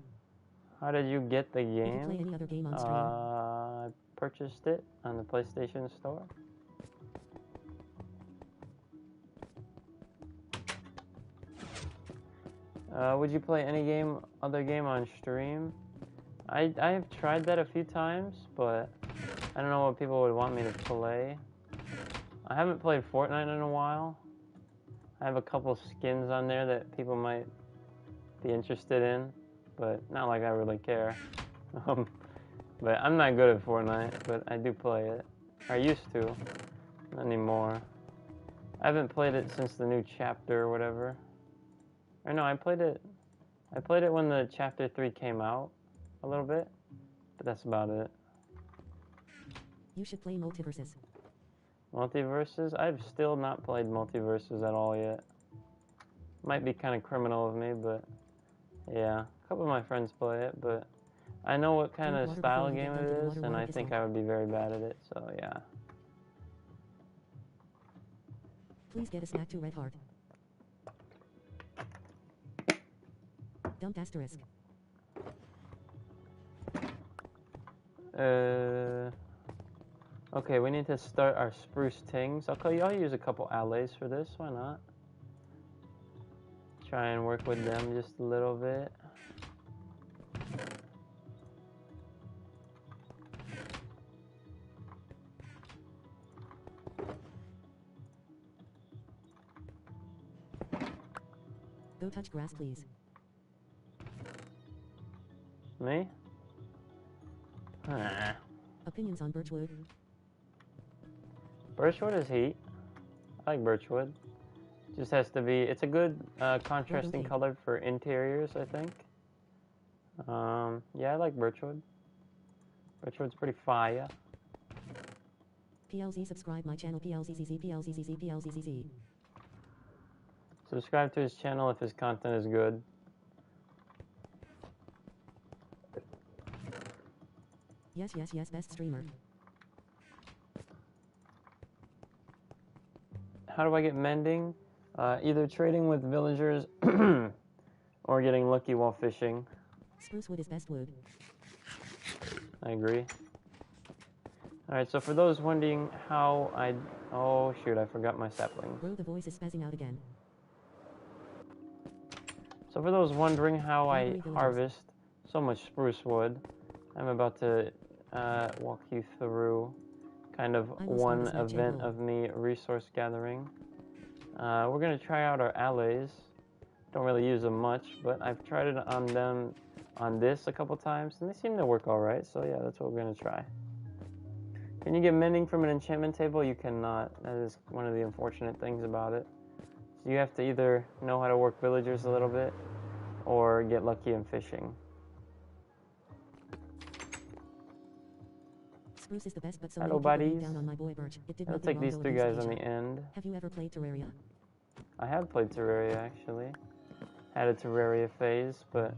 How did you get the If you game? play any other game on stream. I purchased it on the PlayStation Store. Would you play any other game on stream? I have tried that a few times, but I don't know what people would want me to play. I haven't played Fortnite in a while. I have a couple skins on there that people might be interested in, but not like I really care. But I'm not good at Fortnite, but I do play it. I used to, not anymore. I haven't played it since the new chapter or whatever. Or no, I played it when the chapter 3 came out a little bit, but that's about it. You should play Multiverses. Multiverses? I've still not played Multiverses at all yet. Might be kind of criminal of me, but yeah. A couple of my friends play it, but I know what kind of style game it is, and I think I would be very bad at it, so yeah. Please get a snack to Red Heart. Dump asterisk. Okay, we need to start our spruce tings. I'll use a couple allays for this, why not? Try and work with them just a little bit. Go touch grass, please. Me? Ah. Opinions on birchwood? Birchwood is heat. I like birchwood. Just has to be, it's a good contrasting color for interiors, I think. Yeah, I like birchwood. Birchwood's pretty fire. PLZ subscribe my channel PLZZZ. Subscribe to his channel if his content is good. Yes, best streamer. How do I get mending? Either trading with villagers or getting lucky while fishing. Spruce wood is best wood. I agree. Alright, so for those wondering how I... Oh shoot, I forgot my sapling. Bro, the voice is spazzing out again. So for those wondering how I harvest so much spruce wood, I'm about to walk you through kind of one event of me resource gathering. We're going to try out our allays. Don't really use them much, but I've tried it on this a couple times, and they seem to work alright, so yeah, that's what we're going to try. Can you get mending from an enchantment table? You cannot. That is one of the unfortunate things about it. So you have to either know how to work villagers a little bit, or get lucky in fishing. Spruce is the best, but so hello, many people buddies. down on my boy Birch. It did I'll nothing take wrong these though, three it guys used on to the each end. Have you ever played Terraria? I have played Terraria, actually. Had a Terraria phase, but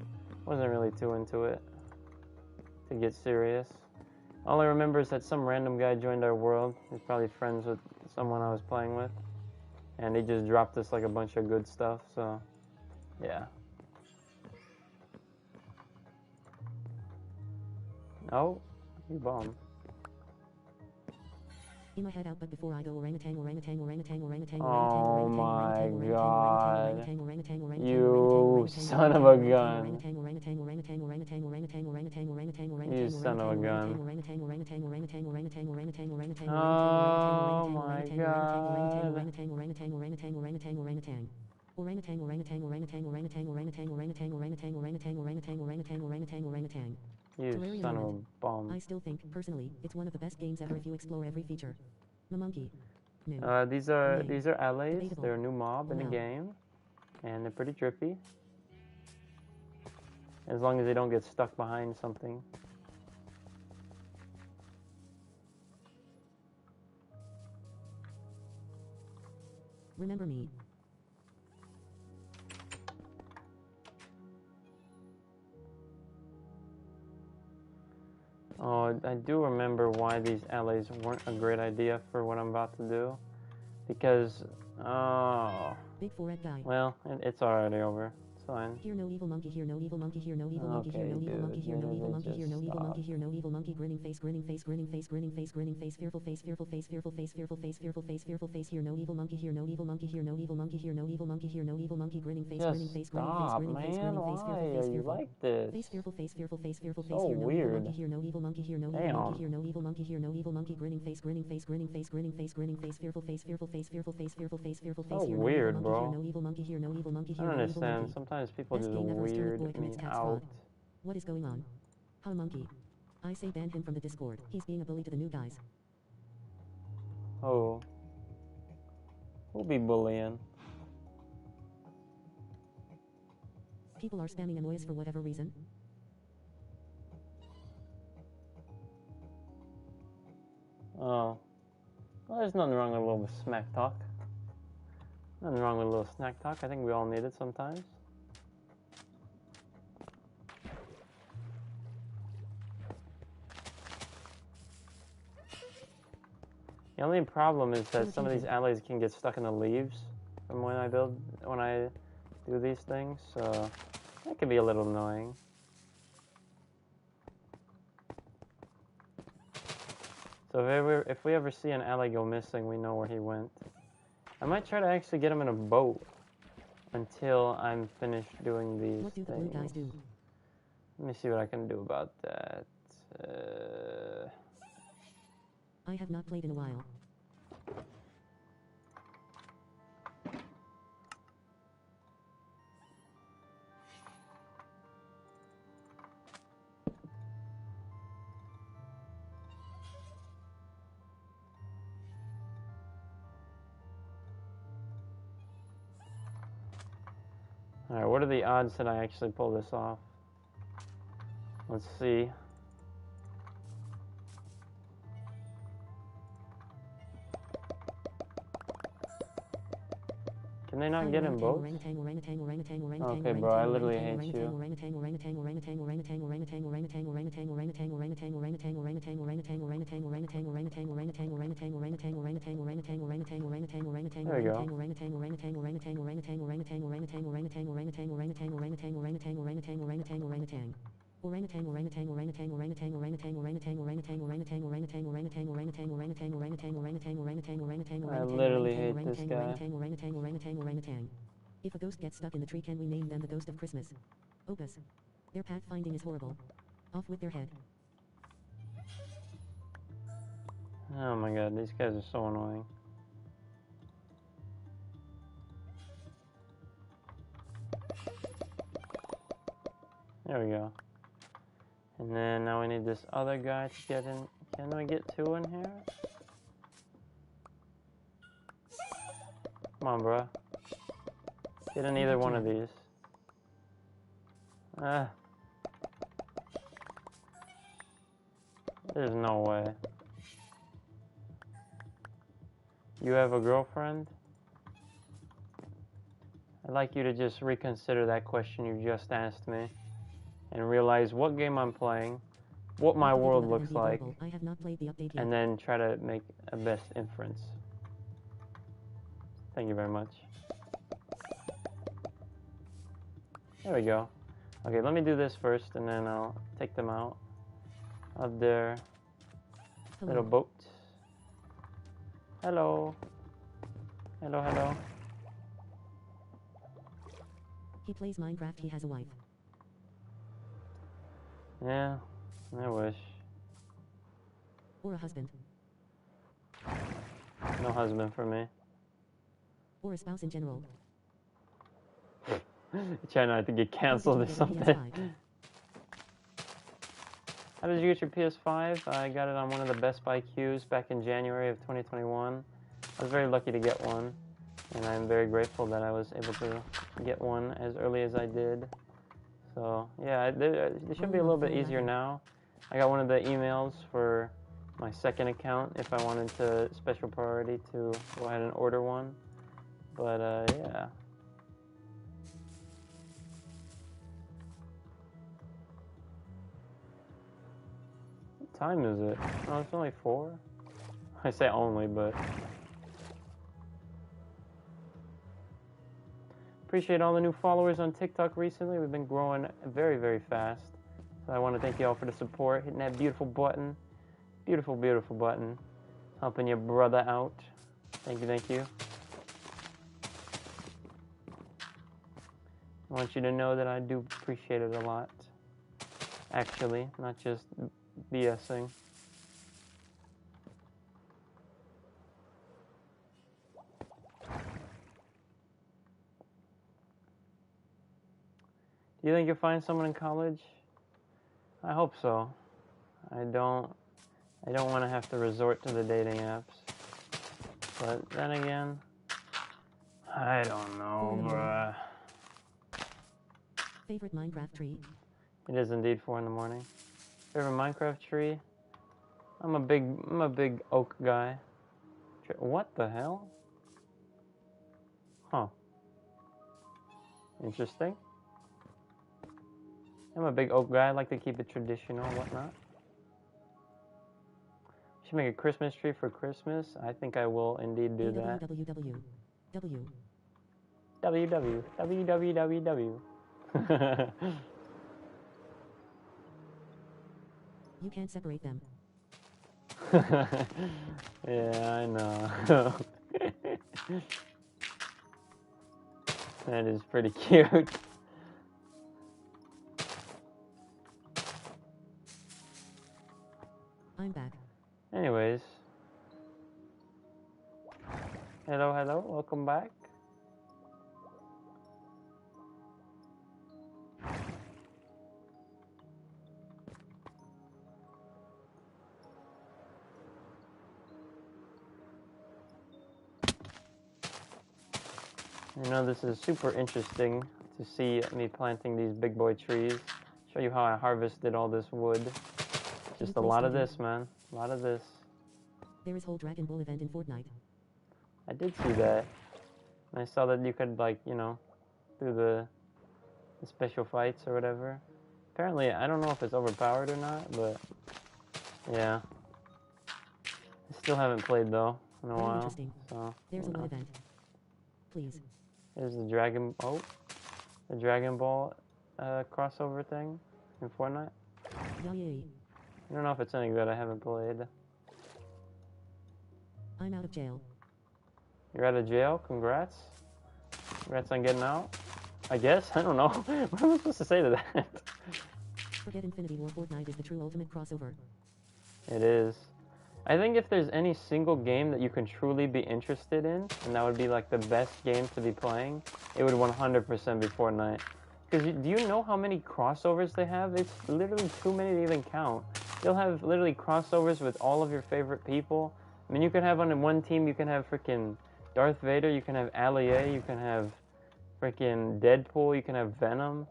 wasn't really too into it, to get serious. All I remember is that some random guy joined our world. He's probably friends with someone I was playing with. And he just dropped us like a bunch of good stuff, so yeah. Oh, you bum. In my head out, but before I go orangutan. Oh my god. You son of a gun. You son of a gun. Oh my god. You son of a bum. I still think, personally, it's one of the best games ever if you explore every feature. The monkey. These are allays. They're a new mob in the game, and they're pretty trippy. As long as they don't get stuck behind something. Remember me. Oh, I do remember why these allays weren't a great idea for what I'm about to do. Because, oh, Big forehead guy. well, it's already over. It's fine. Here no evil monkey, here no evil monkey, here no evil monkey, here no evil monkey, here no evil monkey, here no evil monkey, here no evil monkey, grinning face, grinning face, grinning face, grinning face, grinning face, fearful face, fearful face, fearful face, fearful face, fearful face, fearful face, here no evil monkey, here no evil monkey, here no evil monkey, here no evil monkey, here no evil monkey, grinning face, grinning face, grinning face, grinning face, grinning face, fearful face, fearful like this? face, fearful face, fearful face, fearful face, So here no evil weird. monkey, here no evil monkey, here no evil monkey, here no evil monkey, here no evil monkey, grinning face, grinning face, grinning face, grinning face, grinning face, fearful face, fearful face, fearful face, fearful face, fearful face, So here weird, no bro. evil monkey, here no evil monkey, I here don't no evil understand. monkey. Sometimes people Best just game ever, weird boy me commits cat out. squad. What is going on? How monkey? I say ban him from the Discord. He's being a bully to the new guys. Oh. Who'll be bullying? People are spamming Annoyus for whatever reason. Oh. Well, there's nothing wrong with a little smack talk. Nothing wrong with a little snack talk. I think we all need it sometimes. The only problem is that some of these alleys can get stuck in the leaves from when I do these things, so that can be a little annoying. So if we ever see an alley go missing, we know where he went. I might try to actually get him in a boat until I'm finished doing these What do the things. blue guys do? Let me see what I can do about that. I have not played in a while. Alright, what are the odds that I actually pull this off? Let's see. Can they not get in both? Okay, bro, I literally hate you. There we go. I literally hate this guy. If a ghost gets stuck in the tree, can we name them the Ghost of Christmas? Opus. Their pathfinding is horrible. Off with their head. Oh my god, these guys are so annoying. There we go. And then now we need this other guy to get in. Can we get two in here? Come on, bro. Get in either one of these. There's no way. You have a girlfriend? I'd like you to just reconsider that question you just asked me and realize what game I'm playing, what my world looks like, and then try to make a best inference. Thank you very much. There we go. Okay, let me do this first, and then I'll take them out of their little boat. Hello. Hello, hello. He plays Minecraft, he has a wife. Yeah, I wish. Or a husband. No husband for me. Or a spouse in general. Try not to get canceled or something. How did you get your PS5? I got it on one of the Best Buy queues back in January of 2021. I was very lucky to get one, and I'm very grateful that I was able to get one as early as I did. So, yeah, it should be a little bit easier now. I got one of the emails for my second account if I wanted to special priority to go ahead and order one. But, yeah. What time is it? Oh, it's only 4. I say only, but Appreciate all the new followers on TikTok recently. We've been growing very, very fast. So I want to thank you all for the support, hitting that beautiful button. Beautiful, beautiful button. Helping your brother out. Thank you, thank you. I want you to know that I do appreciate it a lot. Actually, not just BSing. Do you think you'll find someone in college? I hope so. I don't want to have to resort to the dating apps. But then again, I don't know, bruh. Favorite Minecraft tree? It is indeed 4 in the morning. Favorite Minecraft tree? I'm a big oak guy. What the hell? Huh. Interesting. I'm a big oak guy. I like to keep it traditional and whatnot. Should make a Christmas tree for Christmas. I think I will indeed do that. WWW. You can't separate them. Yeah, I know. That is pretty cute. I'm back. Anyways. Hello, welcome back. You know, this is super interesting to see me planting these big boy trees. Show you how I harvested all this wood. Just a lot of this, man. A lot of this. There is whole Dragon Ball event in Fortnite. I did see that. And I saw that you could, like, you know, do the special fights or whatever. Apparently, I don't know if it's overpowered or not, but yeah. I still haven't played, though, in a while. Interesting. So, there's a one event. Please. There's the the Dragon Ball crossover thing in Fortnite. Yay. I don't know if it's any good. I haven't played. I'm out of jail. You're out of jail? Congrats. Congrats on getting out. I guess? I don't know. What am I supposed to say to that? Forget Infinity War. Fortnite is the true ultimate crossover. It is. I think if there's any single game that you can truly be interested in, and that would be like the best game to be playing, it would 100% be Fortnite. Because do you know how many crossovers they have? It's literally too many to even count. They'll have literally crossovers with all of your favorite people. I mean, you can have on one team, you can have freaking Darth Vader, you can have Allier, you can have freaking Deadpool, you can have Venom.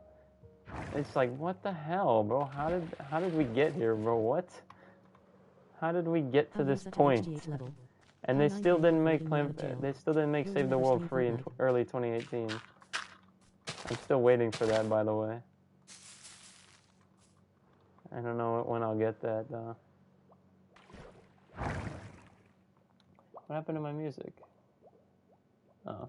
It's like, what the hell, bro? How did we get here, bro? What? How did we get to this point? And they still didn't make Save the World free in early 2018. I'm still waiting for that, by the way. I don't know when I'll get that, though. What happened to my music? Oh.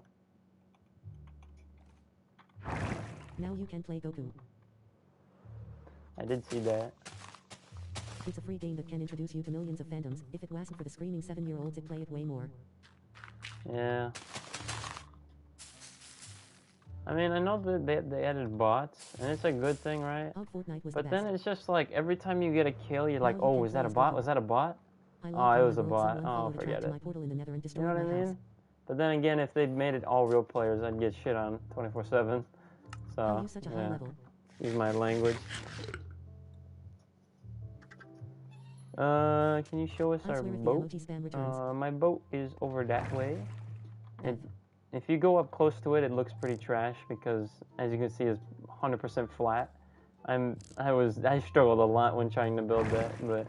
Now you can play Goku. I did see that. It's a free game that can introduce you to millions of fandoms. If it wasn't for the screaming 7-year-olds, it'd play it way more. Yeah. I mean, I know that they added bots, and it's a good thing, right? But then it's just like, every time you get a kill, you're like, oh, was that a bot? Was that a bot? Oh, it was a bot. Oh, forget it. You know what I mean? But then again, if they made it all real players, I'd get shit on 24/7. So, yeah. Use my language. Can you show us our boat? My boat is over that way. If you go up close to it, it looks pretty trash because, as you can see, it's 100% flat. I struggled a lot when trying to build that, but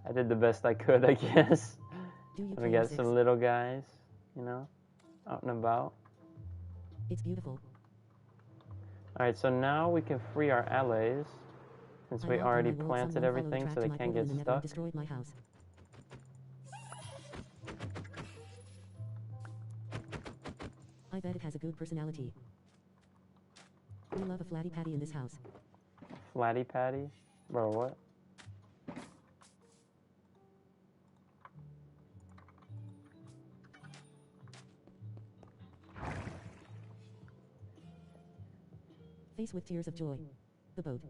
I did the best I could, I guess. We got some little guys, you know, out and about. It's beautiful. All right, so now we can free our allies. Since we already planted everything so they can't get stuck. Destroyed my house. I bet it has a good personality. We love a flatty patty in this house. Flatty patty? Bro, what? Face with tears of joy. The boat.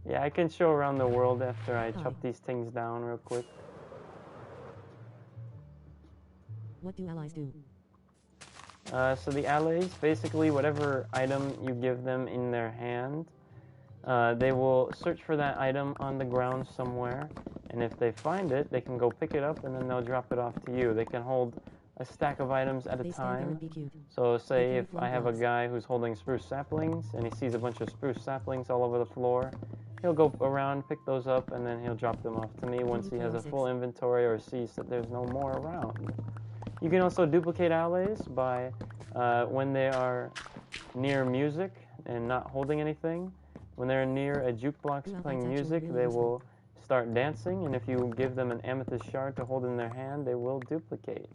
Yeah, I can show around the world after I chop these things down real quick. What do allies do? So the allies, basically whatever item you give them in their hand, they will search for that item on the ground somewhere, and if they find it, they can go pick it up and then they'll drop it off to you. They can hold a stack of items at a time. So say if I have a guy who's holding spruce saplings and he sees a bunch of spruce saplings all over the floor, he'll go around, pick those up, and then he'll drop them off to me once he has a full inventory or sees that there's no more around. You can also duplicate allies by when they are near music and not holding anything. When they're near a jukebox playing music, they will start dancing, and if you give them an amethyst shard to hold in their hand, they will duplicate.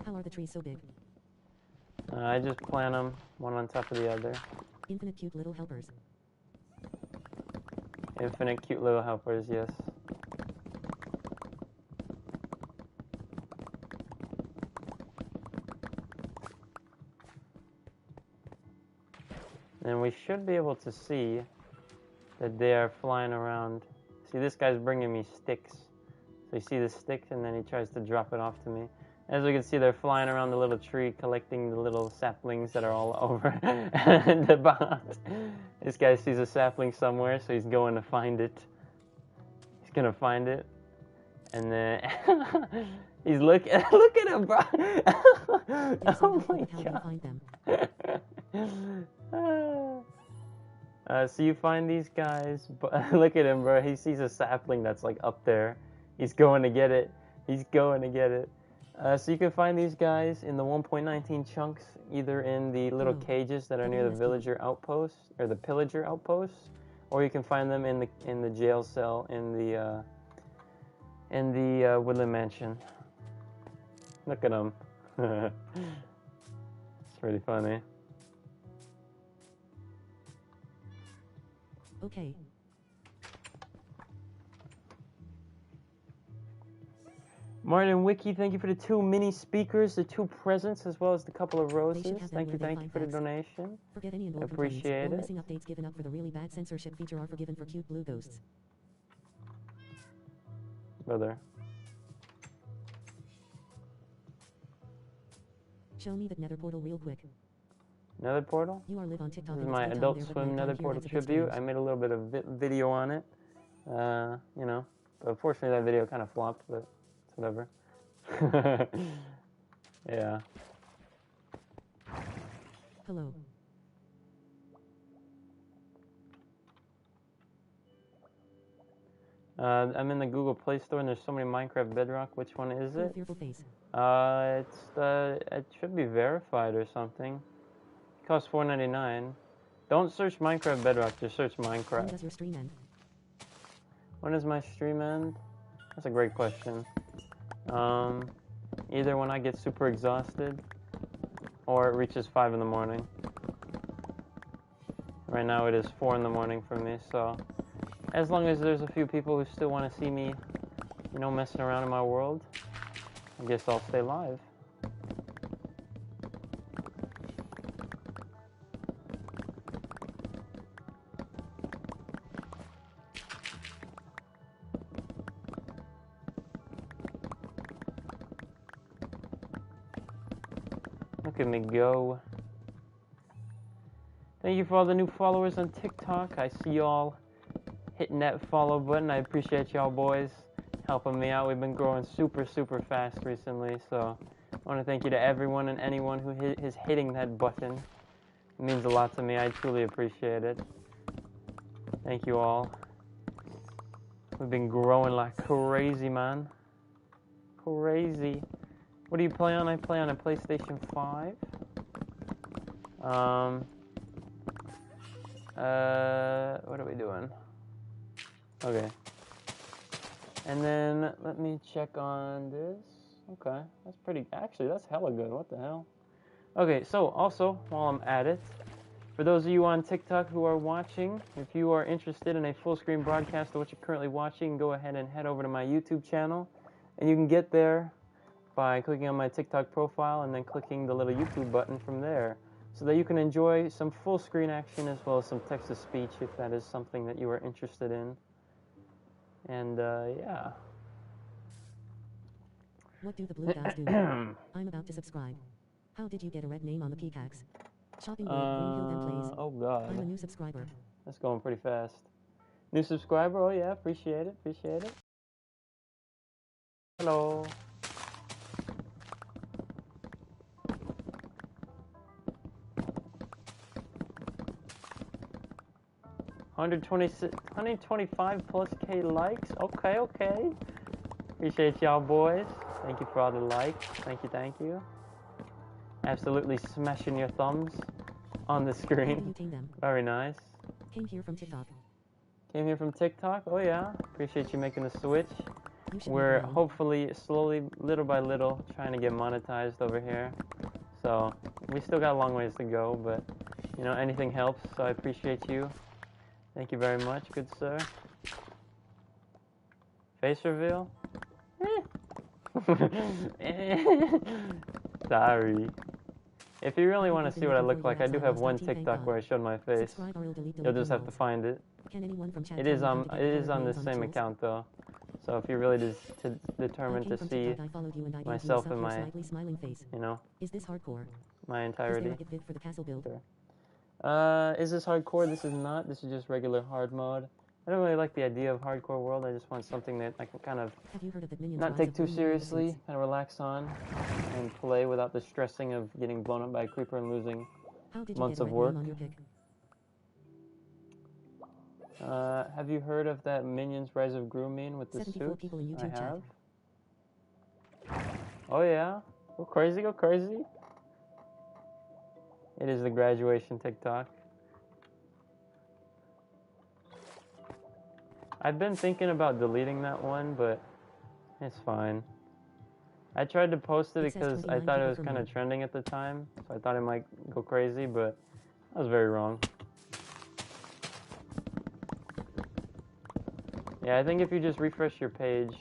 How are the trees so big? I just plant them one on top of the other. Infinite cute little helpers. Infinite cute little helpers, yes. And we should be able to see that they are flying around. See, this guy's bringing me sticks. So you see the sticks, and then he tries to drop it off to me. As we can see, they're flying around the little tree, collecting the little saplings that are all over the box. This guy sees a sapling somewhere, so he's going to find it. He's gonna find it, and then he's look at him, bro. Oh my god. So you find these guys, but look at him, bro. He sees a sapling that's like up there. He's going to get it. He's going to get it. So you can find these guys in the 1.19 chunks, either in the little cages that are near the villager outposts or the pillager outposts, or you can find them in the jail cell in the Woodland Mansion. Look at them. It's pretty funny. Okay. Martin Wiki, thank you for the 2 mini speakers, the 2 presents, as well as the couple of roses. Thank you for the donation. Forget any and all Appreciate it. Missing updates given up for the really bad censorship feature are forgiven for cute blue ghosts. Brother. Show me that nether portal real quick. Nether portal? You are live on TikTok. This is my Adult Swim nether portal tribute. I made a little bit of video on it. You know, but unfortunately that video kind of flopped, but whatever. Yeah. Hello. I'm in the Google Play Store and there's so many Minecraft Bedrock. Which one is it? Fearful face. It should be verified or something. It costs $4.99. Don't search Minecraft Bedrock, just search Minecraft. When does your stream end? When does my stream end? That's a great question. Either when I get super exhausted or it reaches 5 in the morning. Right now it is 4 in the morning for me, so as long as there's a few people who still want to see me, you know, messing around in my world, I guess I'll stay live. Look at me go. Thank you for all the new followers on TikTok. I see y'all hitting that follow button. I appreciate y'all boys helping me out. We've been growing super fast recently, so I want to thank you to everyone and anyone who is hitting that button. It means a lot to me. I truly appreciate it. Thank you all. We've been growing like crazy, man. Crazy. What do you play on? I play on a PlayStation 5. What are we doing? Okay. And then let me check on this. Okay, that's pretty. Actually, that's hella good. What the hell? Okay, so also while I'm at it, for those of you on TikTok who are watching, if you are interested in a full screen broadcast of what you're currently watching, go ahead and head over to my YouTube channel, and you can get there by clicking on my TikTok profile and then clicking the little YouTube button from there, so that you can enjoy some full screen action as well as some text to speech if that is something that you are interested in. And yeah. What do the blue guys do? I'm about to subscribe. How did you get a red name on the pickaxe? Shopping Green Hill then plays. Oh god. I'm a new subscriber. That's going pretty fast. New subscriber, oh yeah, appreciate it, appreciate it. Hello. $125 plus K likes. Okay, okay. Appreciate y'all boys. Thank you for all the likes. Thank you, thank you. Absolutely smashing your thumbs on the How do screen. you tame them? Very nice. Came here from TikTok. Came here from TikTok. Oh yeah. Appreciate you making the switch. You should We're make one. hopefully slowly, little by little, trying to get monetized over here. So we still got a long ways to go, but you know, anything helps. So I appreciate you. Thank you very much, good sir. Face reveal? Sorry. If you really want to see what I look like, I do have one TikTok where I showed my face. Subscribe or I'll delete You'll just have to roles. find it. Can anyone from chat It tell is me how on to get it is colored on the names the same tools? account though. So if you're really I determined came to from see, TikTok, I followed you and I gave you a myself sub and for my, slightly smiling face. you know, Is this hardcore? my Is there entirety. a get vid for the castle build? Sure. Is this hardcore? This is not. This is just regular hard mode. I don't really like the idea of hardcore world. I just want something that I can kind of Have you heard of the minions not rise take of too green seriously, magnificence? kind of relax on, and play without the stressing of getting blown up by a creeper and losing How did you months get a of red work. name on your pick? Have you heard of that Minions Rise of Gru meme with the 74 suit? people in I YouTube chat. have. Oh yeah, go crazy, go crazy. It is the graduation TikTok. I've been thinking about deleting that one, but it's fine. I tried to post it It says because I 29 thought it people was for kind me. of trending at the time, so I thought it might go crazy, but I was very wrong. Yeah, I think if you just refresh your page,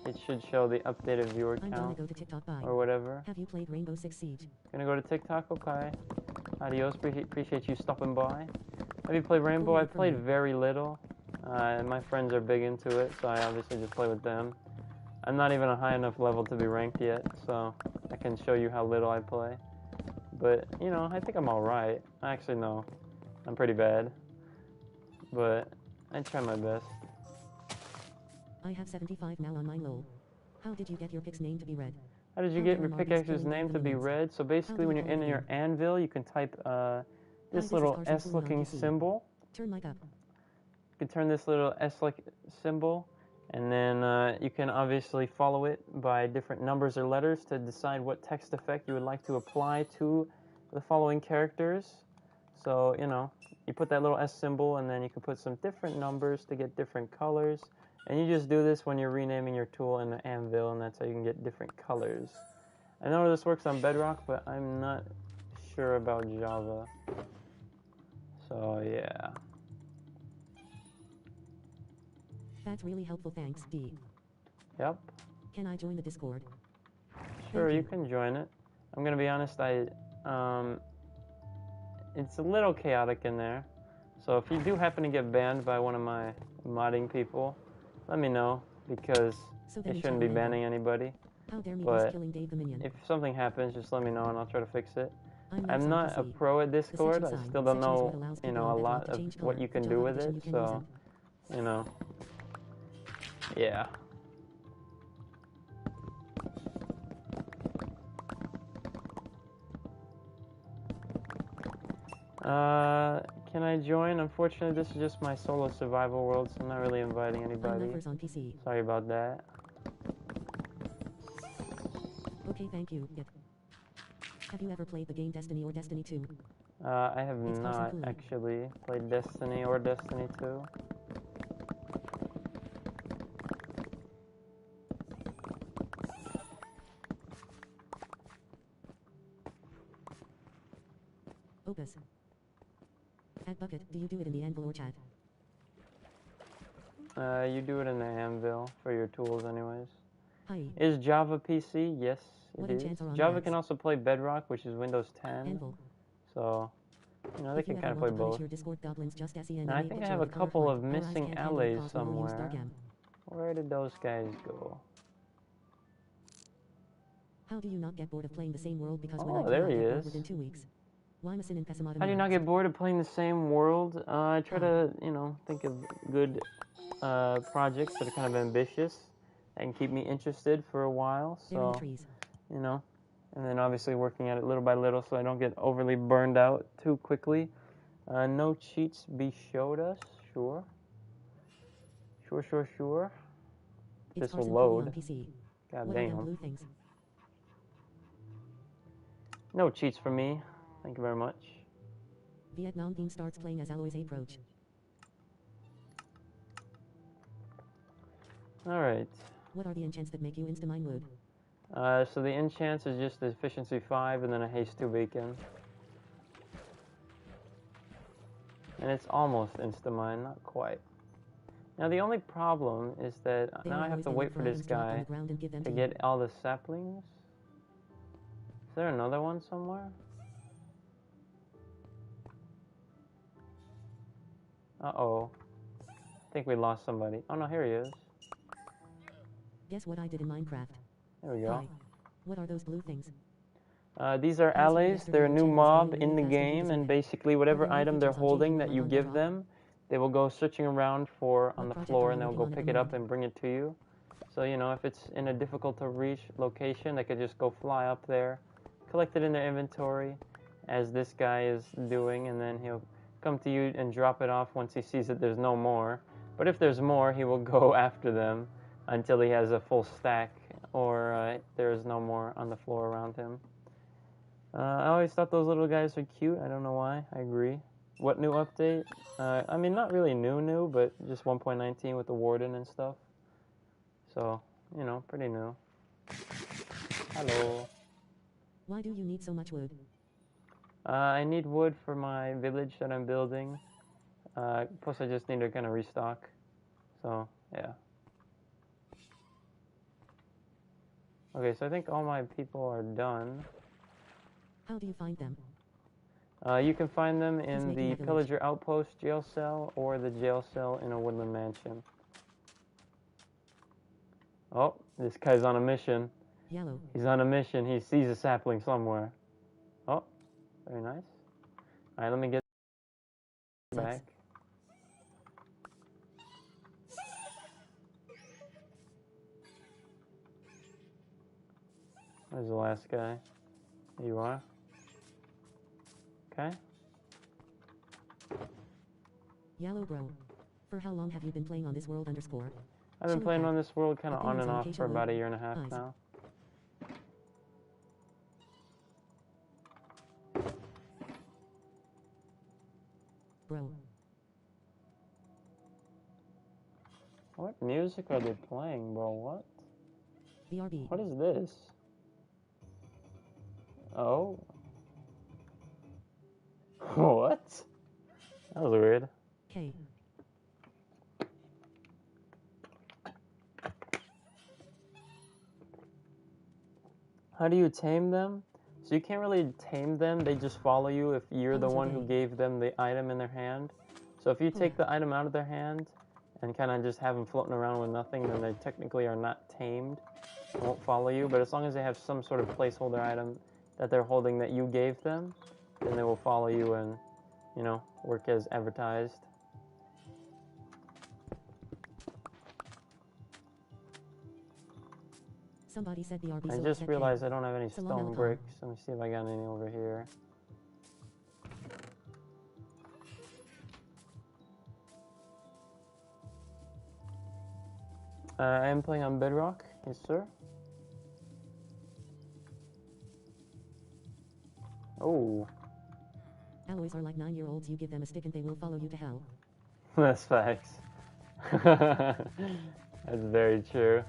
it should show the updated viewer I'm gonna count go to TikTok. Bye. or whatever. Have you played Rainbow Six Siege? Gonna go to TikTok, okay. Adios, appreciate you stopping by. Have you played Rainbow? I played very little. My friends are big into it, so I obviously just play with them. I'm not even a high enough level to be ranked yet, so I can show you how little I play. But, you know, I think I'm alright. Actually, no. I'm pretty bad. But I try my best. I have 75 now on my lol. How did you get your pick's name to be red? How did you How get dare your Marty's pickaxe's killing name the to be minions? red? So basically, do when you you're call in it your again? anvil, you can type This this is little Carson Fooling on S-looking PC. symbol. Turn mic up. You can turn this little S-like symbol, and then you can obviously follow it by different numbers or letters to decide what text effect you would like to apply to the following characters. So, you know, you put that little S symbol, and then you can put some different numbers to get different colors. And you just do this when you're renaming your tool in the anvil, and that's how you can get different colors. I know this works on Bedrock, but I'm not sure about Java. So, yeah. That's really helpful, thanks, D. Yep. Can I join the Discord? Sure, Thank you you. can join it. I'm gonna be honest, it's a little chaotic in there. So if you do happen to get banned by one of my modding people, let me know, because So then it you shouldn't be channel banning anybody. How dare me But beast killing Dave the minion? if something happens, just let me know and I'll try to fix it. I'm not a PC. pro at The Discord. section I sign still don't section is what know, allows you people know, a on Bedrock lot to of change what color. you can The do Java with edition it. you can So, you know, yeah. Can I join? Unfortunately, this is just my solo survival world, so I'm not really inviting I'm anybody. Knifers on PC. Sorry about that. Okay, thank you. Yep. Have you ever played the game Destiny or Destiny 2? I have It's Carson not Fooling. actually played Destiny or Destiny 2. Rocket, do you do it in the anvil or chat? You do it in the anvil for your tools anyways. Hi. Is Java PC? Yes, What it is. enchants are on Java maps? can also play Bedrock, which is Windows 10. Anvil. So, you know, they If you can ever kind of want play to punish both. your Discord goblins, just SE and Now, I make think I picture have of a the color couple white. of Our eyes missing can't handle the allies cost when we use somewhere. Stargam. Where did those guys go? How do you not get bored of playing the same world? Because when Oh, I play, there I he get bored is. within 2 weeks. Why must in How do you not get bored of playing the same world? I try to, you know, think of good projects that are kind of ambitious and keep me interested for a while. They're in the So, trees. you know, and then obviously working at it little by little so I don't get overly burned out too quickly. No cheats be showed us. Sure. Sure. It's This will Carson load. on PC. God What are them damn. blue things? No cheats for me. Thank you very much. Vietnam team starts playing as Alloy's approach. Alright. What are the enchants that make you insta-mine wood? So the enchants is just efficiency 5 and then a haste 2 beacon. And it's almost insta-mine, not quite. Now the only problem is that now I have to wait for this guy to get all the saplings. Is there another one somewhere? Uh-oh. I think we lost somebody. Oh no, here he is. Guess what I did in Minecraft? There we go. Hi. What are those blue things? These are allies. They're a new mob in the game, and basically whatever item they're holding that you give them, they will go searching around for on the floor, and they'll go pick it up and bring it to you. So, you know, if it's in a difficult to reach location, they could just go fly up there, collect it in their inventory, as this guy is doing, and then he'll come to you and drop it off once he sees that there's no more. But if there's more, he will go after them until he has a full stack, or there's no more on the floor around him. I always thought those little guys are cute. I don't know why. I agree. What new update? I mean, not really new, but just 1.19 with the warden and stuff. So, you know, pretty new. Hello. Why do you need so much wood? I need wood for my village that I'm building. Plus, I just need to kind of restock. So, yeah. Okay, so I think all my people are done. How do you find them? You can find them in the Pillager Outpost jail cell or the jail cell in a woodland mansion. Oh, this guy's on a mission. Yellow. He's on a mission. He sees a sapling somewhere. Oh, very nice. Alright, let me get back. Where's the last guy? There you are. Okay. Yellow bro. For how long have you been playing on this world underscore? I've been playing on this world kind of on and off for about a year and a half now. Bro. What music are they playing, bro? What? BRB. What is this? Oh. What? That was weird. K. How do you tame them? So you can't really tame them, they just follow you if you're the one who gave them the item in their hand. So if you take the item out of their hand and kind of just have them floating around with nothing, then they technically are not tamed. They won't follow you, but as long as they have some sort of placeholder item that they're holding that you gave them, then they will follow you and, you know, work as advertised. Somebody said BRB. I just realized I don't have any stone bricks. Let me see if I got any over here. I am playing on Bedrock. Yes, sir. Oh. Alloys are like 9-year-olds. You give them a stick and they will follow you to hell. That's facts. That's very true.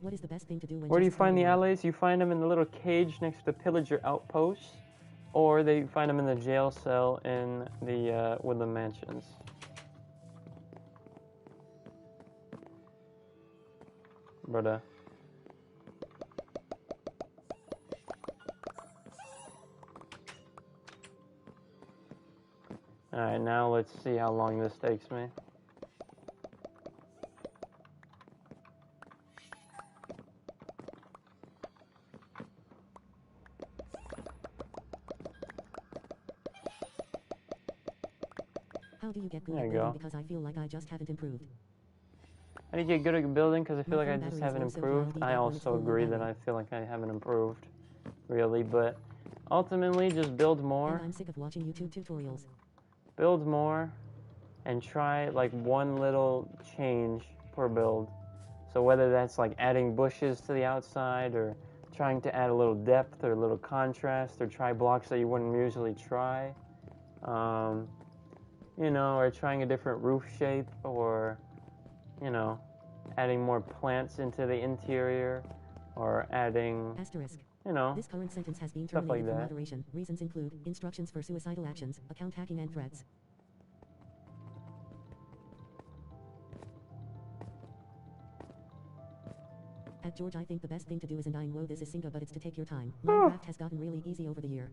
What is the best thing to do when Where do you find the allies? You find them in the little cage next to the Pillager Outpost. or they find him in the jail cell in the Woodland Mansions. But alright, now let's see how long this takes me. How do you get good There at you building? go. Because I feel like I just haven't improved. How do you get good at building? Because I feel My like I phone just battery is haven't low, so improved. I'll be I back when it's also full, no agree that battery. I feel like I haven't improved, really. But ultimately, just build more. And I'm sick of watching YouTube tutorials. Build more, and try like one little change per build. So whether that's like adding bushes to the outside, or trying to add a little depth or a little contrast, or try blocks that you wouldn't usually try, you know, or trying a different roof shape, or, you know, adding more plants into the interior, or adding, Asterisk. you know, This current sentence has been stuff terminated like for that. moderation. Reasons include instructions for suicidal actions, account hacking, and threats. At George, I think the best thing to do isn't dying woe this is Singa, but it's to take your time. Minecraft has gotten really easy over the year.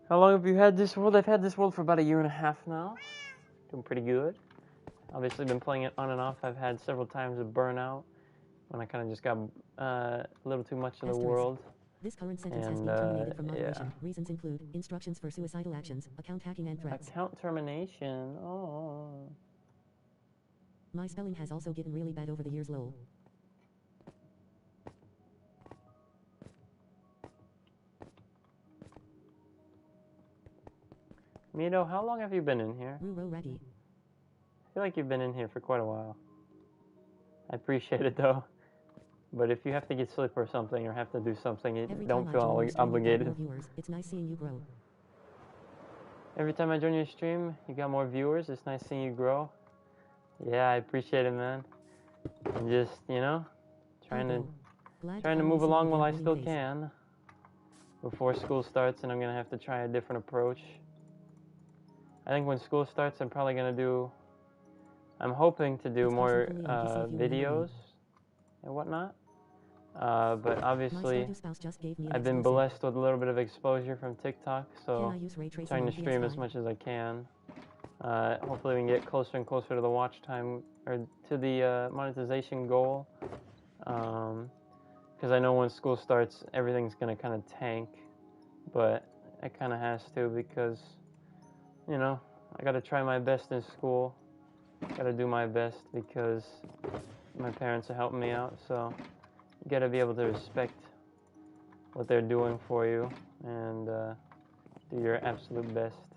How long have you had this world? I've had this world for about 1.5 years now. Doing pretty good. Obviously been playing it on and off. I've had several times of burnout when I kind of just got a little too much of the Asterisk. world. This current sentence has And, been terminated for moderation. yeah. Reasons include instructions for suicidal actions, account hacking, and threats. Account termination. Oh. My spelling has also gotten really bad over the years, lol. Mito, how long have you been in here? Ruro Raggy. I feel like you've been in here for quite a while. I appreciate it though. But if you have to get sleep or something, or have to do something, Every don't time I feel join your stream, you got obligated. more viewers. It's nice seeing you grow. Every time I join your stream, you got more viewers. It's nice seeing you grow. Yeah, I appreciate it, man. I'm just, you know, trying to finally move see you along while I again, still winning face. can. Before school starts, and I'm gonna have to try a different approach. I think when school starts, I'm probably gonna do. I'm hoping to do It's more Carson Foley, and he said you remember videos me. and whatnot. But My obviously, Stardew spouse just gave me an I've been exclusive. blessed with a little bit of exposure from TikTok, Can so I use ray I'm tracing trying on to stream as PS5? much as I can. Hopefully, we can get closer and closer to the watch time, or to the monetization goal. Because I know when school starts, everything's gonna kind of tank, but it kind of has to, because, you know, I gotta try my best in school. Gotta do my best because my parents are helping me out, so you gotta be able to respect what they're doing for you, and do your absolute best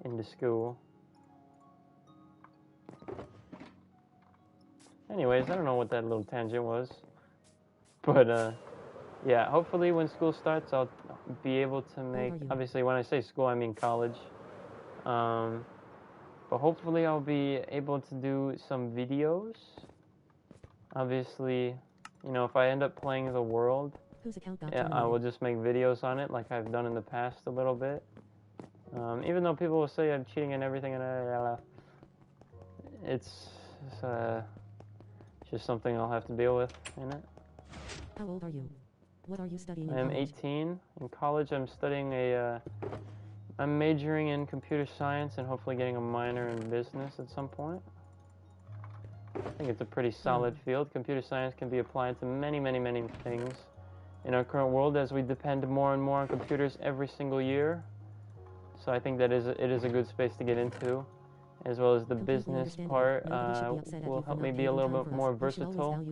into school. Anyways, I don't know what that little tangent was, but yeah, hopefully when school starts, I'll be able to make, obviously when I say school, I mean college, but hopefully I'll be able to do some videos. Obviously, you know, if I end up playing the world, Whose account got yeah, I terminated? will just make videos on it like I've done in the past a little bit. Even though people will say I'm cheating and everything, and it's just something I'll have to deal with, ain't it? How old are you? What are you studying in I am college? 18. In college, I'm studying I'm majoring in computer science and hopefully getting a minor in business at some point. I think it's a pretty solid field. Computer science can be applied to many, many, many things in our current world, as we depend more and more on computers every single year. So I think that it is a good space to get into, as well as the business part will help me be a little bit more versatile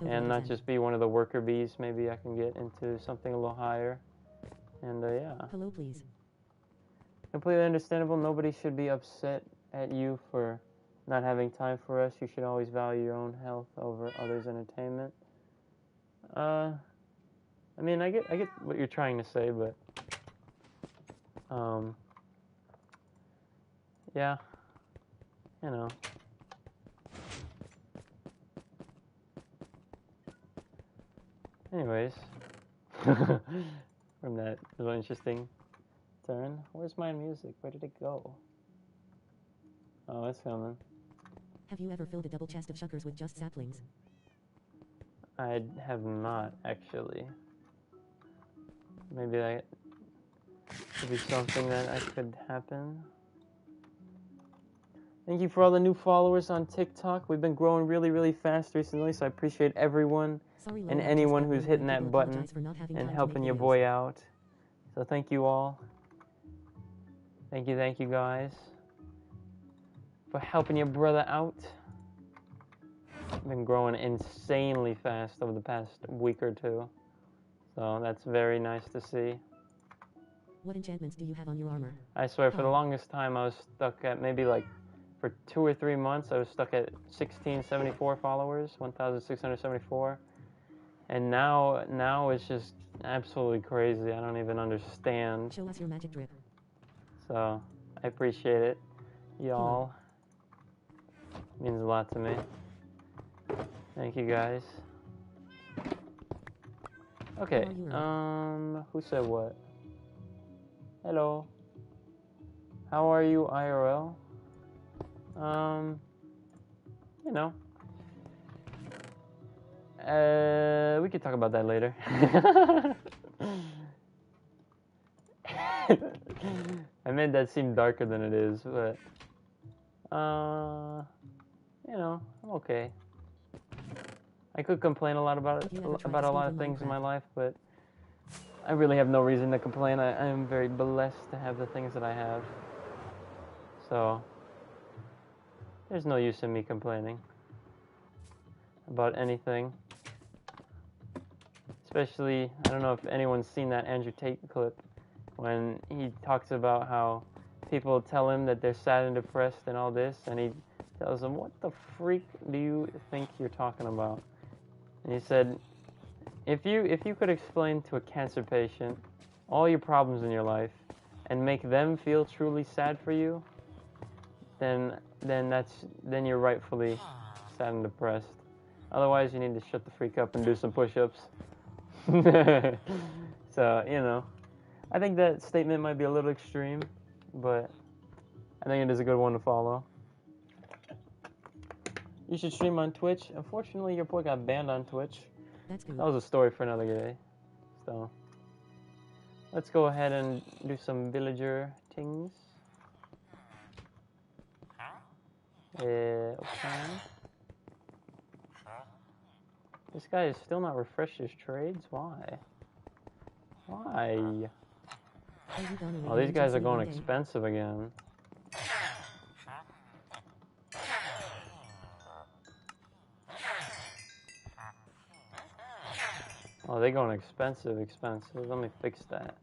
and not just be one of the worker bees. Maybe I can get into something a little higher. And yeah. Hello, please. Completely understandable. Nobody should be upset at you for not having time for us. You should always value your own health over others' entertainment. I mean, I get what you're trying to say, but yeah, you know. Anyways, from that little interesting turn, where's my music? Where did it go? Oh, it's coming. Have you ever filled a double chest of shuckers with just saplings? I have not, actually. Maybe that could be something that could happen. Thank you for all the new followers on TikTok. We've been growing really, really fast recently, so I appreciate everyone and anyone who's hitting that button and helping your boy out. So thank you all. Thank you guys for helping your brother out. Been growing insanely fast over the past week or two, so that's very nice to see. What enchantments do you have on your armor? I swear, for the longest time I was stuck at maybe like for 2 or 3 months I was stuck at 1674 followers, 1674, and now it's just absolutely crazy. I don't even understand. Show us your magic drip. So I appreciate it, y'all. Means a lot to me. Thank you guys. Okay, who said what? Hello. How are you, IRL? You know. We could talk about that later. I made that seem darker than it is, but you know, I'm okay. I could complain a lot about a lot of things in my life, but I really have no reason to complain. I am very blessed to have the things that I have. So there's no use in me complaining about anything. Especially, I don't know if anyone's seen that Andrew Tate clip when he talks about how people tell him that they're sad and depressed and all this, and he tells them, "What the freak do you think you're talking about?" And he said, if you could explain to a cancer patient all your problems in your life and make them feel truly sad for you, then you're rightfully sad and depressed. Otherwise, you need to shut the freak up and do some push-ups. So, you know, I think that statement might be a little extreme, but I think it is a good one to follow. You should stream on Twitch. Unfortunately, your boy got banned on Twitch. That's good. That was a story for another day. So, let's go ahead and do some villager things. Okay. This guy is still not refreshed his trades. Why? Why? Oh, these guys are going expensive again. Oh, they're going expensive. Let me fix that.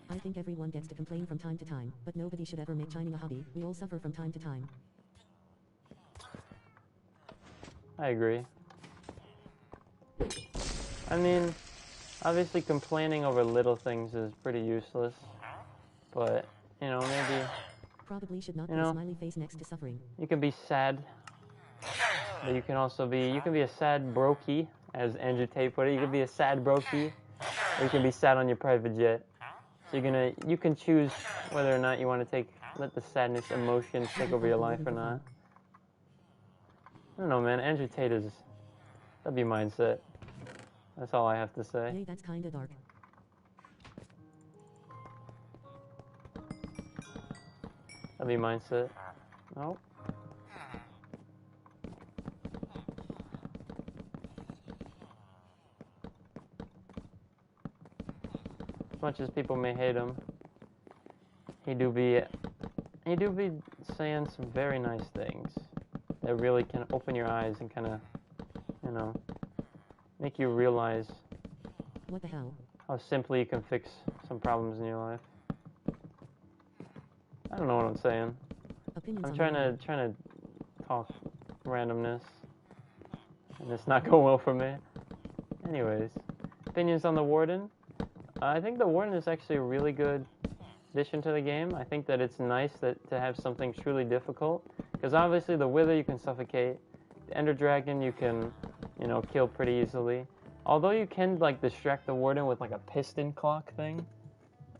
I think everyone gets to complain from time to time, but nobody should ever make chining a hobby. We all suffer from time to time. I agree. I mean, obviously complaining over little things is pretty useless, but, you know, maybe... Probably should not put a smiley face next to suffering. You can be sad, but you can also be, you can be a sad brokey, as Andrew Tate put it. You can be a sad brokey, or you can be sad on your private jet. So you can choose whether or not you want to let the sadness emotions take over your life or not. I don't know, man. Andrew Tate is W mindset. That's all I have to say. Hey, that's kinda dark. W mindset. Nope. As much as people may hate him, he do be saying some very nice things that really can open your eyes and kind of, you know, make you realize what the hell? How simply you can fix some problems in your life. I don't know what I'm saying. I'm trying to talk randomness, and it's not going well for me. Anyways, opinions on the Warden. I think the Warden is actually a really good addition to the game. I think that it's nice to have something truly difficult, because obviously the Wither you can suffocate, the Ender Dragon you can, you know, kill pretty easily. Although you can like distract the Warden with like a piston clock thing.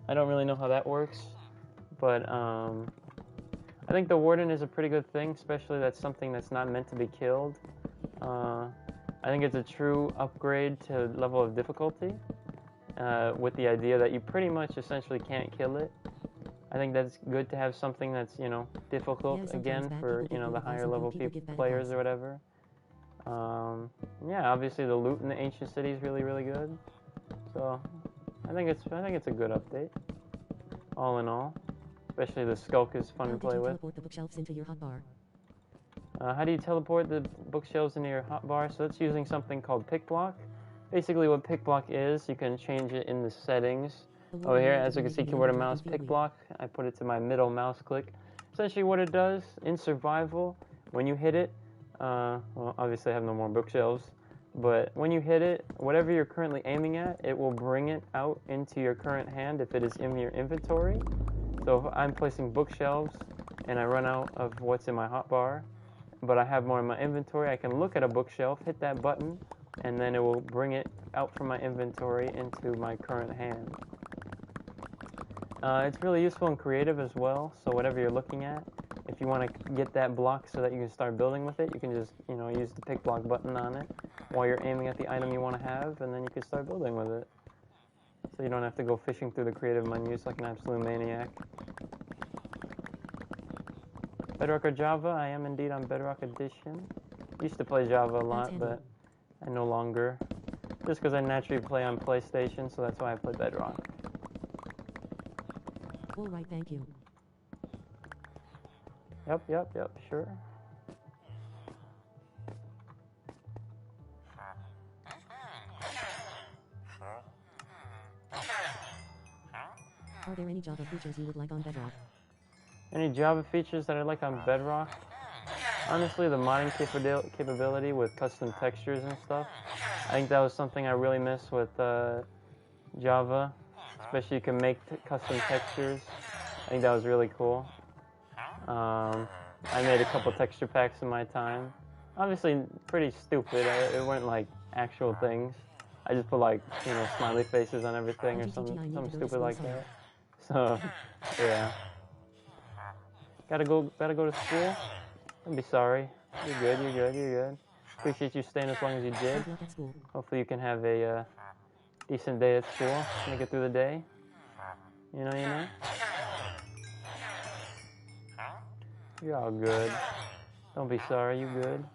I don't really know how that works, but I think the Warden is a pretty good thing, especially that's something that's not meant to be killed. I think it's a true upgrade to level of difficulty, with the idea that you pretty much essentially can't kill it. I think that's good to have something that's, you know, difficult again for, you know, the higher level players or whatever. Yeah, obviously the loot in the ancient city is really, really good. So I think it's a good update, all in all. Especially the Skulk is fun to play with. Teleport the bookshelves into your hotbar. How do you teleport the bookshelves into your hotbar? So that's using something called Pick Block. Basically what Pick Block is, you can change it in the settings. Over here, as you can see, keyboard and mouse, Pick Block. I put it to my middle mouse click. Essentially what it does, in survival, when you hit it, well, obviously I have no more bookshelves, but when you hit it, whatever you're currently aiming at, it will bring it out into your current hand if it is in your inventory. So if I'm placing bookshelves and I run out of what's in my hotbar, but I have more in my inventory, I can look at a bookshelf, hit that button, and then it will bring it out from my inventory into my current hand. It's really useful and creative as well, so whatever you're looking at, if you want to get that block so that you can start building with it, you can just, you know, use the Pick Block button on it while you're aiming at the item you want to have, and then you can start building with it. So you don't have to go fishing through the creative menus like an absolute maniac. Bedrock or Java? I am indeed on Bedrock Edition. Used to play Java a lot, but I no longer. Just because I naturally play on PlayStation, so that's why I play Bedrock. Alright, thank you. Yep, sure. Are there any Java features you would like on Bedrock? Any Java features that I like on Bedrock? Honestly, the modding capability with custom textures and stuff. I think that was something I really miss with Java. Especially you can make custom textures. I think that was really cool. I made a couple texture packs in my time. Obviously, pretty stupid. It weren't like actual things. I just put like, you know, smiley faces on everything or something stupid like that. So, yeah. Gotta go to school? Don't be sorry. You're good. Appreciate you staying as long as you did. Hopefully you can have a decent day at school. Make it through the day. You know? You're all good. Don't be sorry, you good.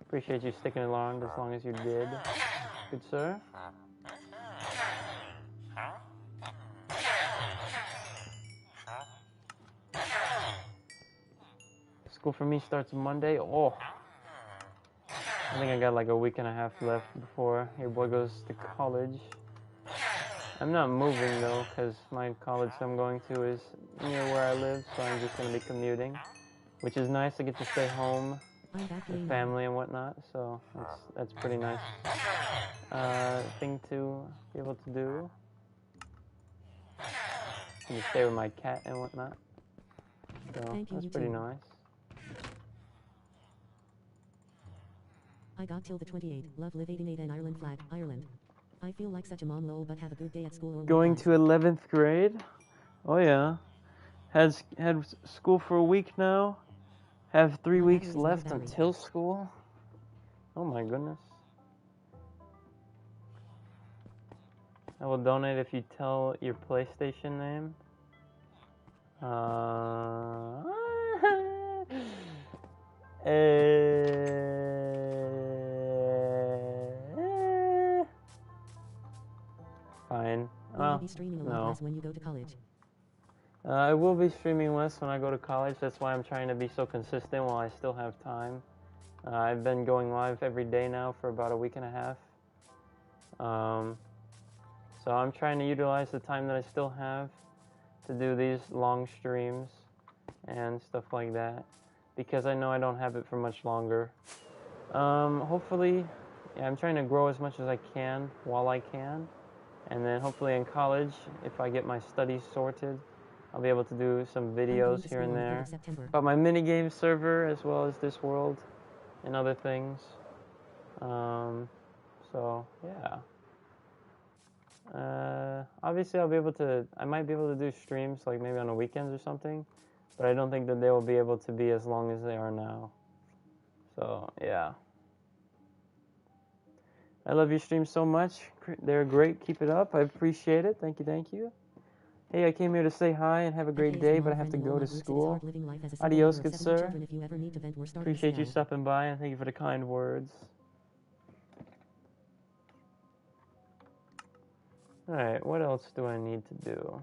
Appreciate you sticking along as long as you did. Good sir. School for me starts Monday. Oh, I think I got like a week and a half left before your boy goes to college. I'm not moving though, because my college I'm going to is near where I live, so I'm just going to be commuting, which is nice. I get to stay home with family and whatnot, so that's pretty nice thing to be able to do. I can stay with my cat and whatnot, so that's pretty nice. I got till the 28th. Love live 88 and Ireland flag. Ireland. I feel like such a mom lol, but have a good day at school. Or Going to 11th grade? Oh yeah. Had school for a week now. Have 3 weeks left until school. Oh my goodness. I will donate if you tell your PlayStation name. Fine. Will you be streaming a lot less when you go to college? I will be streaming less when I go to college. That's why I'm trying to be so consistent while I still have time. I've been going live every day now for about a week and a half. So I'm trying to utilize the time that I still have to do these long streams and stuff like that, because I know I don't have it for much longer. Hopefully, yeah, I'm trying to grow as much as I can while I can. And then hopefully in college, if I get my studies sorted, I'll be able to do some videos here and there about my minigame server as well as this world and other things. So yeah. Obviously I might be able to do streams like maybe on the weekends or something, but I don't think that they will be able to be as long as they are now. So yeah. I love your streams so much. They're great. Keep it up. I appreciate it. Thank you, thank you. Hey, I came here to say hi and have a great day, but I have to go to school. Adios, good sir. Appreciate you stopping by and thank you for the kind words. Alright, what else do I need to do?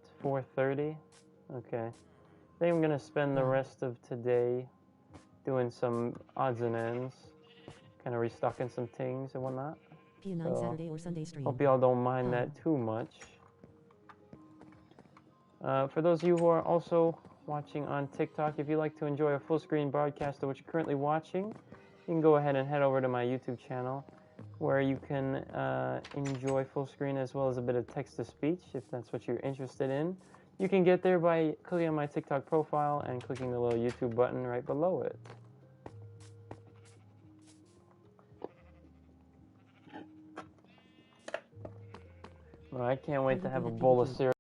It's 4:30. Okay. I think I'm going to spend the rest of today doing some odds and ends. Kind of restocking some things and whatnot. P9 Saturday or Sunday stream. Hope y'all don't mind that too much. For those of you who are also watching on TikTok, if you'd like to enjoy a full screen broadcast of what you're currently watching, you can go ahead and head over to my YouTube channel where you can enjoy full screen as well as a bit of text-to-speech if that's what you're interested in. You can get there by clicking on my TikTok profile and clicking the little YouTube button right below it. Well, I can't wait to have a bowl of cereal.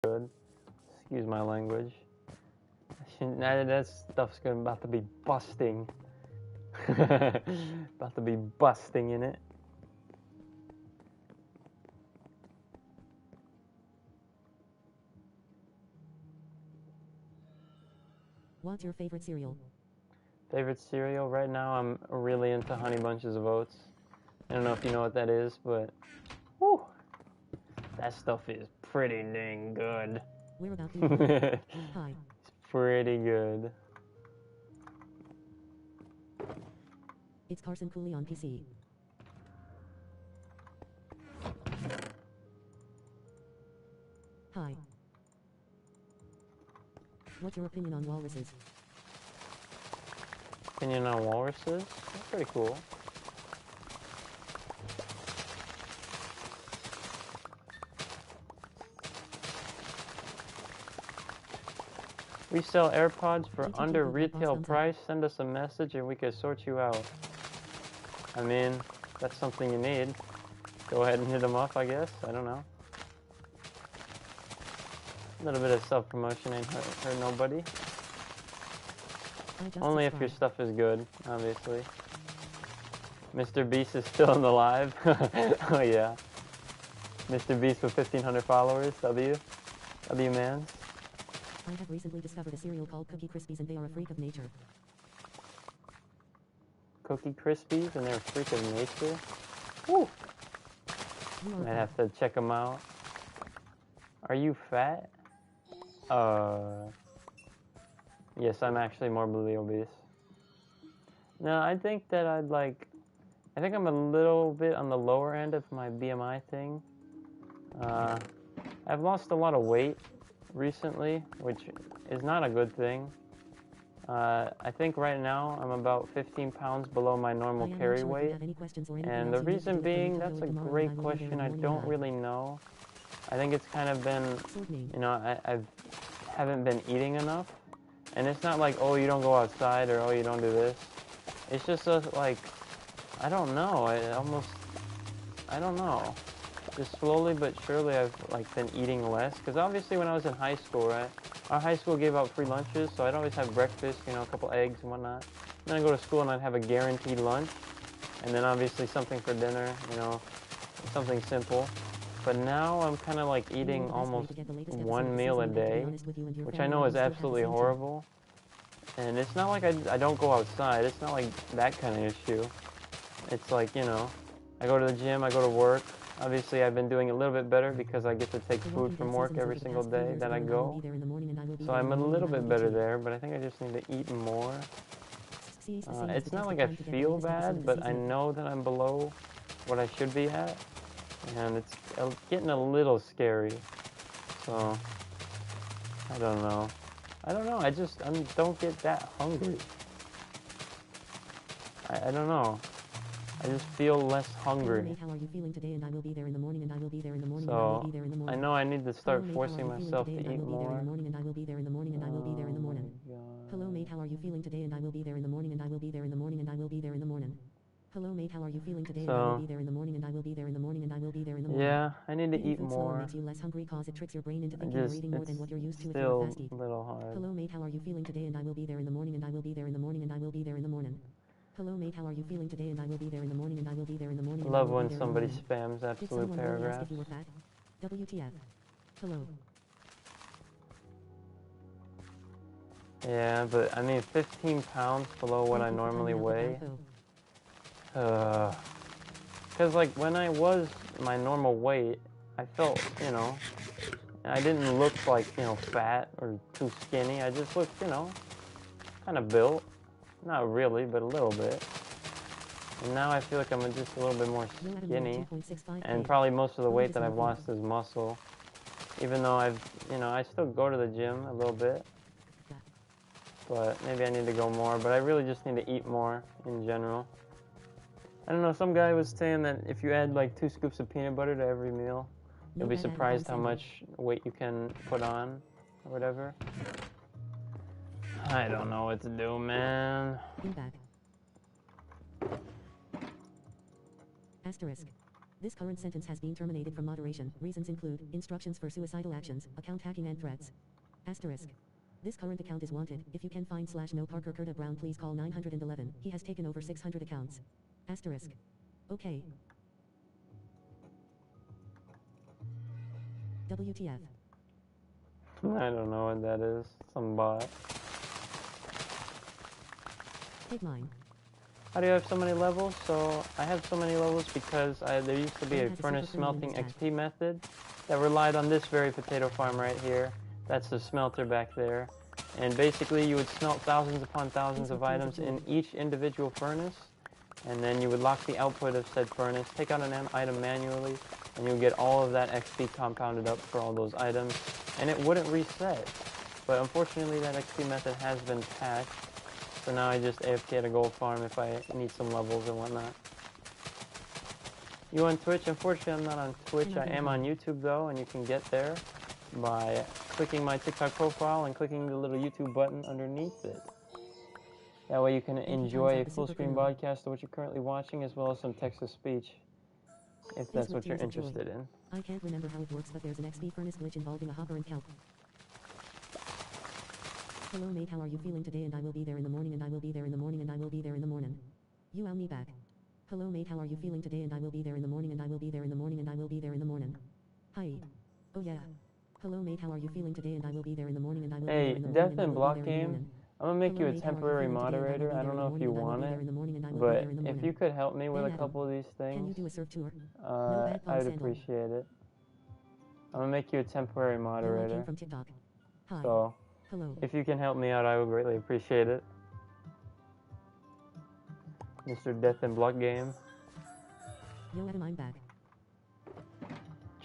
Good. Excuse my language. That stuff's about to be busting. About to be busting in it. What's your favorite cereal? Favorite cereal? Right now I'm really into Honey Bunches of Oats. I don't know if you know what that is, but whew, that stuff is pretty dang good. We're about to Hi. It's pretty good. It's Carson Cooley on PC. Hi. What's your opinion on walruses? Opinion on walruses? That's pretty cool. We sell AirPods for under retail price. Send us a message and we can sort you out. I mean, that's something you need. Go ahead and hit them up, I guess. I don't know. A little bit of self-promotion ain't hurt nobody. Only if your stuff is good, obviously. Mr. Beast is still in the live. Oh yeah. Mr. Beast with 1,500 followers. W mans. I have recently discovered a cereal called Cookie Krispies and they are a freak of nature. Cookie Krispies and they're a freak of nature? Woo! Might have to check them out. Are you fat? Yes, I'm actually morbidly obese. No, I think that I think I'm a little bit on the lower end of my BMI thing. I've lost a lot of weight recently, which is not a good thing. I think right now I'm about 15 pounds below my normal carry weight. And the reason being, that's a great question. I don't really know. I think it's kind of been, you know, I haven't been eating enough. And it's not like, oh, you don't go outside or oh, you don't do this. It's just like, I don't know. I don't know. Just slowly but surely I've been eating less. Because obviously when I was in high school, right? Our high school gave out free lunches, so I'd always have breakfast, you know, a couple eggs and whatnot. Then I'd go to school and I'd have a guaranteed lunch. And then obviously something for dinner, you know, something simple. But now I'm kind of like eating almost one meal a day, which I know is absolutely horrible. And it's not like I don't go outside. It's not like that kind of issue. It's like, you know, I go to the gym, I go to work. Obviously, I've been doing a little bit better because I get to take food from work every single day that I go. So I'm a little bit better there, but I think I just need to eat more. It's not like I feel bad, but I know that I'm below what I should be at. And it's getting a little scary. So, I don't know. I don't get that hungry. I don't know. I I just feel less hungry. Hello, mate, how are you feeling today? And I will be there in the morning, and I will be there in the morning, and I So will be there in the morning. I know I need to start Hello, mate, forcing how are you myself feeling to today? eat And I will be there in more. the morning, and I will be there in the morning, and I will be there in the morning. God. Hello, mate, how are you feeling today? And I will be there in the morning, and I will be there in the morning, and I will be there in the morning. Hello, mate, how are you feeling today? And I will be there in the morning, and I will be there in the morning, and I will be there in the morning. Yeah, I need to Eating eat food slower more. makes you less hungry cause it tricks your brain into I thinking you're just, eating more it's than what you're used to if you're a still fast eat. a little hard. Hello, mate, how are you feeling today? And I will be there in the morning, and I will be there in the morning, and I will be there in the morning. Hello, mate, how are you feeling today? And I will be there in the morning, and I will be there in the morning, I and I love will when be there in the somebody morning. spams Did absolute someone really ask paragraphs. if you were fat? WTF. Hello. Yeah, but I mean 15 pounds below what I Thank you for normally timing out the weigh. info. Because like when I was my normal weight, I felt, you know, I didn't look like, you know, fat or too skinny. I just looked, you know, kind of built. Not really, but a little bit. And now I feel like I'm just a little bit more skinny. And probably most of the weight that I've lost is muscle. Even though I've, you know, I still go to the gym a little bit. But maybe I need to go more. But I really just need to eat more in general. I don't know, some guy was saying that if you add like 2 scoops of peanut butter to every meal, you'll be surprised how much weight you can put on or whatever. I don't know what to do, man. Asterisk. This current sentence has been terminated from moderation. Reasons include instructions for suicidal actions, account hacking and threats. Asterisk. This current account is wanted. If you can find /no Parker Curta Brown, please call 911. He has taken over 600 accounts. Asterisk. Okay. WTF. I don't know what that is. Some bot. Take mine. How do you have so many levels? So I have so many levels because there used to be a furnace smelting XP method that relied on this very potato farm right here. That's the smelter back there. And basically you would smelt thousands upon thousands of items in each individual furnace. And then you would lock the output of said furnace, take out an item manually, and you would get all of that XP compounded up for all those items. And it wouldn't reset. But unfortunately that XP method has been patched. So now I just AFK at a gold farm if I need some levels and whatnot. You on Twitch? Unfortunately, I'm not on Twitch. I am on YouTube though, and you can get there by clicking my TikTok profile and clicking the little YouTube button underneath it. That way you can enjoy a full screen broadcast of what you're currently watching as well as some text-to-speech if that's what you're interested in. I can't remember how it works, but there's an XP furnace glitch involving a hopper and kelp. Hello mate, how are you feeling today? And I will be there in the morning, and I will be there in the morning, and I will be there in the morning. You owe me back. Hello mate, how are you feeling today? And I will be there in the morning, and I will be there in the morning, and I will be there in the morning. Hi. Oh yeah. Hello mate, how are you feeling today? And I will be there in the morning, and I will be there in the morning. Hey, Death and Block Game, I'm gonna make you a temporary moderator. I don't know if you want it, but if you could help me with a couple of these things, can you do a surf tour? I'd appreciate it. I'm gonna make you a temporary moderator. From TikTok. Hi. So, hello. If you can help me out, I would greatly appreciate it. Mr. Death and Block Game. Yo, Adam, I'm back.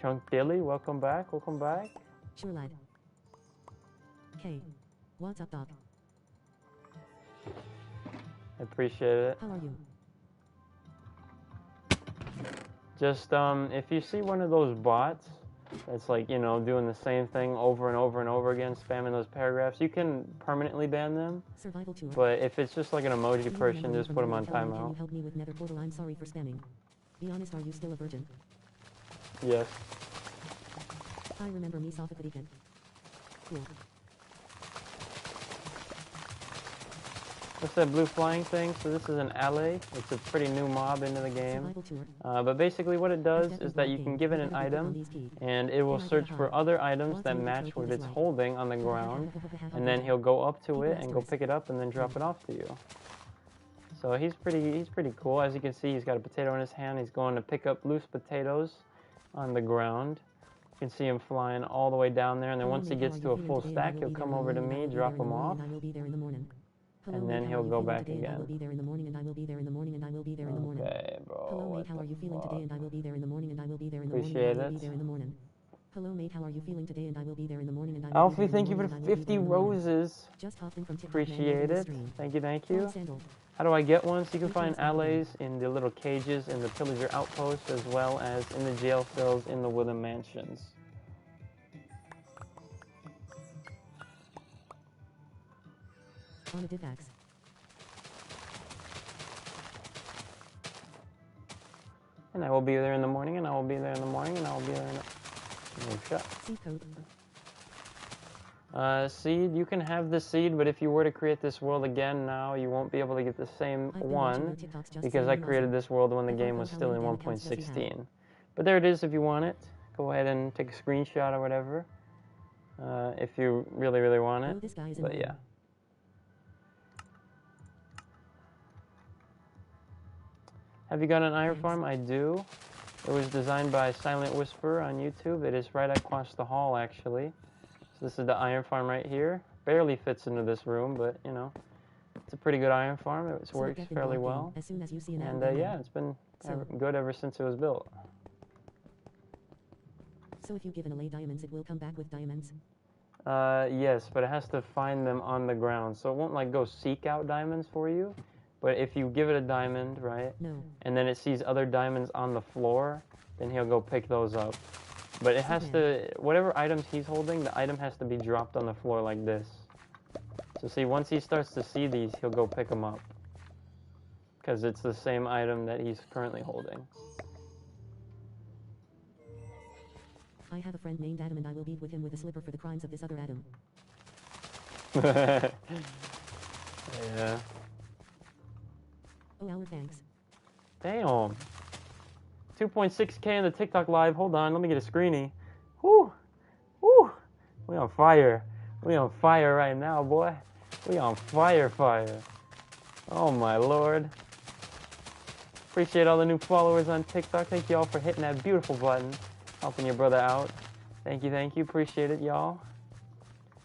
Chunk Dilly, welcome back, welcome back. Sure, lad. Hey. What's up, doc? I appreciate it. How are you? Just, if you see one of those bots that's like, you know, doing the same thing over and over and over again, spamming those paragraphs, you can permanently ban them. Survival tour. But if it's just like an emoji person, just put them on timeout. Can you help me with Nether Portal? I'm sorry for spamming. Be honest, are you still a virgin? Yes. I remember me Sophocles. Cool. What's that blue flying thing? So this is an alley. It's a pretty new mob into the game. But basically what it does is that you can give it an item, and it will search for other items that match what it's holding on the ground, and then he'll go up to it and go pick it up and then drop it off to you. So he's pretty cool. As you can see, he's got a potato in his hand. He's going to pick up loose potatoes on the ground. You can see him flying all the way down there, and then once he gets to a full stack, he'll come over to me, drop them off, and then he'll go back again. Okay, bro. Hello mate, how are you feeling today? And I will be there in the morning, and I will be there in the morning. Appreciate it. Hello mate, how are you feeling today? And I will be there in the morning and I will Alfie, be there in thank the you for morning the and I will be 50 there in the morning. roses. Just hopped in from TikTok, man, Appreciate loving the it. stream. Thank you, thank Tom you. Sandal. How do I get one? So you can Three find times back again. allays in the little cages in the pillager outposts as well as in the jail cells in the Woodland Mansions. On a Divax. And I will be there in the morning, and I will be there in the morning, and I will be there in the... Oh, shut. Seed code. Seed, you can have the seed, but if you were to create this world again now, you won't be able to get the same I've been watching one your TikToks just because I saying created awesome. this world when the If game Arco, was how still in many damn accounts does he have? 1.16. But there it is if you want it. Go ahead and take a screenshot or whatever if you really, really want it. Bro, this guy is But annoying. yeah. Have you got an iron Thanks. farm? I do. It was designed by Silent Whisper on YouTube. It is right across the hall, actually. So this is the iron farm right here. Barely fits into this room, but, you know, it's a pretty good iron farm. It So works get in fairly God well. game as soon as you see an And, apple, yeah, it's been So- good ever since it was built. So if you give an allay diamonds, it will come back with diamonds. Yes, but it has to find them on the ground. So it won't, like, go seek out diamonds for you. But if you give it a diamond, right, No. and then it sees other diamonds on the floor, then he'll go pick those up. But it has to, whatever items he's holding, the item has to be dropped on the floor like this. So see, once he starts to see these, he'll go pick them up. Because it's the same item that he's currently holding. I have a friend named Adam and I will beat with him with a slipper for the crimes of this other Adam. Yeah. Oh, our thanks. Damn. 2.6K in the TikTok live. Hold on, let me get a screeny. Whoo! Whoo! We on fire. We on fire right now, boy. We on fire. Oh my lord. Appreciate all the new followers on TikTok. Thank you all for hitting that beautiful button. Helping your brother out. Thank you, thank you. Appreciate it, y'all.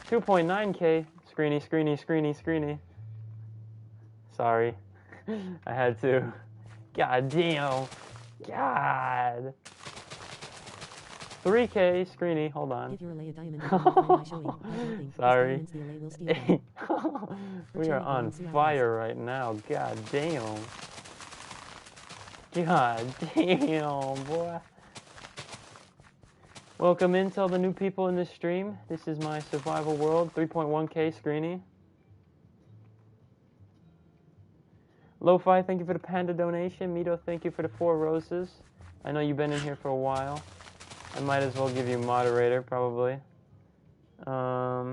2.9K. Screeny. Sorry. I had to. God damn. God. 3K. Screeny. Hold on. Give your allay a diamond and you will find my showing. I'm hoping. Sorry. These diamonds the allay will steal them. We are on fire right now. God damn. God damn, boy. Welcome in to all the new people in this stream. This is my survival world. 3.1K Screeny. Lo-Fi, thank you for the panda donation. Mito, thank you for the 4 roses. I know you've been in here for a while. I might as well give you moderator, probably. Yeah,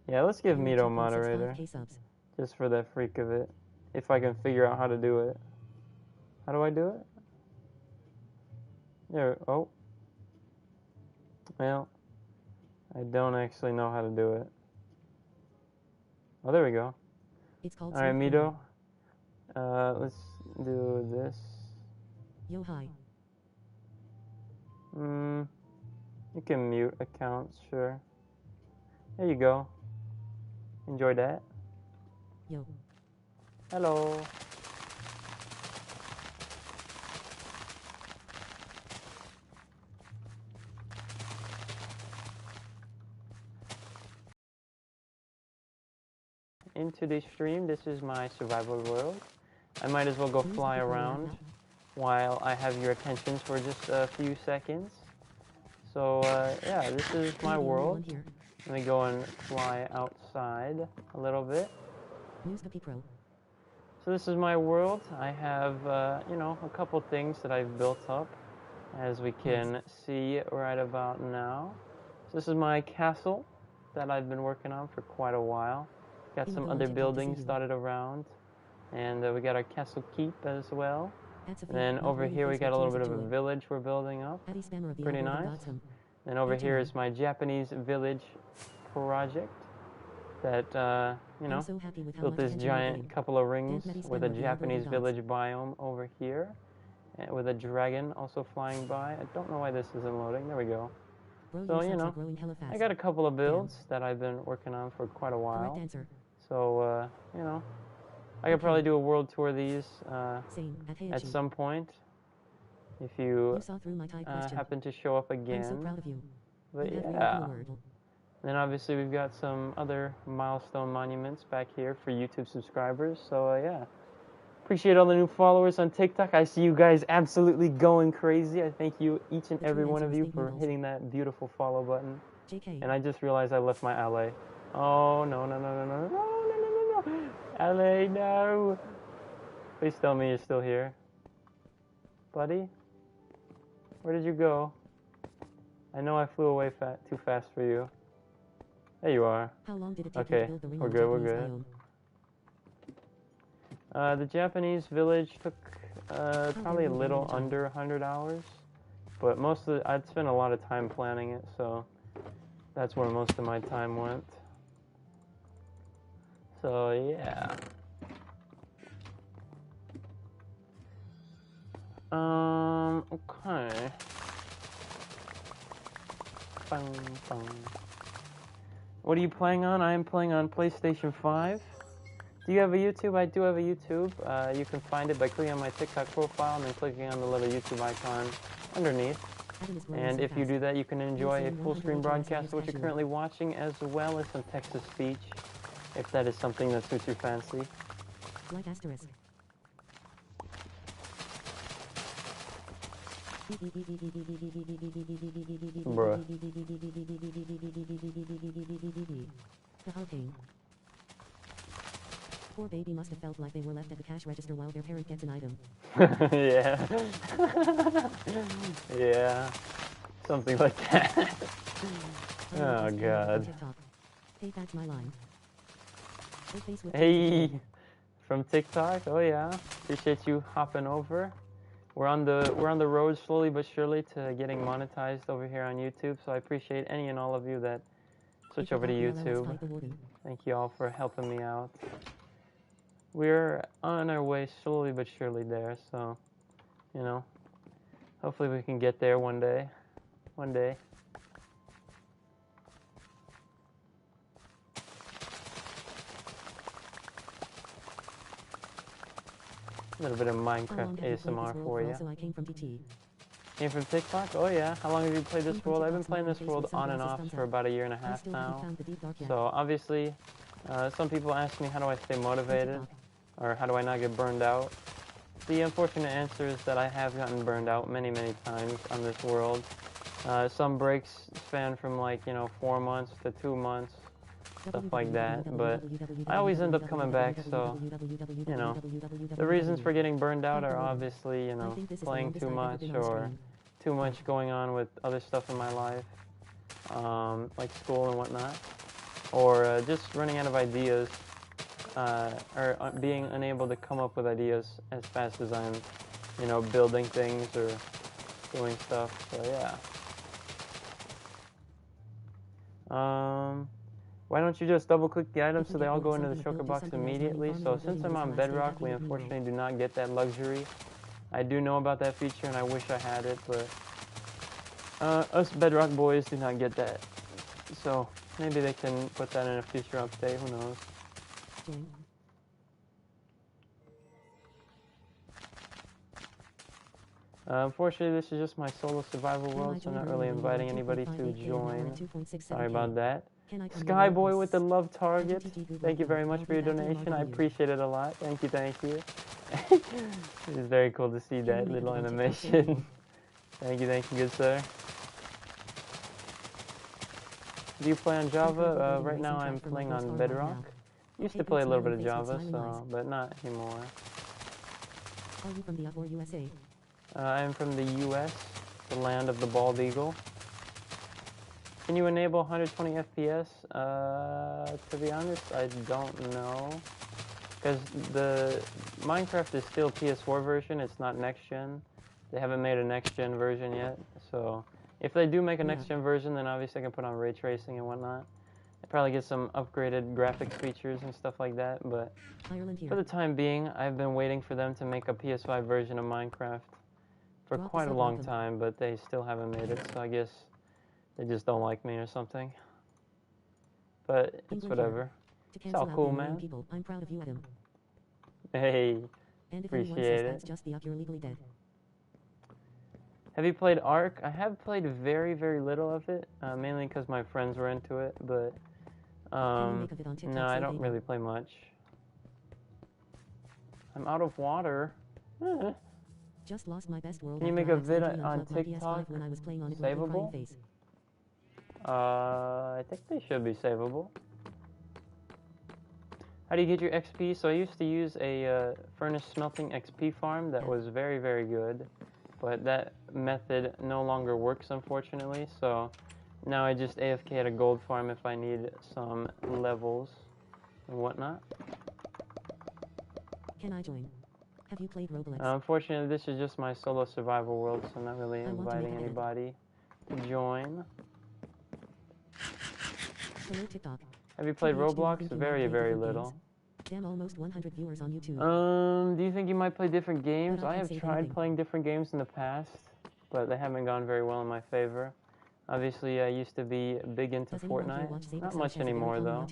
let's give Mito moderator. Just for the freak of it. If I can figure out how to do it. How do I do it? There, oh. Well, I don't actually know how to do it. Oh, there we go. It's called Alright, Smooth Mito. Let's do this. Yo, hi. You can mute accounts, sure. There you go. Enjoy that. Yo. Hello. Into the stream. This is my survival world. I might as well go fly around while I have your attention for just a few seconds. So yeah, this is my world. Let me go and fly outside a little bit. Pro. So this is my world. I have you know, a couple things that I've built up, as we can see right about now. So this is my castle that I've been working on for quite a while. Got some other buildings dotted around, and we got our castle keep as well. And then over here we got a little bit of a village we're building up. Pretty nice. And over here is my Japanese village project that, you know, built this giant couple of rings with a Japanese village biome over here, and with a dragon also flying by. I don't know why this isn't loading. There we go. So, you know, I got a couple of builds that I've been working on for quite a while. So, you know, I could probably do a world tour of these at some point. if you You saw through my tight question. happen to show up I'm again. so proud of you. But You have really yeah. cool word. Then obviously we've got some other milestone monuments back here for YouTube subscribers. So yeah, appreciate all the new followers on TikTok. I see you guys absolutely going crazy. I thank you, each and The every true one answer of is you, think for noodles. hitting that beautiful follow button. JK. And I just realized I left my LA. Oh no no no no no no no no no no! LA, no! Please tell me you're still here, buddy. Where did you go? I know I flew away too fast for you. There you are. How long did it take Okay, you to build the ring we're on good, we're Japanese good. biome? The Japanese village took probably a little under 100 hours, but I'd spent a lot of time planning it, so that's where most of my time went. So yeah. Okay. Bang, bang. What are you playing on? I am playing on PlayStation 5. Do you have a YouTube? I do have a YouTube. You can find it by clicking on my TikTok profile and then clicking on the little YouTube icon underneath. And if you do that, you can enjoy a full screen broadcast of what you're currently watching, as well as some text-to-speech, if that is something that suits your fancy. Like asterisk. Bruh. The hurricane. Poor baby must have felt like they were left at the cash register while their parent gets an item. Yeah. Yeah. Something like that. Oh, God. Hey, that's my line. Hey, from TikTok. Oh yeah, appreciate you hopping over. We're on the road slowly but surely to getting monetized over here on YouTube. So I appreciate any and all of you that switch over to YouTube. Thank you all for helping me out. We're on our way slowly but surely there. So, you know, hopefully we can get there one day. One day. A little bit of Minecraft ASMR for you. I came from TT. Came from TikTok? Oh yeah. How long have you played this world? I've been playing this world on and off for about a year and a half now. So obviously, some people ask me how do I stay motivated, or how do I not get burned out. The unfortunate answer is that I have gotten burned out many, many times on this world. Some breaks span from 4 months to 2 months. Stuff like that, but I always end up coming back, so, the reasons for getting burned out are obviously, playing too much, or too much going on with other stuff in my life, like school and whatnot, or just running out of ideas, or being unable to come up with ideas as fast as I'm, building things or doing stuff, so yeah. Why don't you just double-click the items so they all go into the shulker box immediately? So since I'm on Bedrock, we unfortunately do not get that luxury. I do know about that feature, and I wish I had it, but us Bedrock boys do not get that. So maybe they can put that in a future update, who knows. Unfortunately, this is just my solo survival world, so I'm not really inviting anybody to join. Sorry about that. Skyboy with the love target. Thank you very much for your donation. I appreciate it a lot. Thank you, thank you. It is very cool to see that little animation. Thank you, good sir. Do you play on Java? Right now I'm playing on Bedrock. Used to play a little bit of Java, so, but not anymore. Are you from the or USA? I am from the US, the land of the bald eagle. Can you enable 120 FPS? To be honest, I don't know. Because the Minecraft is still PS4 version, it's not next gen. They haven't made a next gen version yet. So if they do make a next gen version, then obviously I can put on ray tracing and whatnot. I probably get some upgraded graphics features and stuff like that. But for the time being, I've been waiting for them to make a PS5 version of Minecraft for quite a long time, but they still haven't made it. So I guess they just don't like me or something. But it's whatever. It's all cool, man. I'm proud of you, Adam. Hey, and if appreciate it. That's just the you're legally dead. Have you played Ark? I have played very, very little of it, mainly because my friends were into it, but no, I don't really play much. I'm out of water. Just lost my best world. Can you make a vid on TikTok when I was playing on it savable? I think they should be savable. How do you get your XP? So I used to use a furnace smelting XP farm that was very, very good, but that method no longer works, unfortunately. So now I just AFK at a gold farm if I need some levels and whatnot. Can I join? Have you played Roblox? Unfortunately, this is just my solo survival world, so I'm not really inviting anybody to join. Hello, TikTok. Have you played Roblox? Very, very little. Damn, almost 100 viewers on YouTube. Do you think you might play different games? I have tried playing different games in the past, but they haven't gone very well in my favor. Obviously, I used to be big into Fortnite. Not much anymore, though.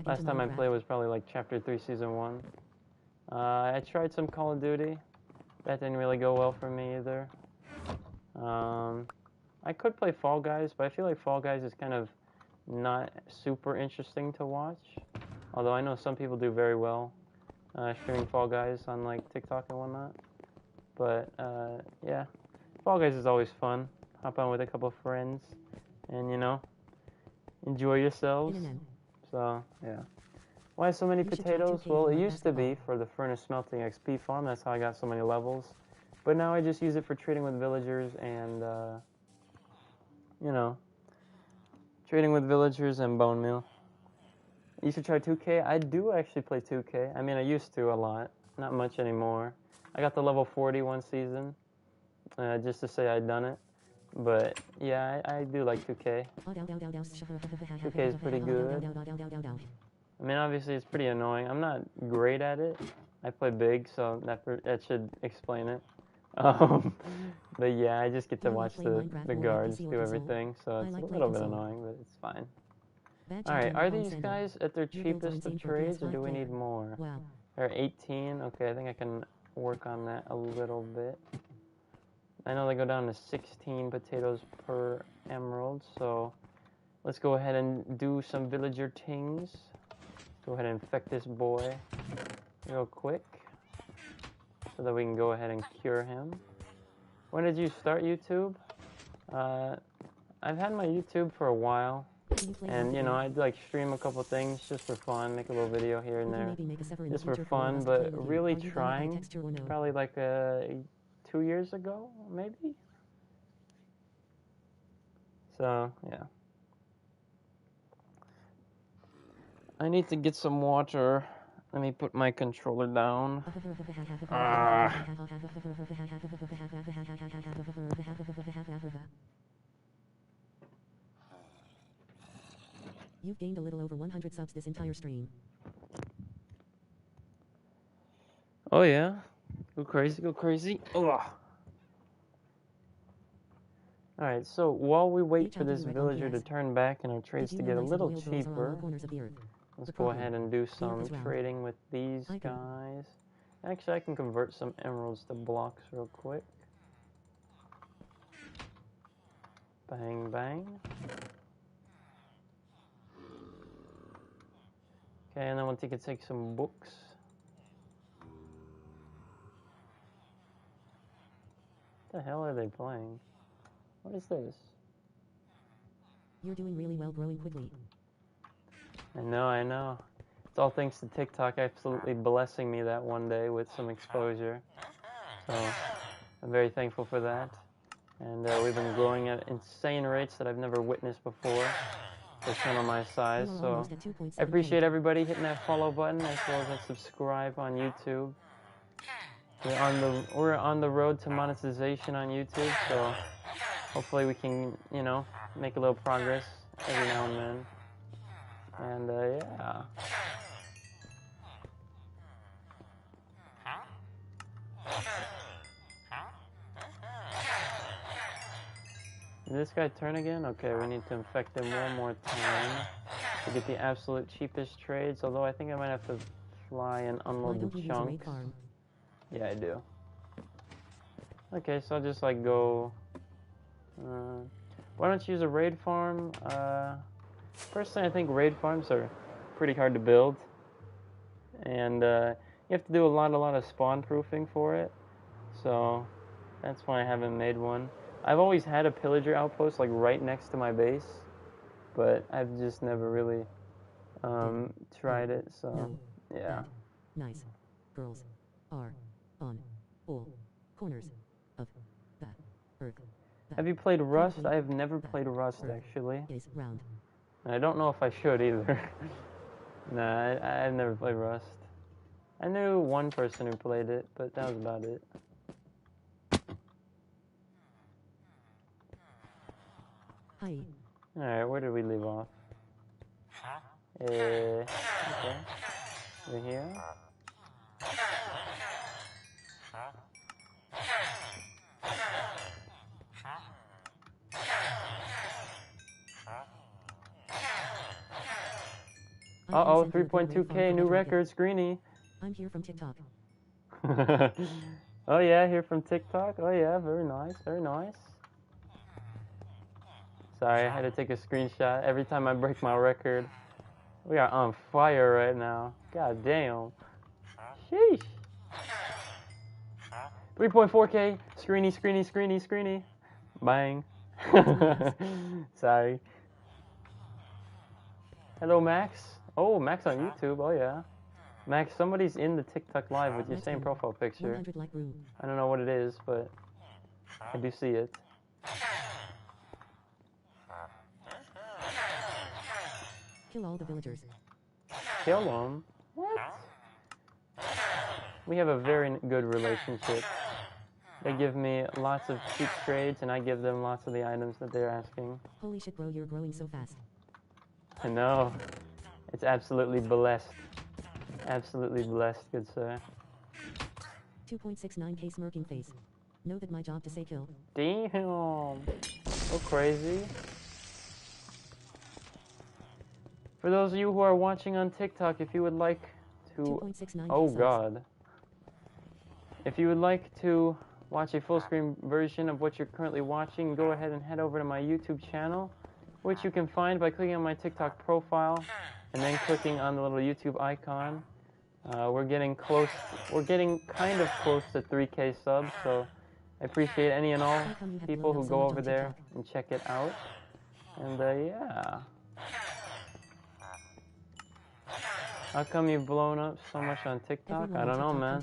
Last time I played was probably like Chapter 3, Season 1. I tried some Call of Duty. That didn't really go well for me either. I could play Fall Guys, but I feel like Fall Guys is kind of not super interesting to watch. Although I know some people do very well streaming Fall Guys on like TikTok and whatnot. But yeah, Fall Guys is always fun. Hop on with a couple of friends and, you know, enjoy yourselves. So, yeah. Why so many potatoes? Well, it used to be for the furnace smelting XP farm. That's how I got so many levels. But now I just use it for trading with villagers and, you know, trading with villagers and bone meal. You should try 2K. I do actually play 2K. I mean, I used to a lot. Not much anymore. I got to level 40 one season, just to say I'd done it. But, yeah, I do like 2K. 2K is pretty good. I mean, obviously, it's pretty annoying. I'm not great at it. I play big, so that should explain it. But, yeah, I just get to watch the guards do everything, so it's a little bit annoying, but it's fine. Alright, are these guys at their cheapest of trades, or do we need more? Wow. They're 18. Okay, I think I can work on that a little bit. I know they go down to 16 potatoes per emerald, so let's go ahead and do some villager things. Go ahead and infect this boy real quick, so that we can go ahead and cure him. When did you start YouTube? I've had my YouTube for a while. And, you know, I'd like stream a couple things just for fun, make a little video here and there, just for fun, but really trying, probably like 2 years ago, maybe? So, yeah. I need to get some water. Let me put my controller down. You've gained a little over 100 subs this entire stream. Oh yeah? Go crazy, go crazy. Ugh. Alright, so while we wait for this villager to turn back and our trades to get a little cheaper, let's go ahead and do some trading with these guys. Actually, I can convert some emeralds to blocks real quick. Bang, bang. Okay, and then we'll take some books. What the hell are they playing? What is this? You're doing really well growing quickly. I know. It's all thanks to TikTok absolutely blessing me that one day with some exposure. So, I'm very thankful for that. And we've been growing at insane rates that I've never witnessed before. For someone my size, so I appreciate everybody hitting that follow button as well as that subscribe on YouTube. We're on the road to monetization on YouTube, so hopefully we can, you know, make a little progress every now and then. And yeah. Did this guy turn again? Okay, we need to infect him one more time to get the absolute cheapest trades, although I think I might have to fly and unload the chunks. Yeah, I do. Okay, so I'll just like go Why don't you use a raid farm? Personally, I think raid farms are pretty hard to build, and you have to do a lot of spawn proofing for it. So that's why I haven't made one. I've always had a pillager outpost like right next to my base, but I've just never really tried it. So yeah. Nice girls are on all corners of the earth. Have you played Rust? I have never played Rust actually. Is round. And I don't know if I should either. Nah, I've never played Rust. I knew one person who played it, but that was about it. Hi. Alright, where did we leave off? Okay. Over here. Uh-oh, 3.2K, new record, Screeny. I'm here from TikTok. Oh yeah, here from TikTok? Oh yeah, very nice, very nice. Sorry, I had to take a screenshot every time I break my record. We are on fire right now. God damn. Sheesh. 3.4K, Screeny. Bang. Sorry. Hello, Max. Oh, Max on YouTube. Oh, yeah. Max, somebody's in the TikTok live with your same profile picture. I don't know what it is, but I do see it. Kill all the villagers. Kill them? What? We have a very good relationship. They give me lots of cheap trades, and I give them lots of the items that they're asking. Holy shit, bro, you're growing so fast. I know. It's absolutely blessed. Absolutely blessed, good sir. 2.69K smirking face. Know that my job to say kill. Damn. So crazy. For those of you who are watching on TikTok, if you would like to... Oh god. If you would like to watch a full screen version of what you're currently watching, go ahead and head over to my YouTube channel, which you can find by clicking on my TikTok profile and then clicking on the little YouTube icon. We're getting kind of close to 3K subs, so I appreciate any and all people who go over there and check it out. And yeah. How come you've blown up so much on TikTok? I don't know, man.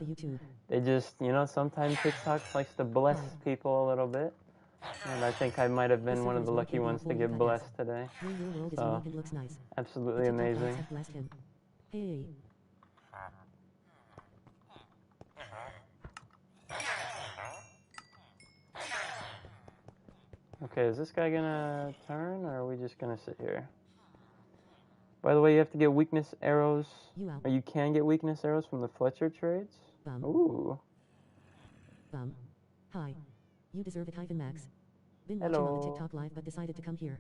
They just, you know, sometimes TikTok likes to bless people a little bit. And I think I might have been one of the lucky ones to get blessed today. So, absolutely amazing. Hey. Okay, is this guy gonna turn, or are we just gonna sit here? By the way, you have to get weakness arrows. Or you can get weakness arrows from the Fletcher trades. Ooh. Hi. You deserve it, Max. Been watching on the TikTok live, but decided to come here.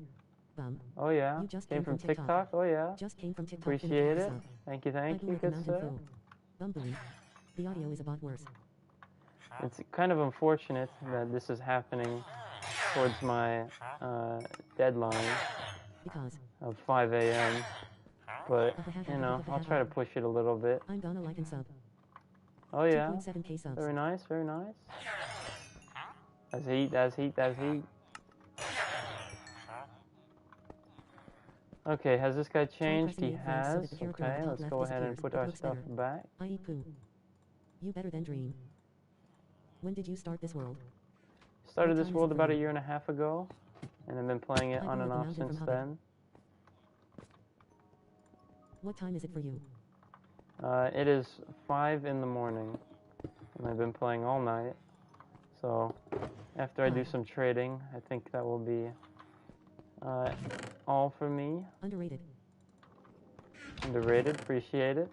Oh yeah. You just came from TikTok. Oh yeah. Just came from TikTok. Appreciate it. Thank you, good sir. The audio is about worse. It's kind of unfortunate that this is happening towards my deadline of 5 a.m. But, you know, I'll try to push it a little bit. I'm gonna like and sub. Oh yeah. 2.7K subs. Very nice, very nice. That's heat, that's heat, that's heat. Okay, has this guy changed? He has. Okay, let's go ahead and put our stuff back. I eat poo. You better than dream. When did you start this world? Started this world about 1.5 years ago, and I've been playing it on and off since then. What time is it for you? It is 5 in the morning, and I've been playing all night. So, after I do some trading, I think that will be all for me. Underrated. Underrated, appreciate it.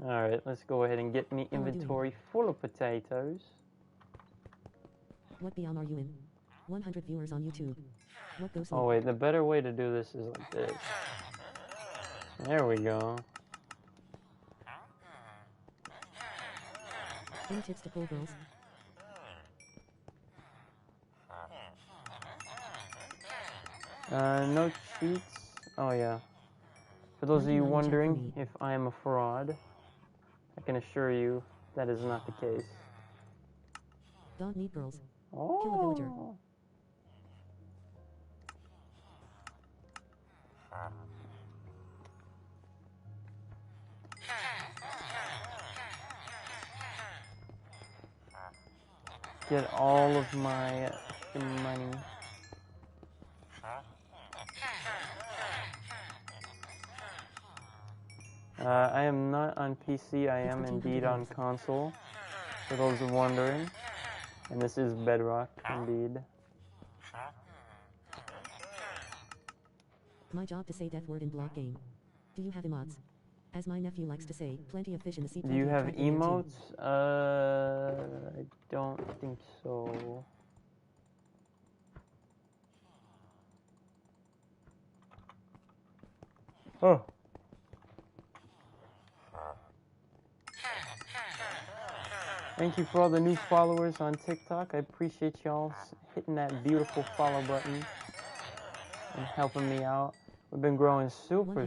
Alright, let's go ahead and get me inventory full of potatoes. What biome are you in? 100 viewers on YouTube. What goes Oh wait, the better way to do this is like this. There we go. Any tips to pull girls? No cheats. Oh yeah. For those of you 99 chat for wondering me. if I am a fraud, I can assure you that is not the case. Don't need girls. Kill a villager. Oh. Get all of my money. I am not on PC, I am indeed on console, for those who are wondering. And this is Bedrock, indeed. My job to say death word in block game. Do you have emotes? As my nephew likes to say, plenty of fish in the sea. Do you have emotes? I don't think so. Oh. Thank you for all the new followers on TikTok. I appreciate y'all hitting that beautiful follow button and helping me out. We've been growing super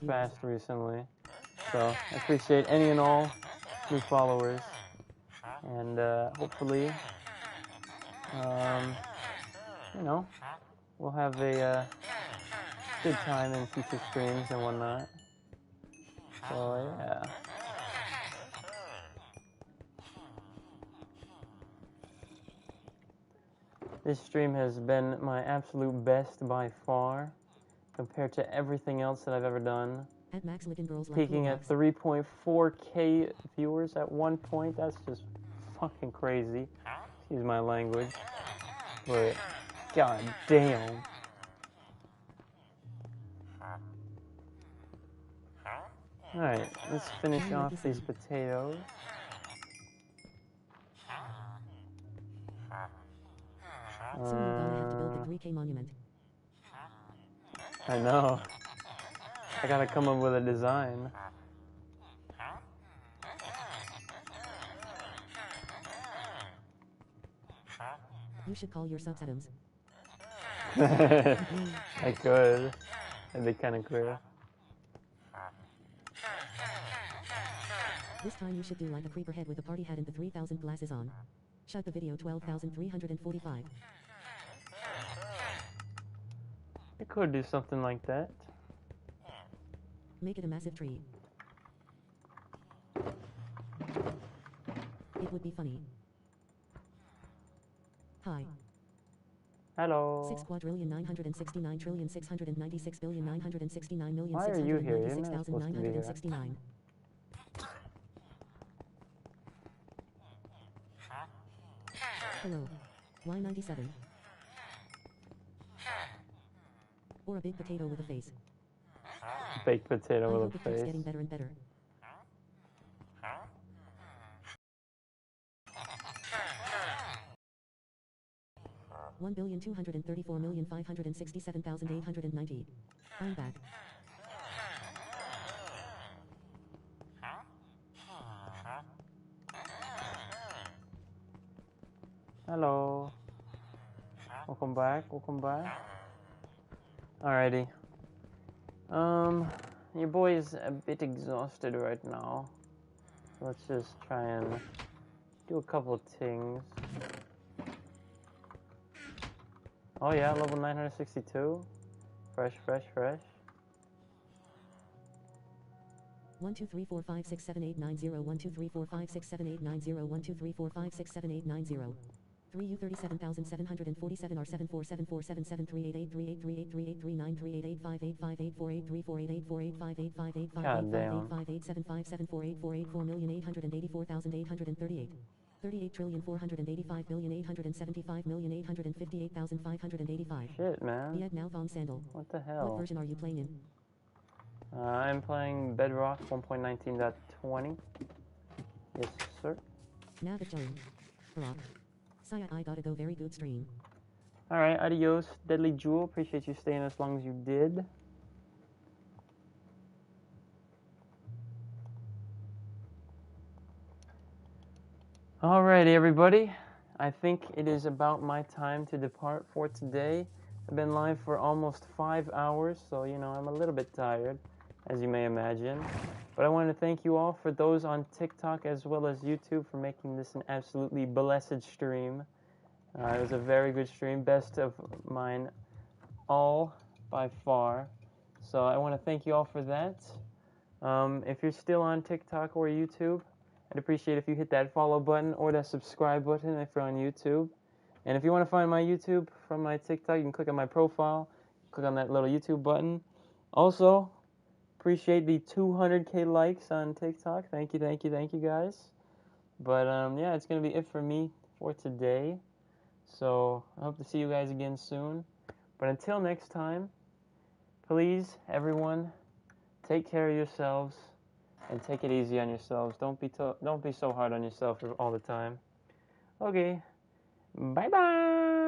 fast recently. So I appreciate any and all new followers. And hopefully, you know, we'll have a good time in future streams and whatnot. So yeah. This stream has been my absolute best by far, compared to everything else that I've ever done. At Max Lickin' Girls like Peaking at 3.4K viewers at one point. That's just fucking crazy. Excuse my language. But, god damn. Alright, let's finish off these potatoes. Soon you're gonna have to build the 3K monument. I know. I gotta come up with a design. You should call your subs Adams. I could. It'd be kind of clear. This time you should do like a creeper head with a party hat and the 3,000 glasses on. Shut the video 12,345. I could do something like that. Make it a massive tree. It would be funny. Hi. Hello. 6,969,696,996,969,696,999. Why are you here? You're not supposed to be here. Hello. Y97. Or a big potato with a face. Baked potato I with hope a it keeps face. getting better and better. $1,234,567,890. I'm back. Hello. Welcome back. Welcome back. Alrighty. Your boy is a bit exhausted right now. So let's just try and do a couple of things. Oh yeah, level 962. Fresh, fresh, fresh. 1 2 3 4 5 6 7 8 9 0 1 2 3 4 5 6 7 8 9 0 1 2 3 4 5 6 7 8 9 0 3 U 37,747 R 7 4 7 4 7 7 3 8 8 3 8 3 8 3 8 3 9 3 8 8 5 8 5 8 4 8 3 4 8 8 4 8 5 8 5 8 5 8 5 8 5 8 7 5 7 4 8 4 8 4,884,838 38,485,875,858,585. Shit, man. Viet Now Von Sandal. What the hell? What version are you playing in? I'm playing Bedrock 1.19.20. Yes, sir. Naga Joan. Rock. Saya, I gotta go. Very good stream. Alright, adios, Deadly Jewel. Appreciate you staying as long as you did. Alrighty, everybody. I think it is about my time to depart for today. I've been live for almost 5 hours, so I'm a little bit tired, as you may imagine. But I want to thank you all, for those on TikTok as well as YouTube, for making this an absolutely blessed stream. It was a very good stream, best of mine all by far. So I want to thank you all for that. If you're still on TikTok or YouTube, I'd appreciate if you hit that follow button or that subscribe button if you're on YouTube. And if you want to find my YouTube from my TikTok, you can click on my profile, click on that little YouTube button. Also, appreciate the 200K likes on TikTok. Thank you guys. But yeah, it's going to be it for me for today. So I hope to see you guys again soon. But until next time, please, everyone, take care of yourselves. And take it easy on yourselves. Don't be so hard on yourself all the time. Okay. Bye-bye.